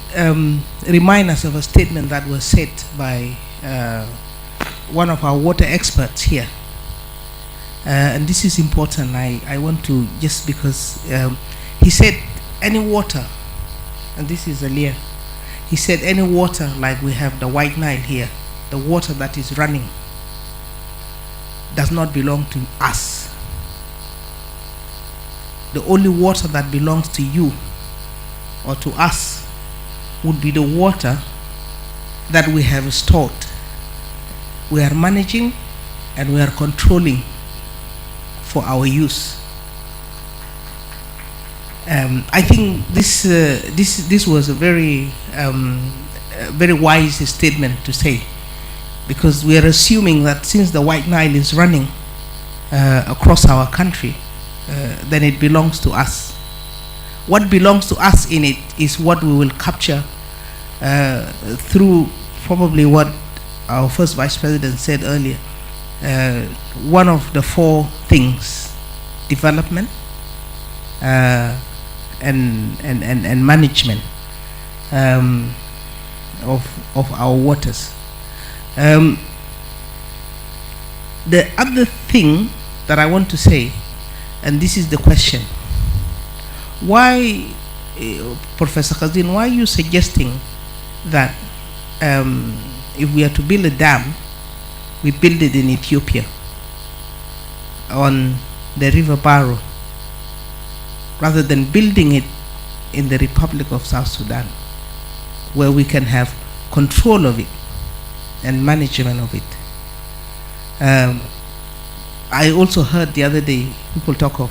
remind us of a statement that was said by one of our water experts here. And this is important. I want to, just because he said any water, and this is Alia, he said any water, like we have the White Nile here, the water that is running does not belong to us. The only water that belongs to you or to us would be the water that we have stored, we are managing, and we are controlling for our use. I think this was a very wise statement to say, because we are assuming that since the White Nile is running across our country, then it belongs to us. What belongs to us in it is what we will capture through probably what our first Vice President said earlier. One of the 4 things: development, and management of our waters. The other thing that I want to say, and this is the question: why, Professor Khazin, why are you suggesting that if we are to build a dam, we build it in Ethiopia on the River Baro, rather than building it in the Republic of South Sudan, where we can have control of it and management of it. I also heard the other day people talk of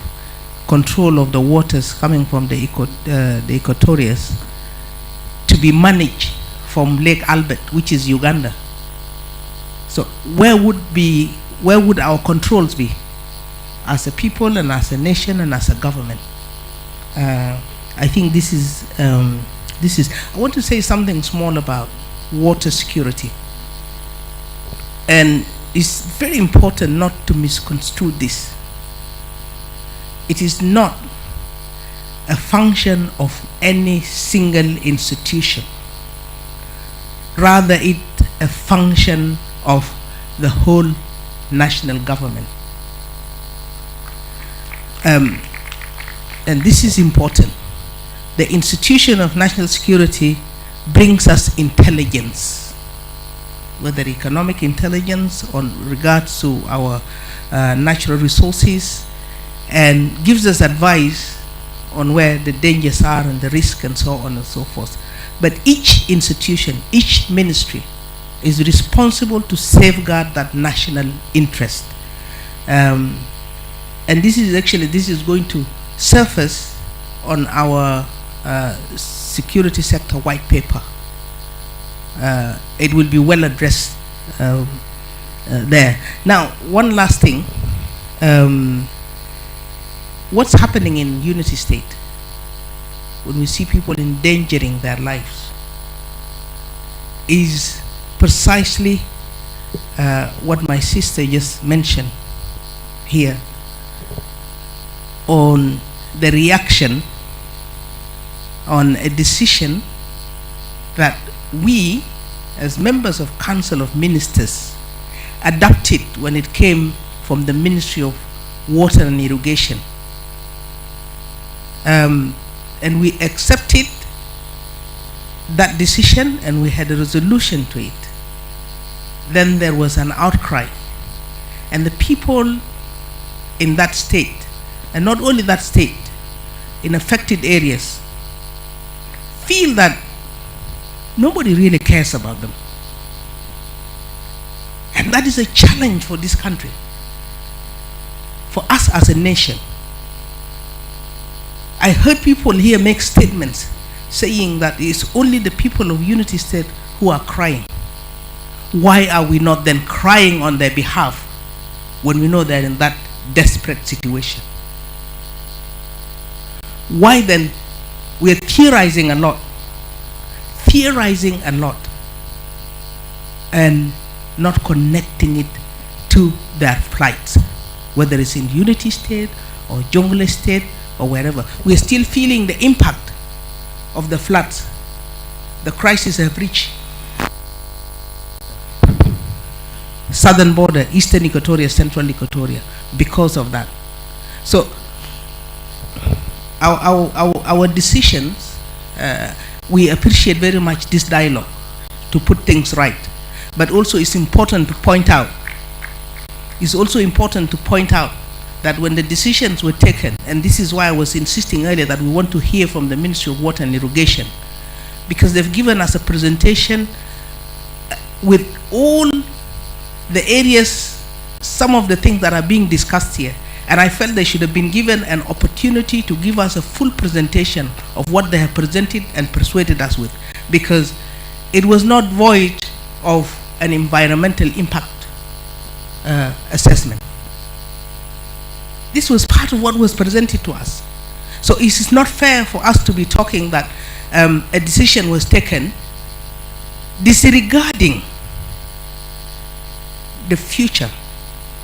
control of the waters coming from the Equatorias to be managed from Lake Albert, which is Uganda. So where would our controls be as a people and as a nation and as a government? I think this is I want to say something small about water security, and it's very important not to misconstrue this. It is not a function of any single institution, rather it a function of the whole national government. And this is important. The institution of national security brings us intelligence, whether economic intelligence on regards to our natural resources, and gives us advice on where the dangers are and the risk and so on and so forth. But each institution, each ministry is responsible to safeguard that national interest. And this is going to surface on our security sector white paper. It will be well addressed there. Now, one last thing. What's happening in Unity State when we see people endangering their lives is precisely what my sister just mentioned here on the reaction on a decision that we as members of Council of Ministers adopted when it came from the Ministry of Water and Irrigation. And we accepted that decision and we had a resolution to it. Then there was an outcry, and the people in that state, and not only that state, in affected areas, feel that nobody really cares about them. And that is a challenge for this country, for us as a nation. I heard people here make statements saying that it's only the people of Unity State who are crying. Why are we not then crying on their behalf when we know they're in that desperate situation? Why then we're theorizing a lot, and not connecting it to their plights, whether it's in Unity State or Jonglei State or wherever. We're still feeling the impact of the floods. The crisis have reached southern border, eastern Equatoria, central Equatoria, because of that. So our decisions, we appreciate very much this dialogue to put things right. But also it's important to point out, that when the decisions were taken, and this is why I was insisting earlier that we want to hear from the Ministry of Water and Irrigation, because they've given us a presentation with all the areas, some of the things that are being discussed here, and I felt they should have been given an opportunity to give us a full presentation of what they have presented and persuaded us with, because it was not void of an environmental impact assessment. This was part of what was presented to us. So it is not fair for us to be talking that a decision was taken disregarding the future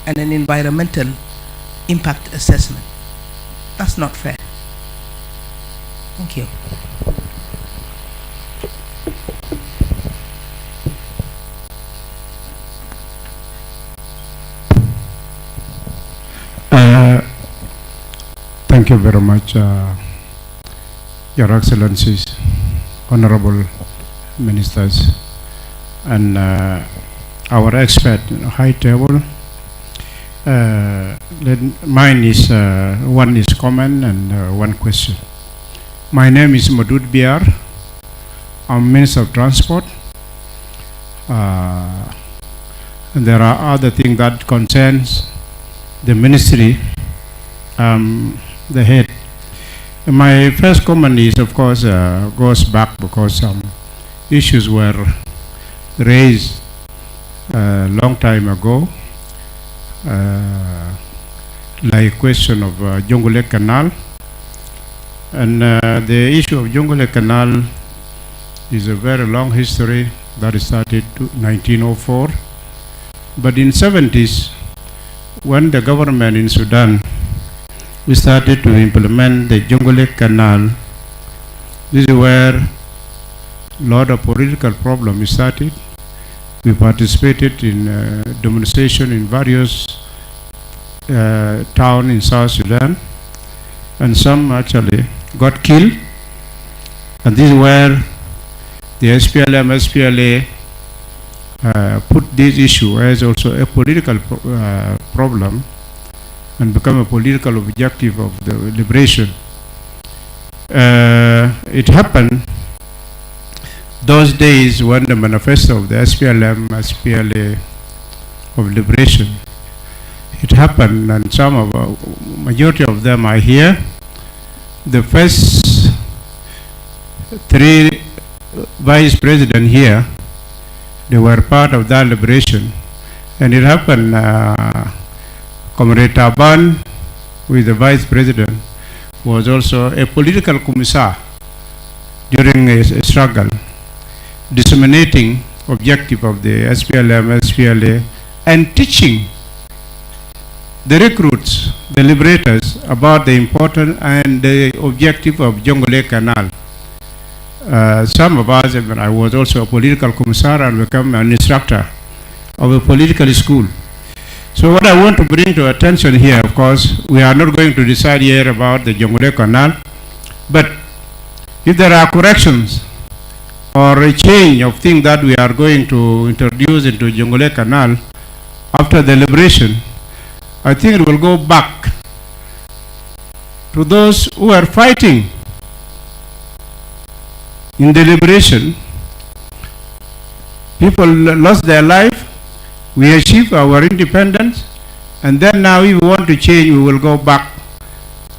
and an environmental impact assessment. That's not fair. Thank you. Thank you very much, Your Excellencies, Honorable Ministers, and our expert high table. Mine is one is comment and one question. My name is Madud Biar. I'm Minister of Transport. And there are other things that concerns the ministry, the head. My first comment is, of course, goes back because some issues were raised a long time ago, like question of Jongole Canal. And the issue of Jongole Canal is a very long history that started to 1904. But in 70s, when the government in Sudan we started to implement the Jongole Canal, this is where a lot of political problems started. We participated in demonstration in various towns in South Sudan, and some actually got killed. And this is where the SPLM, SPLA put this issue as also a political problem and become a political objective of the liberation. It happened those days when the manifesto of the SPLM, SPLA of liberation, it happened, and some of majority of them are here. The first three vice presidents here, they were part of that liberation, and it happened. Comrade Taban, who is the vice president, was also a political commissar during a struggle, disseminating objective of the SPLM, SPLA, and teaching the recruits, the liberators, about the importance and the objective of Jongole Canal. Some of us, I was also a political commissar and become an instructor of a political school. So what I want to bring to attention here, of course, we are not going to decide here about the Jongole Canal, but if there are corrections or a change of things that we are going to introduce into Jongole Canal after the liberation, I think it will go back to those who are fighting in the liberation. People lost their life. We achieved our independence, and then now if we want to change, we will go back,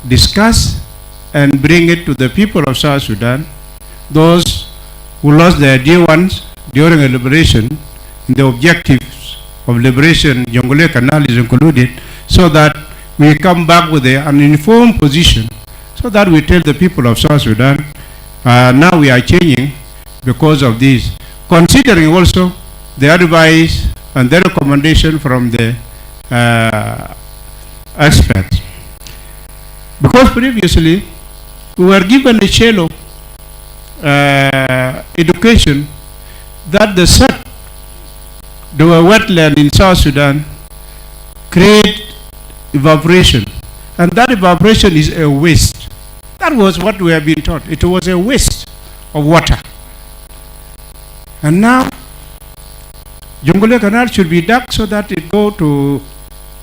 discuss, and bring it to the people of South Sudan, those who lost their dear ones during a liberation. The objectives of liberation, Jongole Canal is included, so that we come back with an informed position, so that we tell the people of South Sudan, now we are changing because of this, considering also the advice and the recommendation from the experts. Because previously we were given a shallow education that the SAT, the wetland in South Sudan, create evaporation, and that evaporation is a waste. That was what we have been taught. It was a waste of water. And now Jongole Canal should be dug so that it go to,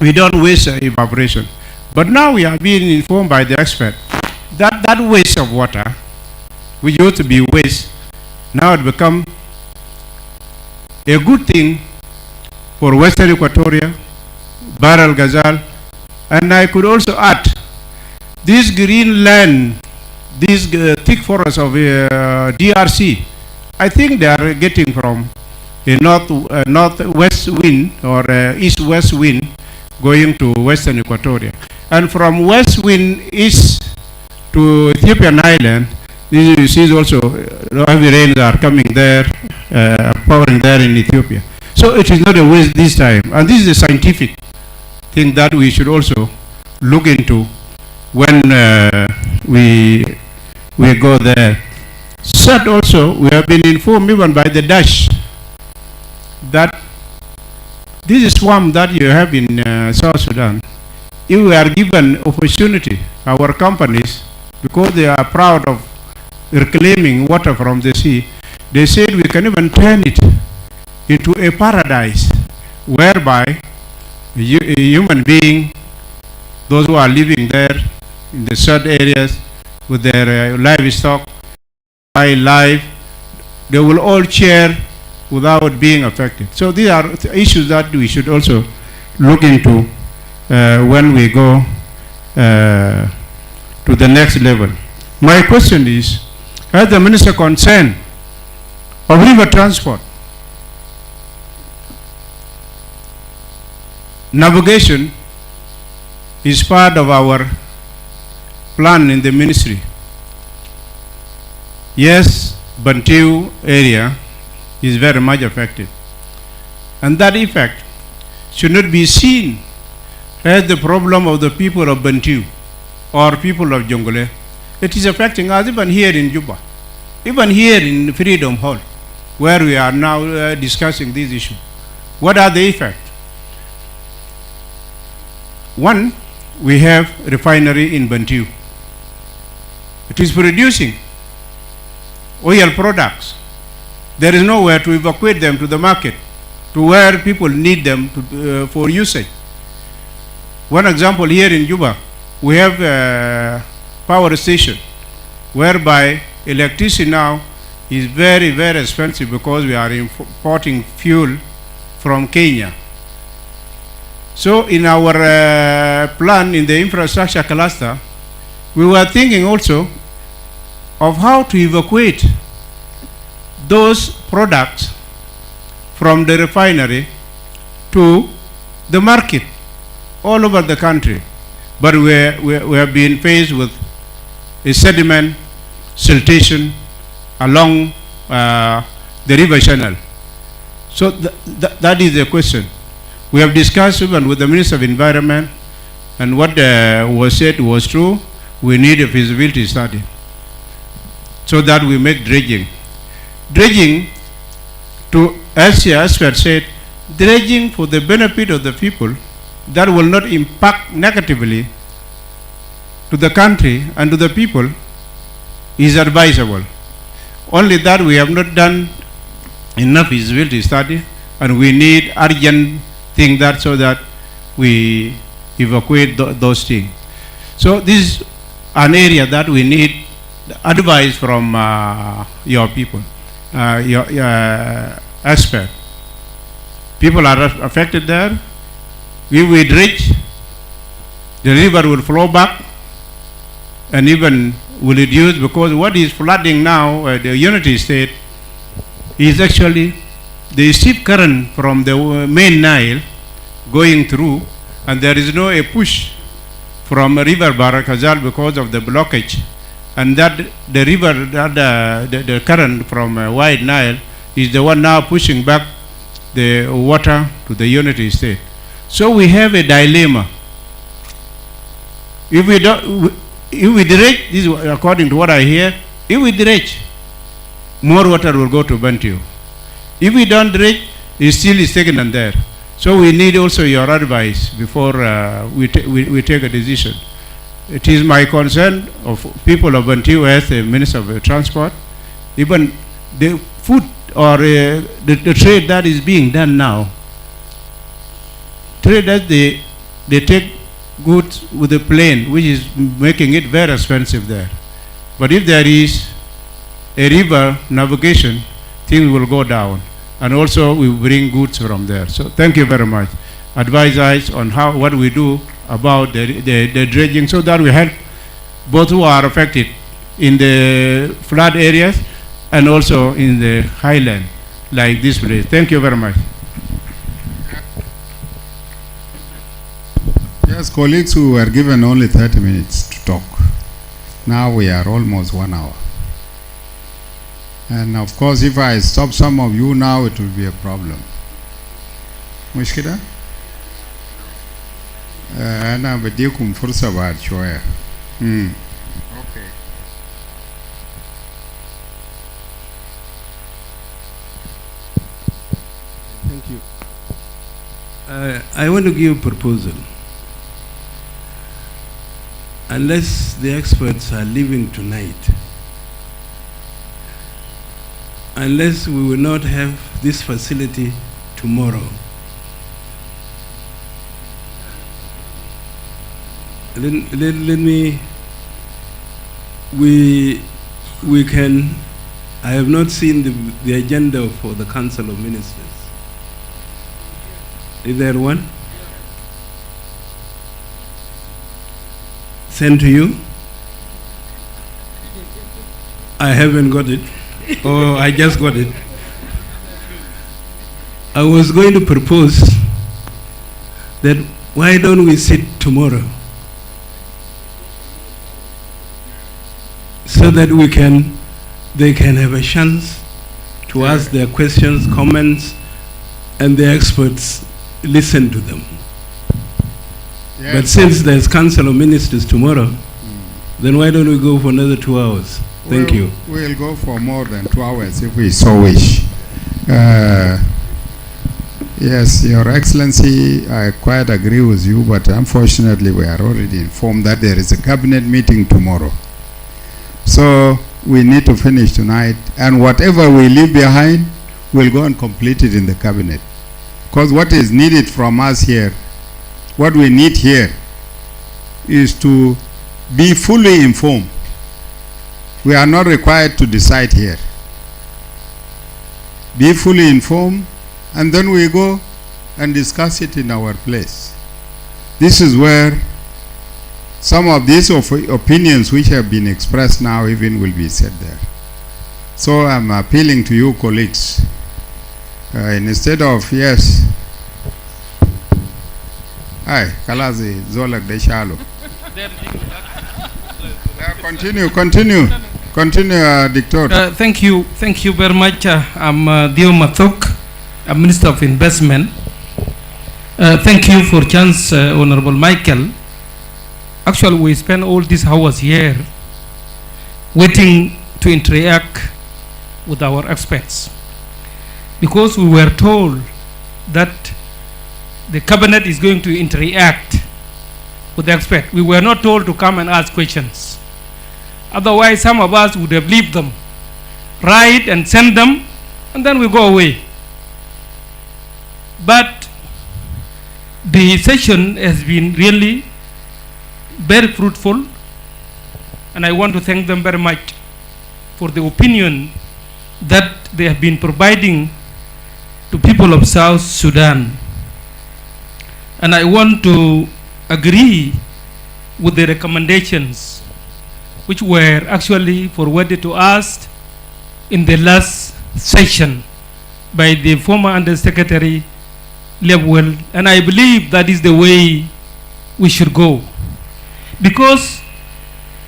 we don't waste evaporation. But now we are being informed by the expert that that waste of water, which used to be waste, now it become a good thing for Western Equatoria, Bahr el Ghazal, and I could also add this green land, this thick forest of DRC, I think they are getting from a northwest wind or east-west wind going to Western Equatoria. And from west wind east to Ethiopian island, you see also heavy rains are coming there, pouring there in Ethiopia. So it is not a waste this time. And this is a scientific thing that we should also look into when we go there. Said also, we have been informed even by the Dutch that this swamp that you have in South Sudan, if we are given opportunity, our companies, because they are proud of reclaiming water from the sea, they said we can even turn it into a paradise whereby a human being, those who are living there in the sad areas with their livestock, life, they will all share without being affected. So these are issues that we should also look into when we go to the next level. My question is, has the minister concerned of river transport, navigation is part of our plan in the ministry. Yes, Bantu area is very much affected. And that effect should not be seen as the problem of the people of Bantu or people of Jongole. It is affecting us even here in Juba, even here in Freedom Hall, where we are now discussing this issue. What are the effects? One, we have refinery in Bantu. It is producing oil products. There is nowhere to evacuate them to the market, to where people need them for usage. One example here in Juba, we have a power station whereby electricity now is very, very expensive because we are importing fuel from Kenya. So in our plan in the infrastructure cluster, we were thinking also of how to evacuate those products from the refinery to the market all over the country. But we have been faced with a sediment siltation along the river channel. So that is the question. We have discussed even with the Minister of Environment, and what was said was true. We need a feasibility study so that we make dredging. Dredging, as the expert said, dredging for the benefit of the people that will not impact negatively to the country and to the people is advisable. Only that we have not done enough feasibility study, and we need urgent thing that so that we evacuate those things. So this is an area that we need advice from your people, your expert. People are affected there. If we dredge, the river will flow back and even will reduce, because what is flooding now, the Unity State, is actually the steep current from the main Nile going through, and there is no a push from river Barakazal because of the blockage, and that the river, the current from Wide Nile is the one now pushing back the water to the Unity State. So we have a dilemma. If we dredge, this is according to what I hear, if we dredge, more water will go to Bantu. If we don't dredge, it still is stagnant there. So we need also your advice before we take a decision. It is my concern of people of Bantu as the Minister of Transport, even the food or the trade that is being done now, trade that they take goods with a plane, which is making it very expensive there. But if there is a river navigation, things will go down, and also we bring goods from there. So thank you very much. Advise us on what we do about the dredging, so that we help both who are affected in the flood areas and also in the highland, like this place. Thank you very much. Yes, colleagues who were given only 30 minutes to talk. Now we are almost 1 hour. And of course, if I stop some of you now, it will be a problem. Mushkida? أنا بديكم فرصة بعد شوية. Okay. Thank you. I want to give a proposal. Unless the experts are leaving tonight, unless we will not have this facility tomorrow, let me, we can, I have not seen the agenda for the Council of Ministers. Is there one? Sent to you? I haven't got it. Oh, I just got it. I was going to propose that why don't we sit tomorrow so that they can have a chance to ask their questions, comments, and the experts listen to them. Yes. But since there's Council of Ministers tomorrow, then why don't we go for another 2 hours? Thank you. We'll go for more than 2 hours if we so wish. Yes, Your Excellency, I quite agree with you, but unfortunately we are already informed that there is a cabinet meeting tomorrow. So we need to finish tonight, and whatever we leave behind, we'll go and complete it in the cabinet. Because what is needed from us here, what we need here, is to be fully informed. We are not required to decide here. Be fully informed, and then we go and discuss it in our place. This is where some of these opinions which have been expressed now even will be said there. So I'm appealing to you colleagues, instead of, yes, hi, Kalazi, Zolak de Shalo. Continue, Dictor. Thank you very much. I'm Dio Mathok, I'm Minister of Investment. Thank you for chance, Honorable Michael. Actually, we spent all these hours here waiting to interact with our experts, because we were told that the cabinet is going to interact with the experts. We were not told to come and ask questions. Otherwise, some of us would have left them, write and send them, and then we go away. But the session has been really very fruitful, and I want to thank them very much for the opinion that they have been providing to people of South Sudan. And I want to agree with the recommendations which were actually forwarded to us in the last session by the former Undersecretary Level, and I believe that is the way we should go. Because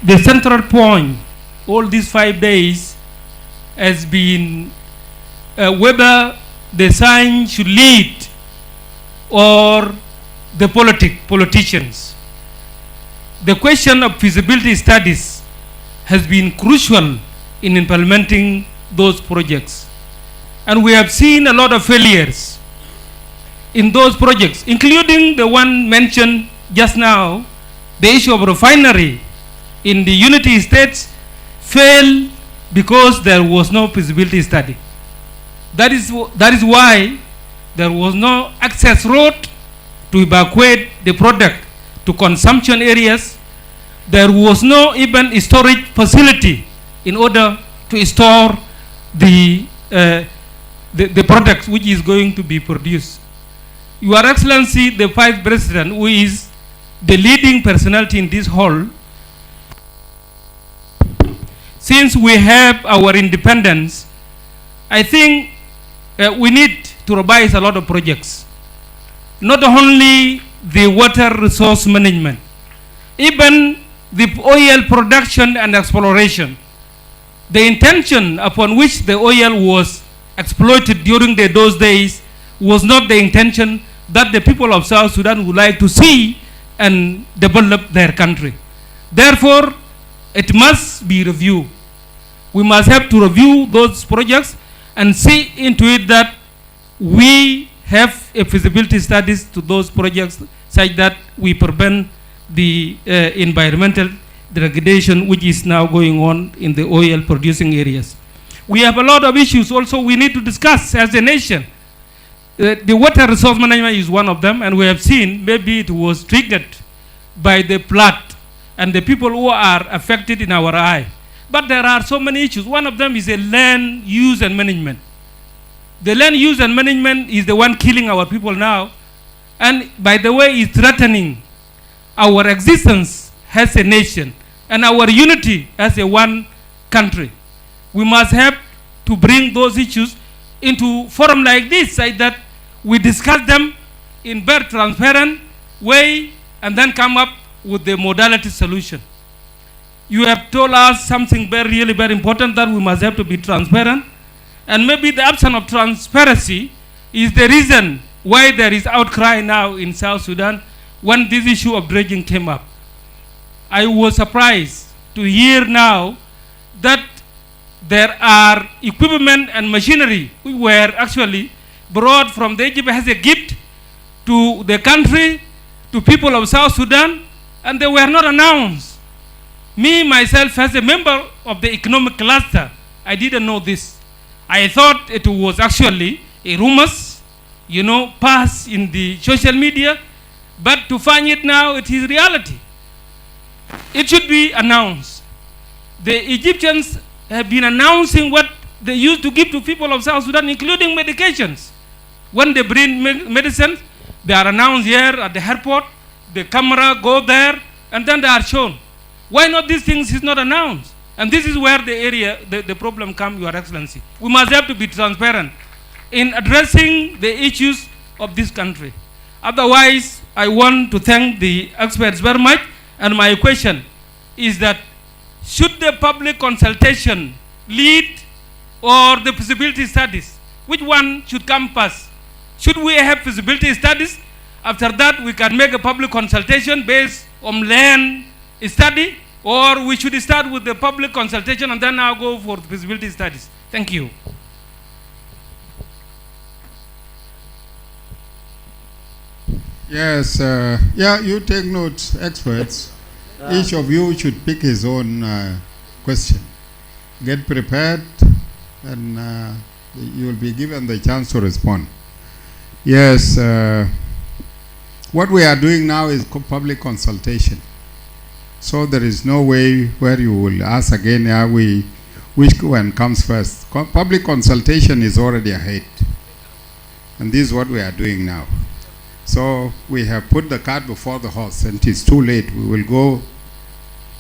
the central point all these 5 days has been whether the science should lead or the politicians. The question of feasibility studies has been crucial in implementing those projects. And we have seen a lot of failures in those projects, including the one mentioned just now, the issue of refinery in the Unity States failed because there was no feasibility study. That is why there was no access road to evacuate the product to consumption areas. There was no even storage facility in order to store the products which is going to be produced. Your Excellency, the Vice President, who is the leading personality in this hall, since we have our independence, I think we need to revise a lot of projects. Not only the water resource management, even the oil production and exploration. The intention upon which the oil was exploited during those days was not the intention that the people of South Sudan would like to see and develop their country. Therefore, it must be reviewed. We must have to review those projects and see into it that we have a feasibility studies to those projects such that we prevent the environmental degradation which is now going on in the oil producing areas. We have a lot of issues also we need to discuss as a nation. The water resource management is one of them, and we have seen maybe it was triggered by the flood and the people who are affected in our eye. But there are so many issues. One of them is the land use and management. The land use and management is the one killing our people now, and by the way, is threatening our existence as a nation and our unity as a one country. We must have to bring those issues into forum like this, so that we discuss them in very transparent way and then come up with the modality solution. You have told us something really very important, that we must have to be transparent, and maybe the absence of transparency is the reason why there is outcry now in South Sudan when this issue of dredging came up. I was surprised to hear now that there are equipment and machinery which were actually brought from the Egypt as a gift to the country, to people of South Sudan, and they were not announced. Me, myself, as a member of the economic cluster, I didn't know this. I thought it was actually a rumors, passed in the social media, but to find it now, it is reality. It should be announced. The Egyptians have been announcing what they used to give to people of South Sudan, including medications. When they bring medicines, they are announced here at the airport, the camera go there, and then they are shown. Why not these things is not announced? And this is where the problem comes, Your Excellency. We must have to be transparent in addressing the issues of this country. Otherwise, I want to thank the experts very much, and my question is that should the public consultation lead or the feasibility studies? Which one should come first? Should we have feasibility studies? After that, we can make a public consultation based on land study, or we should start with the public consultation and then now go for the feasibility studies. Thank you. Yes, you take note, experts. Each of you should pick his own question. Get prepared, and you will be given the chance to respond. Yes, what we are doing now is public consultation. So there is no way where you will ask again, which one comes first. Public consultation is already ahead. And this is what we are doing now. So we have put the cart before the horse, and it is too late. We will go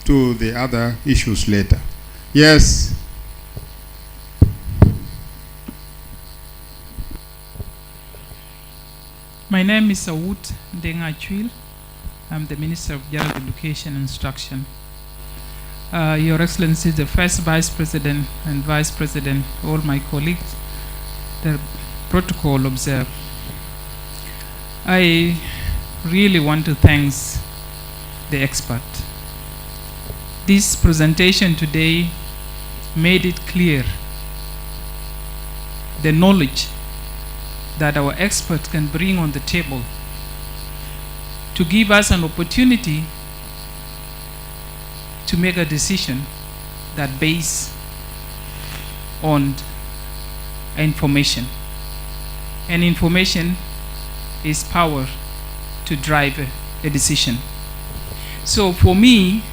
to the other issues later. Yes. My name is Awut Ndengachwil. I'm the Minister of General Education and Instruction. Your Excellency, the first Vice President and Vice President, all my colleagues, the protocol observed. I really want to thank the expert. This presentation today made it clear the knowledge that our experts can bring on the table to give us an opportunity to make a decision that based on information. And information is power to drive a decision. So for me,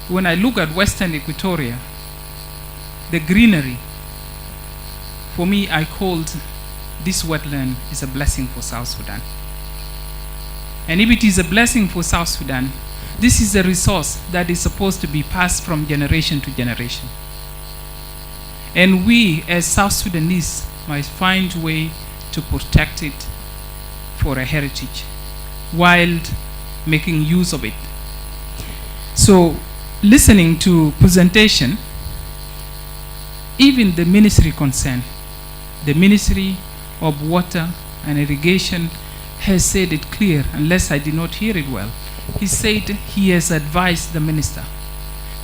when I look at Western Equatoria, the greenery, for me, I called this wetland is a blessing for South Sudan. And if it is a blessing for South Sudan, this is a resource that is supposed to be passed from generation to generation. And we, as South Sudanese, must find a way to protect it for a heritage while making use of it. So, listening to presentation, even the ministry concerned, the Ministry of Water and Irrigation has said it clear, unless I did not hear it well. He said he has advised the minister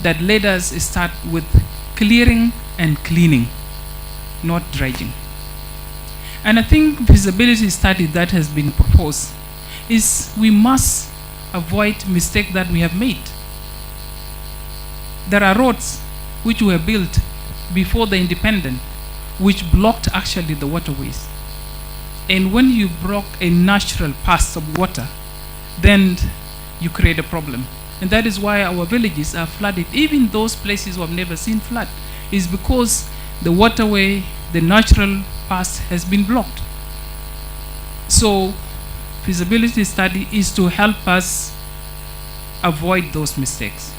that let us start with clearing and cleaning, not dredging. And I think feasibility study that has been proposed is we must avoid mistake that we have made. There are roads which were built before the independence, which blocked actually the waterways. And when you block a natural path of water, then you create a problem. And that is why our villages are flooded. Even those places who have never seen flood is because the waterway, the natural path has been blocked. So feasibility study is to help us avoid those mistakes.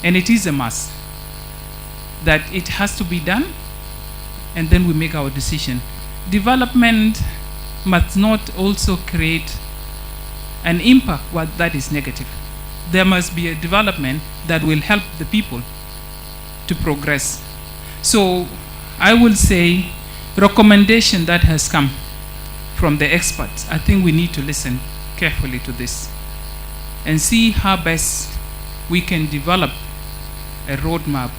And it is a must that it has to be done, and then we make our decision. Development must not also create an impact that is negative. There must be a development that will help the people to progress. So I will say recommendation that has come from the experts, I think we need to listen carefully to this and see how best we can develop a roadmap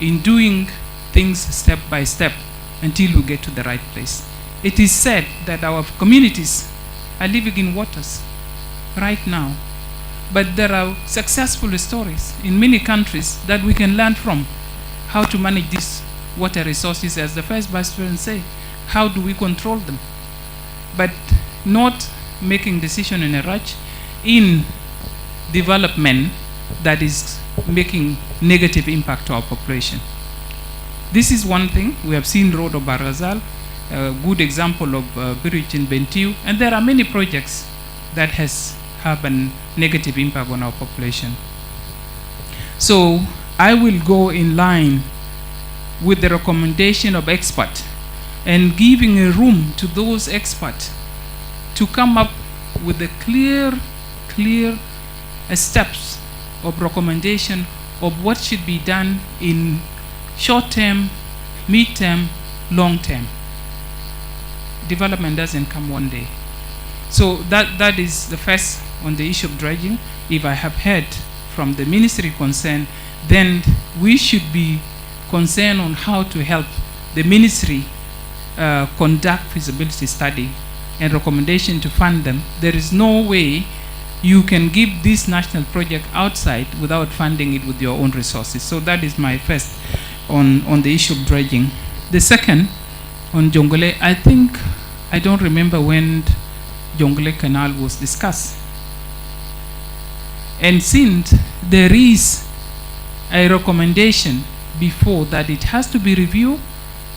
in doing things step by step until we get to the right place. It is said that our communities are living in waters right now, but there are successful stories in many countries that we can learn from how to manage these water resources. As the first Vice President said, how do we control them? But not making decision in a rush in development that is making negative impact to our population. This is one thing. We have seen Road of Barazal, a good example of bridge in Bentiu, and there are many projects that have a negative impact on our population. So I will go in line with the recommendation of experts and giving a room to those experts to come up with the clear steps of recommendation of what should be done in short term, mid-term, long term. Development doesn't come one day. So that is the first on the issue of dredging. If I have heard from the ministry concerned, then we should be concerned on how to help the ministry conduct feasibility study and recommendation to fund them. There is no way you can give this national project outside without funding it with your own resources. So that is my first on the issue of dredging. The second, on Jongole, I don't remember when Jongole Canal was discussed. And since there is a recommendation before that it has to be reviewed,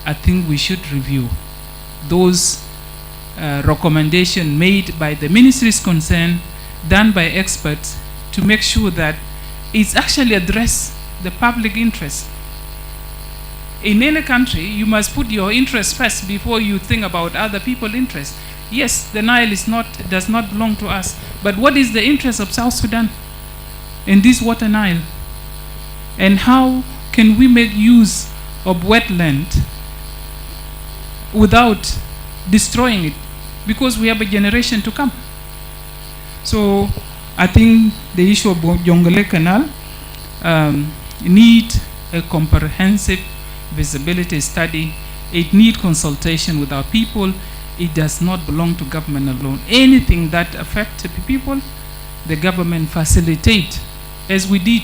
I think we should review those recommendations made by the ministries concerned, done by experts, to make sure that it's actually address the public interest. In any country, you must put your interest first before you think about other people's interests. Yes, the Nile does not belong to us, but what is the interest of South Sudan in this water Nile? And how can we make use of wetland without destroying it? Because we have a generation to come. So I think the issue of Jongole Canal need a comprehensive visibility study. It needs consultation with our people. It does not belong to government alone. Anything that affects the people, the government facilitate, as we did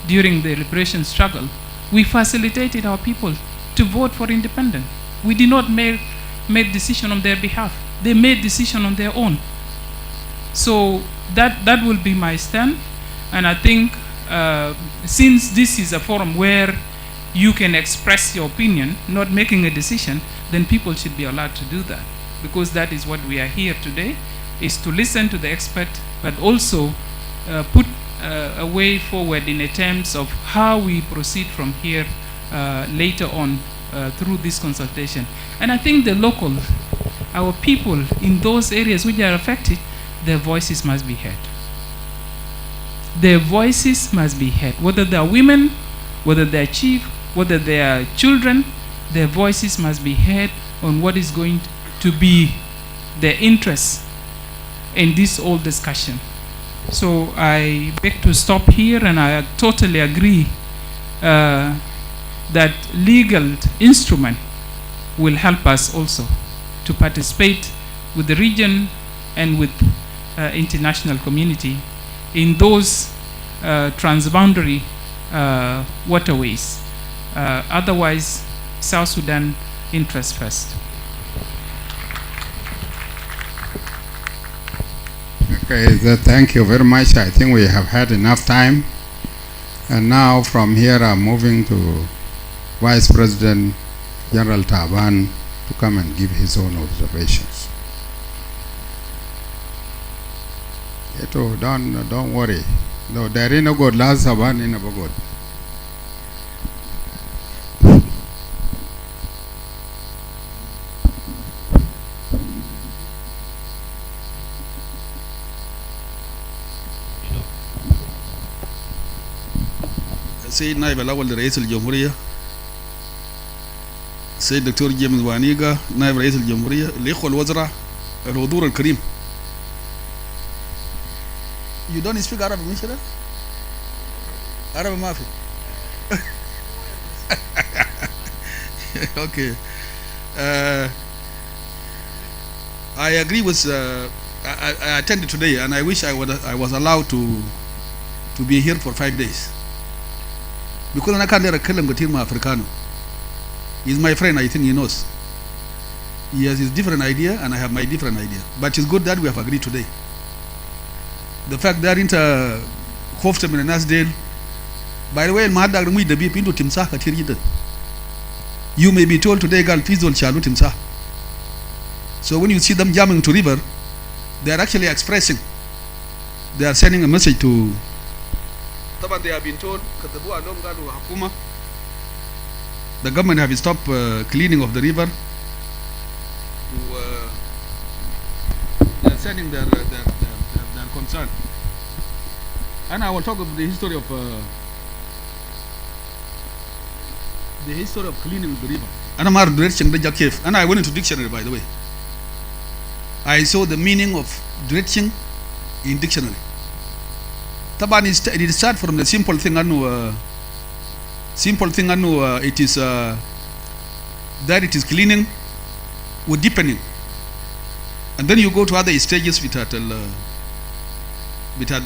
during the liberation struggle. We facilitated our people to vote for independence. We did not make decision on their behalf. They made decision on their own. So that will be my stand. And I think since this is a forum where you can express your opinion, not making a decision, then people should be allowed to do that. Because that is what we are here today, is to listen to the expert, but also put a way forward in terms of how we proceed from here later on through this consultation. And I think the local, our people in those areas which are affected, their voices must be heard. Their voices must be heard. Whether they are women, whether they are chief, whether they are children, their voices must be heard on what is going to be their interest in this whole discussion. So I beg to stop here, and I totally agree that legal instrument will help us also to participate with the region and with international community in those transboundary waterways. Otherwise, South Sudan interest first. Okay, thank you very much. I think we have had enough time. And now from here I'm moving to Vice President General Taban to come and give his own observations. Eto, don't worry. No, there is no good last Taban in a good. سيد نائب الأول لرئيس الجمهورية السيد دكتور جيمس وانيغا نائب رئيس الجمهورية الإخوة الوزراء الحضور الكريم. You don't speak Arabic مش كده؟ Arabic ما في. Okay. I agree with I attended today and I wish I was allowed to be here for 5 days. Because I can't kalam gatirma Africano. He's my friend, I think he knows. He has his different idea and I have my different idea. But it's good that we have agreed today. The fact that into Hoftem and Nasdale, by the way, you may be told today, girl, please don't chalut timsah. So when you see them jamming to river, they are actually expressing. They are sending a message to. They have been told the government have stopped cleaning of the river. They are sending their concern. And I will talk about the history of cleaning the river. And I went into dictionary, by the way. I saw the meaning of dredging in dictionary. It starts from the simple thing it is that it is cleaning or deepening, and then you go to other stages with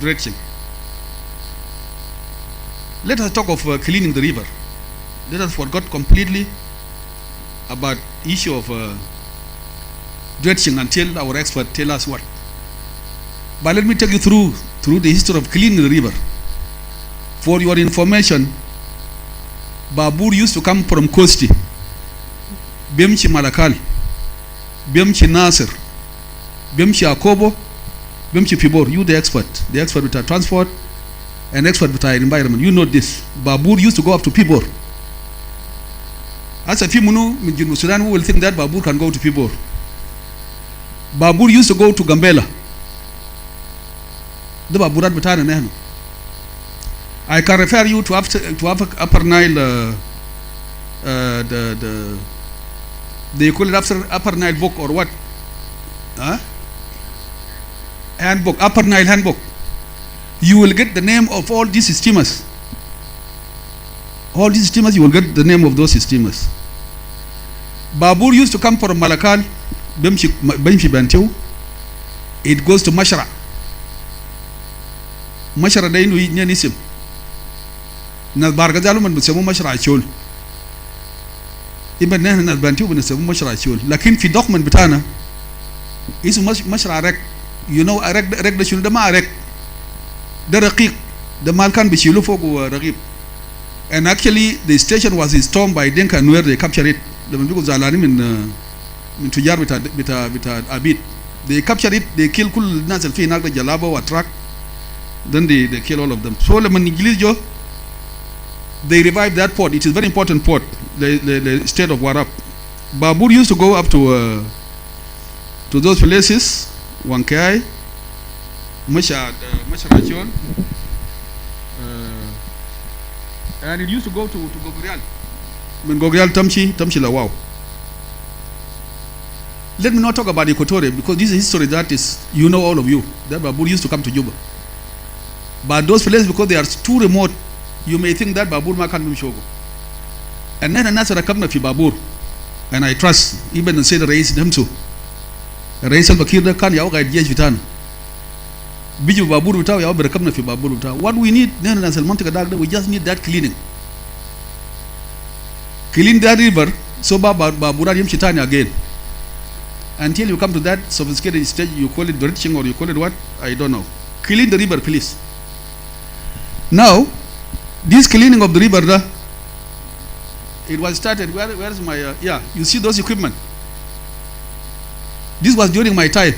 dredging. Let us talk of cleaning the river. Let us forget completely about issue of dredging until our expert tell us what. But let me take you through the history of cleaning the river. For your information, Babur used to come from Kosti, Bemchi Malakal, Bemchi Nasser, Bemchi Akobo, Bemchi Pibor. You the expert with our transport and expert with our environment. You know this. Babur used to go up to Pibor. As a few in Sudan who will think that Babur can go to Pibor. Babur used to go to Gambela. I can refer you to Upper Nile, they call it Upper Nile book or what? Handbook, Upper Nile handbook. You will get the name of all these steamers. All these steamers, you will get the name of those steamers. Babur used to come from Malakal, Bemchi Bantu. It goes to Mashara. Mashara da inu ne nisim na barga zalu man bisamu mashara chol ibn nahna na bantu bin samu mashara chol lakin fi document bitana isu mashara rek, you know, rek da shul da ma rek da raqiq da mal kan bi shilu fogo raqib. And actually the station was stormed by Denka where they captured it. The people zalani min tujar bita abid. They captured it, they killed kul nas al fi nak da jalaba wa truck. Then they kill all of them. So they revived that port. It is a very important port, the state of Warab. Babur used to go up to those places, Wankai, Masharachon, and it used to go to Gogrial. When Gogrial Tamchi Lawao. Let me not talk about Equatorial because this is history that is, you know, all of you, that Babur used to come to Juba. But those places, because they are too remote, you may think that Babur ma kan shogo. And then another come fi Babur, and I trust even the say the Rais them too. Rais al-Bakir da kan yaw gaid jesh vitan. Biju Babur bitaw yaw ber come fi Babur bitaw. What we need, then as we just need that cleaning. Clean that river, so Babur yim chitani again. until you come to that sophisticated stage. You call it dredging or you call it what? I don't know. Clean the river, please. Now, this cleaning of the river, it was started. Where's my? Yeah, you see those equipment. This was during my time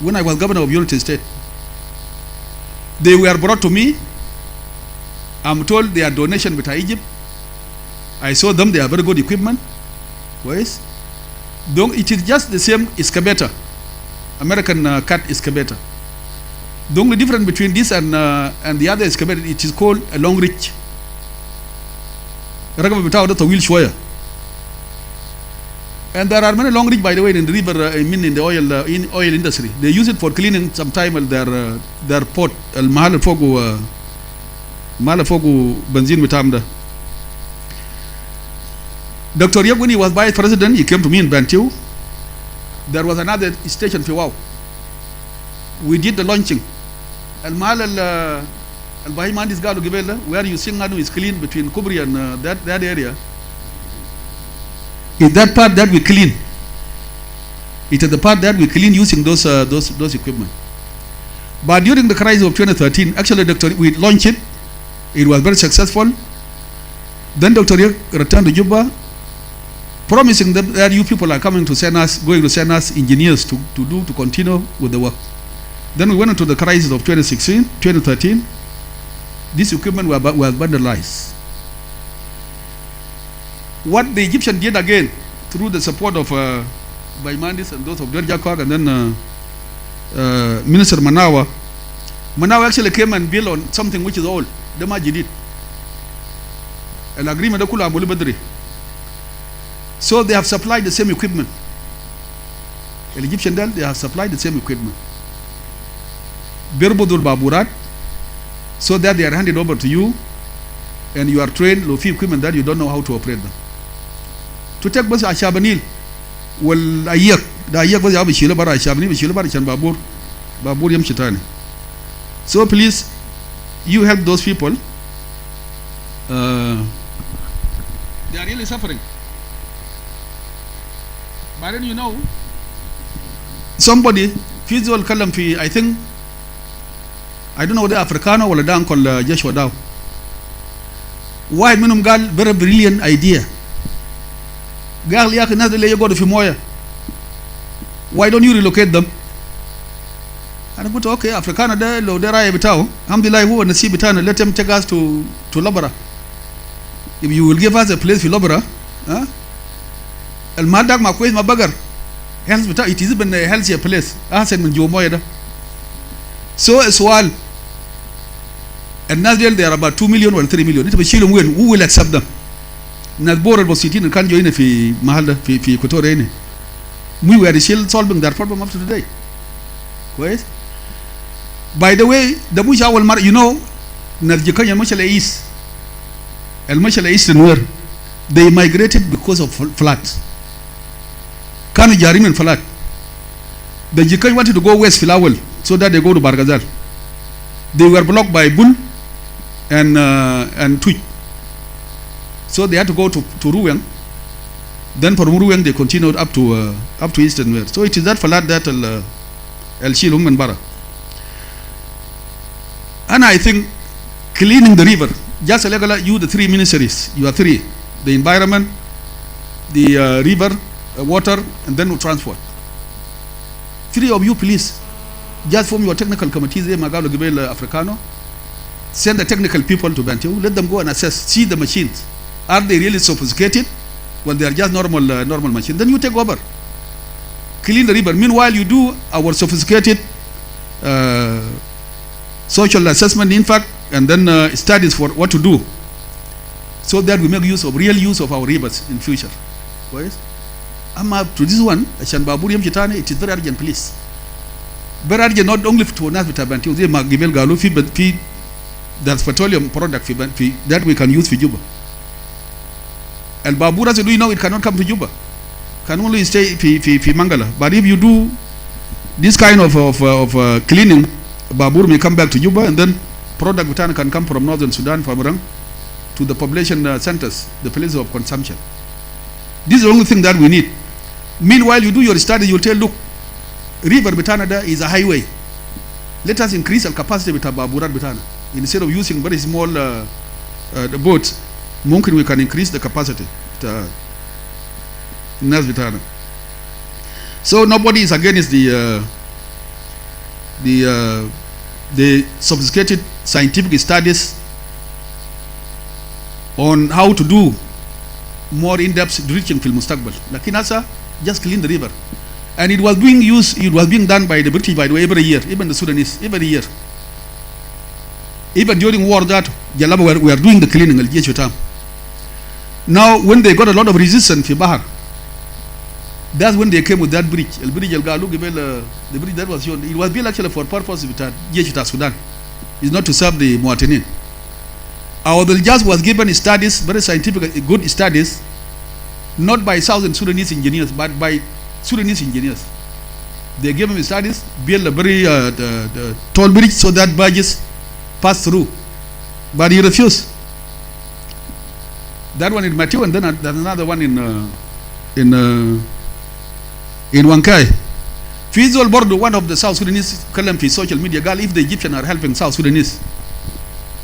when I was governor of United States. They were brought to me. I'm told they are donation with Egypt. I saw them. They are very good equipment. Yes. It is just the same excavator, American cat excavator. The only difference between this and the other excavator, it is called a long reach. And there are many long reach, by the way, in the river. I mean, in the oil industry, they use it for cleaning. Sometimes their pot, mahal fogu benzene mitamda. Dr. Yeb, when he was vice president, he came to me in Bantu. There was another station for wow. We did the launching. Al-Mahal al-Bahiman is Galo Gibela, where you sing Anu is clean between Kubri and that area. Is that part that we clean. It is the part that we clean using those equipment. But during the crisis of 2013, actually, we launched it. It was very successful. Then Dr. Yeb returned to Juba, promising them that you people are going to send us engineers to continue with the work. Then we went into the crisis of 2013. This equipment was vandalized. What the Egyptians did again, through the support of Baimandis and those of Derjakog and then Minister Manawa actually came and built on something which is old. The Maji did. An agreement of Kula Badri. So they have supplied the same equipment. The Egyptian they have supplied the same equipment. Birbudul Baburat, so that they are handed over to you and you are trained Lofi equipment that you don't know how to operate them. To take Bas Ashabanil, well, Ayak, the Ayak was Abishila Bara Shabani, Bishila Barichan Babur Yam Chitani. So please, you help those people. They are really suffering. But then you know, somebody, Fizol Kalamfi, I think, I don't know whether Africano or the down called Joshua Dow. Why Minum Gal, very brilliant idea. Gal Yak another lay go to Fimoya. Why don't you relocate them? And I put okay, Africana there, low there I betao. Alhamdulillah, who and the sea betana, let them take us to Labara. If you will give us a place for Labara, El Madak Makwes Mabagar. Hence, it is even a healthier place. I said, Jomoyada. So as well, and Nazriel, there are about 2 million or 3 million. It will be win. Who will accept them? Nazbor was sitting and can't join if he Mahalda, if he Kotorene. We were still solving that problem up to today. Right? By the way, the Musha will marry, you know, Nazjikanya Mashala East, El Mashala East and where they migrated because of floods. Kanu Jarim and flood. The Jikai wanted to go west Filawel so that they go to Bargazal. They were blocked by Bull and Tweet. So they had to go to Ruweng. Then from Ruweng they continued up to eastern west. So it is that flood that El Shilum and Bara. And I think cleaning the river, just like you, the three ministries, you are three: the environment, the river, water, and then transport. Three of you, please, just form your technical committees. Magalo Gibel Africano. Send the technical people to Bantu. Let them go and assess, see the machines. Are they really sophisticated? Well, they are just normal machines. Then you take over. Clean the river. Meanwhile, you do our sophisticated social assessment, in fact, and then studies for what to do, so that we make real use of our rivers in future. Right? I'm up to this one. It is very urgent, please. Very urgent, not only to us, but Bantu. They mag give Galufi, but there's petroleum product that we can use for Juba. And Babura, do you know it cannot come to Juba? Can only stay for Mangala. But if you do this kind of cleaning, Babur may come back to Juba, and then product can come from northern Sudan, from Rang, to the population centers, the places of consumption. This is the only thing that we need. Meanwhile, you do your study, you'll tell, look, river Bitanada is a highway. Let us increase the capacity with Baburat Bitana. Instead of using very small the boats, we can increase the capacity. So nobody is against the sophisticated scientific studies on how to do more in-depth dredging film mustaqbal. Lakin asa just clean the river, and it was being used. It was being done by the British, by the way, every year. Even the Sudanese, every year. Even during war, that Jalaba we are doing the cleaning. Now, when they got a lot of resistance in Bahar, that's when they came with that bridge. The bridge that was shown. It was built actually for purpose of Sudan. It's not to serve the Muatinin. Our Biljaz was given studies, very scientific, good studies, not by Southern Sudanese engineers, but by Sudanese engineers. They gave him studies, build a very tall bridge so that barges pass through. But he refused. That one in Matthew, and then there's another one in Wankai. Fizol Bordo, one of the South Sudanese, column for social media, girl, if the Egyptians are helping South Sudanese,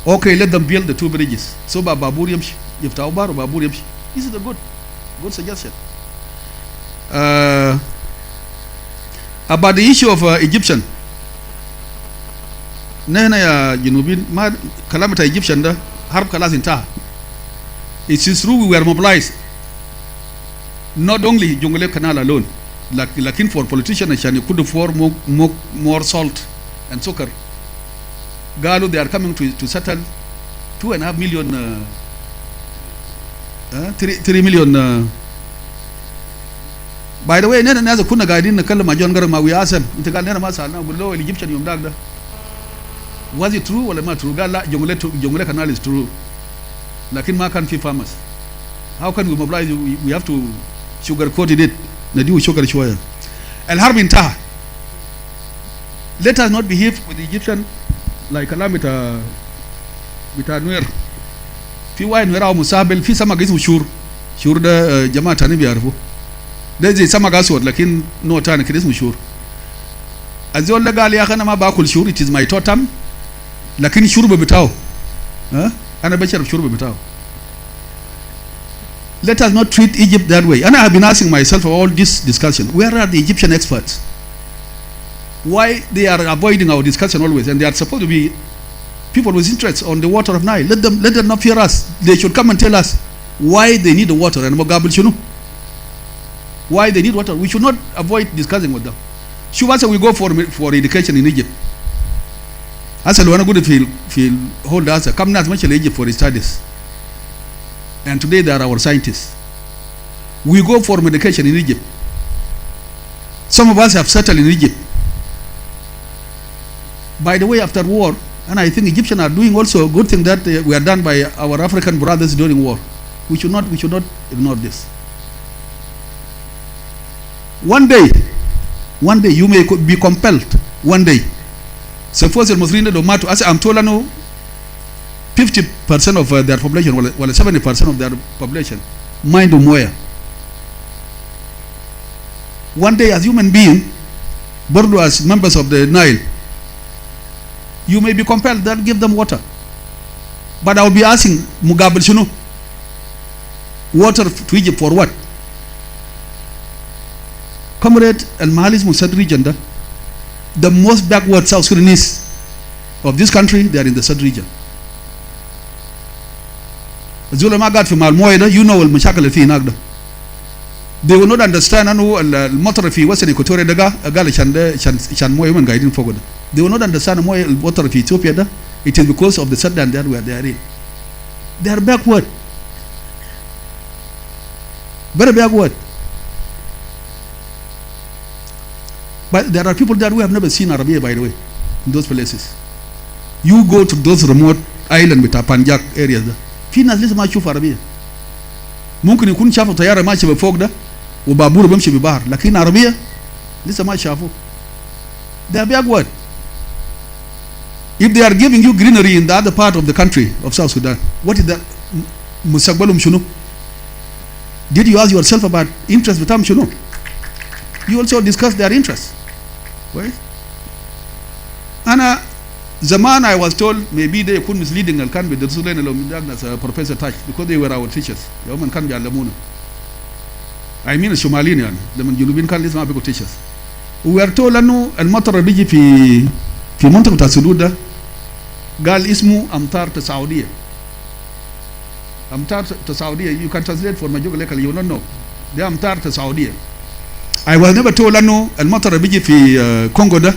okay, let them build the two bridges. So Baburiam, if Taubar or Baburiam, this is a good suggestion. About the issue of Egyptian, Nena ya Jinubin, Calamity Egyptian, Harb Kalas in Taha. It is true we were mobilized. Not only Jungule Canal alone, looking for politicians and you could afford more salt and sugar. Galo, they are coming to settle 2.5 million, 3 million. By the way, Nena Naza Kuna Guidin, the Kalamajon Garama, we asked him, Integalena Masana, below Egyptian Yumdagda. Was it true or not true? Gala Jungule Canal is true. Lakin ma can feed farmers. How can we mobilize? We have to sugarcoat it. Nadi sugar shoya. El Harb in Taha. Let us not behave with the Egyptian like Calamita with Anwer. Fi wa Anwer au Musabel fi sama gisu shur da jama'a tani biarfu. There is sama gasword lakin no tani kidis mushur. Azol legal ya kana ma bakul shur, it is my totem. Lakin shur be bitao. Let us not treat Egypt that way. And I have been asking myself for all this discussion, where are the Egyptian experts? Why they are avoiding our discussion always? And they are supposed to be people with interest on the water of Nile. Let them not fear us. They should come and tell us why they need the water. And why they need water. We should not avoid discussing with them. Shubasa we go for education in Egypt. As I want to go to feel hold us come not much in Egypt for studies. And today they are our scientists. We go for medication in Egypt. Some of us have settled in Egypt. By the way, after war, and I think Egyptians are doing also a good thing that we are done by our African brothers during war. We should not ignore this. One day you may be compelled. One day. Suppose the Muslims do matter. As I'm told, 50% of their population, well, 70% of their population, mind Umoya. One day, as human beings, born as members of the Nile, you may be compelled that give them water. But I will be asking Mugabe Shunu, water to Egypt for what? Comrade Al Mahalis Musad region, the most backward South Sudanese of this country, they are in the third region. You know they will not understand they will not understand water of Ethiopia. It is because of the Sudan that we are in. They are backward. Very backward. But there are people that we have never seen Arabia, by the way, in those places. You go to those remote islands with Panjak areas. Finas lisa ma shufa Arabia. Mumkin yakun shafu tayara machi befog da, wa babur bamshi bibahar. Lakin Arabia lisa ma shafu. They are backward. If they are giving you greenery in the other part of the country of South Sudan, what is that? Musakbalum shunu. Did you ask yourself about interest with them shunu? You also discuss their interests. Right? And Zaman, I was told maybe they could misleading and can be the Sudan as Professor Touch because they were our teachers. Yaman can be Alamuna. I mean, Somalinian, the Junubin can listen to teachers. We were told and motor biji fi montak ta sududa gal ismu amtar to Saudi. Amtar to Saudi, you can translate for Majoga Lekal, you don't know. They amtar to Saudi. I was never told and motor biji fi Congo da.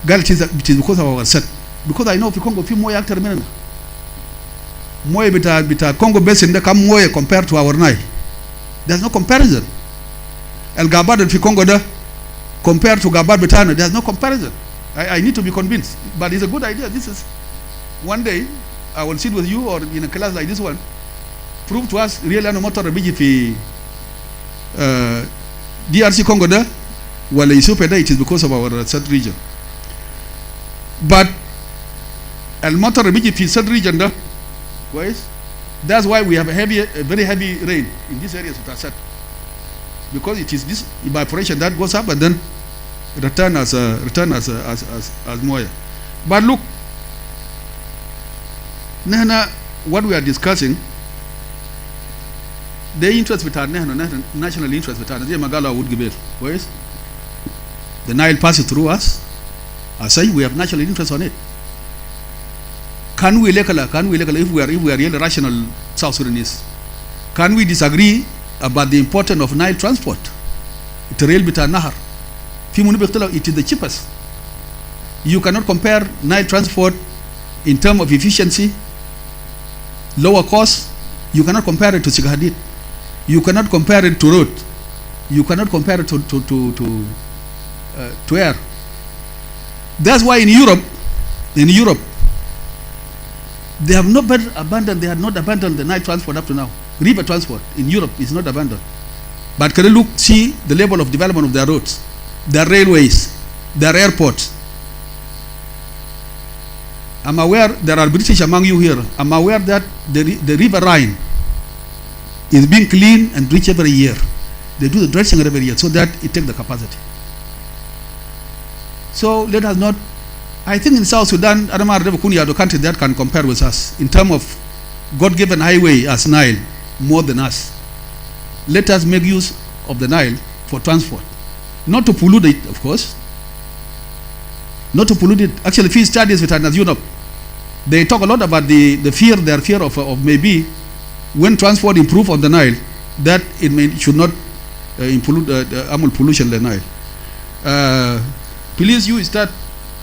Girl, it is because of our set. Because I know if Congo few more actor men. More bita Congo basin that come more compared to our Nile. There's no comparison. El Gabad and Congo da compared to Gabad Betana, there's no comparison. I need to be convinced. But it's a good idea. This is one day I will sit with you or in a class like this one. Prove to us really no matter BGP DRC Congo da well it is because of our set region. But al matter BGP set region da that's why we have a very heavy rain in these areas that are set. Because it is this evaporation that goes up and then return as moya. But look, Nehna, what we are discussing, the interest with our national interest with our Magala would give it. The Nile passes through us. I say we have national interest on it. Can we if we are really rational South Sudanese? Can we disagree about the importance of Nile transport? It is the cheapest. You cannot compare Nile transport in terms of efficiency, lower cost. You cannot compare it to Sigahadid. You cannot compare it to road. You cannot compare it to air. That's why in Europe, they have not abandoned. They had not abandoned the Nile transport up to now. River transport in Europe is not abandoned. But can you look, see the level of development of their roads, their railways, their airports? I'm aware there are British among you here. I'm aware that the River Rhine is being cleaned and enriched every year. They do the dredging every year so that it takes the capacity. So let us not. I think in South Sudan, Adama Rebekuni are the country that can compare with us in terms of God-given highway as Nile more than us. Let us make use of the Nile for transport, not to pollute it, of course. Not to pollute it. Actually, few studies with Europe, they talk a lot about their fear of maybe when transport improve on the Nile, that it should not pollute pollution in the Nile. Please, you start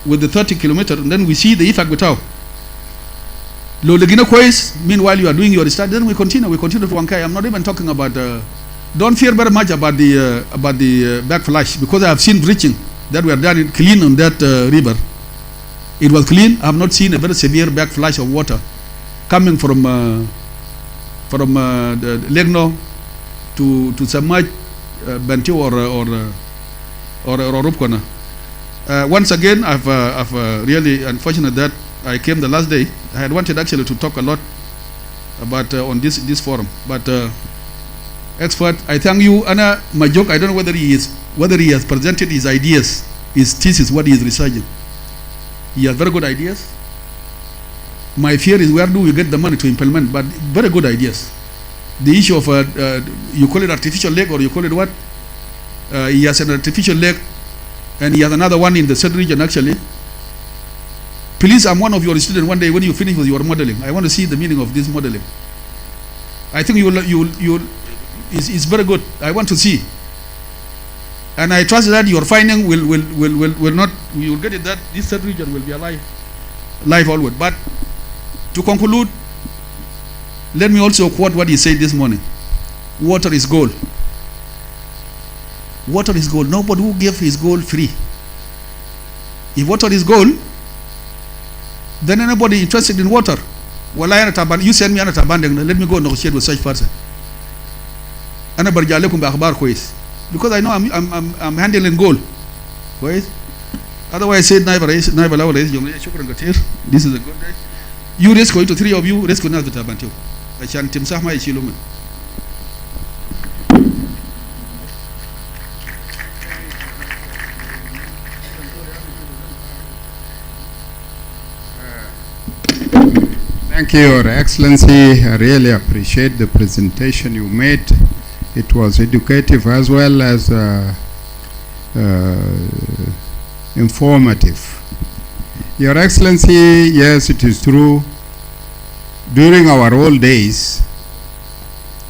with the 30 kilometers, and then we see the effect without. Meanwhile, you are doing your study, then we continue to Wankai. I'm not even talking about. Don't fear very much about the backflash, because I have seen breaching that we are done clean on that river. It was clean. I have not seen a very severe backflash of water coming from the Legno to submerge Bantu or Rupkona. Once again, I've really unfortunate that I came the last day. I had wanted actually to talk a lot about on this forum, but expert, I thank you. Anna, my joke, I don't know whether he has presented his ideas, his thesis, what he is researching. He has very good ideas. My fear is where do we get the money to implement? But very good ideas. The issue of you call it artificial lake or you call it what? He has an artificial lake. And he has another one in the third region actually. Please, I'm one of your students. One day when you finish with your modeling, I want to see the meaning of this modeling. I think it's very good. I want to see. And I trust that your finding will not, you will get it that this third region will be alive always. But to conclude, let me also quote what he said this morning. Water is gold. Water is gold. Nobody will give his gold free. If water is gold, then anybody interested in water, well, you send me an abandon, let me go negotiate with such person. Because I know I'm handling gold. Otherwise, I said, this is a good day. You risk going to three of you, risk not the tabantu. I shan't Tim Sahma Chiluman. Thank you, Your Excellency. I really appreciate the presentation you made. It was educative as well as informative. Your Excellency, yes, it is true. During our old days,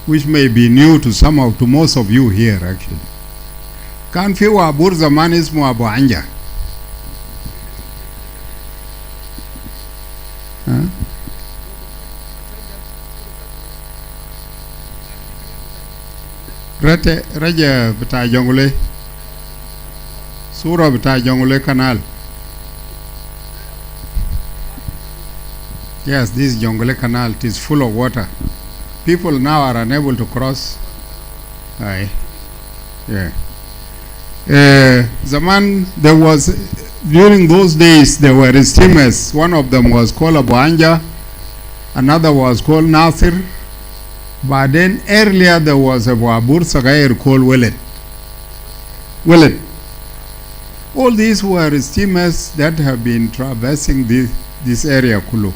which may be new to most of you here actually, كان في وابور زمان اسمه أبو عنجا. Raja beta jongule, Sura beta jongule canal. Yes, this Jongole Canal, it is full of water. People now are unable to cross. Aye. Yeah. Zaman, there was, during those days, there were steamers. One of them was called Abu Anja, another was called Nasir. But then earlier there was a Wabur Sagair called Welet. All these were steamers that have been traversing this area, Kulu.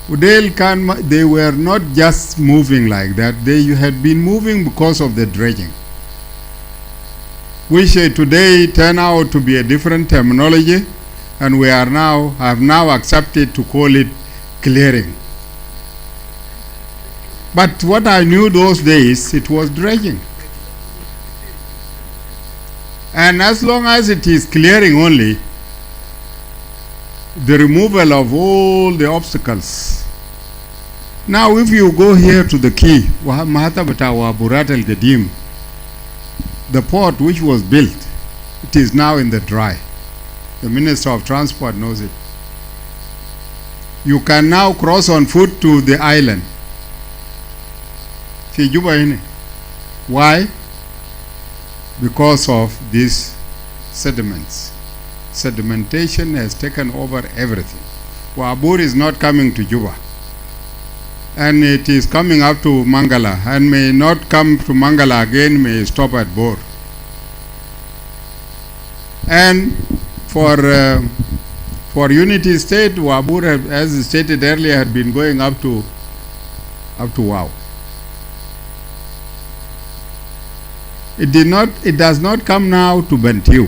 They were not just moving like that, they had been moving because of the dredging, which today turn out to be a different terminology, and we have now accepted to call it clearing. But what I knew those days, it was dredging. And as long as it is clearing only, the removal of all the obstacles. Now if you go here to the quay, the port which was built, it is now in the dry. The Minister of Transport knows it. You can now cross on foot to the island. Why? Because of these sediments. Sedimentation has taken over everything. Wabur is not coming to Juba, and it is coming up to Mangala, and may not come to Mangala again, may stop at Bor. And for unity state, Wabur, as stated earlier, had been going up to Wow. It does not come now to Bentiu,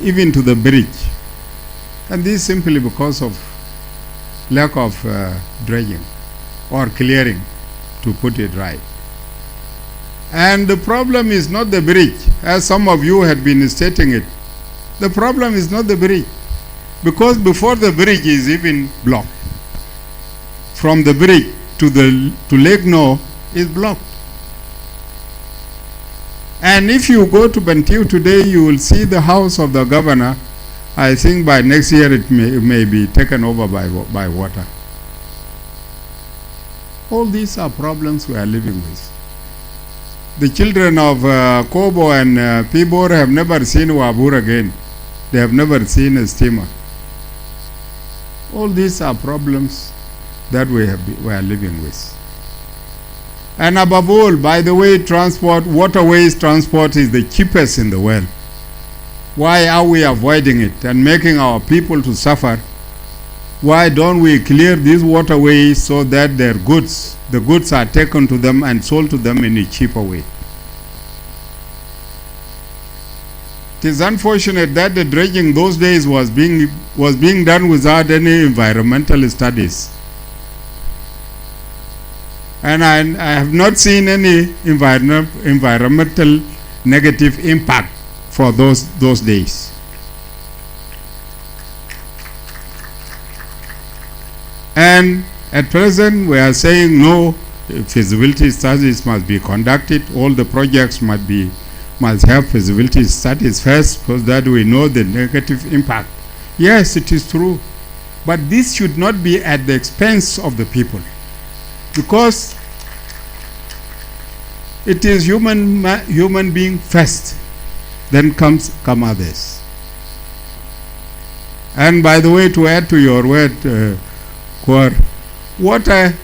even to the bridge, and this simply because of lack of dredging or clearing, to put it right. And the problem is not the bridge, as some of you had been stating it. The problem is not the bridge, because before the bridge is even blocked, from the bridge to Lake No is blocked. And if you go to Bentiu today, you will see the house of the governor. I think by next year it may be taken over by water. All these are problems we are living with. The children of Kobo and Pibor have never seen Wabur again. They have never seen a steamer. All these are problems that we are living with. And above all, by the way, waterways transport is the cheapest in the world. Why are we avoiding it and making our people to suffer? Why don't we clear these waterways so that the goods are taken to them and sold to them in a cheaper way? It is unfortunate that the dredging those days was being done without any environmental studies. And I have not seen any environmental negative impact for those days. And at present we are saying no, feasibility studies must be conducted. All the projects must have feasibility studies first, so that we know the negative impact. Yes, it is true, but this should not be at the expense of the people, because it is human being first, then come others. And by the way, to add to your word, Kwar, water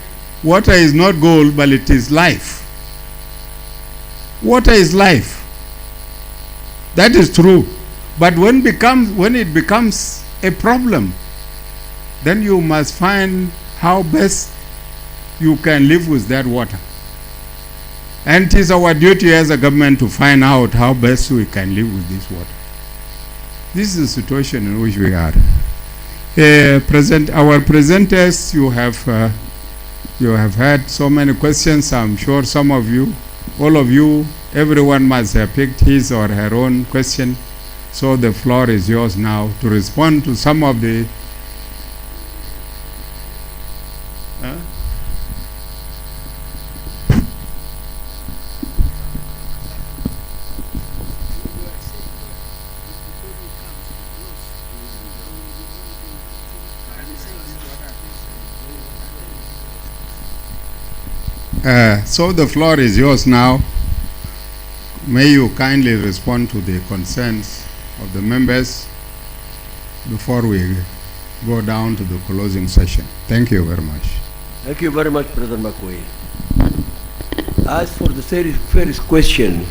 is not gold, but it is life. Water is life. That is true. But when it becomes a problem, then you must find how best you can live with that water. And it is our duty as a government to find out how best we can live with this water. This is the situation in which we are. Our presenters, you have had so many questions. I'm sure some of you, all of you, everyone must have picked his or her own question. So the floor is yours now to respond to some of the so the floor is yours now. May you kindly respond to the concerns of the members before we go down to the closing session. Thank you very much. Thank you very much, President McQuay. As for the first question,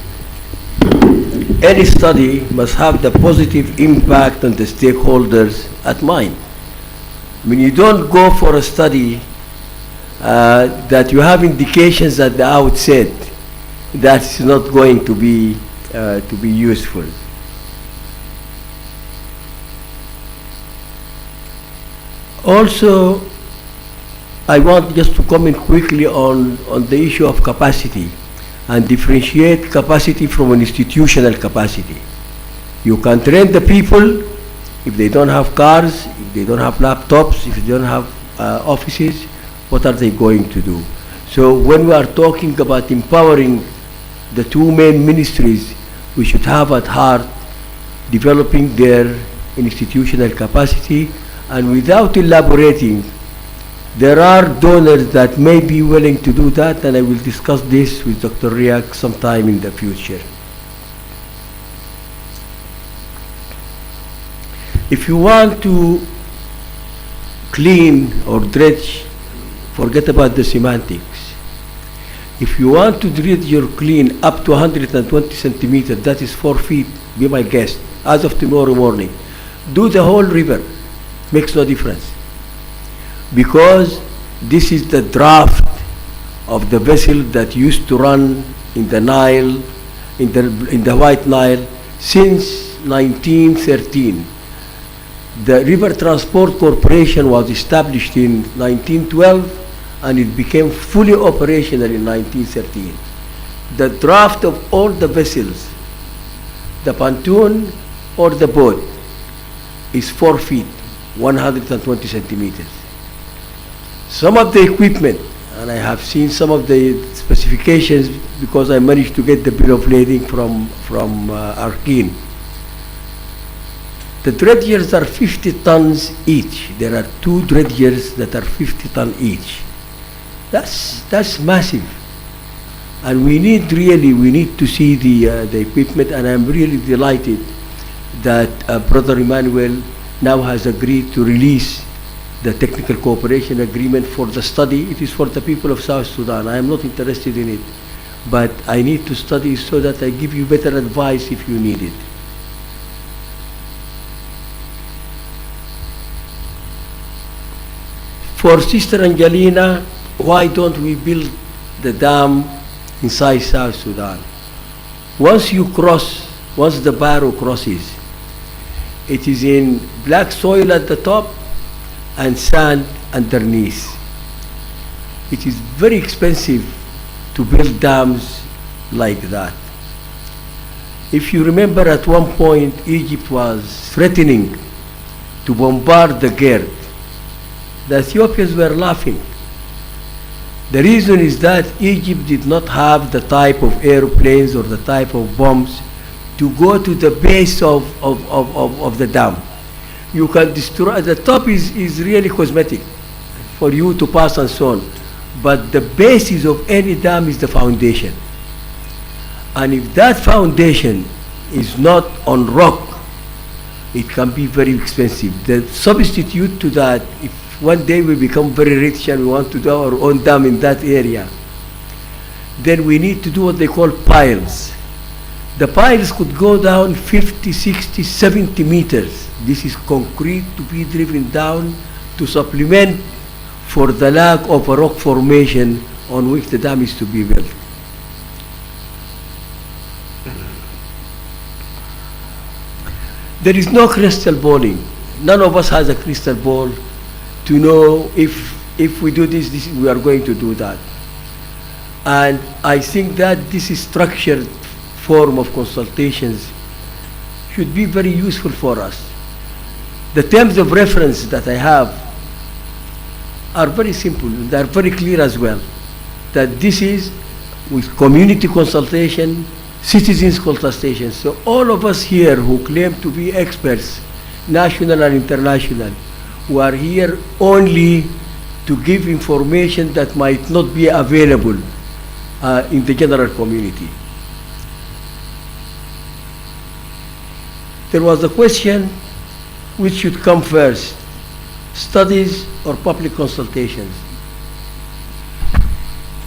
any study must have the positive impact on the stakeholders at mind. I mean, you don't go for a study that you have indications at the outset that it's not going to be useful. Also, I want just to comment quickly on the issue of capacity and differentiate capacity from an institutional capacity. You can train the people if they don't have cars, if they don't have laptops, if they don't have offices. What are they going to do? So when we are talking about empowering the two main ministries, we should have at heart developing their institutional capacity, and without elaborating, there are donors that may be willing to do that, and I will discuss this with Dr. Riak sometime in the future. If you want to clean or dredge, forget about the semantics. If you want to dredge or clean up to 120 centimeters, that is 4 feet, be my guest, as of tomorrow morning, do the whole river, makes no difference. Because this is the draft of the vessel that used to run in the Nile, in the White Nile, since 1913. The River Transport Corporation was established in 1912, and it became fully operational in 1913. The draft of all the vessels, the pontoon or the boat, is 4 feet, 120 centimeters. Some of the equipment, and I have seen some of the specifications because I managed to get the bill of lading from Arkin. The dredgers are 50 tons each. There are 2 dredgers that are 50 tons each. That's massive. And we need to see the equipment, and I'm really delighted that Brother Emmanuel now has agreed to release the technical cooperation agreement for the study. It is for the people of South Sudan. I am not interested in it, but I need to study so that I give you better advice if you need it. For Sister Angelina, why don't we build the dam inside South Sudan? Once the barrow crosses, it is in black soil at the top and sand underneath. It is very expensive to build dams like that. If you remember, at one point Egypt was threatening to bombard the Gerd. The Ethiopians were laughing. The reason is that Egypt did not have the type of airplanes or the type of bombs to go to the base of the dam. You can destroy, the top is really cosmetic for you to pass and so on, but the basis of any dam is the foundation. And if that foundation is not on rock, it can be very expensive. The substitute to that, if one day we become very rich and we want to do our own dam in that area, then we need to do what they call piles. The piles could go down 50, 60, 70 meters. This is concrete to be driven down to supplement for the lack of a rock formation on which the dam is to be built. There is no crystal balling. None of us has a crystal ball to know if we do this, we are going to do that. And I think that this is structured form of consultations should be very useful for us. The terms of reference that I have are very simple. They are very clear as well. That this is with community consultation, citizens consultation. So all of us here who claim to be experts, national and international, who are here only to give information that might not be available in the general community. There was a question which should come first, studies or public consultations.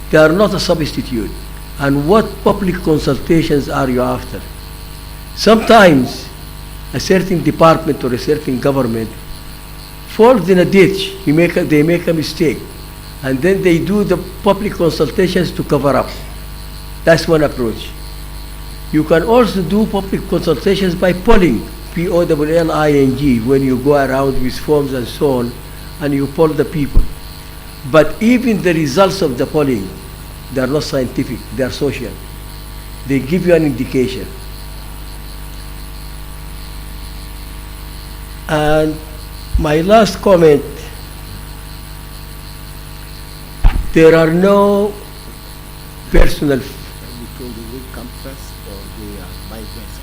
They are not a substitute. And what public consultations are you after? Sometimes a certain department or a certain government falls in a ditch, they make a mistake, and then they do the public consultations to cover up. That's one approach. You can also do public consultations by polling, P-O-L-L-I-N-G, when you go around with forms and so on, and you poll the people. But even the results of the polling, they are not scientific, they are social. They give you an indication. And my last comment, there are no personal... We come first or they are vice versa?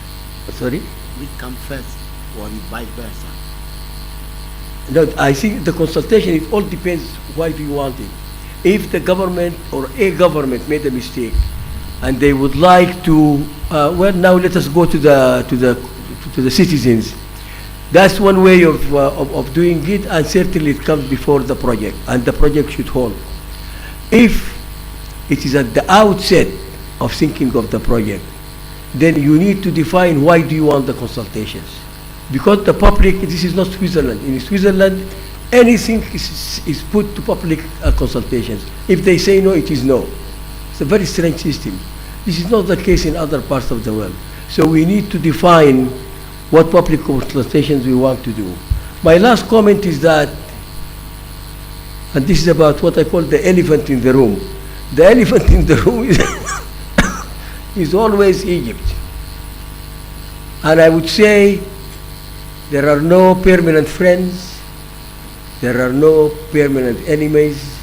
Sorry? We come first or vice versa? No, I think the consultation, it all depends why do you want it. If the government or a government made a mistake and they would like to, well, now let us go to the citizens. That's one way of doing it, and certainly it comes before the project, and the project should hold. If it is at the outset of thinking of the project, then you need to define why do you want the consultations. Because the public, this is not Switzerland. In Switzerland, anything is put to public consultations. If they say no, it is no. It's a very strange system. This is not the case in other parts of the world. So we need to define what public consultations we want to do. My last comment is that, and this is about what I call the elephant in the room. The elephant in the room is always Egypt. And I would say there are no permanent friends, there are no permanent enemies,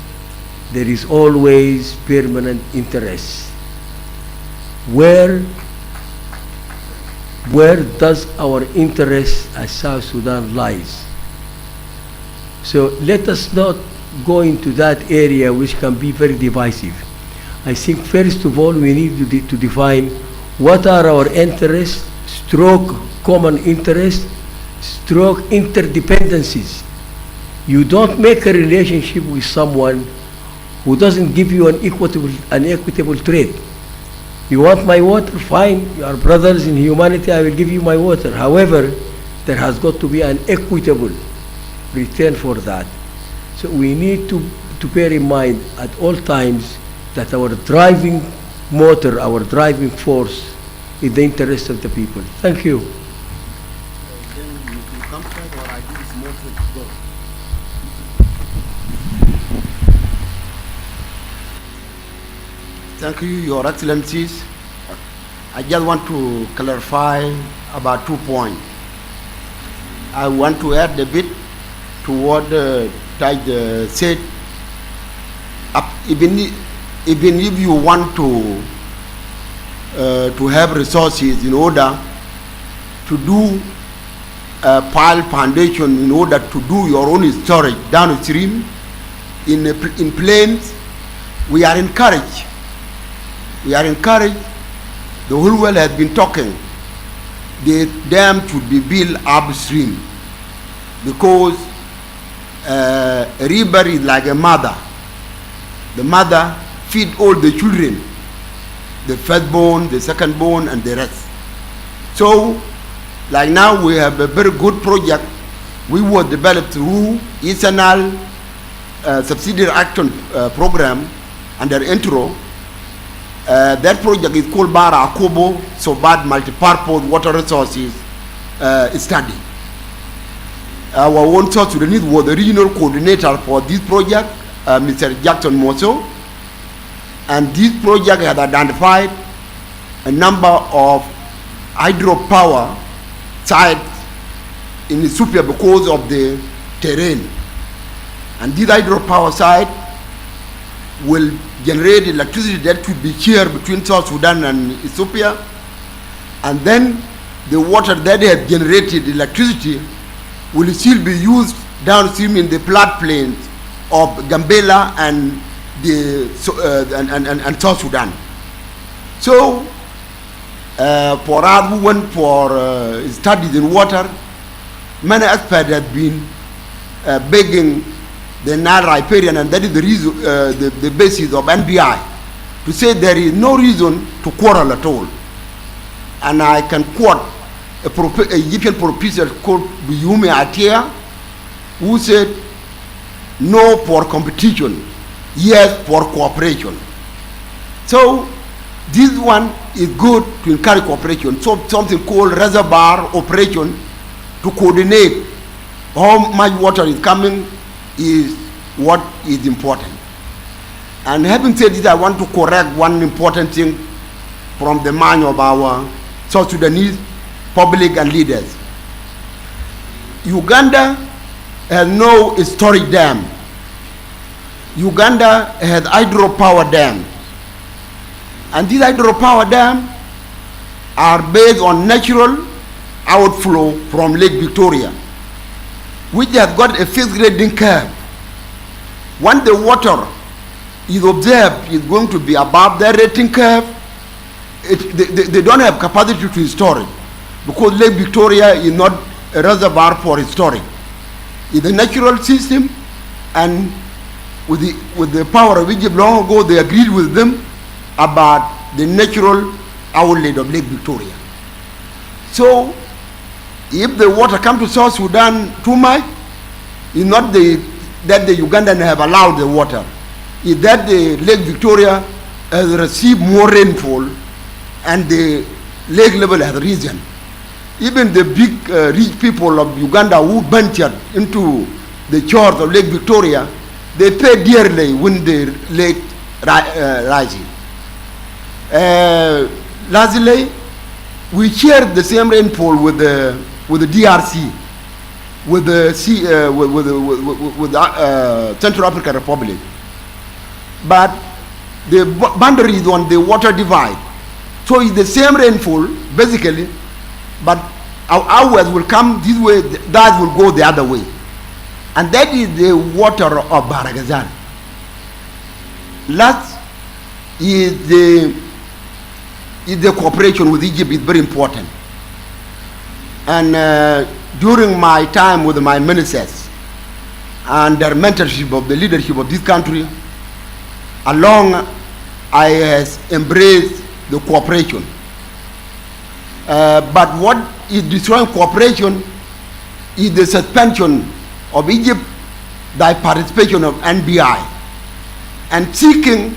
there is always permanent interest. Where does our interest as South Sudan lies? So let us not go into that area which can be very divisive. I think first of all we need to define what are our interests, stroke common interests, stroke interdependencies. You don't make a relationship with someone who doesn't give you an equitable trade. You want my water? Fine, you are brothers in humanity, I will give you my water. However, there has got to be an equitable return for that. So we need to bear in mind at all times that our driving motor, our driving force is the interest of the people. Thank you. Thank you, Your Excellencies. I just want to clarify about 2 points. I want to add a bit to what Taj said. Even if you want to have resources in order to do a pile foundation, in order to do your own storage downstream in plains, we are encouraged. We are encouraged. The whole world has been talking. The dam should be built upstream because a river is like a mother. The mother feeds all the children, the firstborn, the secondborn, and the rest. So, like now we have a very good project we were developed through Ethanol Subsidiary Action Program under Intro. That project is called Bara Akobo Sobat Multipurpose Water Resources Study. Our own South Sudanese was the regional coordinator for this project, Mr. Jackson Moso, and this project has identified a number of hydropower sites in Ethiopia because of the terrain. And this hydropower site will generate electricity that could be shared between South Sudan and Ethiopia. And then the water that has generated electricity will still be used downstream in the floodplains of Gambela and and South Sudan. So for us who went for studies in water, many experts have been begging the Nile riparian, and that is the reason, the basis of NBI, to say there is no reason to quarrel at all. And I can quote a Egyptian professor called Buyume Atia, who said, no for competition, yes for cooperation. So this one is good to encourage cooperation. So something called reservoir operation to coordinate how much water is coming is what is important. And having said this, I want to correct one important thing from the mind of our South Sudanese public and leaders. Uganda has no historic dam. Uganda has hydropower dam. And these hydropower dams are based on natural outflow from Lake Victoria, which has got a fixed grading curve. When the water is observed is going to be above their rating curve, they don't have capacity to store it, because Lake Victoria is not a reservoir for storage. It's a natural system, and with the power of Egypt long ago, they agreed with them about the natural outlet of Lake Victoria. So if the water comes to South Sudan too much, it's not that the Ugandans have allowed the water. It's that the Lake Victoria has received more rainfall and the lake level has risen. Even the big rich people of Uganda who ventured into the shores of Lake Victoria, they pay dearly when the lake rises. Lastly, we share the same rainfall with the DRC, with the Central African Republic, but the boundaries on the water divide. So it's the same rainfall basically, but ours will come this way, that will go the other way, and that is the water of Baragazan. Last is the cooperation with Egypt is very important. And during my time with my ministers and their mentorship of the leadership of this country, I has embraced the cooperation. But what is destroying cooperation is the suspension of Egypt, the participation of NBI, and seeking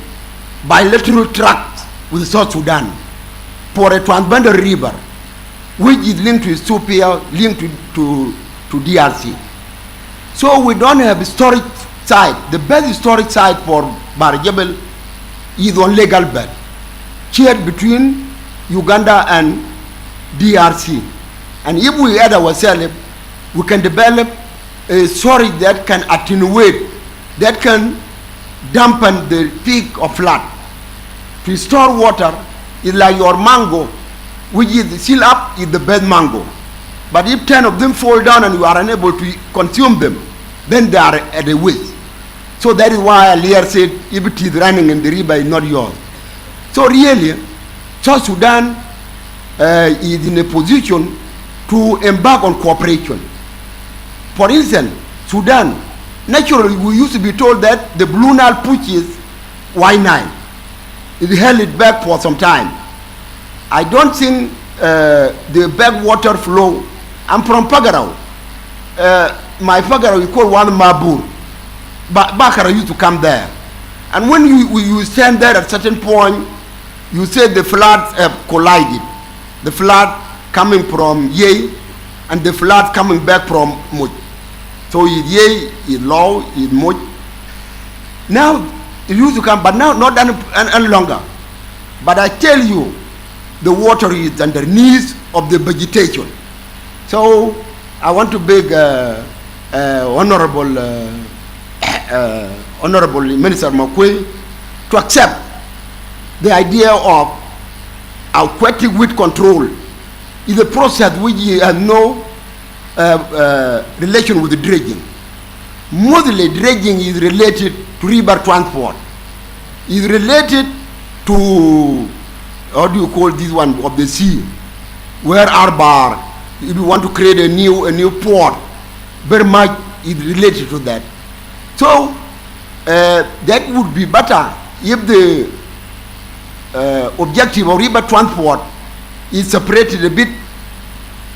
bilateral tracts with South Sudan for a transboundary river, which is linked to Ethiopia, linked to DRC. So we don't have a storage site. The best storage site for Barjabel is on Lake Albert, shared between Uganda and DRC. And if we add ourselves, we can develop a storage that can attenuate, that can dampen the peak of flood. To store water is like your mango, which is still up, is the best mango. But if 10 of them fall down and you are unable to consume them, then they are at a waste. So that is why earlier said, if it is running in the river, it's not yours. So really, South Sudan is in a position to embark on cooperation. For instance, Sudan, naturally we used to be told that the Blue Nile pushes White Nile. It held it back for some time. I don't think the backwater flow. I'm from Pagarao. my father, we call one Mabur. Bakara used to come there. And when you stand there at a certain point, you say the floods have collided. The flood coming from Ye and the flood coming back from Muj. So it's Ye, it's Low, it's Muj. Now, it used to come, but now not any longer. But I tell you, the water is underneath of the vegetation. So I want to beg Honorable Minister Makwe to accept the idea of aquatic weed control is a process which has no relation with the dredging. Mostly dredging is related to river transport. Is related to, how do you call this one, of the sea, where Arbar, if you want to create a new port, very much is related to that. So that would be better if the objective of river transport is separated a bit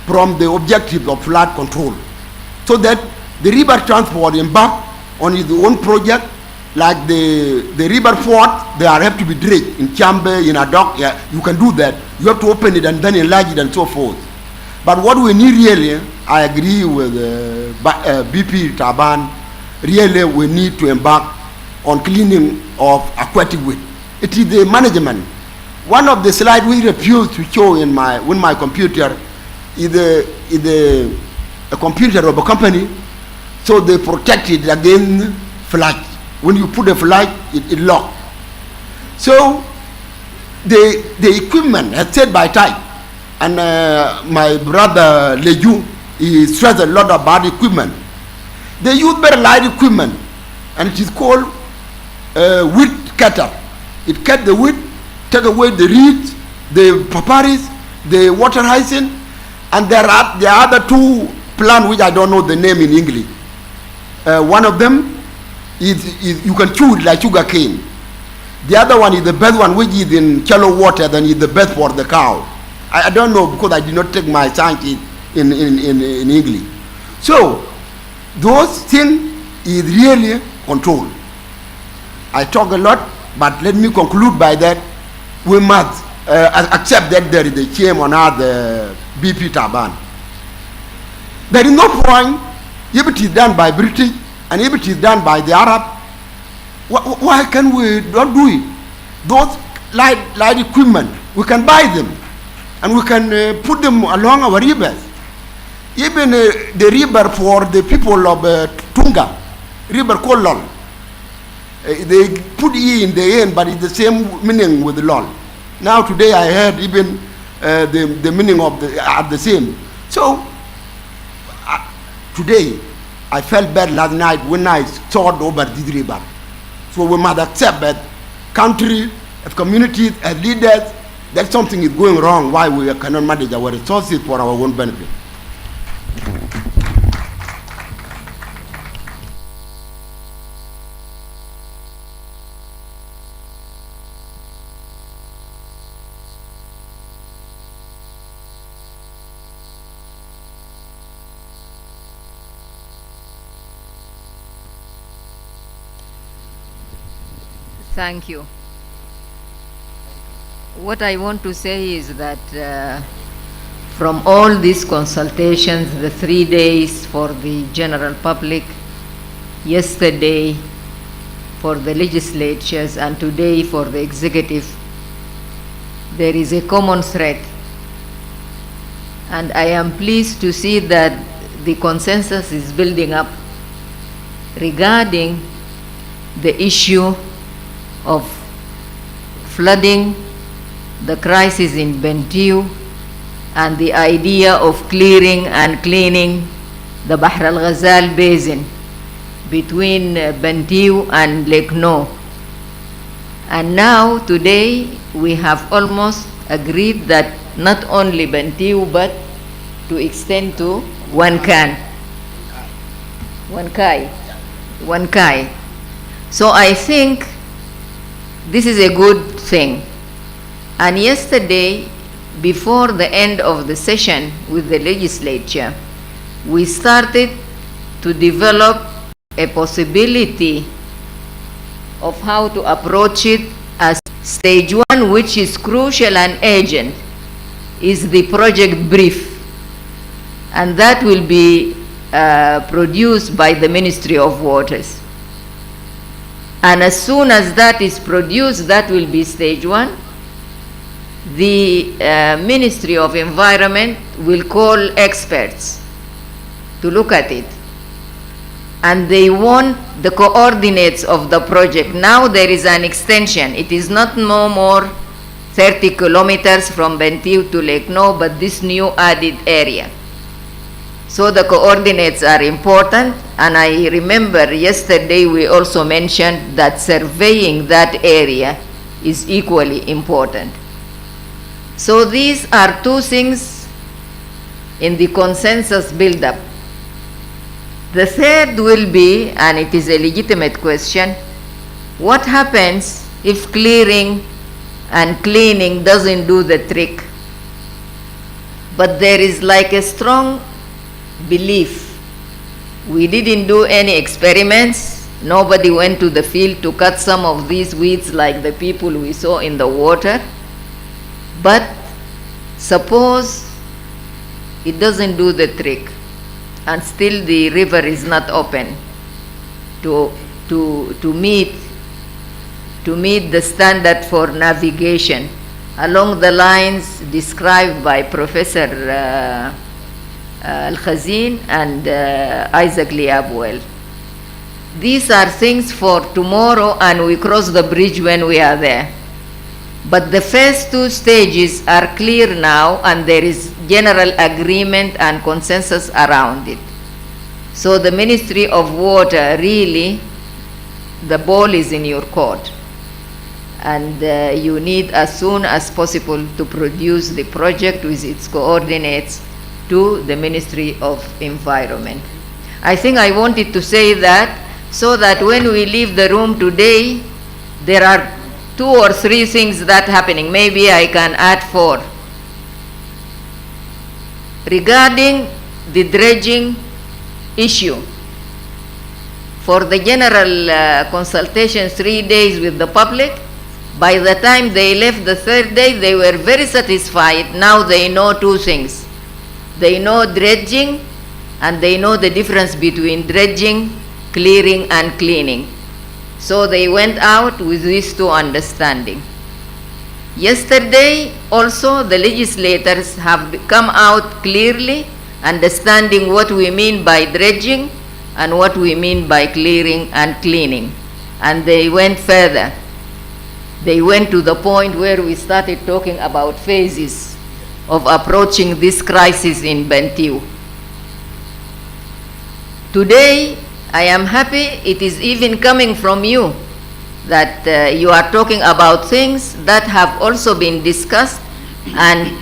from the objective of flood control, so that the river transport embark on its own project, like the river fort, they have to be dredged in Chambe, in Adok. Yeah, you can do that. You have to open it and then enlarge it and so forth. But what we need really, I agree with BP Taban, really we need to embark on cleaning of aquatic weed. It is the management. One of the slides we refused to show in my computer is a computer of a company, so they protect it against flood. When you put a flood, it locks. So the equipment has set by type, and my brother Leju, he stressed a lot about equipment. They use very light equipment, and it is called weed cutter. It cut the weed, take away the reeds, the papyrus, the water hyacinth, and there are the other two plants which I don't know the name in English. One of them is you can chew it like sugar cane. The other one is the best one, which is in shallow water, then is the best for the cow. I don't know, because I did not take my science in English. So those things is really control. I talk a lot, but let me conclude by that. We must accept that there is a shame on the BP Taban. There is no point if it is done by British and if it is done by the Arab. Why can we not do it? Those light equipment, we can buy them and we can put them along our rivers. Even the river for the people of Tunga, river called Lol. They put E in the end, but it's the same meaning with Lol. Now today I heard even the meaning of the same. So today I felt bad last night when I saw over this river. So we must accept that country, as communities, as leaders, that something is going wrong, why we cannot manage our resources for our own benefit. Thank you. What I want to say is that from all these consultations, the 3 days for the general public, yesterday for the legislatures, and today for the executive, there is a common thread. And I am pleased to see that the consensus is building up regarding the issue of flooding, the crisis in Bentiu, and the idea of clearing and cleaning the Bahr al-Ghazal basin between Bentiu and Lake No. And now today we have almost agreed that not only Bentiu but to extend to Wankai. So I think this is a good thing. And yesterday, before the end of the session with the legislature, we started to develop a possibility of how to approach it as stage one, which is crucial and urgent, is the project brief. And that will be produced by the Ministry of Waters. And as soon as that is produced, that will be stage one. The Ministry of Environment will call experts to look at it. And they want the coordinates of the project. Now there is an extension. It is not no more 30 kilometers from Bentiu to Lake No, but this new added area. So the coordinates are important, and I remember yesterday we also mentioned that surveying that area is equally important. So these are two things in the consensus build-up. The third will be, and it is a legitimate question, what happens if clearing and cleaning doesn't do the trick? But there is like a strong belief. We didn't do any experiments. Nobody went to the field to cut some of these weeds like the people we saw in the water. But suppose it doesn't do the trick, and still the river is not open to meet the standard for navigation along the lines described by Professor Al-Khazin and Isaac Liabwell. These are things for tomorrow, and we cross the bridge when we are there. But the first two stages are clear now, and there is general agreement and consensus around it. So the Ministry of Water, really, the ball is in your court. And you need as soon as possible to produce the project with its coordinates to the Ministry of Environment. I think I wanted to say that so that when we leave the room today, there are 2 or 3 things that happening. Maybe I can add 4. Regarding the dredging issue, for the general consultation 3 days with the public, by the time they left the 3rd day, they were very satisfied. Now they know 2 things. They know dredging, and they know the difference between dredging, clearing, and cleaning. So they went out with these 2 understanding. Yesterday also the legislators have come out clearly understanding what we mean by dredging and what we mean by clearing and cleaning. And they went further. They went to the point where we started talking about phases of approaching this crisis in Bentiu. Today, I am happy it is even coming from you, that you are talking about things that have also been discussed, and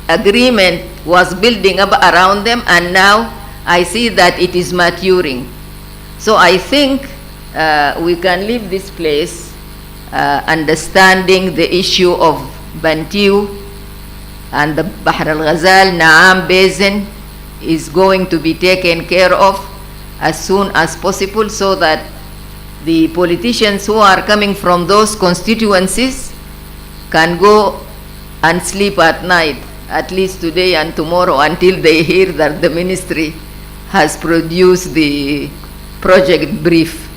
agreement was building up around them, and now I see that it is maturing. So I think we can leave this place understanding the issue of Bentiu and the Bahr al-Ghazal Naam Basin is going to be taken care of as soon as possible, so that the politicians who are coming from those constituencies can go and sleep at night, at least today and tomorrow, until they hear that the ministry has produced the project brief.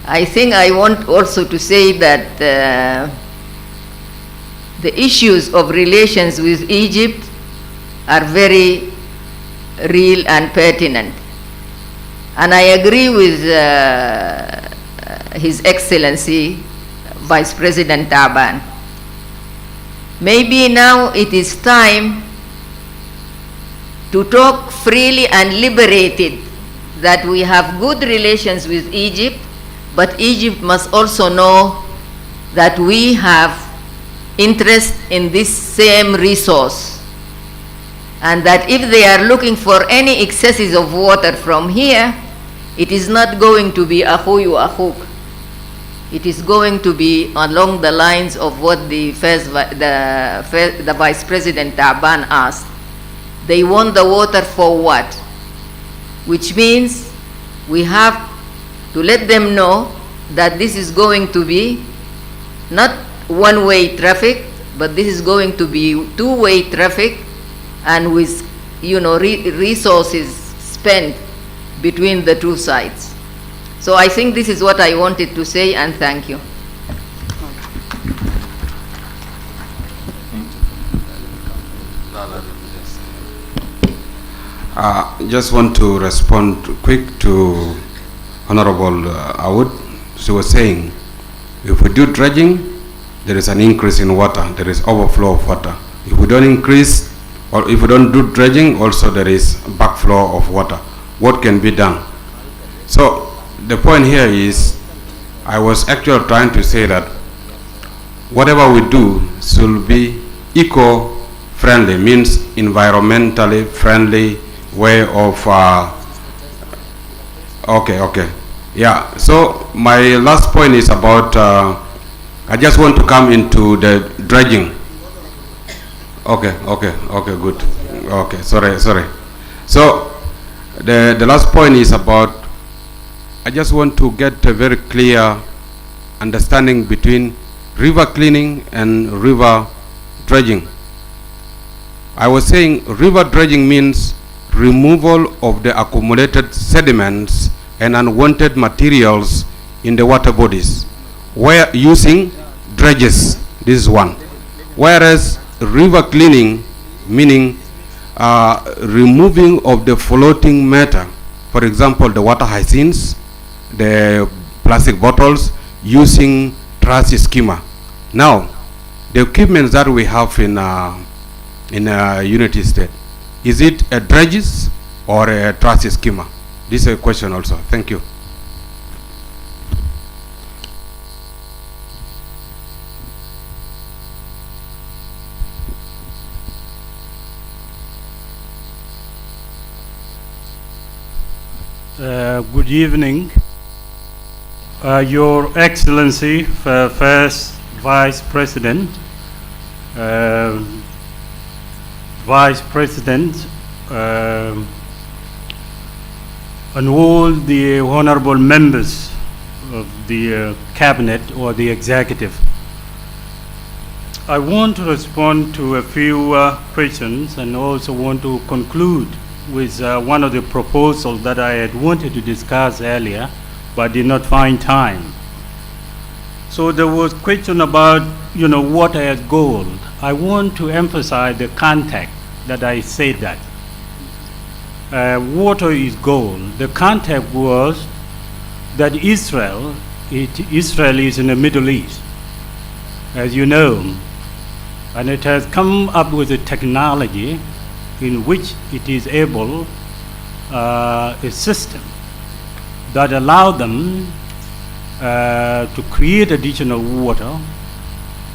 I think I want also to say that the issues of relations with Egypt are very real and pertinent. And I agree with His Excellency Vice President Taban. Maybe now it is time to talk freely and liberated that we have good relations with Egypt, but Egypt must also know that we have interest in this same resource, and that if they are looking for any excesses of water from here, it is not going to be akhuyu akhuk. It is going to be along the lines of what the Vice President Taban asked. They want the water for what? which means we have to let them know that this is going to be not one-way traffic, but this is going to be two-way traffic, and with resources spent between the two sides. So I think this is what I wanted to say, and thank you. Just want to respond quick to Honorable Aoud. She was saying, if we do dredging, there is an increase in water, there is overflow of water. If we don't increase, or if we don't do dredging, also there is backflow of water. What can be done? So the point here is, I was actually trying to say that whatever we do should be eco-friendly, means environmentally friendly way of yeah. So my last point is about I just want to come into the dredging. Okay, good. Okay, sorry. So the last point is about, I just want to get a very clear understanding between river cleaning and river dredging. I was saying river dredging means removal of the accumulated sediments and unwanted materials in the water bodies, where using dredges. This is one. Whereas river cleaning, meaning removing of the floating matter, for example, the water hyacinths, the plastic bottles, using trash schema. Now, the equipment that we have in Unity State, is it a dredges or a trash schema? This is a question also. Thank you. Good evening. Your Excellency, First Vice President, and all the honorable members of the cabinet or the executive. I want to respond to a few questions, and also want to conclude with one of the proposals that I had wanted to discuss earlier but did not find time. So there was a question about water as gold. I want to emphasize the context that I said that. Water is gold. The context was that Israel is in the Middle East, as you know, and it has come up with a technology in which it is able, a system that allow them to create additional water,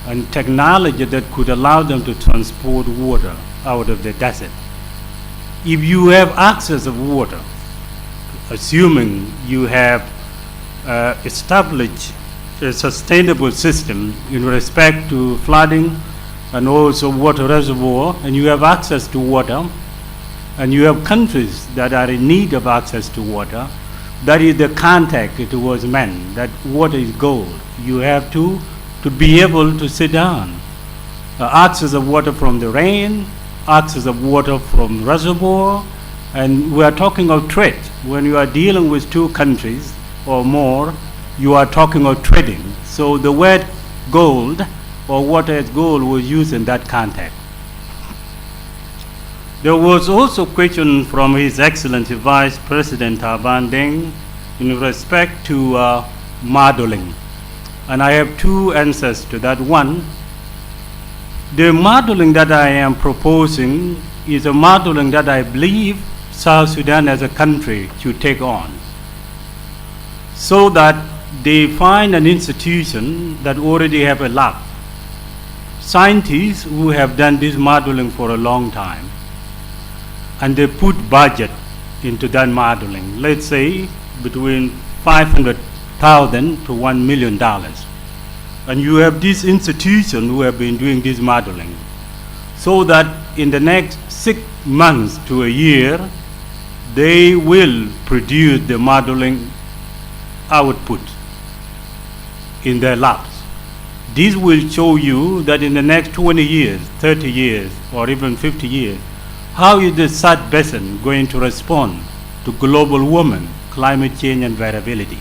and technology that could allow them to transport water out of the desert. If you have access of water, assuming you have established a sustainable system in respect to flooding and also water reservoir, and you have access to water, and you have countries that are in need of access to water, that is the context it was meant, that water is gold. You have to be able to sit down. Access of water from the rain, access of water from reservoir, and we are talking of trade. When you are dealing with two countries or more, you are talking of trading. So the word gold or water as gold was used in that context. There was also a question from His Excellency Vice President Taban Deng in respect to modeling. And I have two answers to that. One, the modeling that I am proposing is a modeling that I believe South Sudan as a country should take on, so that they find an institution that already have a lab, scientists who have done this modeling for a long time, and they put budget into that modeling, let's say between $500,000 to $1 million. And you have this institution who have been doing this modeling, so that in the next 6 months to a year, they will produce the modeling output in their labs. This will show you that in the next 20 years, 30 years, or even 50 years, how is the South Basin going to respond to global warming, climate change, and variability?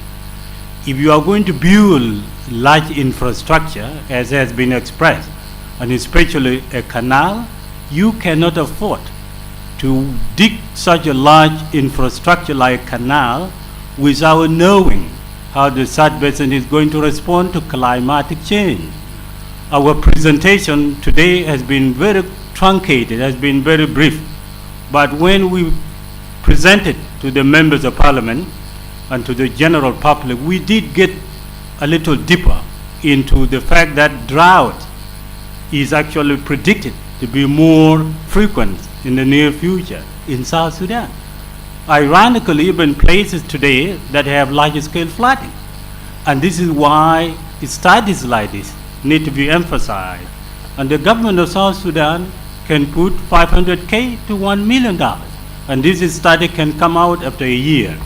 If you are going to build large infrastructure, as has been expressed, and especially a canal, you cannot afford to dig such a large infrastructure like canal without knowing how the South Basin is going to respond to climatic change. Our presentation today has been very truncated, has been very brief, but when we presented to the members of parliament and to the general public, we did get a little deeper into the fact that drought is actually predicted to be more frequent in the near future in South Sudan. Ironically, even places today that have large-scale flooding. And this is why studies like this need to be emphasized. And the government of South Sudan can put $500K to $1 million. And this study can come out after a year.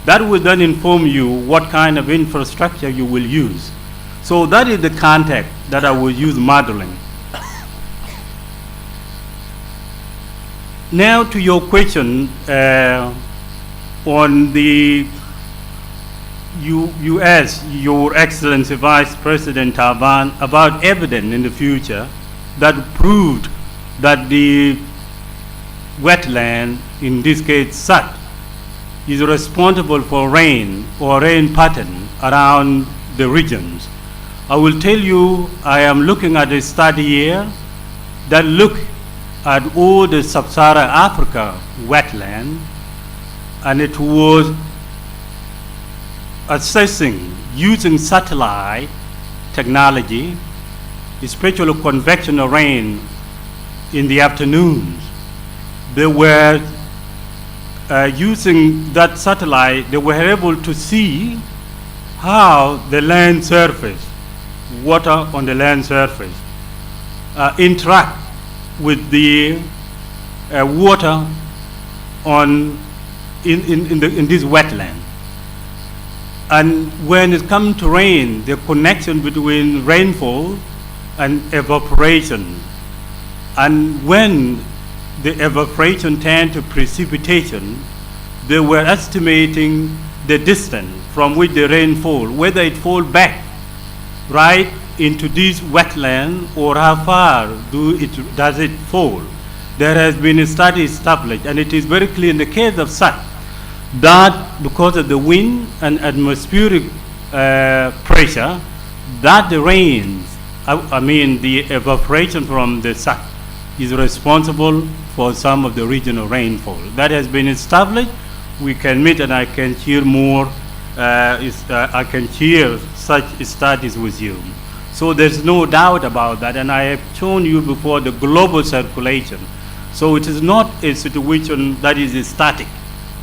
That will then inform you what kind of infrastructure you will use. So that is the context that I will use modeling. Now to your question on the, you asked Your Excellency Vice President Taban about evidence in the future that proved that the wetland, in this case SAT, is responsible for rain or rain pattern around the regions. I will tell you, I am looking at a study here that look at all the sub-Saharan Africa wetland, and it was assessing using satellite technology, especially convectional rain in the afternoons. They were using that satellite, they were able to see how the land surface, water on the land surface, interact with the water on in this wetland. And when it comes to rain, the connection between rainfall and evaporation, and when the evaporation turned to precipitation, they were estimating the distance from which the rain falls, whether it falls back right into this wetland or how far does it fall. There has been a study established, and it is very clear in the case of SAT that because of the wind and atmospheric pressure, that the rains, the evaporation from the SAT is responsible for some of the regional rainfall. That has been established. We can meet and I can share more, I can share such studies with you. So there's no doubt about that, and I have shown you before the global circulation. So it is not a situation that is static,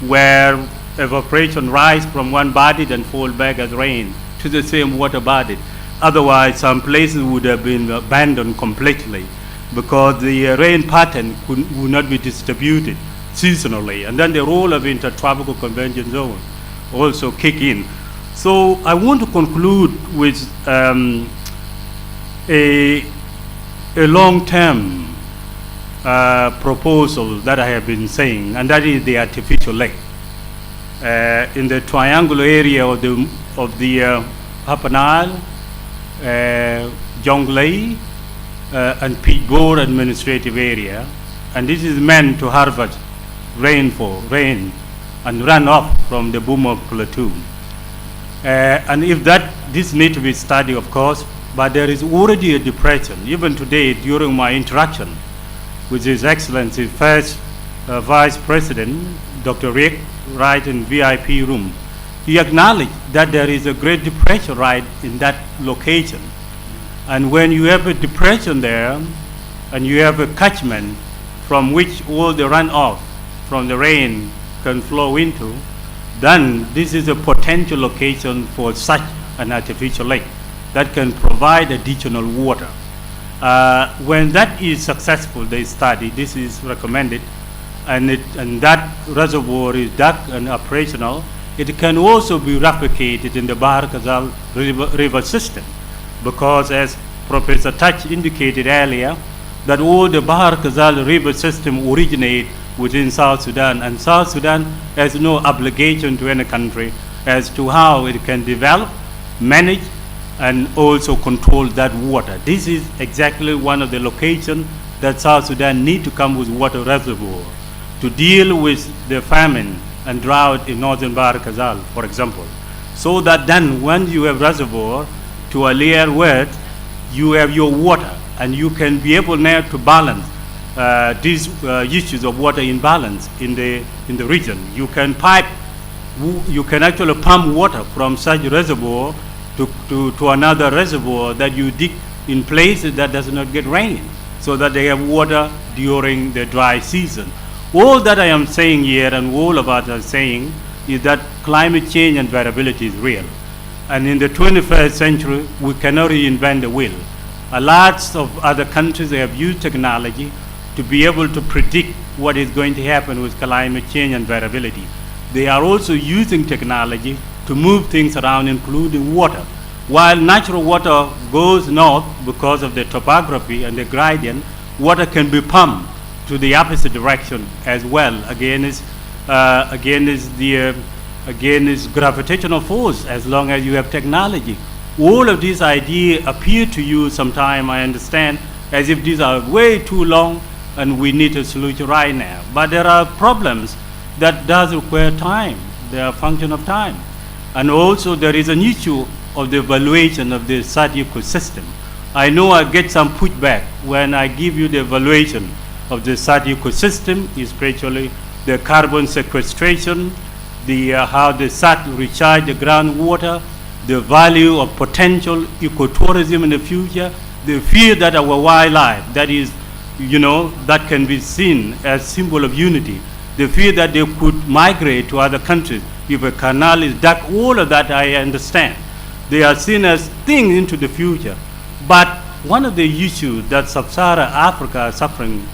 where evaporation rises from one body and fall back as rain to the same water body. Otherwise, some places would have been abandoned completely because the rain pattern would not be distributed seasonally. And then the role of intertropical convergence zone also kick in. So I want to conclude with a long-term proposal that I have been saying, and that is the artificial lake. In the triangular area of the Upper Nile, Jonglei, and Pigor administrative area, and this is meant to harvest rain and runoff from the Bumok Plateau. And if this needs to be studied, of course, but there is already a depression. Even today, during my interaction with His Excellency First Vice President, Dr. Rick, right in VIP room, he acknowledged that there is a great depression right in that location. And when you have a depression there, and you have a catchment from which all the runoff from the rain can flow into, then this is a potential location for such an artificial lake that can provide additional water. When that is successful, they study, this is recommended, and that reservoir is dug and operational, it can also be replicated in the Bahar Ghazal river system, because as Professor Touch indicated earlier, that all the Bahar Ghazal river system originate within South Sudan, and South Sudan has no obligation to any country as to how it can develop, manage, and also control that water. This is exactly one of the locations that South Sudan need to come with water reservoir to deal with the famine and drought in northern Bahar Ghazal, for example. So that then when you have reservoir to a layer where you have your water, and you can be able now to balance these issues of water imbalance in the region. You can actually pump water from such reservoir to another reservoir that you dig in places that does not get rain, so that they have water during the dry season. All that I am saying here, and all of us are saying, is that climate change and variability is real. And in the 21st century, we cannot reinvent the wheel. A lot of other countries have used technology to be able to predict what is going to happen with climate change and variability. They are also using technology to move things around, including water. While natural water goes north because of the topography and the gradient, water can be pumped to the opposite direction as well, against gravitational force, as long as you have technology. All of these ideas appear to you sometime, I understand, as if these are way too long and we need a solution right now. But there are problems that does require time. They are a function of time. And also there is an issue of the evaluation of the SAT ecosystem. I know I get some pushback when I give you the evaluation of the SAT ecosystem, especially the carbon sequestration, how the SAT recharge the groundwater, the value of potential ecotourism in the future, the fear that our wildlife, that is, that can be seen as symbol of unity, the fear that they could migrate to other countries if a canal is dug, all of that I understand. They are seen as things into the future. But one of the issues that Sub-Saharan Africa is suffering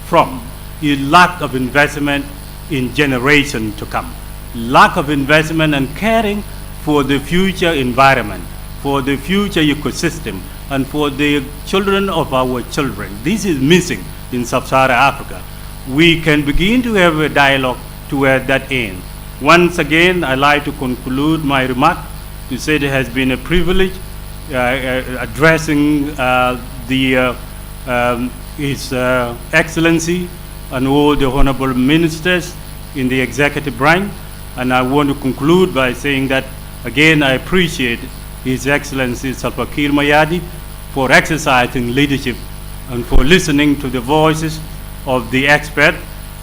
from is lack of investment in generation to come. Lack of investment and caring for the future environment, for the future ecosystem, and for the children of our children. This is missing in Sub-Saharan Africa. We can begin to have a dialogue toward that end. Once again, I'd like to conclude my remark to say it has been a privilege addressing His Excellency and all the honorable ministers in the executive branch. And I want to conclude by saying that, again, I appreciate His Excellency Salva Kiir Mayadi for exercising leadership and for listening to the voices of the expert,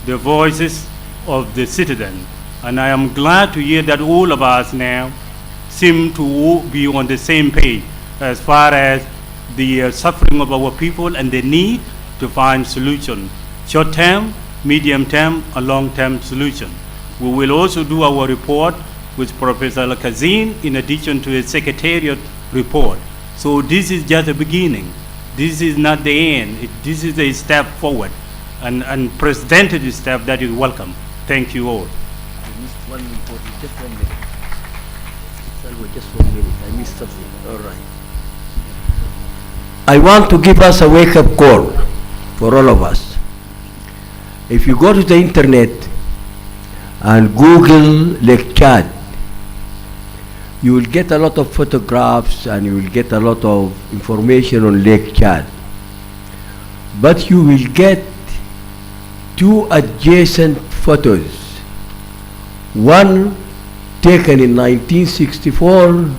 the voices of the citizen. And I am glad to hear that all of us now seem to be on the same page as far as the suffering of our people and the need to find solution, short-term, medium-term, and long-term solution. We will also do our report with Professor Al-Kazim in addition to a secretariat report. So this is just the beginning. This is not the end. This is a step forward, and unprecedented step that is welcome. Thank you all. I missed one important, just 1 minute. Salwa, just 1 minute. I missed something. All right. I want to give us a wake-up call for all of us. If you go to the internet and Google Lake Chad, you will get a lot of photographs and you will get a lot of information on Lake Chad. But you will get two adjacent photos. One taken in 1964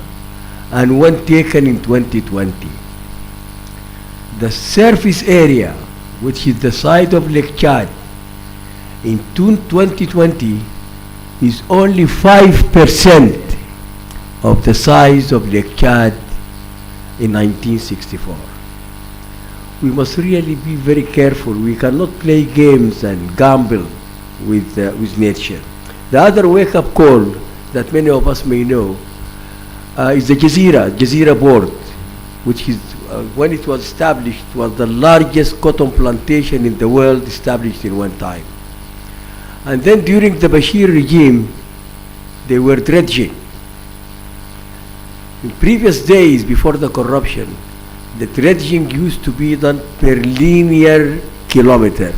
and one taken in 2020. The surface area, which is the site of Lake Chad, in 2020 is only 5% of the size of Lake Chad in 1964. We must really be very careful. We cannot play games and gamble with nature. The other wake-up call that many of us may know is the Jazeera board, which is, when it was established, was the largest cotton plantation in the world established in one time. And then during the Bashir regime, they were dredging. In previous days before the corruption, the dredging used to be done per linear kilometer.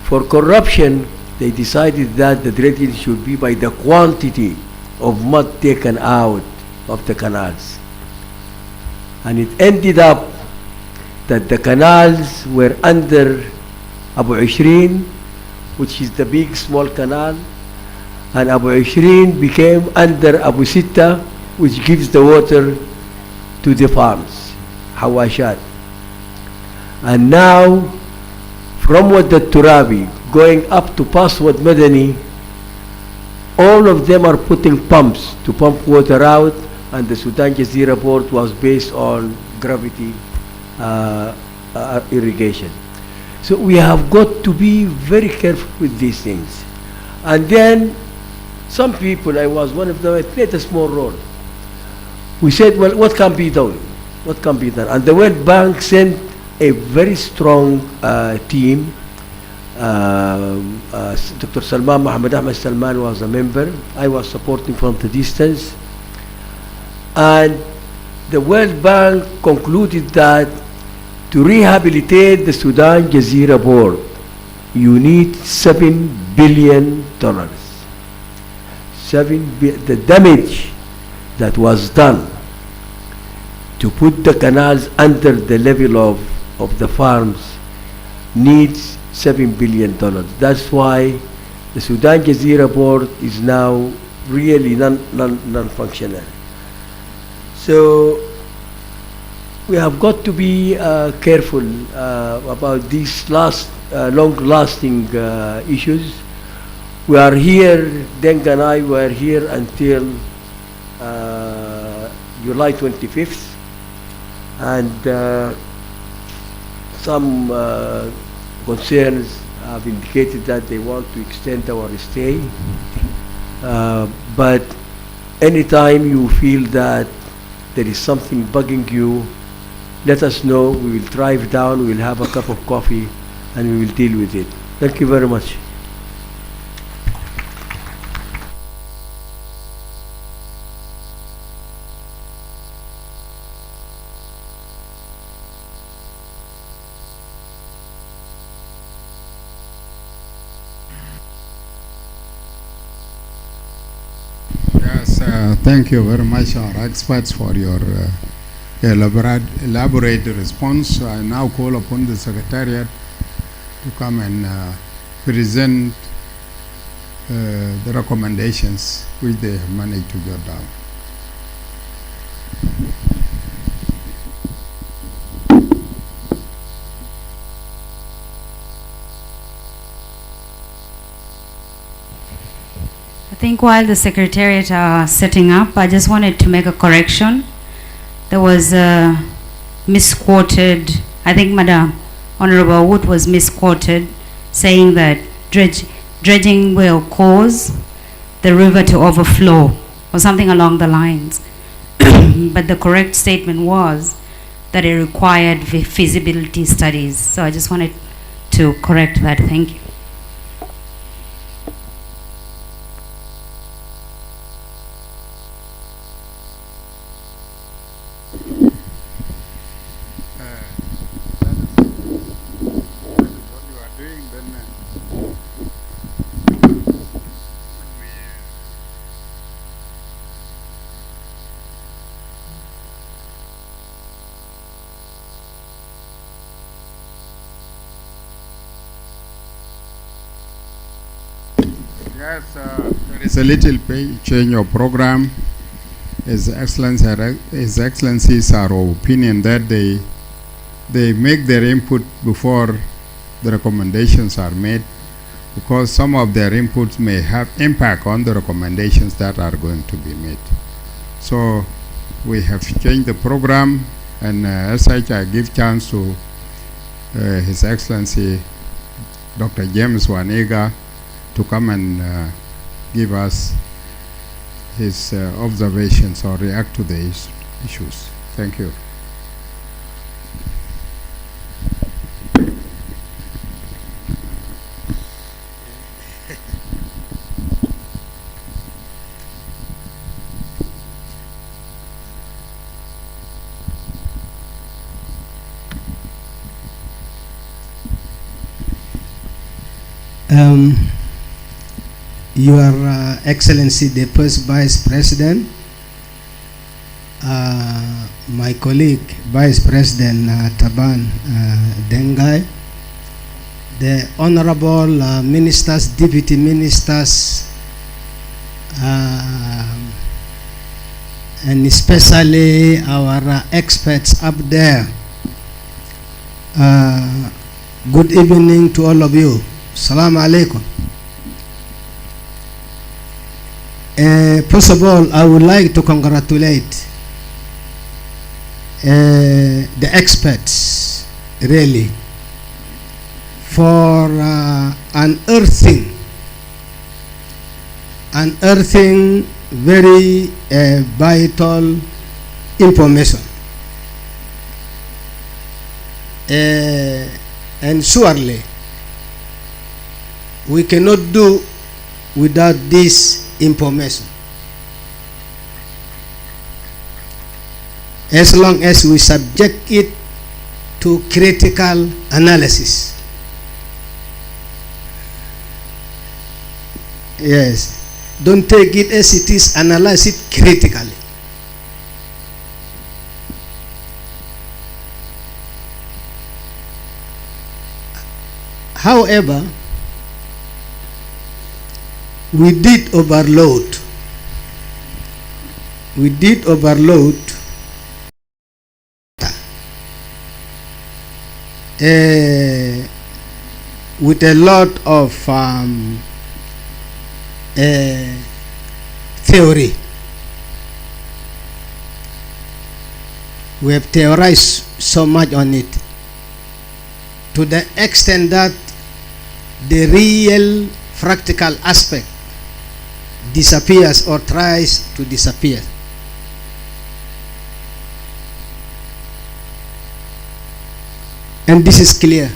For corruption, they decided that the dredging should be by the quantity of mud taken out of the canals. And it ended up that the canals were under Abu Ishrin, which is the big small canal, and Abu Ishrin became under Abu Sitta, which gives the water to the farms, Hawashat. And now, from Wad al-Turabi, going up to past Wad Madani, all of them are putting pumps to pump water out, and the Sudan Jazeera port was based on gravity irrigation. So we have got to be very careful with these things. And then some people, I was one of them, I played a small role. We said, well, what can be done? What can be done? And the World Bank sent a very strong team. Dr. Salman, Mohammed Ahmed Salman was a member. I was supporting from the distance. And the World Bank concluded that to rehabilitate the Sudan Jazeera port, you need $7 billion. The damage that was done to put the canals under the level of the farms needs $7 billion. That's why the Sudan Jazeera port is now really non-functional. So we have got to be careful about these long-lasting issues. We are here, Deng and I were here until July 25th, and some concerns have indicated that they want to extend our stay. But anytime you feel that there is something bugging you, let us know. We will drive down, we will have a cup of coffee, and we will deal with it. Thank you very much. Thank you very much, our experts, for your elaborate response. I now call upon the Secretariat to come and present the recommendations which they have managed to jot down. I think while the Secretariat are setting up, I just wanted to make a correction. There was misquoted, I think Madam Honorable Wood was misquoted, saying that dredging will cause the river to overflow, or something along the lines. But the correct statement was that it required feasibility studies. So I just wanted to correct that. Thank you. Yes, there is a little change of program. His Excellencies are of opinion that they make their input before the recommendations are made, because some of their inputs may have impact on the recommendations that are going to be made. So we have changed the program, and as such I give chance to His Excellency Dr. James Wanega to come and give us his observations or react to the issues. Thank you. Your Excellency, the First Vice President, my colleague, Vice President Taban Dengai, the Honorable Ministers, Deputy Ministers, and especially our experts up there. Good evening to all of you. Assalamu alaikum. First of all, I would like to congratulate the experts, really, for unearthing very vital information. And surely we cannot do without this information. As long as we subject it to critical analysis. Yes. Don't take it as it is, analyze it critically. However, we did overload. With a lot of theory. We have theorized so much on it, to the extent that the real practical aspect disappears or tries to disappear. And this is clear.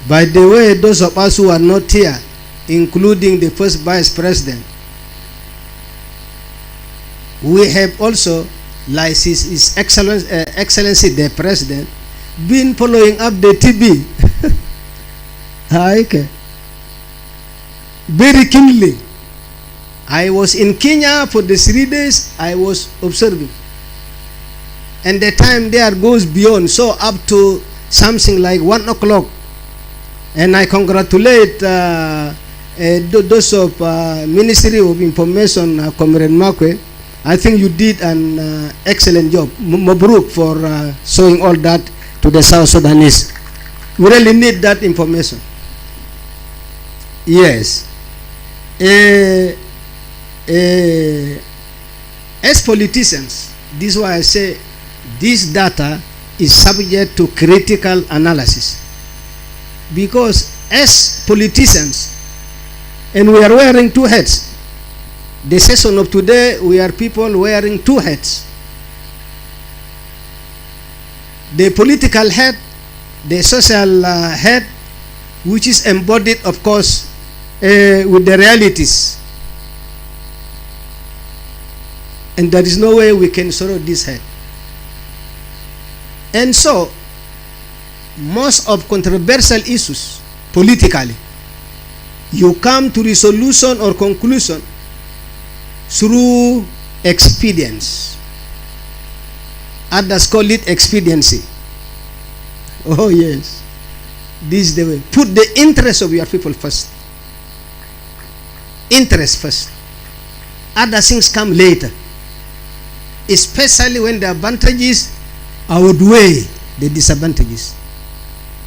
By the way, those of us who are not here, including the First Vice President, we have also, like His Excellency the President, been following up the TB. Okay. Very keenly. I was in Kenya for the 3 days. I was observing, and the time there goes beyond, so up to something like 1 o'clock. And I congratulate those of Ministry of Information, Comrade Makwe. I think you did an excellent job. Mabruk for showing all that to the South Sudanese. We really need that information. Yes. As politicians, this is why I say this data is subject to critical analysis. Because as politicians, and we are wearing two hats. The session of today, we are people wearing two hats. The political hat, the social hat, which is embodied, of course, with the realities. And there is no way we can sorrow this head. And so, most of controversial issues, politically, you come to resolution or conclusion through expedience. Others call it expediency. Oh yes, this is the way. Put the interest of your people first. Interest first. Other things come later. Especially when the advantages outweigh the disadvantages.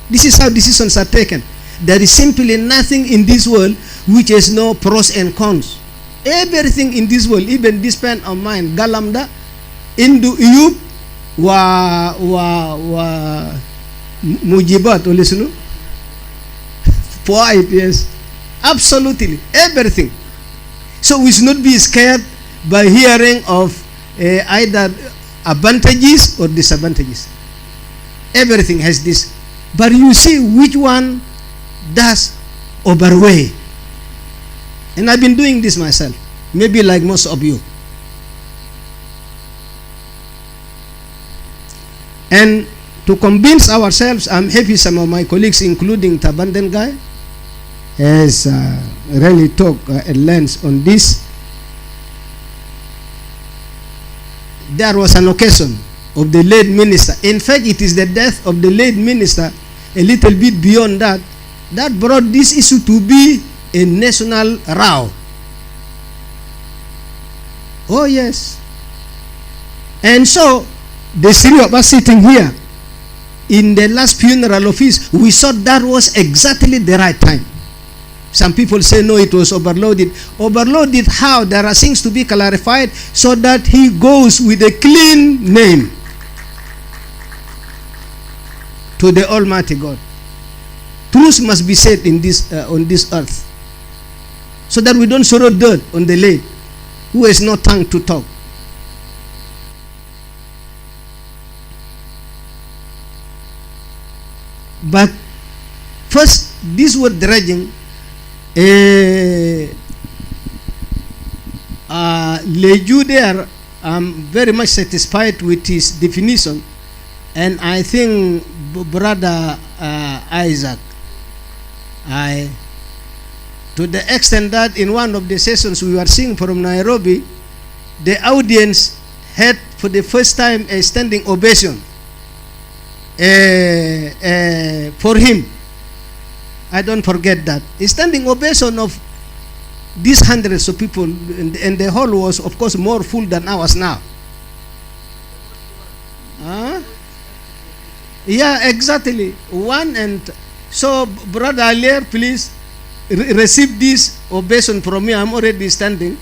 This is how decisions are taken. There is simply nothing in this world which has no pros and cons. Everything in this world, even this pen of mine, galamda, indu iyub, wa mujibat, listen. For it, yes. Absolutely. Everything. So we should not be scared by hearing of either advantages or disadvantages. Everything has this. But you see which one does overweigh. And I've been doing this myself, maybe like most of you. And to convince ourselves, I'm happy some of my colleagues, including Tabanden Guy, has really talked at length on this. There was an occasion of the late minister. In fact, it is the death of the late minister, a little bit beyond that, that brought this issue to be a national row. Oh yes. And so, the three of us sitting here, in the last funeral of his, we thought that was exactly the right time. Some people say no, it was overloaded. Overloaded how? There are things to be clarified so that he goes with a clean name to the Almighty God. Truth must be said in this on this earth, so that we don't throw dirt on the lady who has no tongue to talk. But first, this word dredging, Leju there, I'm very much satisfied with his definition, and I think Brother Isaac, to the extent that in one of the sessions we were seeing from Nairobi, the audience had for the first time a standing ovation for him. I don't forget that. A standing ovation of these hundreds of people, and the hall was, of course, more full than ours now. Yeah, exactly. One, and so, Brother Alier, please receive this ovation from me. I'm already standing.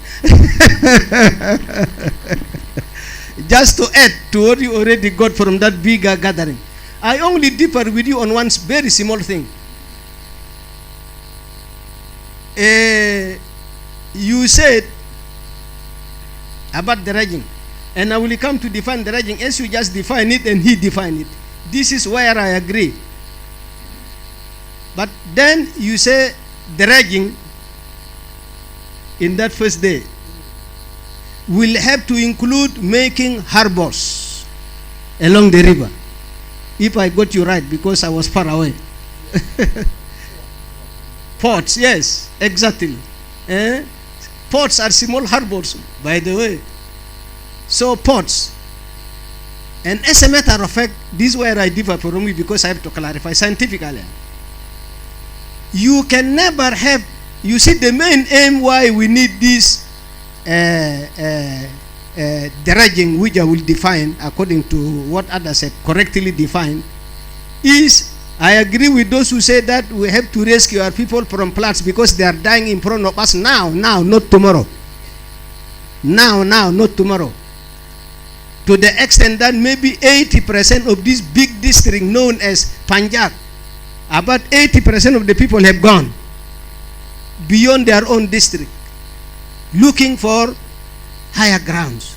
Just to add to what you already got from that bigger gathering. I only differ with you on one very small thing. You said about the dredging, and I will come to define the dredging as you just define it and he defined it. This is where I agree. But then you say dredging in that first day will have to include making harbors along the river. If I got you right, because I was far away. Ports, yes, exactly. Ports are small harbors, by the way. So ports. And as a matter of fact, this is where I differ from you, because I have to clarify scientifically. You can never have, you see, the main aim why we need this dredging, which I will define according to what others have correctly defined, is, I agree with those who say that we have to rescue our people from floods because they are dying in front of us now, not tomorrow. Now, not tomorrow. To the extent that maybe 80% of this big district known as Punjab, about 80% of the people have gone beyond their own district, looking for higher grounds.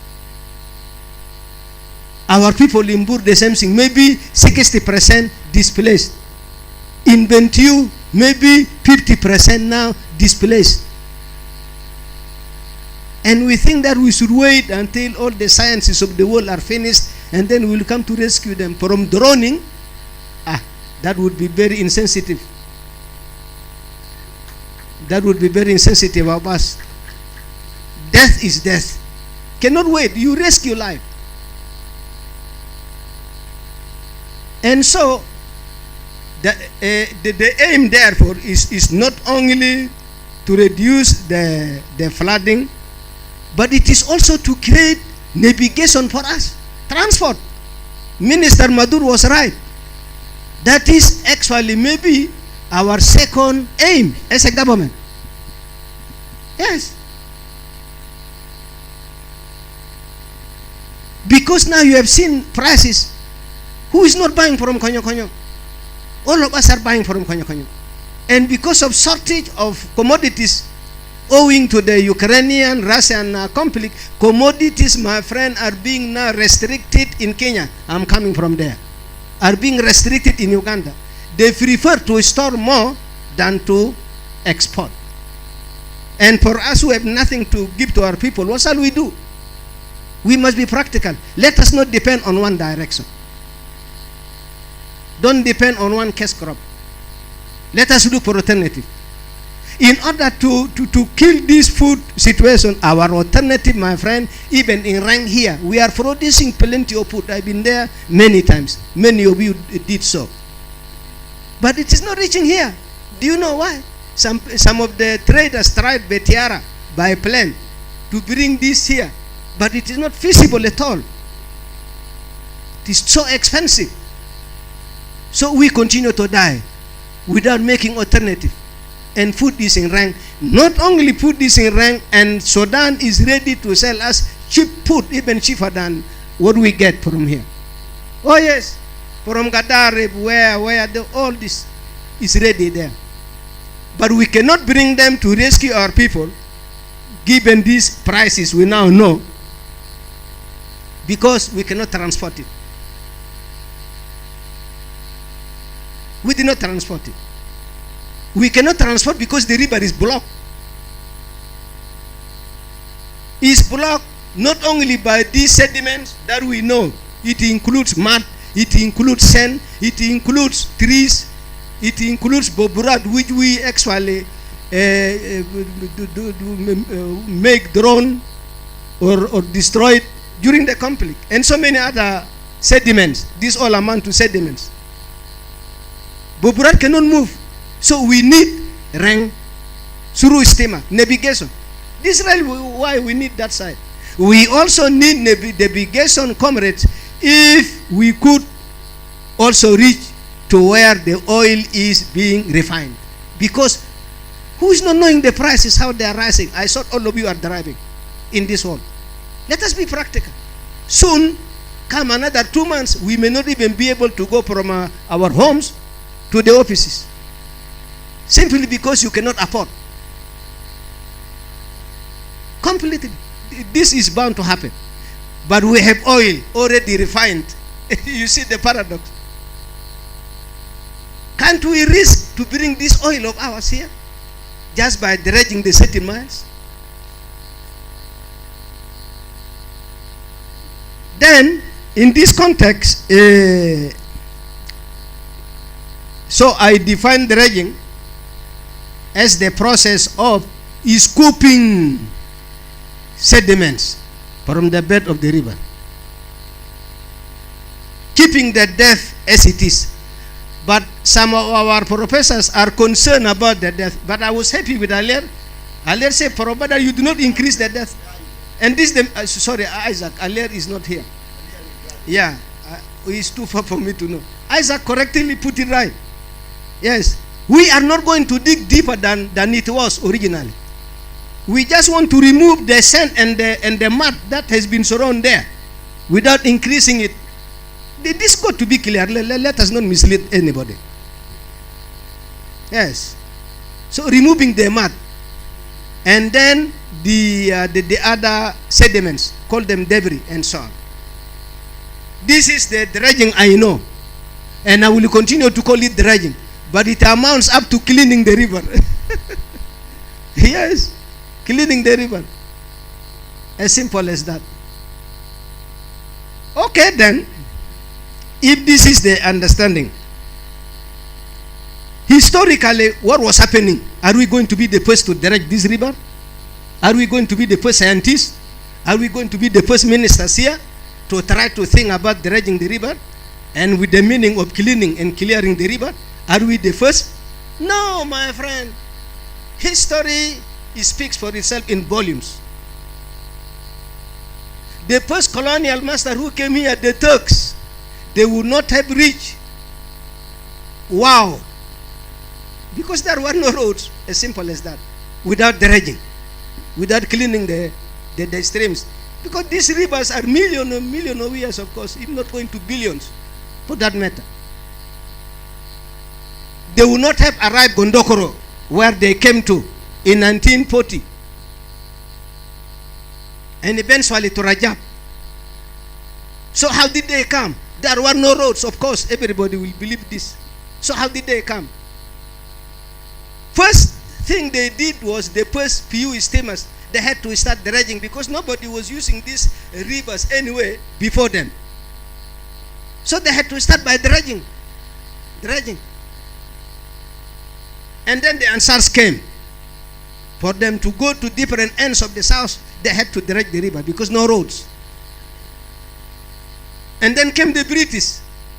Our people in Bur, the same thing, maybe 60% displaced. In Bentiu, maybe 50% now displaced. And we think that we should wait until all the sciences of the world are finished, and then we will come to rescue them from drowning. That would be very insensitive. That would be very insensitive of us. Death is death. Cannot wait. You rescue life. And so, the aim therefore is not only to reduce the flooding, but it is also to create navigation for us, transport. Minister Madur was right. That is actually maybe our second aim as a government. Yes. Because now you have seen prices. Who is not buying from Konyo Konyo? All of us are buying from Konyo Konyo. And because of shortage of commodities owing to the Ukrainian-Russian conflict, commodities, my friend, are being now restricted in Kenya. I'm coming from there. Are being restricted in Uganda. They prefer to store more than to export. And for us who have nothing to give to our people, what shall we do? We must be practical. Let us not depend on one direction. Don't depend on one cash crop. Let us look for alternative. in order to kill this food situation, our alternative, my friend, even in rank here, we are producing plenty of food. I've been there many times. Many of you did so. But it is not reaching here. Do you know why? Some of the traders tried Betiara by plane to bring this here, but it is not feasible at all. It is so expensive. So we continue to die without making alternative. And food is in rank. Not only food is in rank, and Sudan is ready to sell us cheap food, even cheaper than what we get from here. Oh yes, from Gadarib, where all this is ready there. But we cannot bring them to rescue our people, given these prices we now know, because we cannot transport it. We did not transport it. We cannot transport because the river is blocked. It's blocked not only by these sediments that we know. It includes mud, it includes sand, it includes trees, it includes boburat, which we actually make drone or destroy it during the conflict, and so many other sediments. These all amount to sediments. Boburat cannot move. So we need rank through steamer, navigation. This is really why we need that side. We also need navigation, comrades, if we could also reach to where the oil is being refined. Because who is not knowing the prices, how they are rising? I thought all of you are driving in this world. Let us be practical. Soon, come another 2 months, we may not even be able to go from our homes to the offices. Simply because you cannot afford. Completely. This is bound to happen. But we have oil already refined. You see the paradox. Can't we risk to bring this oil of ours here? Just by dredging the 30 miles? Then, in this context, so I define dredging as the process of scooping sediments from the bed of the river, keeping the depth as it is. But some of our professors are concerned about the depth. But I was happy with Alier. Alier said, provided you do not increase the depth. And this, sorry, Isaac, Alier is not here. Yeah, it's too far for me to know. Isaac correctly put it right. Yes. We are not going to dig deeper than it was originally. We just want to remove the sand and the mud that has been surrounded there without increasing it. This got to be clear. Let us not mislead anybody. Yes. So removing the mud, and then the other sediments, call them debris and so on. This is the dredging I know, and I will continue to call it dredging. But it amounts up to cleaning the river. Yes, cleaning the river. As simple as that. Okay then, if this is the understanding, historically what was happening? Are we going to be the first to dredge this river? Are we going to be the first scientists? Are we going to be the first ministers here to try to think about dredging the river? And with the meaning of cleaning and clearing the river? Are we the first? No, my friend. History speaks for itself in volumes. The first colonial master who came here, the Turks, they would not have reached wow, because there were no roads, as simple as that, without dredging, without cleaning the streams. Because these rivers are millions of years, of course, if not going to billions, for that matter. They would not have arrived Gondokoro, where they came to in 1940, and eventually to Rajab. So how did they come? There were no roads, of course, everybody will believe this. So how did they come? First thing they did was the first few steamers, they had to start dredging because nobody was using these rivers anyway before them. So they had to start by dredging. And then the Ansars came. For them to go to different ends of the south, they had to dredge the river because no roads. And then came the British.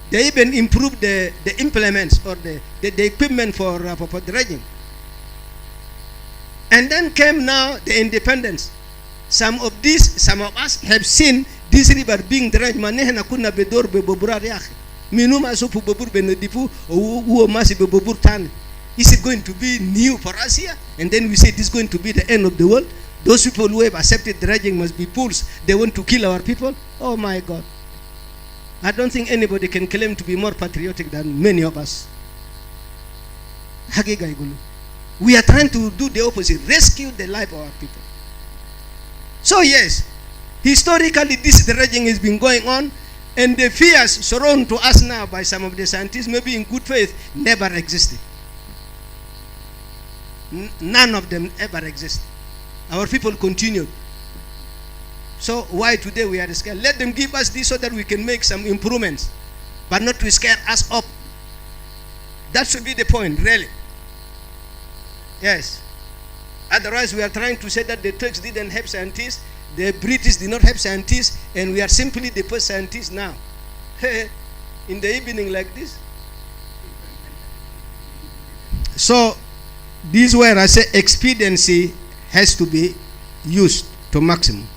They even improved the implements or the equipment for dredging. And then came now the independence. Some of us have seen this river being dredged. Manehna kuna bedor bebobura riach. Minuma so bobur benedifu o masi bebobur tan. Is it going to be new for us here? And then we say this is going to be the end of the world. Those people who have accepted dredging must be fools. They want to kill our people. Oh my God. I don't think anybody can claim to be more patriotic than many of us. We are trying to do the opposite, rescue the life of our people. So yes, historically this dredging has been going on, and the fears surrounded to us now by some of the scientists, maybe in good faith, never existed. None of them ever existed. Our people continued. So why today we are scared? Let them give us this so that we can make some improvements, but not to scare us up. That should be the point, really. Yes. Otherwise, we are trying to say that the Turks didn't have scientists, the British did not have scientists, and we are simply the first scientists now. In the evening like this. So, this is where I say expediency has to be used to maximum.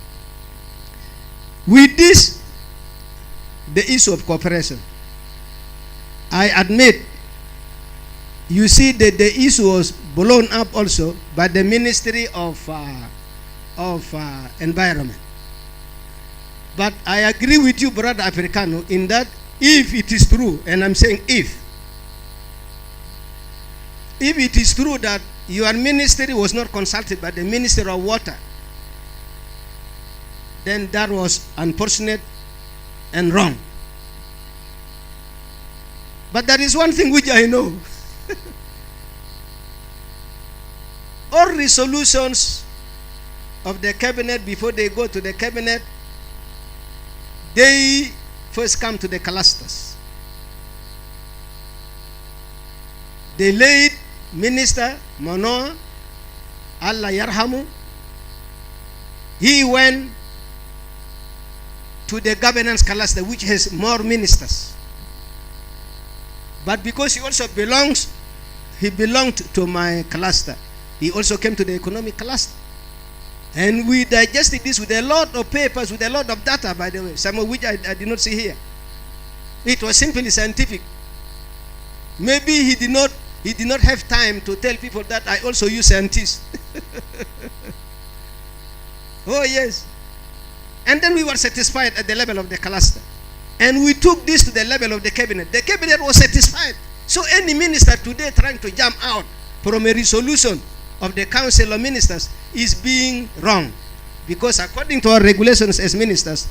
With this, the issue of cooperation, I admit, you see that the issue was blown up also by the Ministry of Environment. But I agree with you, Brother Africano, in that if it is true, and I'm saying if it is true that your ministry was not consulted by the Minister of Water, then that was unfortunate and wrong. But there is one thing which I know. All resolutions of the cabinet, before they go to the cabinet, they first come to the clusters. The late Minister Manoa, Allah Yarhamu, he went to the governance cluster, which has more ministers. But because he also belonged to my cluster, he also came to the economic cluster. And we digested this with a lot of papers, with a lot of data, by the way, some of which I did not see here. It was simply scientific. Maybe he did not have time to tell people that I also use scientists. Oh yes. And then we were satisfied at the level of the cluster. And we took this to the level of the cabinet. The cabinet was satisfied. So any minister today trying to jump out from a resolution of the council of ministers is being wrong. Because according to our regulations as ministers,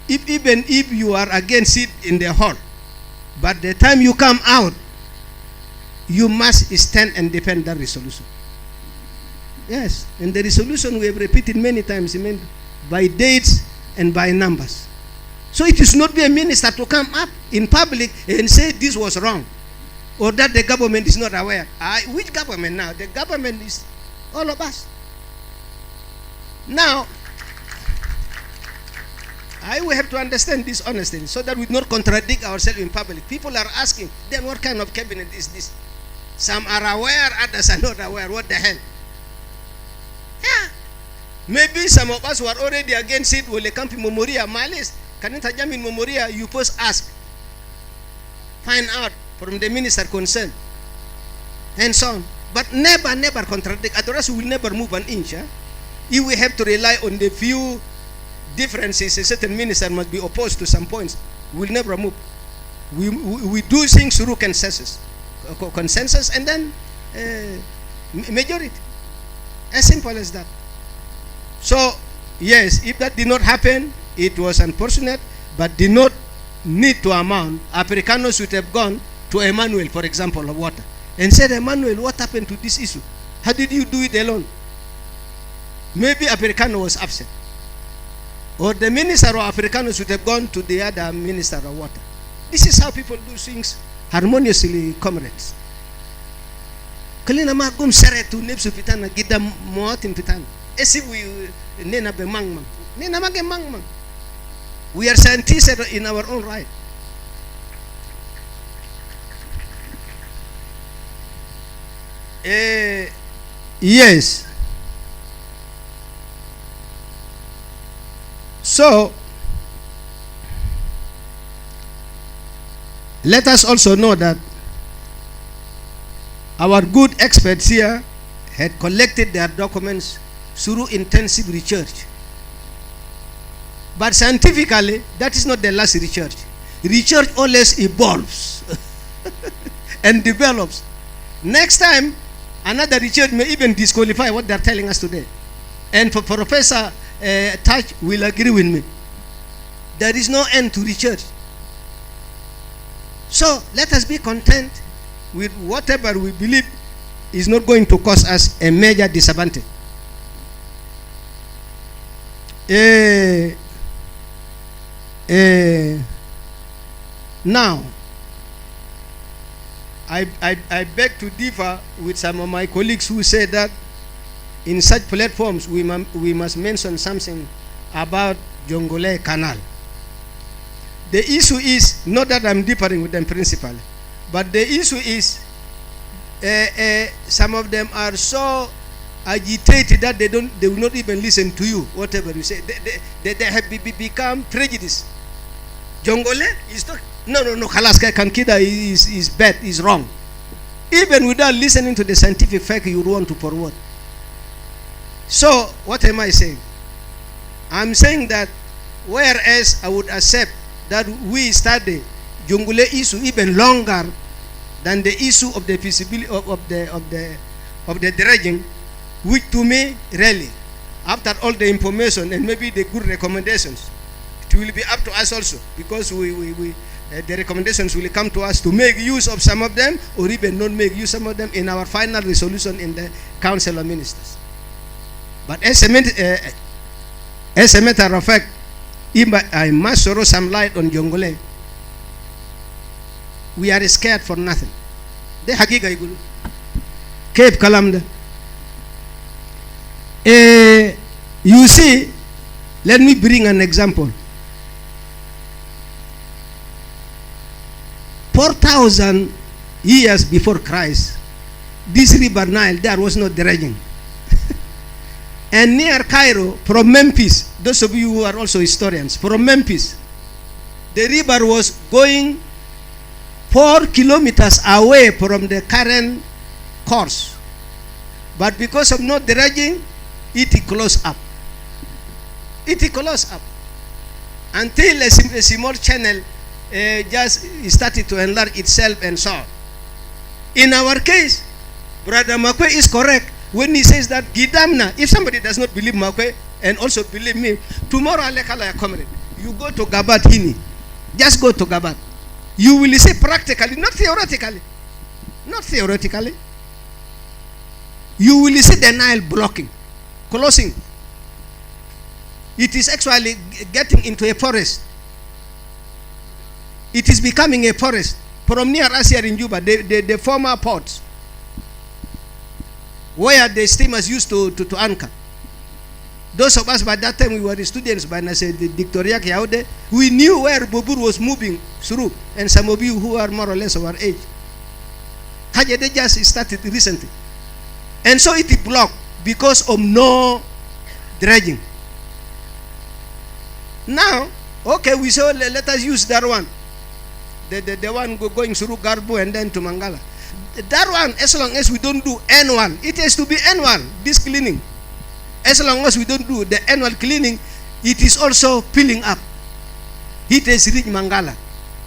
even if you are against it in the hall, but the time you come out, you must stand and defend that resolution. Yes, and the resolution we have repeated many times, by dates and by numbers. So it is not be a minister to come up in public and say this was wrong, or that the government is not aware. Which government now? The government is all of us. Now, I will have to understand this honestly, so that we do not contradict ourselves in public. People are asking, then what kind of cabinet is this? Some are aware, others are not aware. What the hell? Yeah. Maybe some of us who are already against it will come to Momoria, Malis. Kanita Jamin Momoria, you first ask. Find out from the minister concerned. And so on. But never contradict. Otherwise we will never move an inch. If we have to rely on the few differences, a certain minister must be opposed to some points, we will never move. We do things through consensus and then majority. As simple as that. So, yes, if that did not happen, it was unfortunate, but did not need to amount. Africanos should have gone to Emmanuel, for example, of water, and said, Emmanuel, what happened to this issue? How did you do it alone? Maybe Africano was absent. Or the minister of Africanos should have gone to the other minister of water. This is how people do things harmoniously, comrades. kalina ma gum saretu nepsu pitana gidam moatim pitana esi we nena be mangmang nena mage mangmang. We are scientists in our own right. Yes. So let us also know that our good experts here had collected their documents through intensive research. But scientifically, that is not the last research. Research always evolves and develops. Next time, another research may even disqualify what they are telling us today. And for Professor Taj will agree with me. There is no end to research. So let us be content with whatever we believe is not going to cause us a major disadvantage. Now, I beg to differ with some of my colleagues who say that in such platforms we must mention something about Jongole Canal. The issue is not that I'm differing with them principally, but the issue is some of them are so agitated that they will not even listen to you, whatever you say. They have become prejudiced. Jongole is not, no, Kalaska Kankida is bad, is wrong. Even without listening to the scientific fact you want to forward. So, what am I saying? I'm saying that whereas I would accept that we study Jongole issue even longer than the issue of the feasibility of the dredging, which to me really, after all the information and maybe the good recommendations, it will be up to us also, because the recommendations will come to us to make use of some of them or even not make use of some of them in our final resolution in the Council of Ministers. But as a matter of fact, I must throw some light on Jongole. We are scared for nothing. De hagiga igulu. Cape Kalamda. You see, let me bring an example. 4,000 years before Christ, this river Nile, there was no dredging. And near Cairo, from Memphis, those of you who are also historians, from Memphis, the river was going 4 kilometers away from the current course. But because of no dredging, it closed up. It closed up. Until a small channel just started to enlarge itself and so on. In our case, Brother Makwe is correct when he says that Gidamna, if somebody does not believe Makwe and also believe me, tomorrow you go to Gabat Hini. Just go to Gabat. You will see practically, not theoretically. Not theoretically. You will see the Nile blocking, closing. It is actually getting into a forest. It is becoming a forest. From near us here in Juba, the former ports, where the steamers used to anchor. Those of us by that time, we were the students by Victoria Kiaude, we knew where Bobur was moving through, and some of you who are more or less of our age. They just started recently. And so it blocked because of no dredging. Now, okay, we saw, let us use that one. The one going through Garbu and then to Mangala. That one, as long as we don't do annual, it has to be annual, this cleaning. As long as we don't do the annual cleaning, it is also filling up. It has reached Mangala.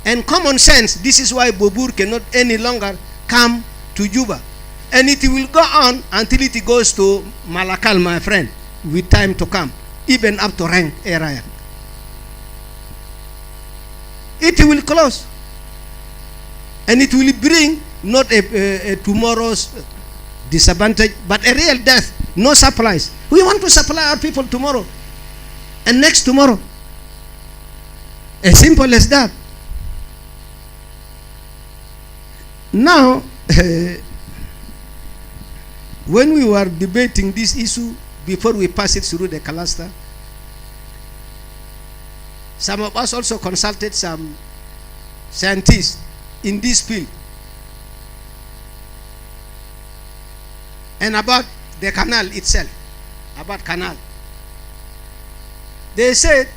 And common sense, this is why Bobur cannot any longer come to Juba. And it will go on until it goes to Malakal, my friend, with time to come, even up to Rang area. It will close. And it will bring not a tomorrow's disadvantage, but a real death. No supplies. We want to supply our people tomorrow and next tomorrow. As simple as that. when we were debating this issue before we pass it through the cluster, some of us also consulted some scientists in this field and about the canal itself, about canal. They said,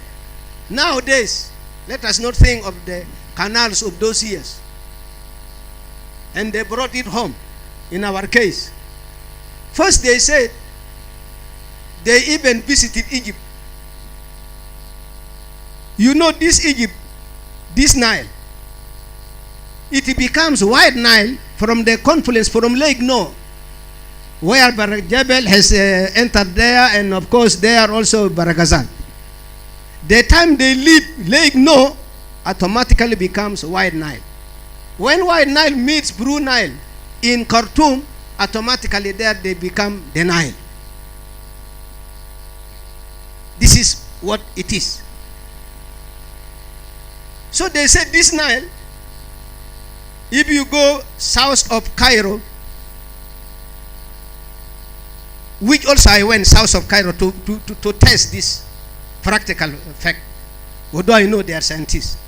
nowadays, let us not think of the canals of those years. And they brought it home in our case. First they said, they even visited Egypt. You know this Egypt, this Nile, it becomes White Nile from the confluence from Lake No, where Jebel has entered there, and of course there also Baragazal. The time they leave Lake No, automatically becomes White Nile. When White Nile meets Blue Nile in Khartoum, automatically there they become the Nile. This is what it is. So they said this Nile, if you go south of Cairo, which also I went south of Cairo to test this practical fact, although I know they are scientists.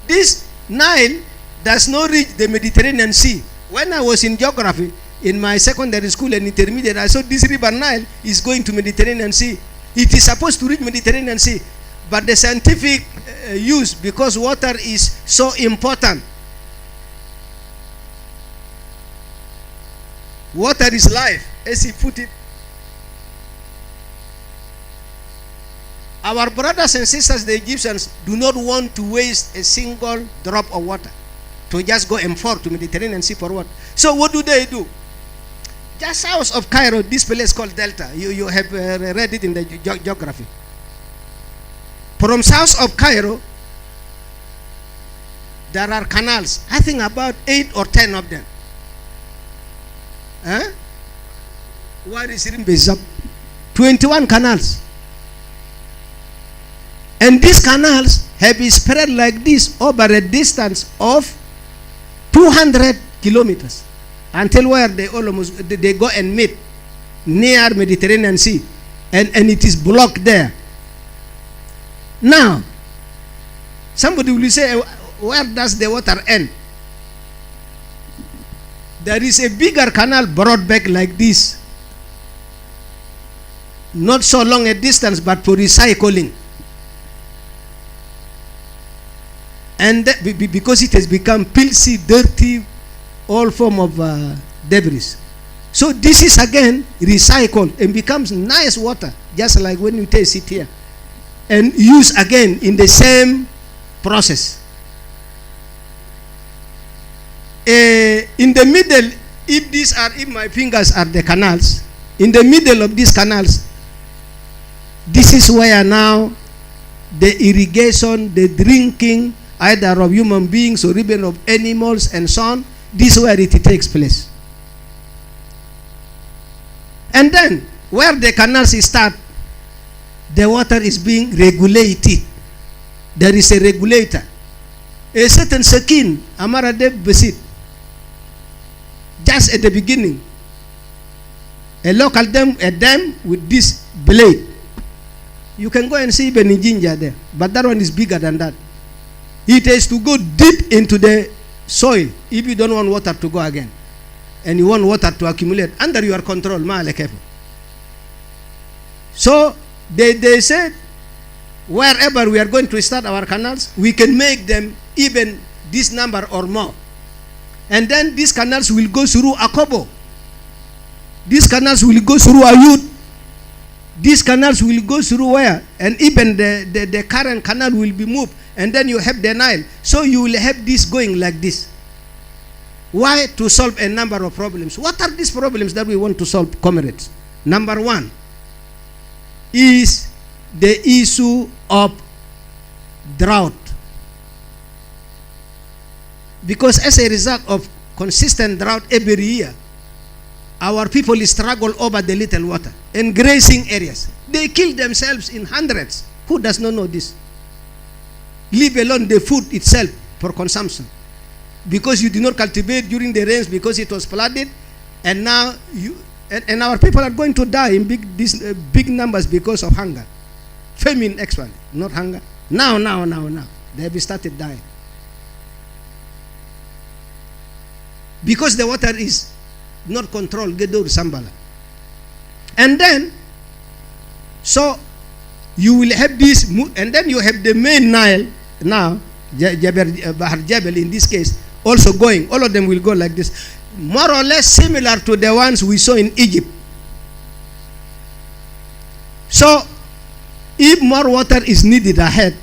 This Nile does not reach the Mediterranean Sea. When I was in geography, in my secondary school and intermediate, I saw this river Nile is going to Mediterranean Sea. It is supposed to reach Mediterranean Sea, but the scientific use, because water is so important. Water is life, as he put it. Our brothers and sisters, the Egyptians, do not want to waste a single drop of water to just go and pour to Mediterranean Sea for what? So what do? Just south of Cairo, this place called Delta. You have read it in the geography. From south of Cairo, there are canals. I think about 8 or 10 of them. Huh? What is it in Bezab? 21 canals. And these canals have been spread like this over a distance of 200 kilometers until where they go and meet near Mediterranean Sea, and it is blocked there. Now, somebody will say, where does the water end? There is a bigger canal brought back like this, not so long a distance, but for recycling. And because it has become filthy, dirty, all form of debris. So this is again recycled and becomes nice water, just like when you taste it here, and use again in the same process. In the middle, if my fingers are the canals, in the middle of these canals, this is where now the irrigation, the drinking, either of human beings or even of animals and so on, this is where it takes place. And then, where the canals start, the water is being regulated. There is a regulator. A certain sakin, Amara Deb Besit, just at the beginning, a local dam with this blade. You can go and see even in Jinja there, but that one is bigger than that. It has to go deep into the soil if you don't want water to go again, and you want water to accumulate under your control. So they said, wherever we are going to start our canals, we can make them even this number or more. And then these canals will go through Akobo. These canals will go through Ayud. These canals will go through where? And even the current canal will be moved. And then you have the Nile. So you will have this going like this. Why? To solve a number of problems. What are these problems that we want to solve, comrades? Number one is the issue of drought. Because as a result of consistent drought every year, our people struggle over the little water in grazing areas. They kill themselves in hundreds. Who does not know this? Leave alone the food itself for consumption. Because you did not cultivate during the rains because it was flooded, And now and our people are going to die in big numbers because of hunger. Famine actually, not hunger. Now. They have started dying. Because the water is not controlled, Gedur Sambala. And then, so you will have this, and then you have the main Nile now, Bahar Jabal in this case, also going. All of them will go like this. More or less similar to the ones we saw in Egypt. So, if more water is needed ahead,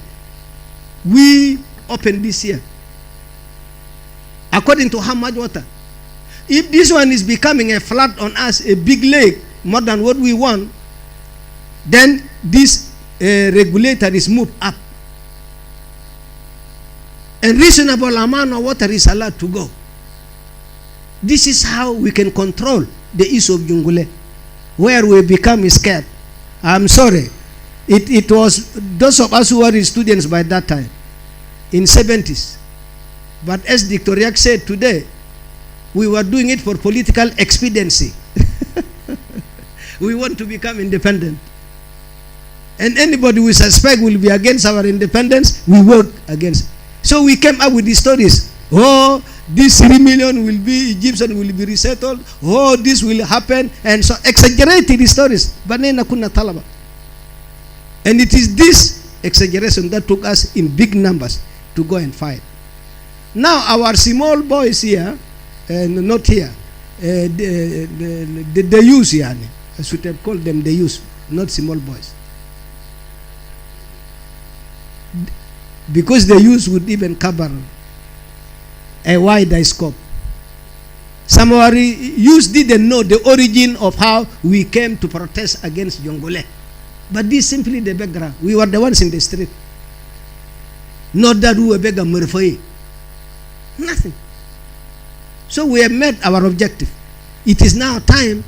we open this year. According to how much water? If this one is becoming a flood on us, a big lake, more than what we want, then this regulator is moved up. A reasonable amount of water is allowed to go. This is how we can control the issue of Jungule, where we become scared. I'm sorry. It was those of us who were students by that time, in 70s. But as Dr. Riak said today, we were doing it for political expediency. We want to become independent. And anybody we suspect will be against our independence, we work against. So we came up with these stories. Oh, this 3 million will be Egyptian, will be resettled. Oh, this will happen. And so exaggerated stories. Banena kuna talaba. And it is this exaggeration that took us in big numbers to go and fight. Now our small boys here, not here, the youth here, I should have called them the youth, not small boys. Because the youth would even cover a wider scope. Some of our youth didn't know the origin of how we came to protest against Jongole. But this is simply the background. We were the ones in the street. Not that we were begging Murphy. Nothing. So we have met our objective. It is now time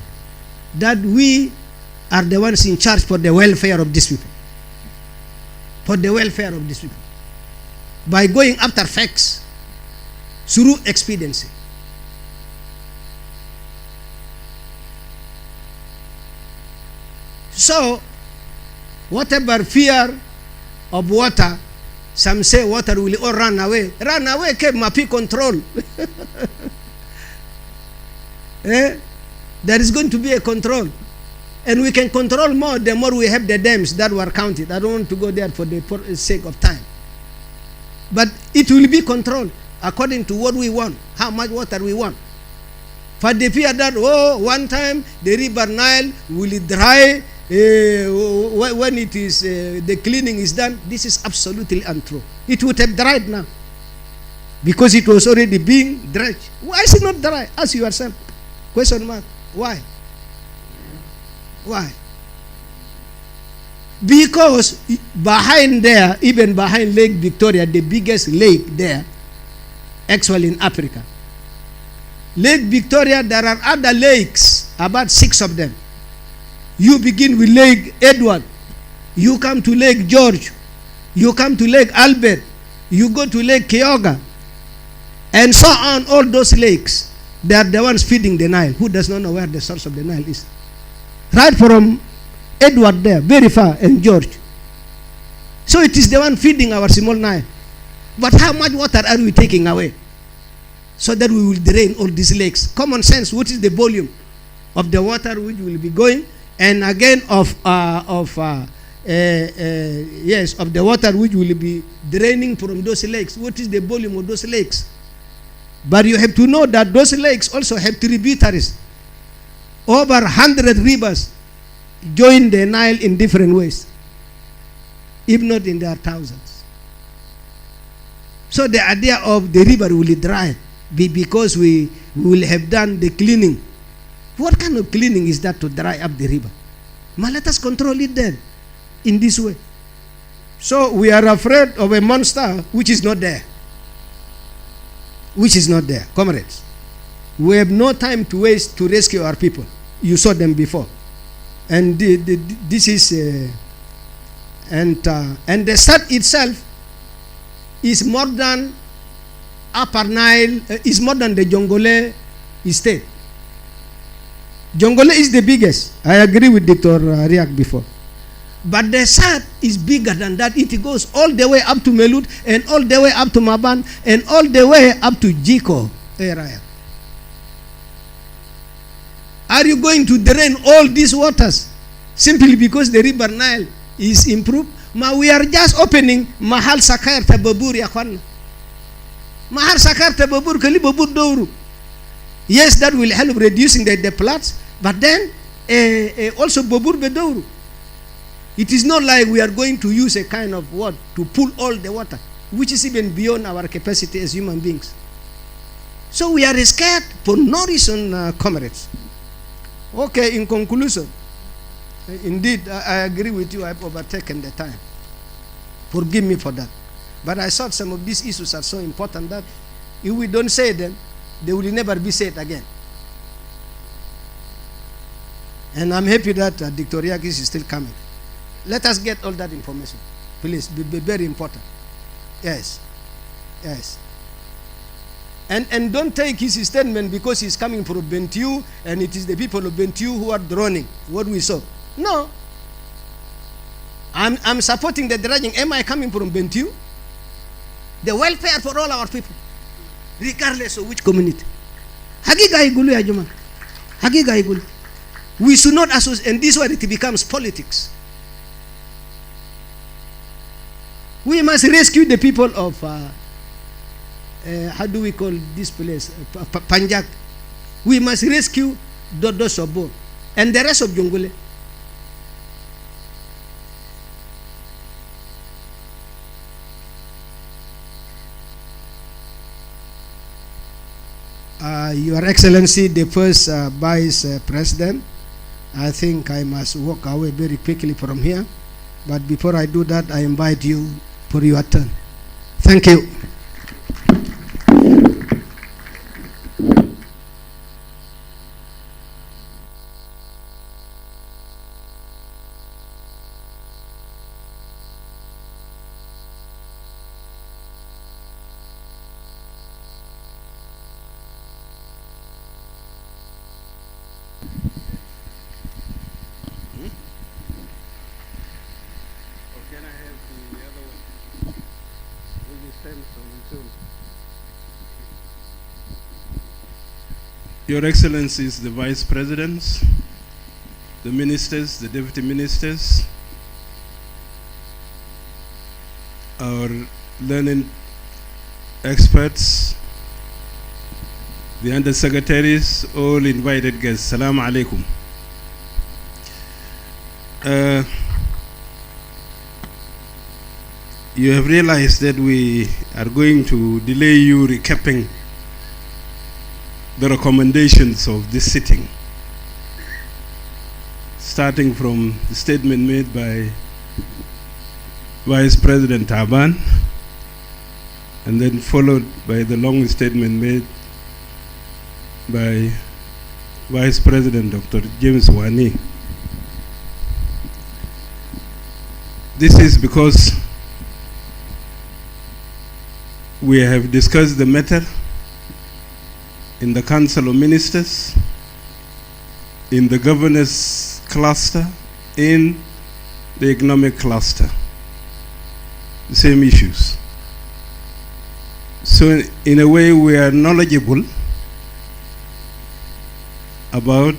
that we are the ones in charge for the welfare of these people. For the welfare of these people. By going after facts through expediency. So, whatever fear of water, some say water will all run away. Run away, keep Mapi control. There is going to be a control. And we can control more the more we have the dams that were counted. I don't want to go there for the sake of time. But it will be controlled according to what we want, how much water we want. For the fear that, one time the river Nile will dry when it is the cleaning is done. This is absolutely untrue. It would have dried now because it was already being dredged. Why is it not dry? Ask yourself. Question mark. Why? Why? Because behind there, even behind Lake Victoria, the biggest lake there, actually in Africa, Lake Victoria, there are other lakes, about 6 of them. You begin with Lake Edward, you come to Lake George, you come to Lake Albert, you go to Lake Kyoga, and so on. All those lakes, they are the ones feeding the Nile. Who does not know where the source of the Nile is? Right from Edward there, very far, and George. So it is the one feeding our small Nile. But how much water are we taking away so that we will drain all these lakes? Common sense. What is the volume of the water which will be going, and again of the water which will be draining from those lakes? What is the volume of those lakes? But you have to know that those lakes also have tributaries. Over 100 rivers join the Nile in different ways, if not in their thousands. So the idea of the river will dry because we will have done the cleaning. What kind of cleaning is that to dry up the river? Let us control it then in this way. So we are afraid of a monster which is not there. Which is not there. Comrades, we have no time to waste to rescue our people. You saw them before. And this is and the start itself is more than Upper Nile, is more than the Jongole state. Jongole is the biggest. I agree with Dr. Riak before. But the South is bigger than that. It goes all the way up to Melut and all the way up to Maban and all the way up to Jiko area. Are you going to drain all these waters simply because the river Nile is improved? Ma, we are just opening Mahal Sakar Tababur Yakwan. Mahal Sakar Tababur Kali Babur Douru. Yes, that will help reducing the floods, but then also Babur Bedouru. It is not like we are going to use a kind of what to pull all the water, which is even beyond our capacity as human beings. So we are scared for no reason, comrades. Okay, in conclusion, indeed, I agree with you. I've overtaken the time. Forgive me for that. But I thought some of these issues are so important that if we don't say them, they will never be said again. And I'm happy that Dr. Riakis is still coming. Let us get all that information. Please, be very important. Yes. Yes. And don't take his statement because he's coming from Bentiu and it is the people of Bentiu who are droning what we saw. No. I'm supporting the dredging. Am I coming from Bentiu? The welfare for all our people, regardless of which community. Hagiga igulu ya juma. Hagiga igulu. We should not associate, and this is where it becomes politics. We must rescue the people of, how do we call this place? Panjak. We must rescue Dodo Sobo and the rest of Jongole. Your Excellency, the first Vice President, I think I must walk away very quickly from here. But before I do that, I invite you for your turn. Thank you. Your Excellencies, the Vice Presidents, the Ministers, the Deputy Ministers, our learning experts, the Undersecretaries, all invited guests. Assalamu alaikum. You have realized that we are going to delay you recapping the recommendations of this sitting, starting from the statement made by Vice President Taban and then followed by the long statement made by Vice President Dr. James Wani. This is because we have discussed the matter in the Council of Ministers, in the Governors Cluster, in the Economic Cluster. The same issues. So in a way we are knowledgeable about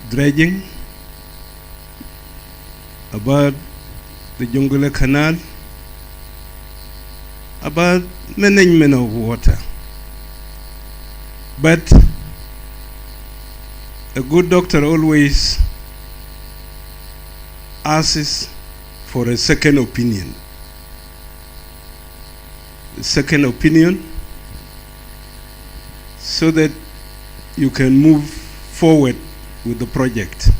dredging, about the Jongole Canal, about management of water. But a good doctor always asks for a second opinion. A second opinion so that you can move forward with the project.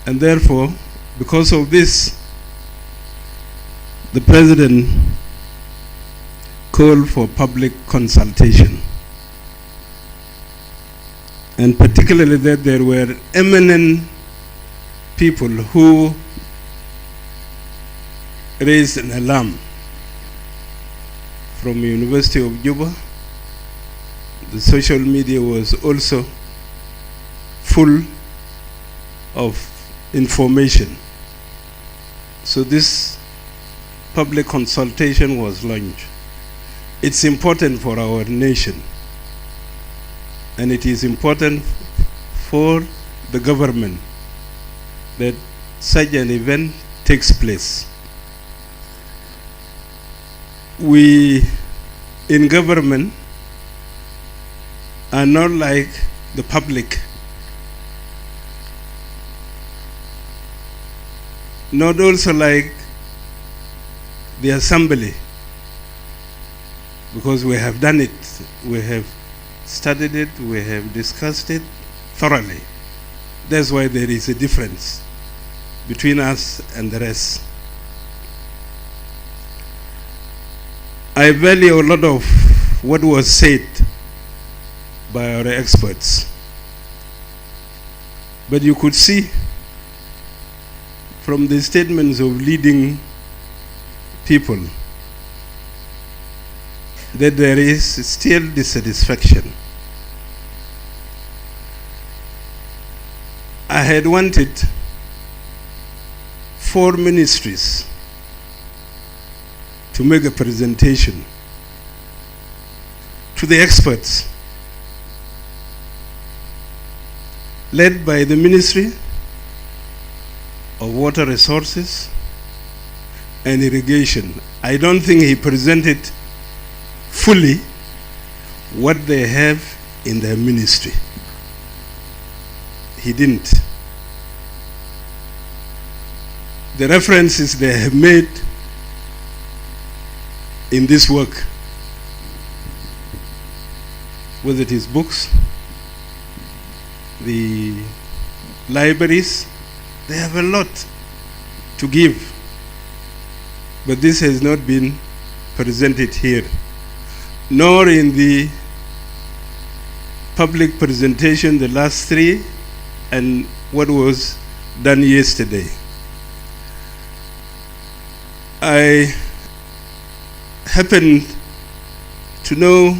And therefore, because of this, the President called for public consultation. And particularly that there were eminent people who raised an alarm from the University of Juba, The social media was also full of information. So this public consultation was launched. It's important for our nation, and it is important for the government that such an event takes place. We in government are not like the public, not also like the assembly, because we have done it, we have studied it, we have discussed it thoroughly. That's why there is a difference between us and the rest. I value a lot of what was said by our experts, but you could see from the statements of leading people that there is still dissatisfaction. I had wanted 4 ministries to make a presentation to the experts, led by the Ministry of Water Resources and Irrigation. I don't think he presented fully what they have in their ministry. He didn't. The references they have made in this work, whether it is books, the libraries, they have a lot to give. But this has not been presented here, nor in the public presentation, the last 3, and what was done yesterday. I happened to know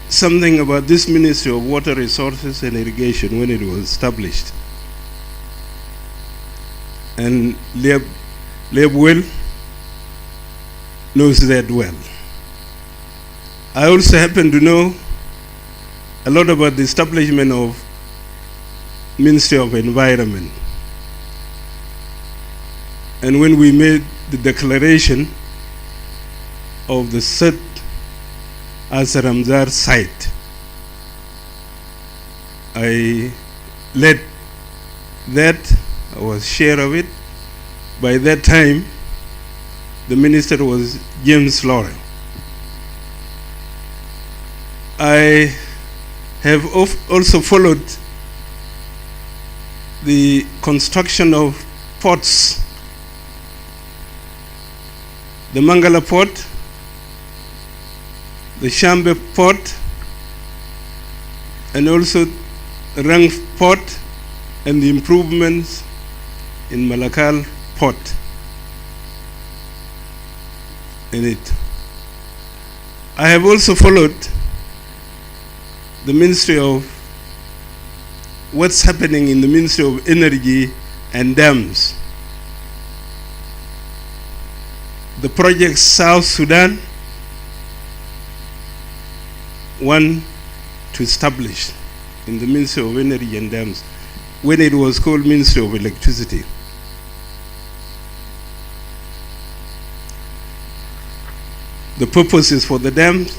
something about this Ministry of Water Resources and Irrigation when it was established. And Leib well knows that well. I also happen to know a lot about the establishment of Ministry of Environment. And when we made the declaration of the Sat Ramzar site, I led that, I was chair of it. By that time, the minister was James Laurel. I have also followed the construction of ports, the Mangala port, the Shambe port, and also Rang port, and the improvements in Malakal port in it. I have also followed the Ministry of what's happening in the Ministry of Energy and Dams. The project South Sudan, one to establish in the Ministry of Energy and Dams, when it was called Ministry of Electricity. The purpose is for the dams,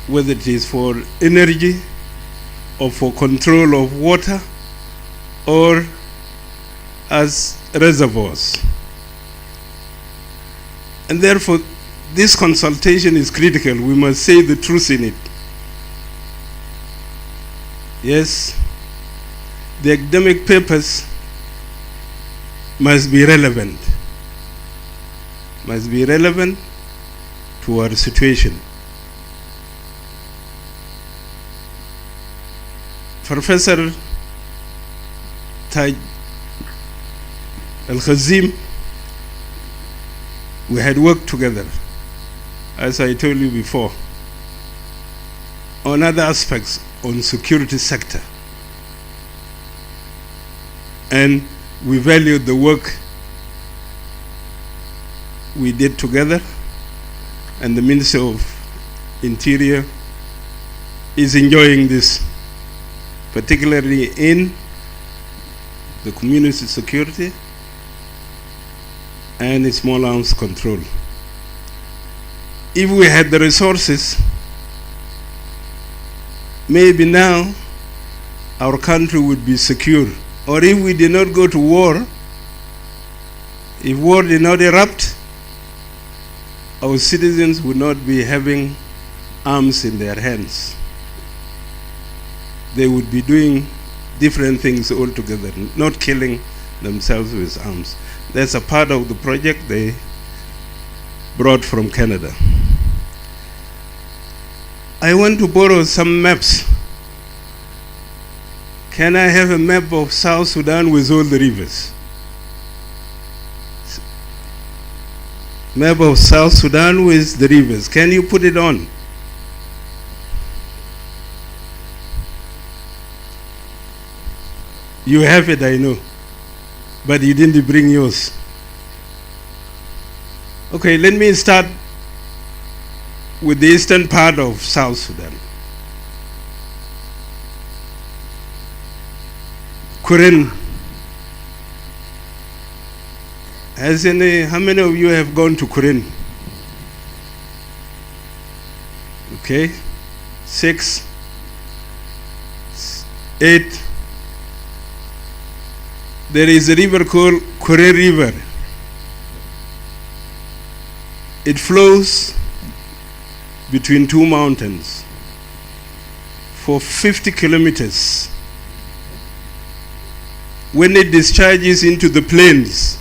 whether it is for energy or for control of water or as reservoirs. And therefore, this consultation is critical. We must say the truth in it. Yes, the academic papers must be relevant to our situation. Professor Taj Al-Khazim, we had worked together. as I told you before, on other aspects on security sector. And we valued the work we did together, and the Minister of Interior is enjoying this, particularly in the community security and small arms control. If we had the resources, maybe now our country would be secure. Or if we did not go to war, if war did not erupt, our citizens would not be having arms in their hands. They would be doing different things altogether, not killing themselves with arms. That's a part of the project they brought from Canada. I want to borrow some maps. Can I have a map of South Sudan with all the rivers? Map of South Sudan with the rivers. Can you put it on? You have it, I know, but you didn't bring yours. Okay, let me start with the eastern part of South Sudan. Kuren. How many of you have gone to Kuren? Okay, 6, 8. There is a river called Kuren River. It flows between two mountains for 50 kilometers. When it discharges into the plains,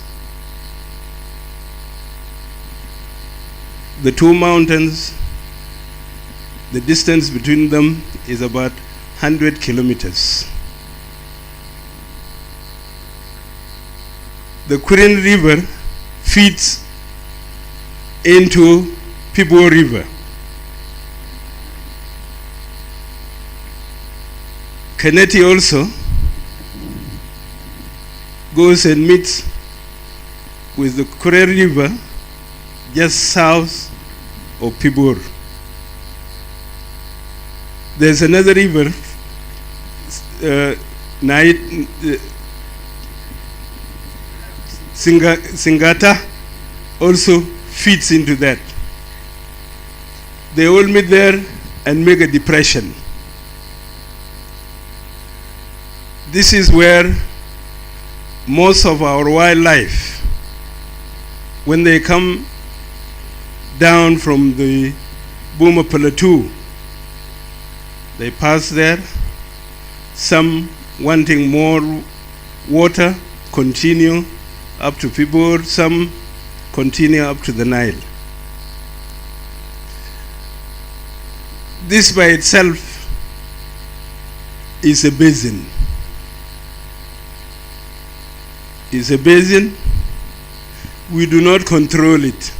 the two mountains, the distance between them is about 100 kilometers. The Kuren River feeds into Pibo River. Kaneti also goes and meets with the Kuren River just south of Pibor. There's another river, Singata, also feeds into that. They all meet there and make a depression. This is where most of our wildlife, when they come down from the Boma Plateau, they pass there, some wanting more water, continue up to Pibor, some continue up to the Nile. This by itself is a basin. It's a basin. We do not control it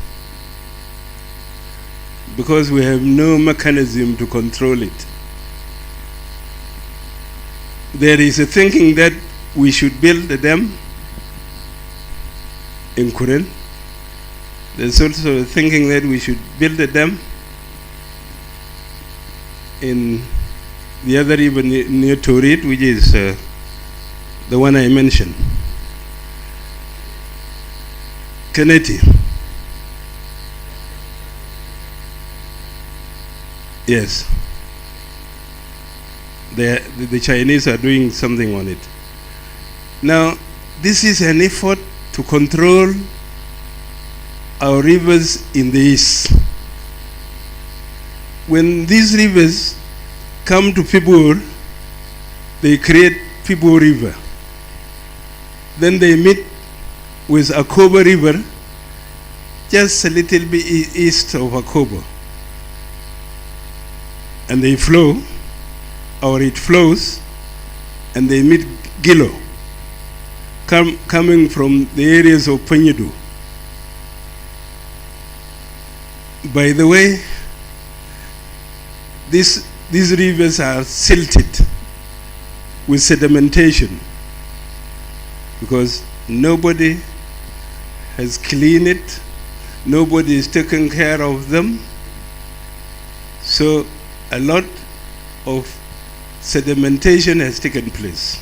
because we have no mechanism to control it. There is a thinking that we should build a dam in Kuren. There's also a thinking that we should build a dam in the other river near Torit, which is the one I mentioned. Kaneti. Yes. The Chinese are doing something on it. Now, this is an effort to control our rivers in the east. When these rivers come to Pibor, they create Pibor River. Then they meet with Akobo River, just a little bit east of Akobo. And they flow, or it flows, and they meet Gilo, coming from the areas of Penyedu. By the way, these rivers are silted with sedimentation because nobody has cleaned it, nobody is taking care of them. So a lot of sedimentation has taken place.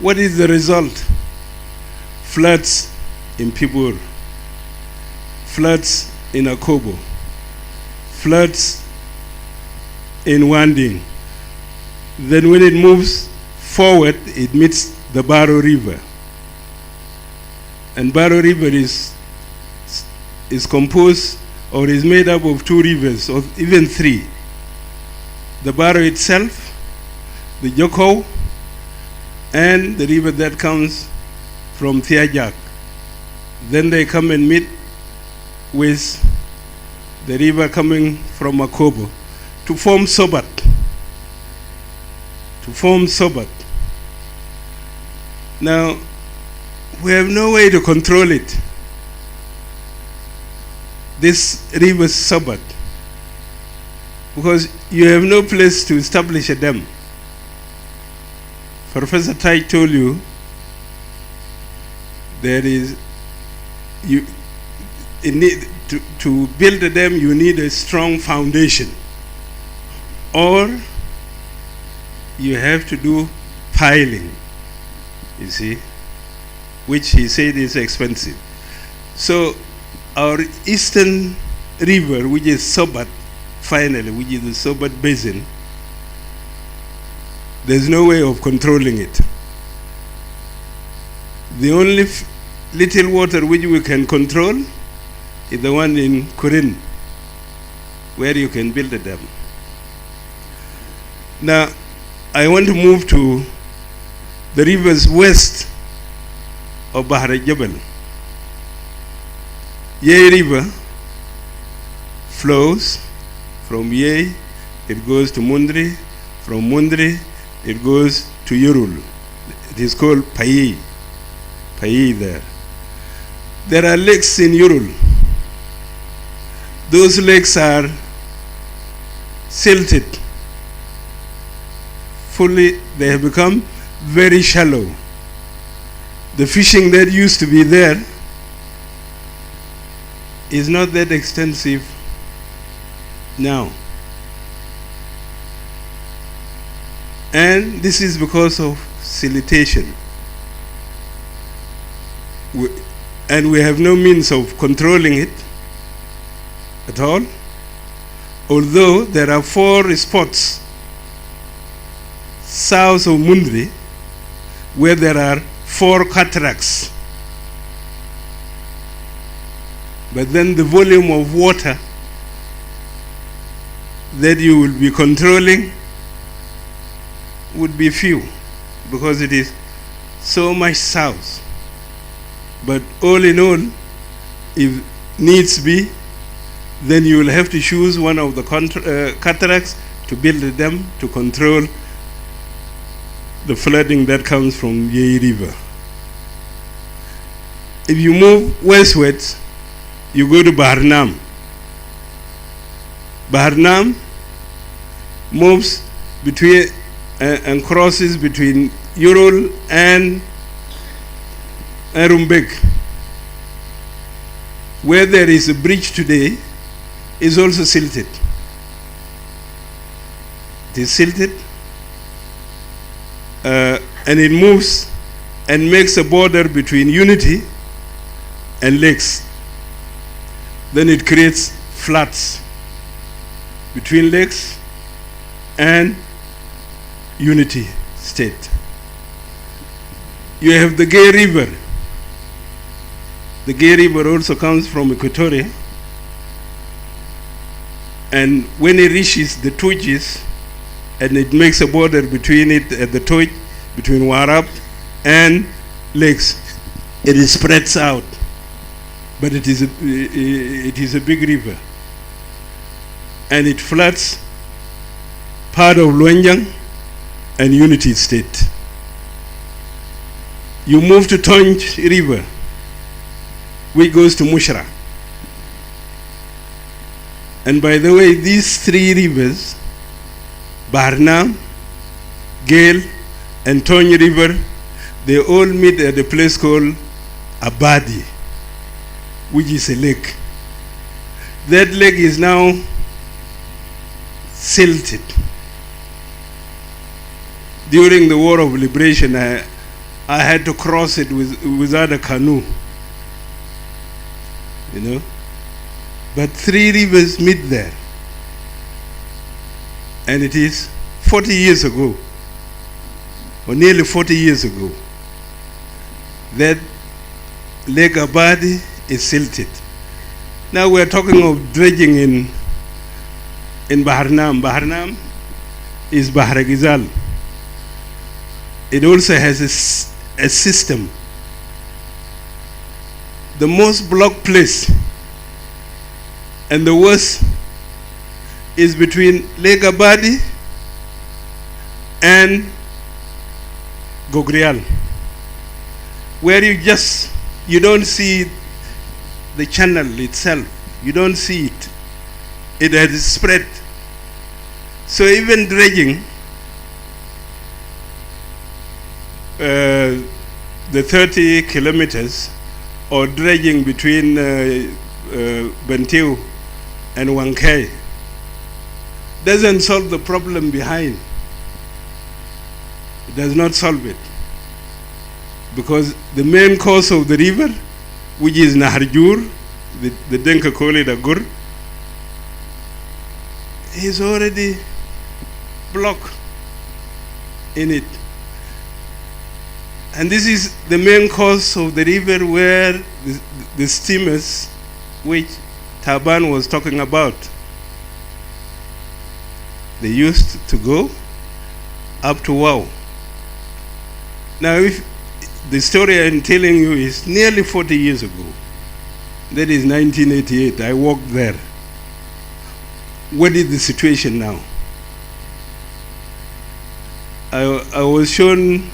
What is the result? Floods in Pibur, floods in Akobo, floods in Wanding. Then when it moves forward, it meets the Baro River. And Baro River is composed or is made up of two rivers, or even three. The Baro itself, the Joko, and the river that comes from Thiajak. Then they come and meet with the river coming from Akobo to form Sobat. Now, we have no way to control it. This river Sobat, because you have no place to establish a dam. Professor Tai told you there is to build a dam you need a strong foundation, or you have to do piling, you see, which he said is expensive. So our eastern river, which is Sobat, finally, which is the Sobat Basin, there's no way of controlling it. The only little water which we can control is the one in Kurin, where you can build a dam. Now, I want to move to the rivers west of Bahar al-Jabal. Yei River flows from Yei, it goes to Mundri, from Mundri, it goes to Yurul. It is called Payi there. There are lakes in Yurul. Those lakes are silted. Fully, they have become very shallow. The fishing that used to be there is not that extensive now. And this is because of siltation. And we have no means of controlling it at all, although there are 4 spots south of Mundri where there are 4 cataracts. But then the volume of water that you will be controlling would be few, because it is so much south. But all in all, if needs be, then you will have to choose one of the cataracts to build a dam to control the flooding that comes from Yei River. If you move westwards, you go to Bahar Nam. Bahar Nam moves between and crosses between Urul and Rumbek. Where there is a bridge today is also silted. It is silted, and it moves and makes a border between Unity and lakes. Then it creates floods between lakes and Unity State. You have the Gay River. The Gay River also comes from Equatoria, and when it reaches the Tujis, and it makes a border between it at the Tuj, between Warab and lakes, it spreads out, but it is a big river, and it floods part of Luenjang and Unity State. You move to Tonj River, which goes to Mushra. And by the way, these three rivers, Barnam, Gale, and Tony River, they all meet at a place called Abadi, which is a lake. That lake is now silted. During the War of Liberation, I had to cross it without a canoe, you know. But three rivers meet there. And it is 40 years ago, or nearly 40 years ago, that Lake Abadi is silted. Now we are talking of dredging in Baharnam. Baharnam is Bahar Gizal. It also has a system. The most blocked place and the worst is between Lake Abadi and Gogrial, where you don't see the channel itself. You don't see it. It has spread. So even dredging the 30 kilometers or dredging between Bentiu and Wankai doesn't solve the problem behind. It does not solve it. Because the main cause of the river, which is Naharjur, the Denka call it Agur, is already blocked in it. And this is the main cause of the river where the steamers, which Taban was talking about, they used to go up to Wow. Now, if the story I'm telling you is nearly 40 years ago, that is 1988, I walked there. What is the situation now? I was shown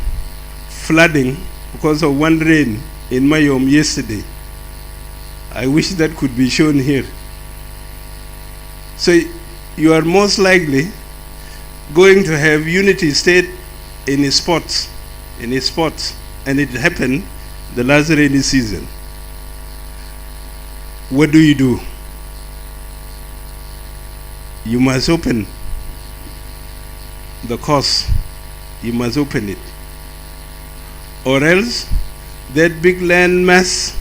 flooding because of one rain in Mayom yesterday. I wish that could be shown here. So you are most likely going to have unity state in spots, and it happened the last rainy season. What do? You must open the course. You must open it. Or else that big land mass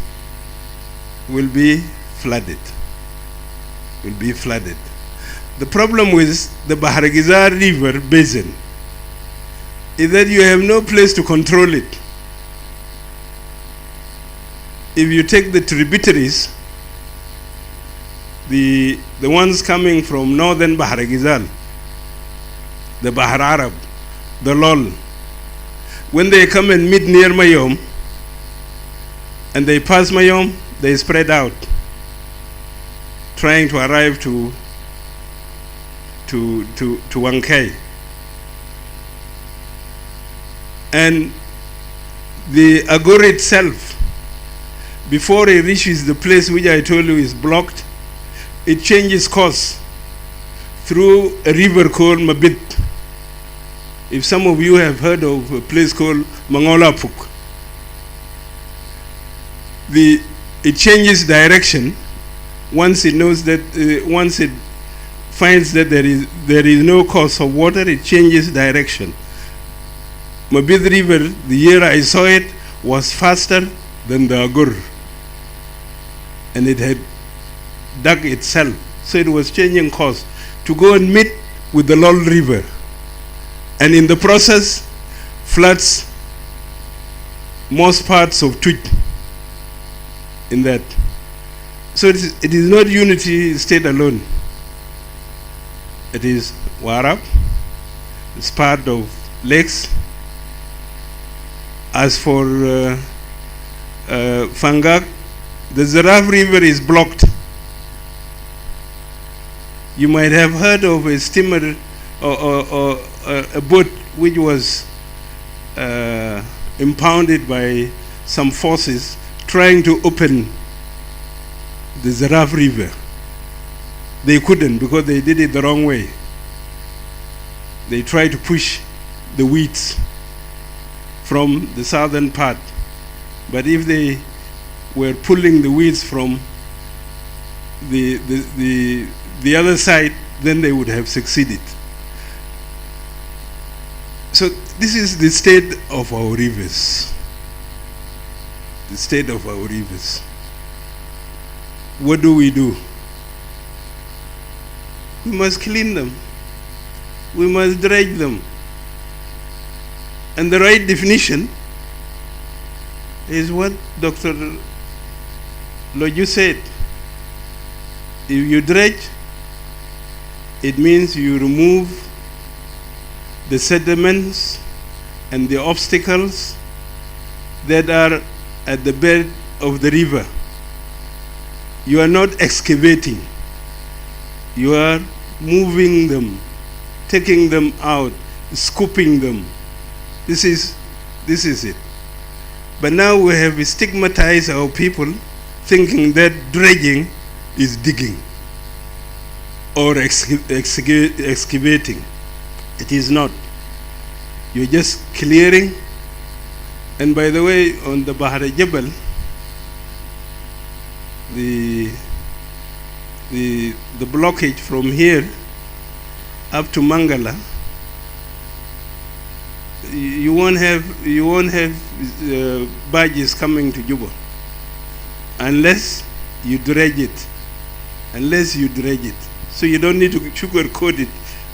will be flooded. The problem with the Baharagizar River basin is that you have no place to control it. If you take the tributaries, the ones coming from northern Baharagizal, the Bahar Arab, the Lol, when they come and meet near Mayom and they pass Mayom, they spread out, trying to arrive to Wankai. And the Agur itself, before it reaches the place which I told you is blocked, it changes course through a river called Mabit. If some of you have heard of a place called Mangolapuk, it changes direction once it knows that, once it finds that there is no course of water, it changes direction. Mabit River, the year I saw it, was faster than the Agur, and it had dug itself, so it was changing course to go and meet with the Lol River, and in the process floods most parts of Twitch in that. So it is not unity state alone. It is Warab, it's part of lakes. As for Fangak, the Zaraf River is blocked. You might have heard of a steamer or a boat which was impounded by some forces trying to open the Zaraf River they couldn't because they did it the wrong way. They tried to push the weeds from the southern part. But if they were pulling the weeds from the other side, then they would have succeeded. So this is the state of our rivers. The state of our rivers. What do? We must clean them. We must dredge them. And the right definition is what Dr. Loju said. If you dredge, it means you remove the sediments and the obstacles that are at the bed of the river. You are not excavating. You are moving them, taking them out, scooping them. This is it. But now we have stigmatized our people thinking that dredging is digging or excavating. It is not. You're just clearing. And by the way, on the Bahar Jebel, the blockage from here up to Mangala, you won't have barges coming to Juba unless you dredge it. So you don't need to sugarcoat it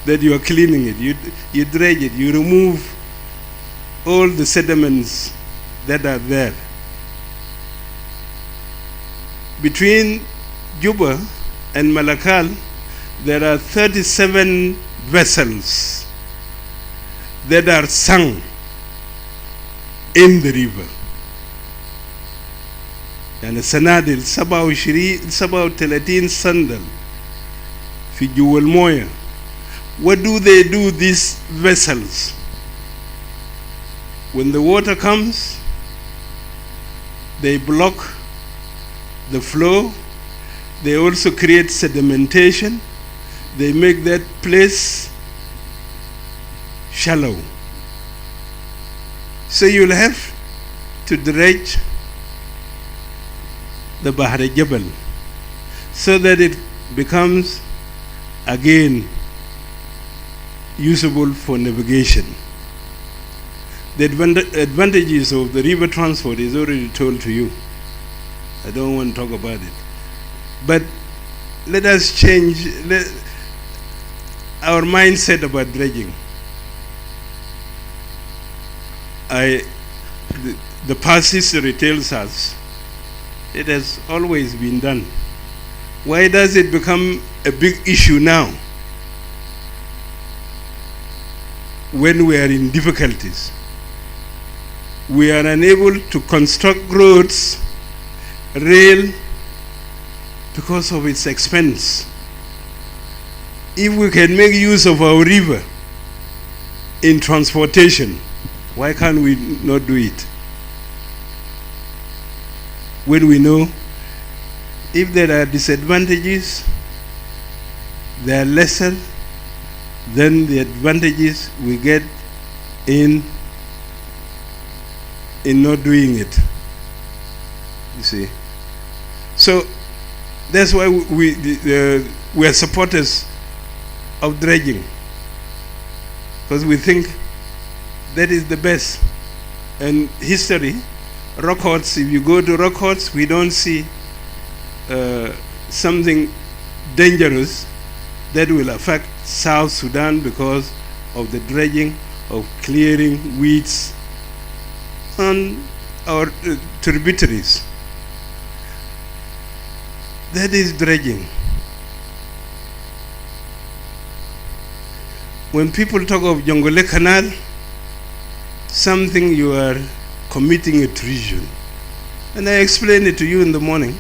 that you are cleaning it. You dredge it. You remove all the sediments that are there. Between Juba and Malakal, there are 37 vessels that are sunk in the river. And Sanadil, 37 sandal, fi Juwal Moya. What do they do, these vessels? When the water comes, they block the flow. They also create sedimentation. They make that place shallow. So you'll have to dredge the Bahar Jebel so that it becomes again usable for navigation. The advantages of the river transport is already told to you. I don't want to talk about it. But let us change our mindset about dredging. The past history tells us it has always been done. Why does it become a big issue now when we are in difficulties? We are unable to construct roads, rail, because of its expense. If we can make use of our river in transportation, why can't we not do it? When we know if there are disadvantages, they are lesser than the advantages we get in not doing it. You see. So that's why we are supporters of dredging, because we think that is the best. And history, Rockhots, if you go to Rockhots, we don't see something dangerous that will affect South Sudan because of the dredging, of clearing weeds on our tributaries. That is dredging. When people talk of Jongole Canal, something you are committing a treason. And I explained it to you in the morning,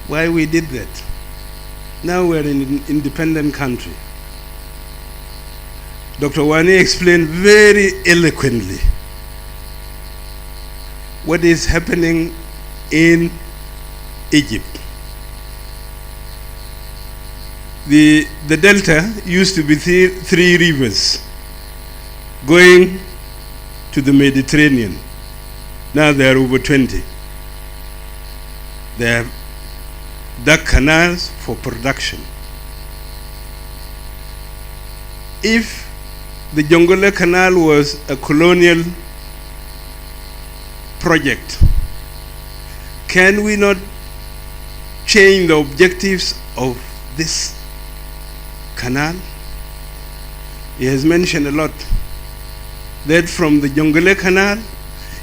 why we did that. Now we're in an independent country. Dr. Wani explained very eloquently what is happening in Egypt. The delta used to be three rivers going to the Mediterranean. Now there are over 20. They have dug canals for production. If the Jonglei Canal was a colonial project, can we not change the objectives of this canal? He has mentioned a lot that from the Jonglei Canal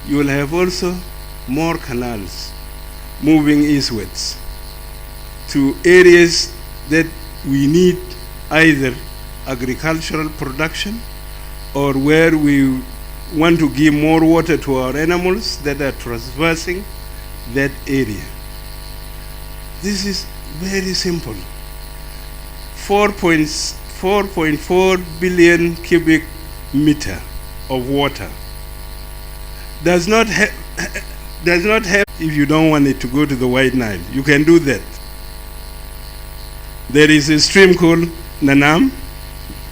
you will have also more canals moving eastwards to areas that we need either agricultural production or where we want to give more water to our animals that are traversing that area. This is very simple. 4.4 billion cubic meter of water does not have if you don't want it to go to the White Nile. You can do that. There is a stream called Nanam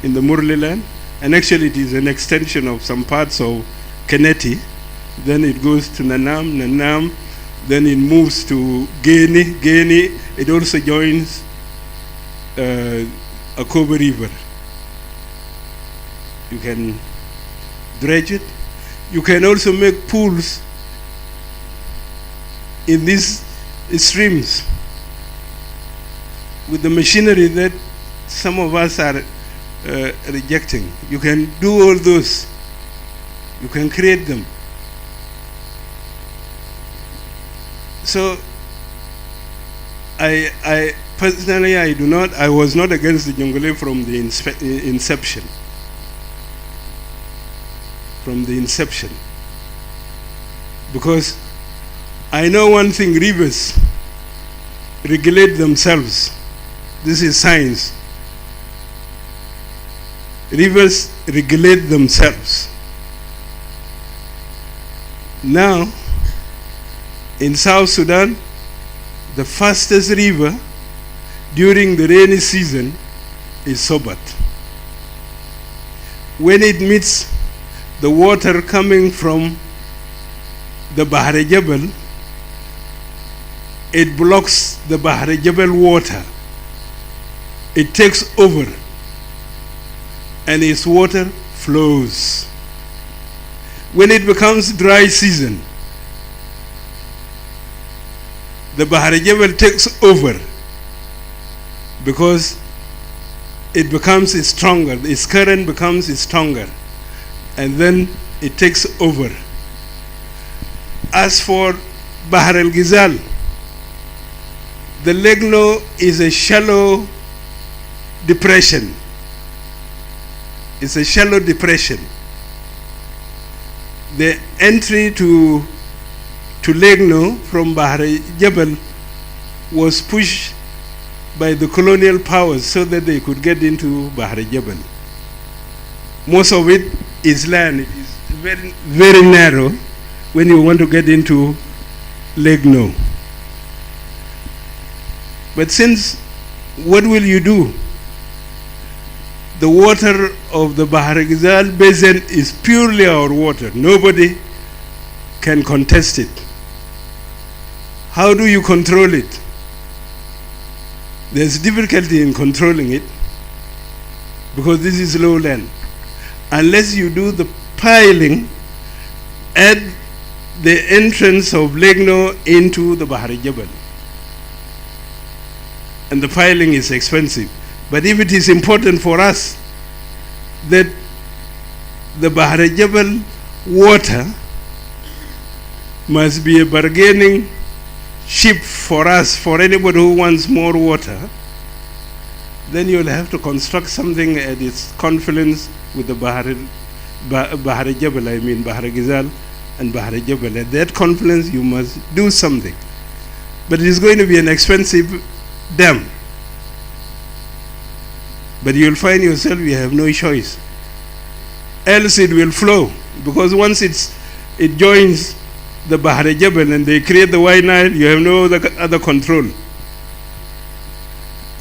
in the Murle land, and actually it is an extension of some parts of Keneti. Then it goes to Nanam, then it moves to Geni. It also joins Akobo River. You can dredge it. You can also make pools in these streams with the machinery that some of us are rejecting. You can do all those. You can create them. So I personally, I was not against the Jonglei from the inception. From the inception. Because I know one thing, rivers regulate themselves. This is science. Rivers regulate themselves. Now, in South Sudan, the fastest river during the rainy season is Sobat. When it meets the water coming from the Bahr Jebel, it blocks the Bahr Jebel water. It takes over and its water flows. When it becomes dry season, the Bahr Jebel takes over because it becomes stronger. Its current becomes stronger, and then it takes over. As for Bahr el-Ghazal, the Legno is a shallow depression. It's a shallow depression. The entry to Legno from Bahr Jebel was pushed by the colonial powers so that they could get into Bahr Jebel. Most of it is land. It is very, very narrow when you want to get into Legno. But since, what will you do? The water of the Bahr Ghazal basin is purely our water. Nobody can contest it. How do you control it? There's difficulty in controlling it because this is lowland. Unless you do the piling at the entrance of Legno into the Bahr Jebel. And the piling is expensive. But if it is important for us that the Bahr Jebel water must be a bargaining chip for us, for anybody who wants more water, then you'll have to construct something at its confluence with the Bahr Jebel, Bahr Ghazal and Bahr Jebel. At that confluence, you must do something. But it is going to be an expensive dam. But you'll find yourself, you have no choice. Else it will flow, because once it joins the Bahr Jebel and they create the White Nile, you have no other control.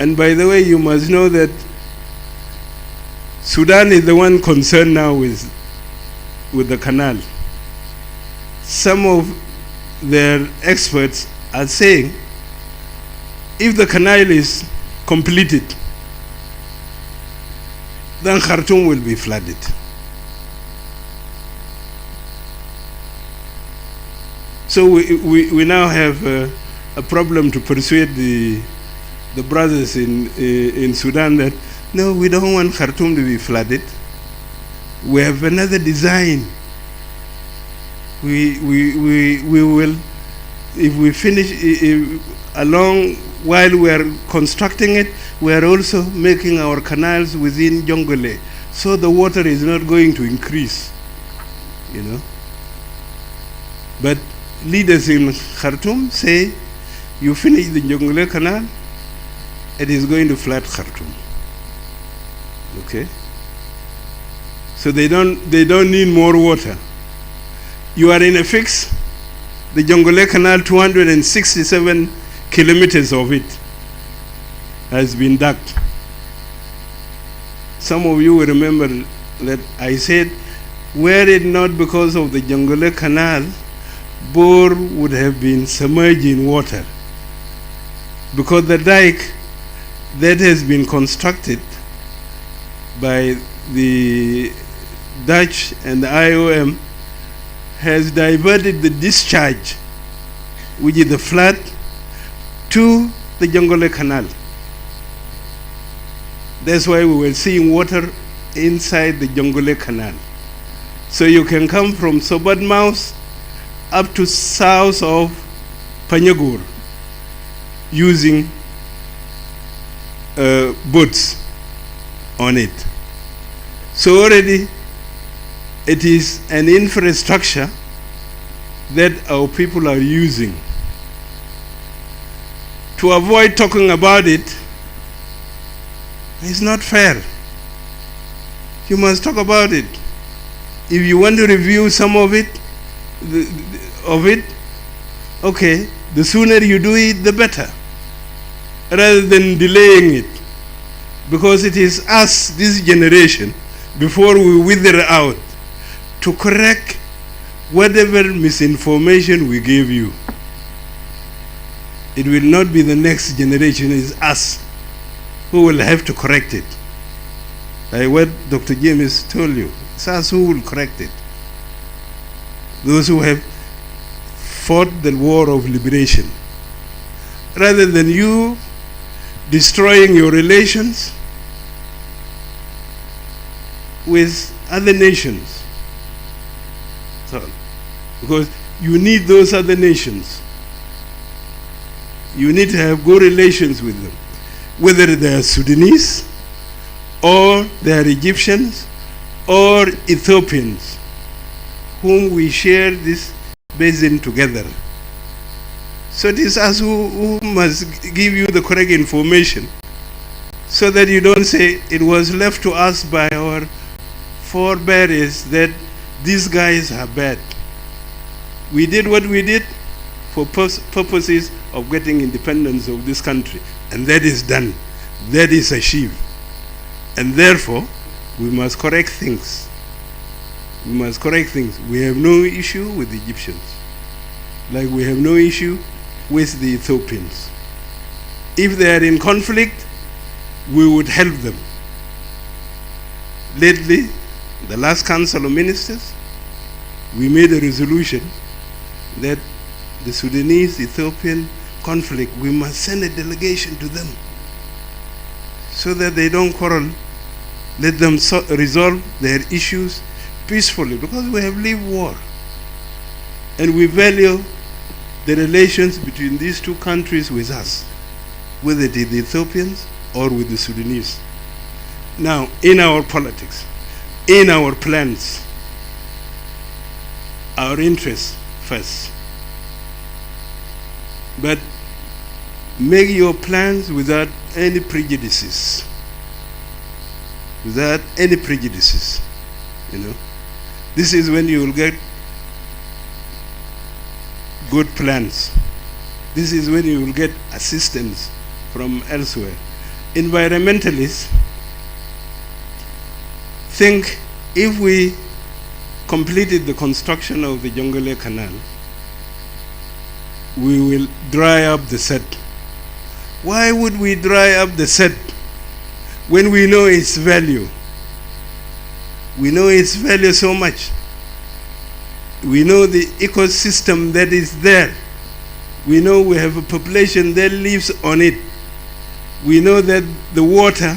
And by the way, you must know that Sudan is the one concerned now with the canal. Some of their experts are saying if the canal is completed, then Khartoum will be flooded. So we now have a problem to persuade the brothers in Sudan that no, we don't want Khartoum to be flooded. We have another design. We will, if we finish along while we are constructing it, we are also making our canals within Jongole, so the water is not going to increase, you know. But leaders in Khartoum say, you finish the Jongole canal, it is going to flood Khartoum. Okay? So they don't need more water. You are in a fix. The Jongole Canal, 267 kilometers of it has been dug. Some of you will remember that I said, were it not because of the Jongole Canal, Bor would have been submerged in water. Because the dike that has been constructed by the Dutch and the IOM has diverted the discharge, which is the flood, to the Jongole Canal. That's why we were seeing water inside the Jongole Canal. So you can come from Sobat Mouse up to south of Panyagur using boats on it. So already it is an infrastructure that our people are using. To avoid talking about it is not fair. You must talk about it. If you want to review some of it, okay, the sooner you do it, the better, rather than delaying it. Because it is us, this generation, before we wither out, to correct whatever misinformation we gave you. It will not be the next generation, it's us who will have to correct it. Like what Dr. James told you, it's us who will correct it. Those who have fought the war of liberation. Rather than you destroying your relations with other nations. So, because you need those other nations. You need to have good relations with them. Whether they are Sudanese, or they are Egyptians, or Ethiopians, whom we share this basin together. So it is us who must give you the correct information, so that you don't say it was left to us by our forebears that these guys are bad. We did what we did for purposes of getting independence of this country, and that is done. That is achieved. And therefore, we must correct things. We must correct things. We have no issue with the Egyptians, like we have no issue with the Ethiopians. If they are in conflict, we would help them. Lately, the last Council of Ministers, we made a resolution that the Sudanese-Ethiopian conflict, we must send a delegation to them so that they don't quarrel. Let them resolve their issues peacefully, because we have lived war. And we value the relations between these two countries with us, whether it is the Ethiopians or with the Sudanese. Now, in our politics, in our plans, our interests first. But make your plans without any prejudices. Without any prejudices, you know. This is when you will get good plans. This is when you will get assistance from elsewhere. environmentalists think if we completed the construction of the Jonglei Canal, we will dry up the Sed. Why would we dry up the Sed when we know its value? We know its value so much. We know the ecosystem that is there. We know we have a population that lives on it. We know that the water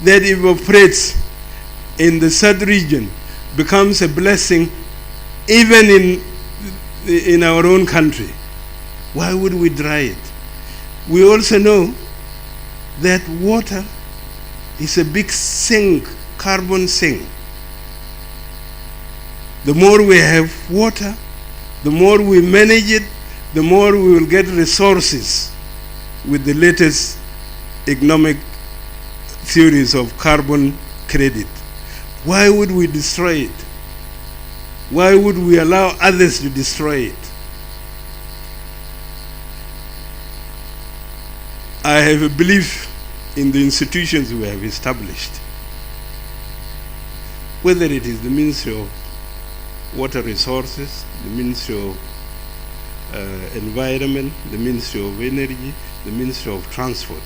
that evaporates in the Sud region becomes a blessing even in our own country. Why would we dry it? We also know that water is a big sink, carbon sink. The more we have water, the more we manage it, the more we will get resources with the latest economic theories of carbon credit. Why would we destroy it? Why would we allow others to destroy it? I have a belief in the institutions we have established. Whether it is the Ministry of Water Resources, the Ministry of Environment, the Ministry of Energy, the Ministry of Transport.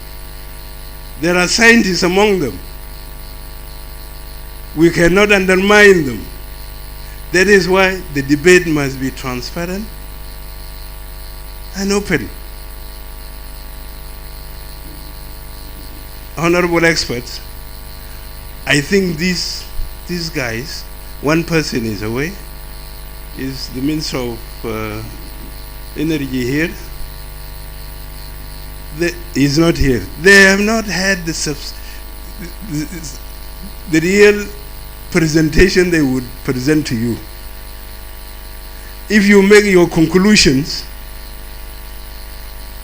There are scientists among them. We cannot undermine them. That is why the debate must be transparent and open. Honorable experts, I think these guys, one person is away, is the Minister of Energy here. He's not here. They have not had the real presentation they would present to you. If you make your conclusions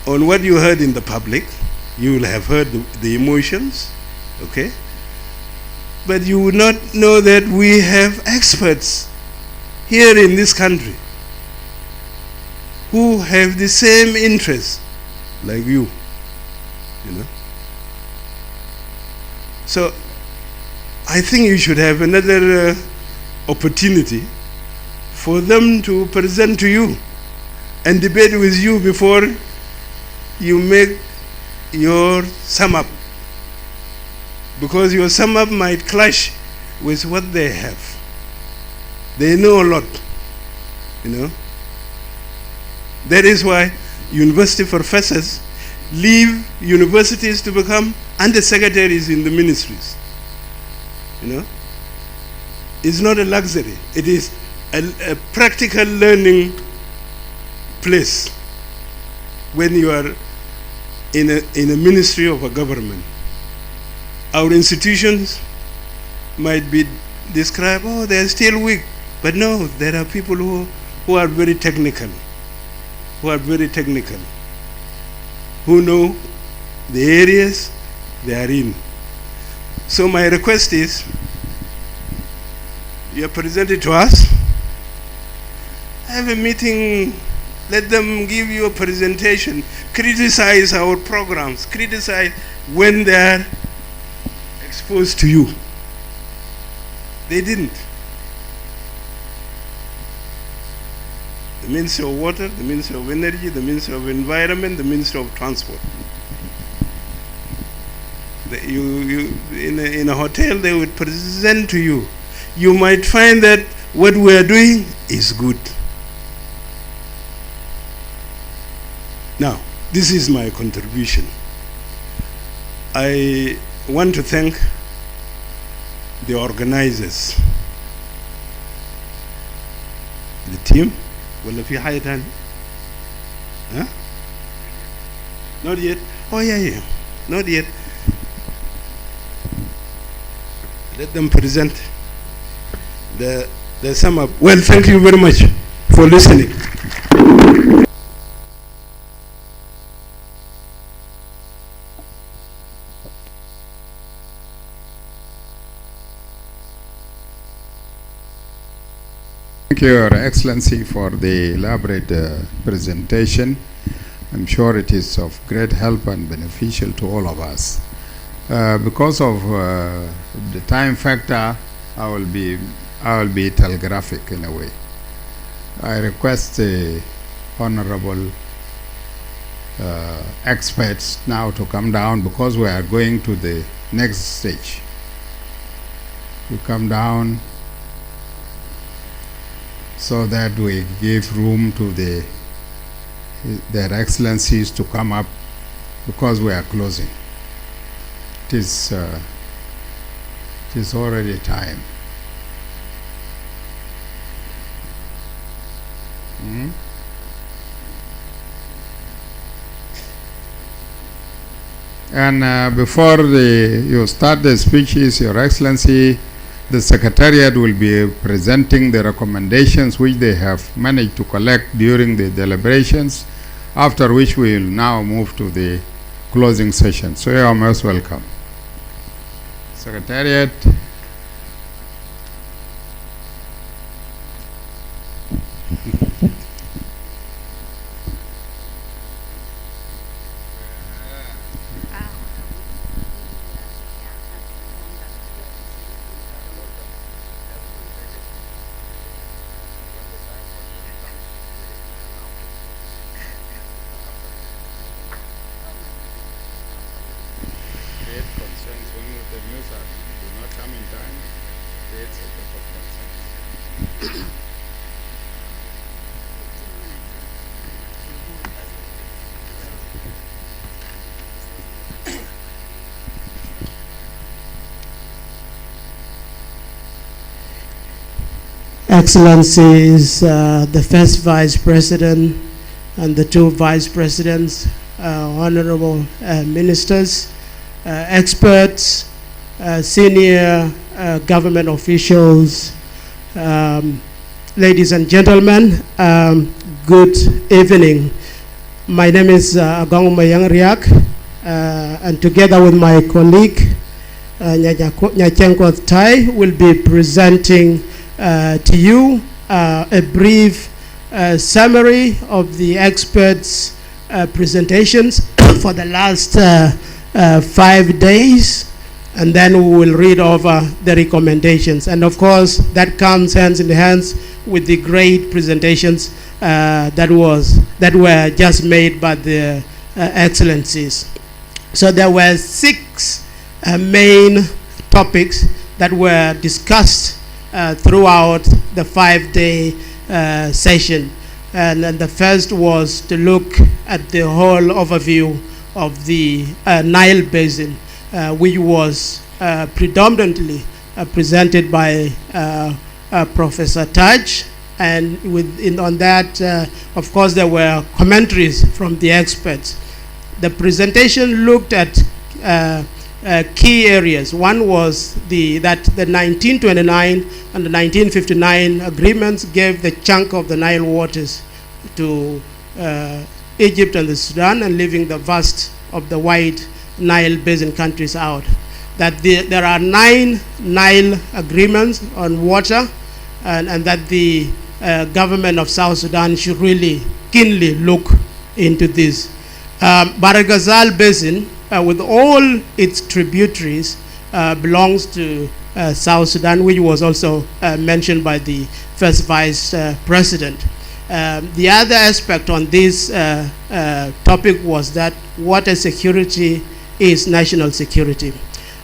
on what you heard in the public, you will have heard the emotions, okay? But you would not know that we have experts here in this country who have the same interests like you know. So I think you should have another opportunity for them to present to you and debate with you before you make your sum up, because your sum up might clash with what they have. They know a lot, you know. That is why university professors leave universities to become under-secretaries in the ministries, you know. It's not a luxury. It is a practical learning place when you are in a ministry of a government. Our institutions might be described, oh, they're still weak. But no, there are people who are very technical, who know the areas they are in. So my request is, you are presented to us, have a meeting, let them give you a presentation, criticize our programs, criticize when they are exposed to you. They didn't. The Ministry of Water, the Ministry of Energy, the Ministry of Environment, the Ministry of Transport. In a hotel, they would present to you. You might find that what we are doing is good. Now, this is my contribution. I want to thank the organizers, the team. ولا في حاجة تاني؟ Huh? Not yet. Oh yeah. Not yet. Let them present the sum up. Well, thank you very much for listening. Thank you, Your Excellency, for the elaborate presentation. I'm sure it is of great help and beneficial to all of us. Because of the time factor, I will be telegraphic in a way. I request the honorable experts now to come down because we are going to the next stage. You come down so that we give room to their excellencies to come up because we are closing. It is already time. And before you start the speeches, Your Excellency, the Secretariat will be presenting the recommendations which they have managed to collect during the deliberations, after which we will now move to the closing session. So you are most welcome. Secretariat. Excellencies, the first Vice President and the two Vice Presidents, honorable ministers, experts, senior government officials, ladies and gentlemen, good evening. My name is Agong Mayang Riak, and together with my colleague, Nyachenko Tai, will be presenting to you a brief summary of the experts' presentations for the last 5 days, and then we will read over the recommendations. And of course, that comes hands in hands with the great presentations that were just made by the excellencies. So there were 6 main topics that were discussed throughout the 5-day session. And the first was to look at the whole overview of the Nile Basin, which was predominantly presented by Professor Taj. And on that, of course, there were commentaries from the experts. The presentation looked at key areas. One was that the 1929 and the 1959 agreements gave the chunk of the Nile waters to Egypt and the Sudan, and leaving the vast of the wide Nile Basin countries out. That there are 9 Nile agreements on water, and that the government of South Sudan should really keenly look into this. Bahr el Ghazal Basin, with all its tributaries, belongs to South Sudan, which was also mentioned by the first Vice President. The other aspect on this topic was that water security is national security.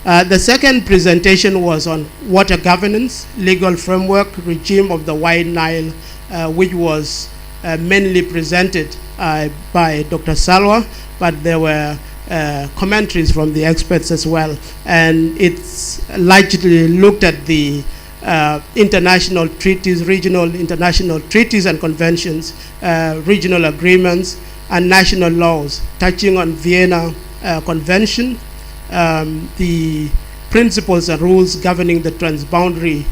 The second presentation was on water governance, legal framework, regime of the Wide Nile, which was mainly presented by Dr. Salwa, but there were commentaries from the experts as well. And it's largely looked at the international treaties, regional international treaties and conventions, regional agreements, and national laws, touching on Vienna Convention, the principles and rules governing the transboundary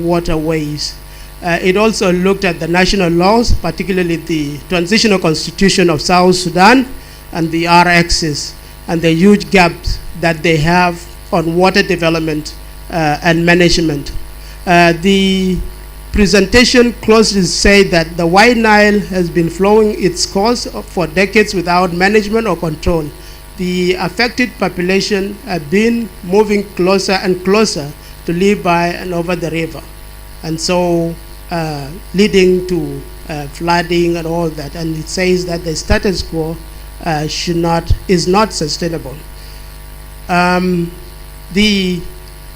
waterways. It also looked at the national laws, particularly the transitional constitution of South Sudan and the RXs, and the huge gaps that they have on water development and management. The presentation closely said that the White Nile has been flowing its course for decades without management or control. the affected population have been moving closer and closer to live by and over the river, and so leading to flooding and all that. And it says that the status quo is not sustainable. The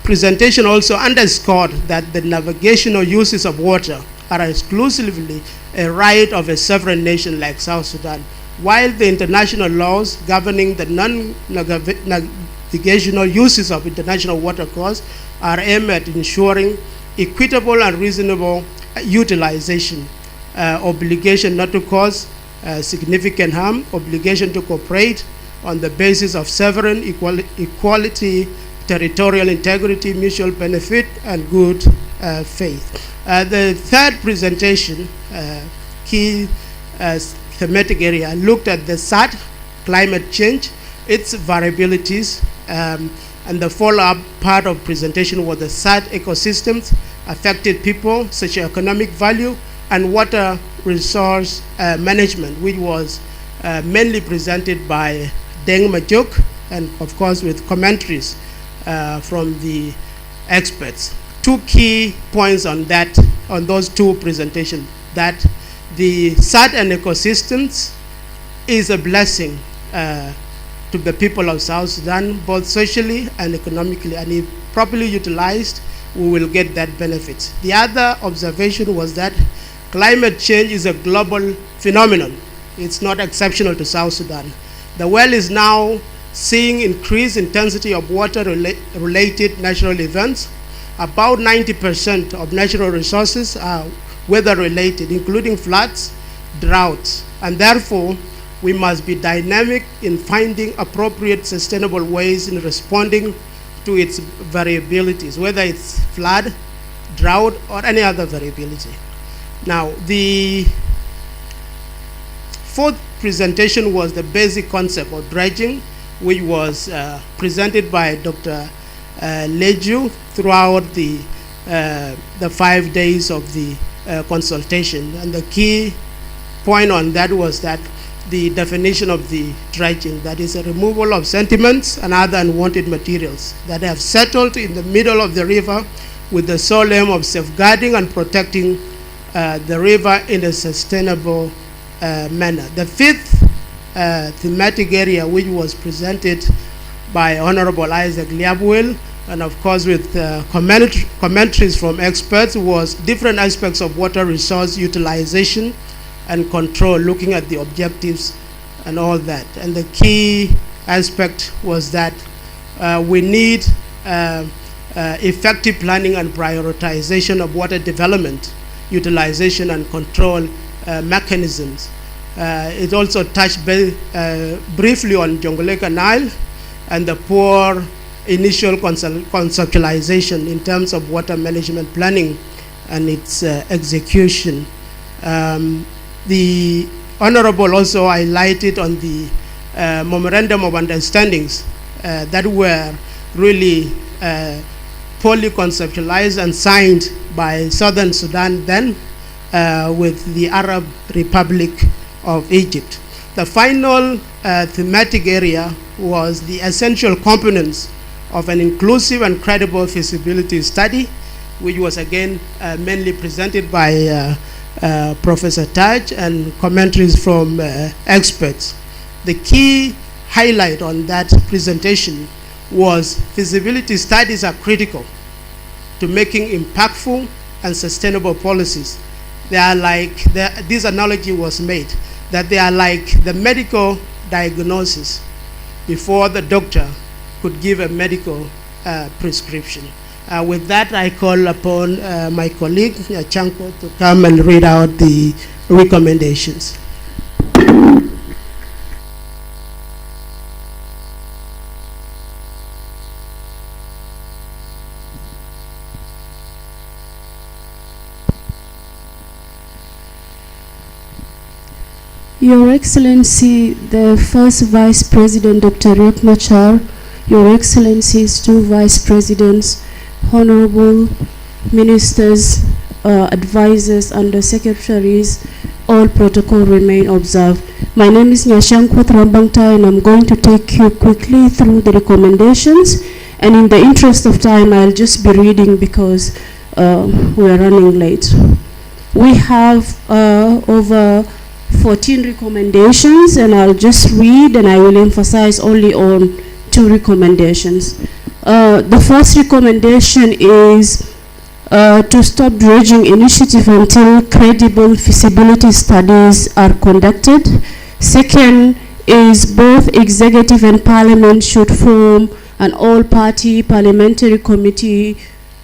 presentation also underscored that the navigational uses of water are exclusively a right of a sovereign nation like South Sudan, while the international laws governing the non-navigational uses of international watercourses are aimed at ensuring equitable and reasonable utilization, obligation not to cause significant harm, obligation to cooperate on the basis of sovereign equality, territorial integrity, mutual benefit, and good faith. The third presentation, key thematic area, looked at the SAT, climate change, its variabilities, and the follow-up part of presentation was the SAT ecosystems, affected people, socioeconomic value, and water resource management, which was mainly presented by Deng Majuk, and of course with commentaries from the experts. Two key points on that, on those two presentations, that the SAT and ecosystems is a blessing to the people of South Sudan, both socially and economically, and if properly utilized, we will get that benefit. The other observation was that climate change is a global phenomenon. It's not exceptional to South Sudan. The world is now seeing increased intensity of water-related natural events. About 90% of natural resources are weather-related, including floods, droughts, and therefore we must be dynamic in finding appropriate sustainable ways in responding to its variabilities, whether it's flood, drought, or any other variability. Now, the fourth presentation was the basic concept of dredging, which was presented by Dr. Leju throughout the 5 days of the consultation. And the key point on that was that the definition of the dredging, that is a removal of sediments and other unwanted materials that have settled in the middle of the river with the sole aim of safeguarding and protecting the river in a sustainable manner. The fifth thematic area, which was presented by Honorable Isaac Liabwell, and of course with commentaries from experts, was different aspects of water resource utilization and control, looking at the objectives and all that. And the key aspect was that we need effective planning and prioritization of water development, utilization and control mechanisms. It also touched briefly on Jonglei Canal and the poor initial conceptualization in terms of water management planning and its execution. The Honorable also highlighted on the memorandum of understandings that were really poorly conceptualized and signed by Southern Sudan then with the Arab Republic of Egypt. The final thematic area was the essential components of an inclusive and credible feasibility study, which was again mainly presented by Professor Taj and commentaries from experts. The key highlight on that presentation was feasibility studies are critical to making impactful and sustainable policies. They are like, this analogy was made, that they are like the medical diagnosis before the doctor could give a medical prescription. With that, I call upon my colleague, Chanko, to come and read out the recommendations. Your Excellency, the first Vice President, Dr. Riek Machar, Your Excellencies, two Vice Presidents, Honorable Ministers, advisors, Under Secretaries, all protocol remain observed. My name is Nyashankwat Rambangtai, and I'm going to take you quickly through the recommendations. And in the interest of time, I'll just be reading because we are running late. We have over 14 recommendations, and I'll just read, and I will emphasize only on 2 recommendations. The first recommendation is to stop dredging initiative until credible feasibility studies are conducted. Second is both executive and parliament should form an all-party parliamentary committee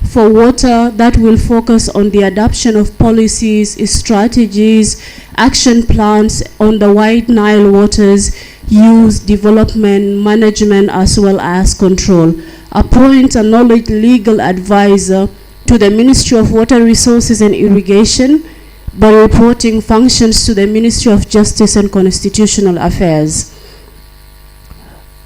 for water that will focus on the adoption of policies, strategies, action plans on the White Nile waters, use, development, management, as well as control. Appoint a knowledge legal advisor to the Ministry of Water Resources and Irrigation by reporting functions to the Ministry of Justice and Constitutional Affairs.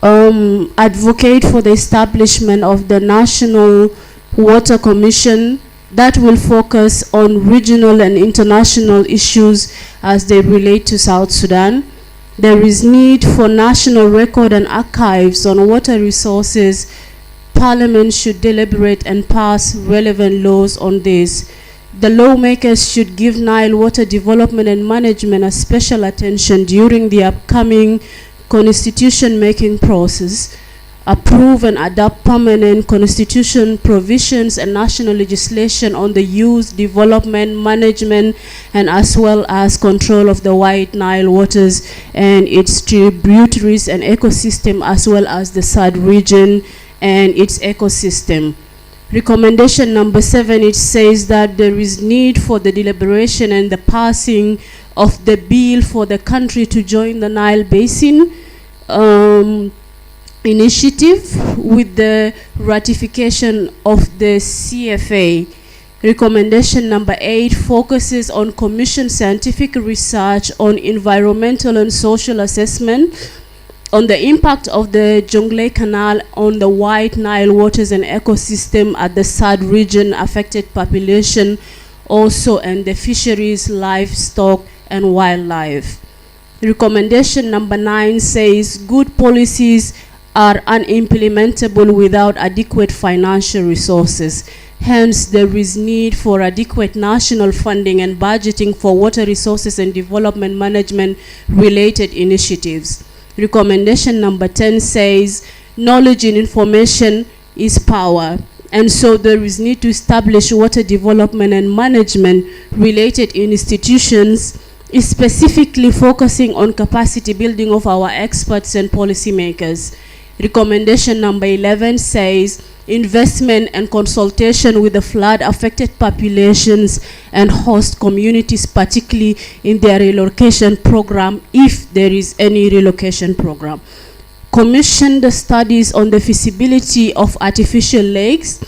Advocate for the establishment of the National Water Commission that will focus on regional and international issues as they relate to South Sudan. There is need for national record and archives on water resources. Parliament should deliberate and pass relevant laws on this. The lawmakers should give Nile water development and management a special attention during the upcoming constitution-making process. Approve and adopt permanent constitution provisions and national legislation on the use, development, management, and as well as control of the White Nile waters and its tributaries and ecosystem, as well as the SAD region and its ecosystem. Recommendation number 7, it says that there is need for the deliberation and the passing of the bill for the country to join the Nile Basin initiative with the ratification of the CFA. Recommendation number 8 focuses on commission scientific research on environmental and social assessment on the impact of the Jonglei Canal on the White Nile waters and ecosystem at the SAD region affected population also, and the fisheries, livestock, and wildlife. Recommendation number 9 says good policies are unimplementable without adequate financial resources. Hence, there is need for adequate national funding and budgeting for water resources and development management related initiatives. Recommendation number 10 says knowledge and information is power, and so there is need to establish water development and management related institutions, specifically focusing on capacity building of our experts and policymakers. Recommendation number 11 says investment and consultation with the flood affected populations and host communities, particularly in their relocation program, if there is any relocation program. Commission the studies on the feasibility of artificial lakes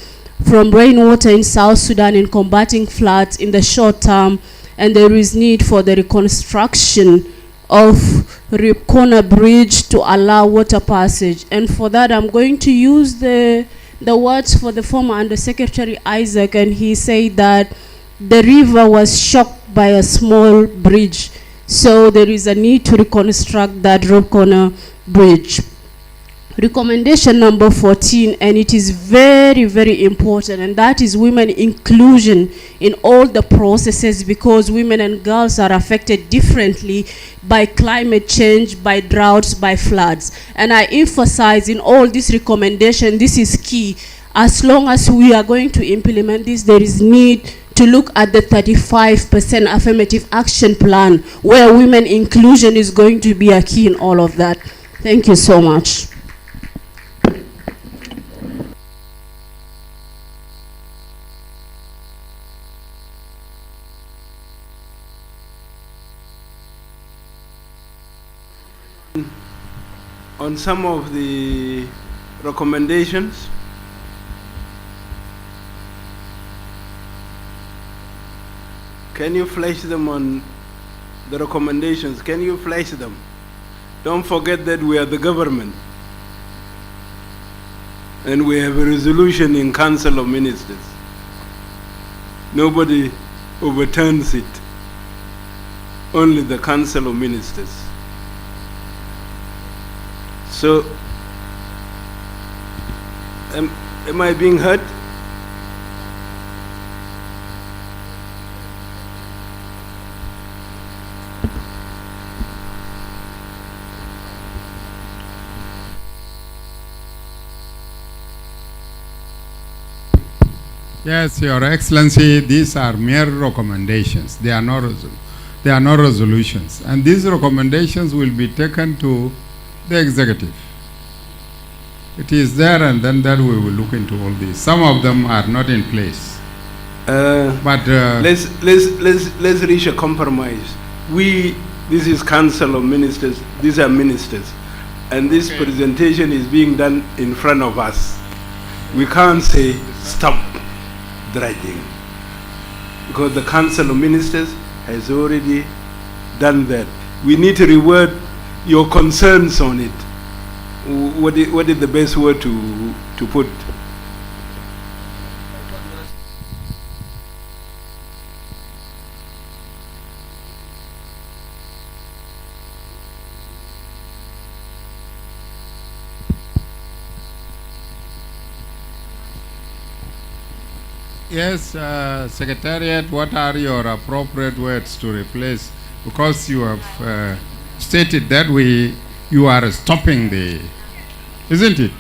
from rainwater in South Sudan in combating floods in the short term, and there is need for the reconstruction of Rip Corner Bridge to allow water passage. And for that, I'm going to use the words for the former Undersecretary Isaac, and he said that the river was shocked by a small bridge. So there is a need to reconstruct that Rip Corner Bridge. Recommendation number 14, and it is very, very important, and that is women inclusion in all the processes, because women and girls are affected differently by climate change, by droughts, by floods. And I emphasize in all this recommendation, this is key. As long as we are going to implement this, there is need to look at the 35% affirmative action plan, where women inclusion is going to be a key in all of that. Thank you so much. On some of the recommendations, can you flash them on the recommendations? Can you flash them? Don't forget that we are the government, and we have a resolution in Council of Ministers. Nobody overturns it, only the Council of Ministers. So, am I being heard? Yes, Your Excellency, these are mere recommendations. They are not resolutions. And these recommendations will be taken to the executive. It is there, and then that we will look into all these. Some of them are not in place. Let's reach a compromise. This is Council of Ministers. These are ministers, and this presentation is being done in front of us. We can't say stop dredging, because the Council of Ministers has already done that. We need to reword your concerns on it. What is the best word to put? Yes, Secretariat, what are your appropriate words to replace? Because you have stated that you are stopping the, isn't it?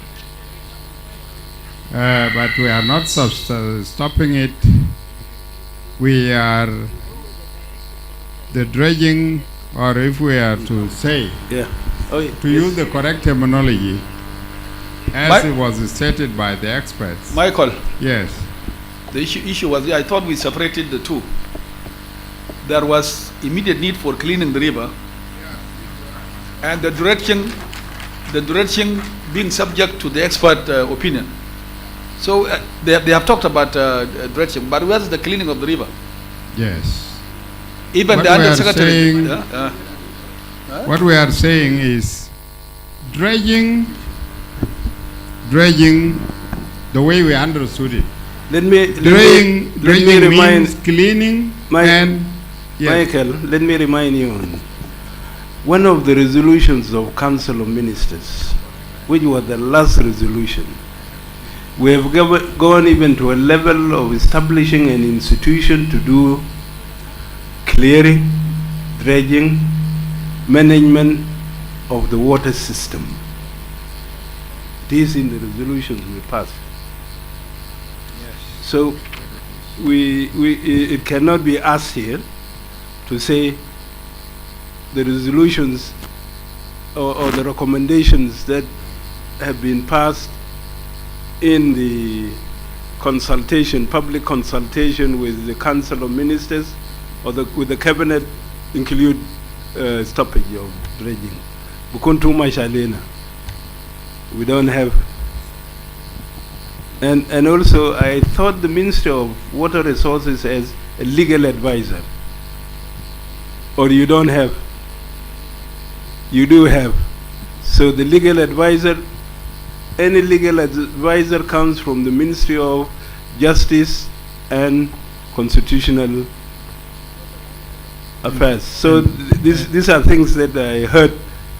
But we are not stopping it. We are the dredging, or if we are to say, to use the correct terminology, as it was stated by the experts. Michael. Yes. The issue was, I thought we separated the two. There was immediate need for cleaning the river, and the dredging being subject to the expert opinion. So they have talked about dredging, but where's the cleaning of the river? Yes. Even what the undersecretary. What we are saying is dredging, the way we understood it. Dredging means cleaning and Michael, let me remind you, one of the resolutions of Council of Ministers, which was the last resolution, we have gone even to a level of establishing an institution to do clearing, dredging, management of the water system. It is in the resolutions we passed. So it cannot be us here to say the resolutions or the recommendations that have been passed in the consultation, public consultation with the Council of Ministers or with the Cabinet include stoppage of dredging. We don't have. And also, I thought the Ministry of Water Resources has a legal advisor. Or you don't have? You do have. So the legal advisor, any legal advisor comes from the Ministry of Justice and Constitutional Affairs. So these are things that I heard.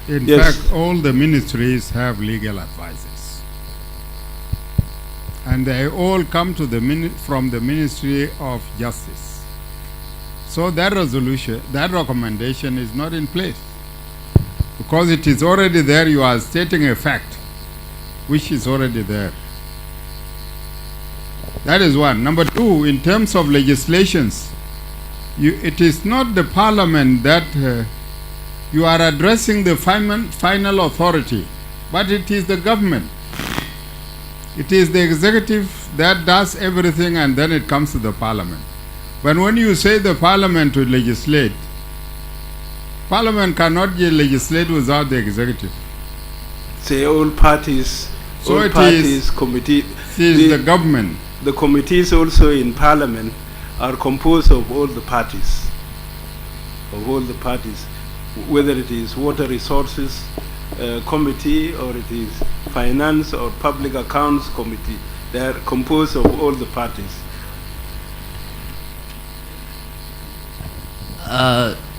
In fact, all the ministries have legal advisors. And they all come to from the Ministry of Justice. So that resolution, that recommendation is not in place. Because it is already there, you are stating a fact, which is already there. That is one. Number two, in terms of legislations, it is not the parliament that you are addressing the final authority, but it is the government. It is the executive that does everything, and then it comes to the parliament. But when you say the parliament to legislate, parliament cannot legislate without the executive. Say all parties, so all parties, committee. It is the government. The committees also in parliament are composed of all the parties. Whether it is water resources committee or it is finance or public accounts committee, they are composed of all the parties.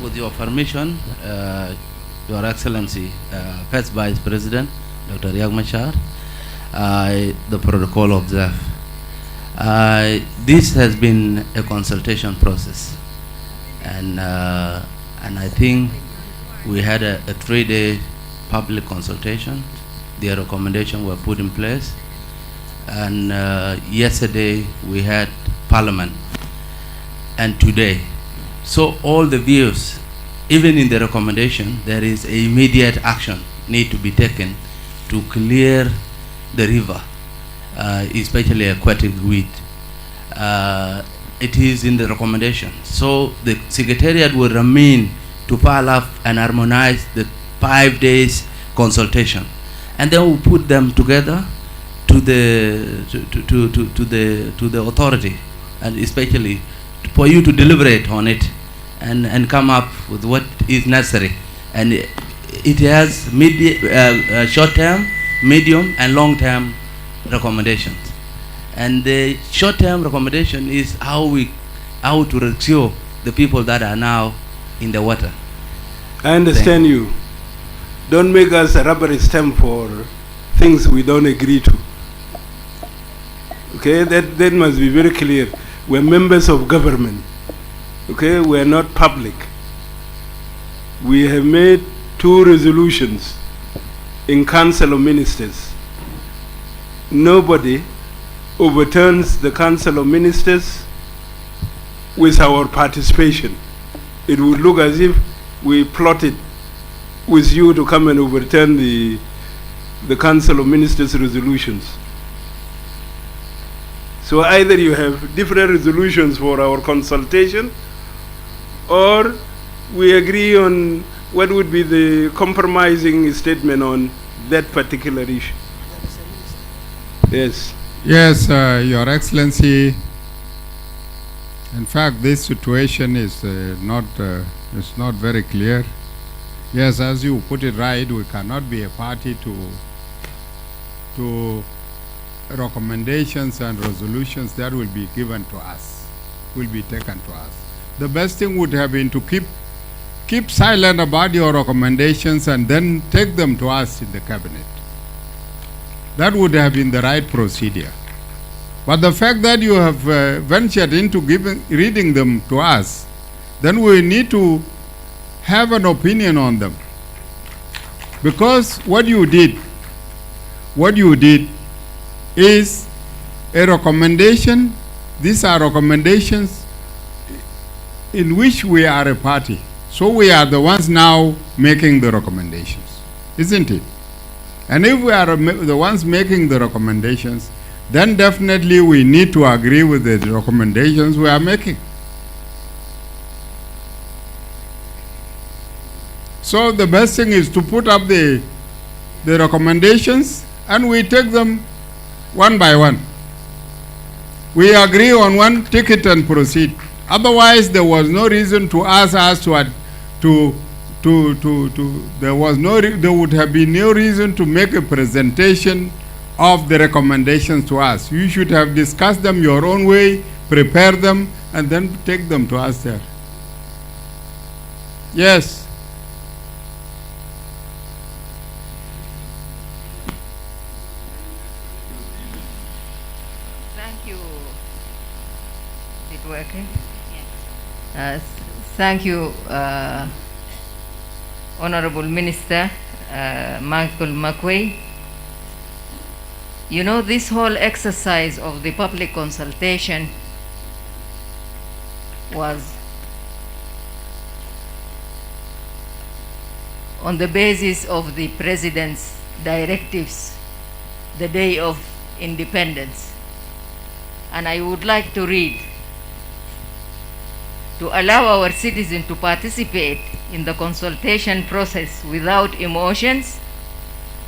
With your permission, Your Excellency, First Vice President, Dr. Yagmachar, the protocol observed. This has been a consultation process, and I think we had a 3-day public consultation. The recommendations were put in place, and yesterday we had Parliament, and today. So all the views, even in the recommendation, there is immediate action need to be taken to clear the river, especially aquatic weed. It is in the recommendation. So the Secretariat will remain to file up and harmonize the 5 days consultation, and then we'll put them together to the to the authority, and especially for you to deliberate on it and come up with what is necessary. And it has short-term, medium, and long-term recommendations. And the short-term recommendation is how to rescue the people that are now in the water. I understand you. Don't make us a rubber stamp for things we don't agree to. Okay, that must be very clear. We're members of government. Okay, we're not public. We have made 2 resolutions in Council of Ministers. Nobody overturns the Council of Ministers with our participation. It would look as if we plotted with you to come and overturn the Council of Ministers resolutions. So either you have different resolutions for our consultation, or we agree on what would be the compromising statement on that particular issue. Yes. Yes, Your Excellency. In fact, this situation is not very clear. Yes, as you put it right, we cannot be a party to recommendations and resolutions that will be given to us, will be taken to us. The best thing would have been to keep silent about your recommendations and then take them to us in the cabinet. That would have been the right procedure. But the fact that you have ventured into reading them to us, then we need to have an opinion on them. Because what you did is a recommendation. These are recommendations in which we are a party. So we are the ones now making the recommendations, isn't it? And if we are the ones making the recommendations, then definitely we need to agree with the recommendations we are making. So the best thing is to put up the recommendations, and we take them one by one. We agree on one, take it and proceed. Otherwise, there was no reason to ask us there would have been no reason to make a presentation of the recommendations to us. You should have discussed them your own way, prepare them, and then take them to us there. Yes. Thank you. Is it working? Yes. Thank you, Honorable Minister Michael McQuay. You know, this whole exercise of the public consultation was on the basis of the President's directives the day of independence. And I would like to read: to allow our citizens to participate in the consultation process without emotions,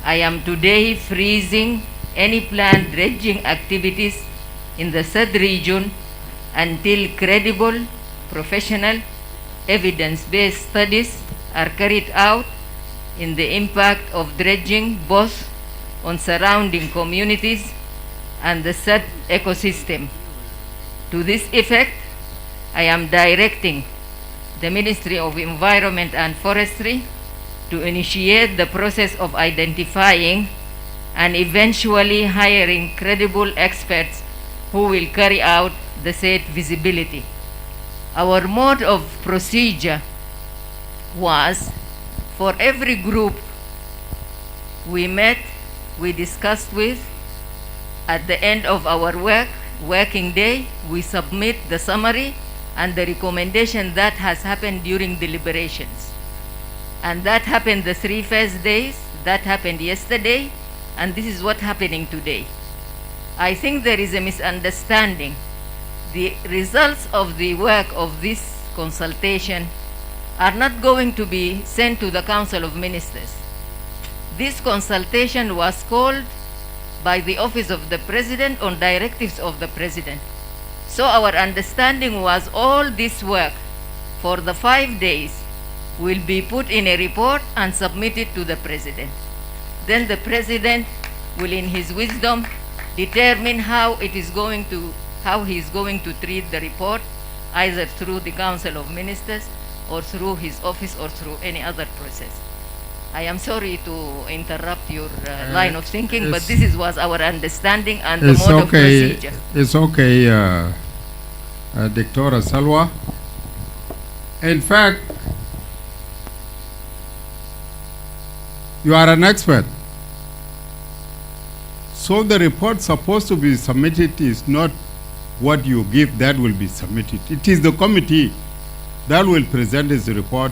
I am today freezing any planned dredging activities in the said region until credible, professional, evidence-based studies are carried out in the impact of dredging both on surrounding communities and the said ecosystem. To this effect, I am directing the Ministry of Environment and Forestry to initiate the process of identifying and eventually hiring credible experts who will carry out the said visibility. Our mode of procedure was, for every group we met, we discussed with, at the end of our working day, we submit the summary and the recommendation that has happened during deliberations. And that happened the 3 first days, that happened yesterday, and this is what's happening today. I think there is a misunderstanding. The results of the work of this consultation are not going to be sent to the Council of Ministers. This consultation was called by the Office of the President on directives of the President. So our understanding was all this work for the 5 days will be put in a report and submitted to the President. Then the President will, in his wisdom, determine how he is going to treat the report, either through the Council of Ministers or through his office or through any other process. I am sorry to interrupt your line of thinking, but this was our understanding and the mode of procedure. It's okay, Dr. Salwa. In fact, you are an expert. So the report supposed to be submitted is not what you give that will be submitted. It is the committee that will present its report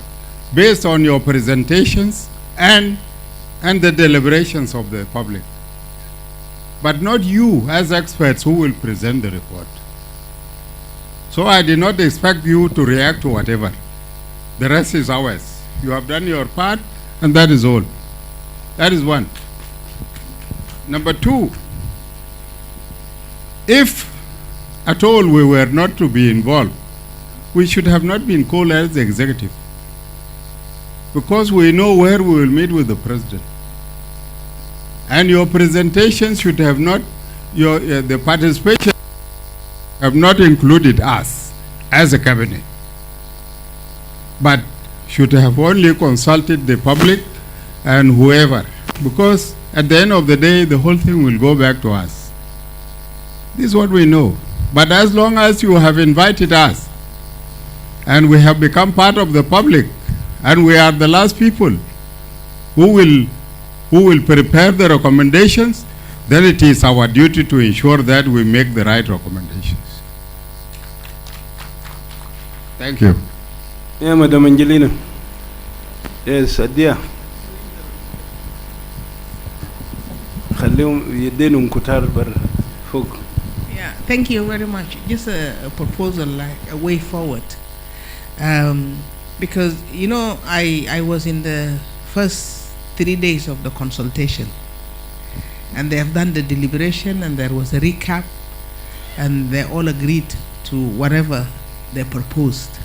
based on your presentations and the deliberations of the public. But not you as experts who will present the report. So I did not expect you to react to whatever. The rest is ours. You have done your part and that is all. That is one. Number 2, if at all we were not to be involved, we should have not been called as the executive, because we know where we will meet with the President. And your presentation should have not, the participation have not included us as a cabinet, but should have only consulted the public and whoever, because at the end of the day, the whole thing will go back to us. This is what we know. But as long as you have invited us, and we have become part of the public, and we are the last people who will prepare the recommendations, then it is our duty to ensure that we make the right recommendations. Thank you. Yeah, Madam Angelina. Yes, Adia. Yeah, thank you very much. Just a proposal, like a way forward. Because, you know, I was in the first 3 days of the consultation, and they have done the deliberation, and there was a recap, and they all agreed to whatever they proposed.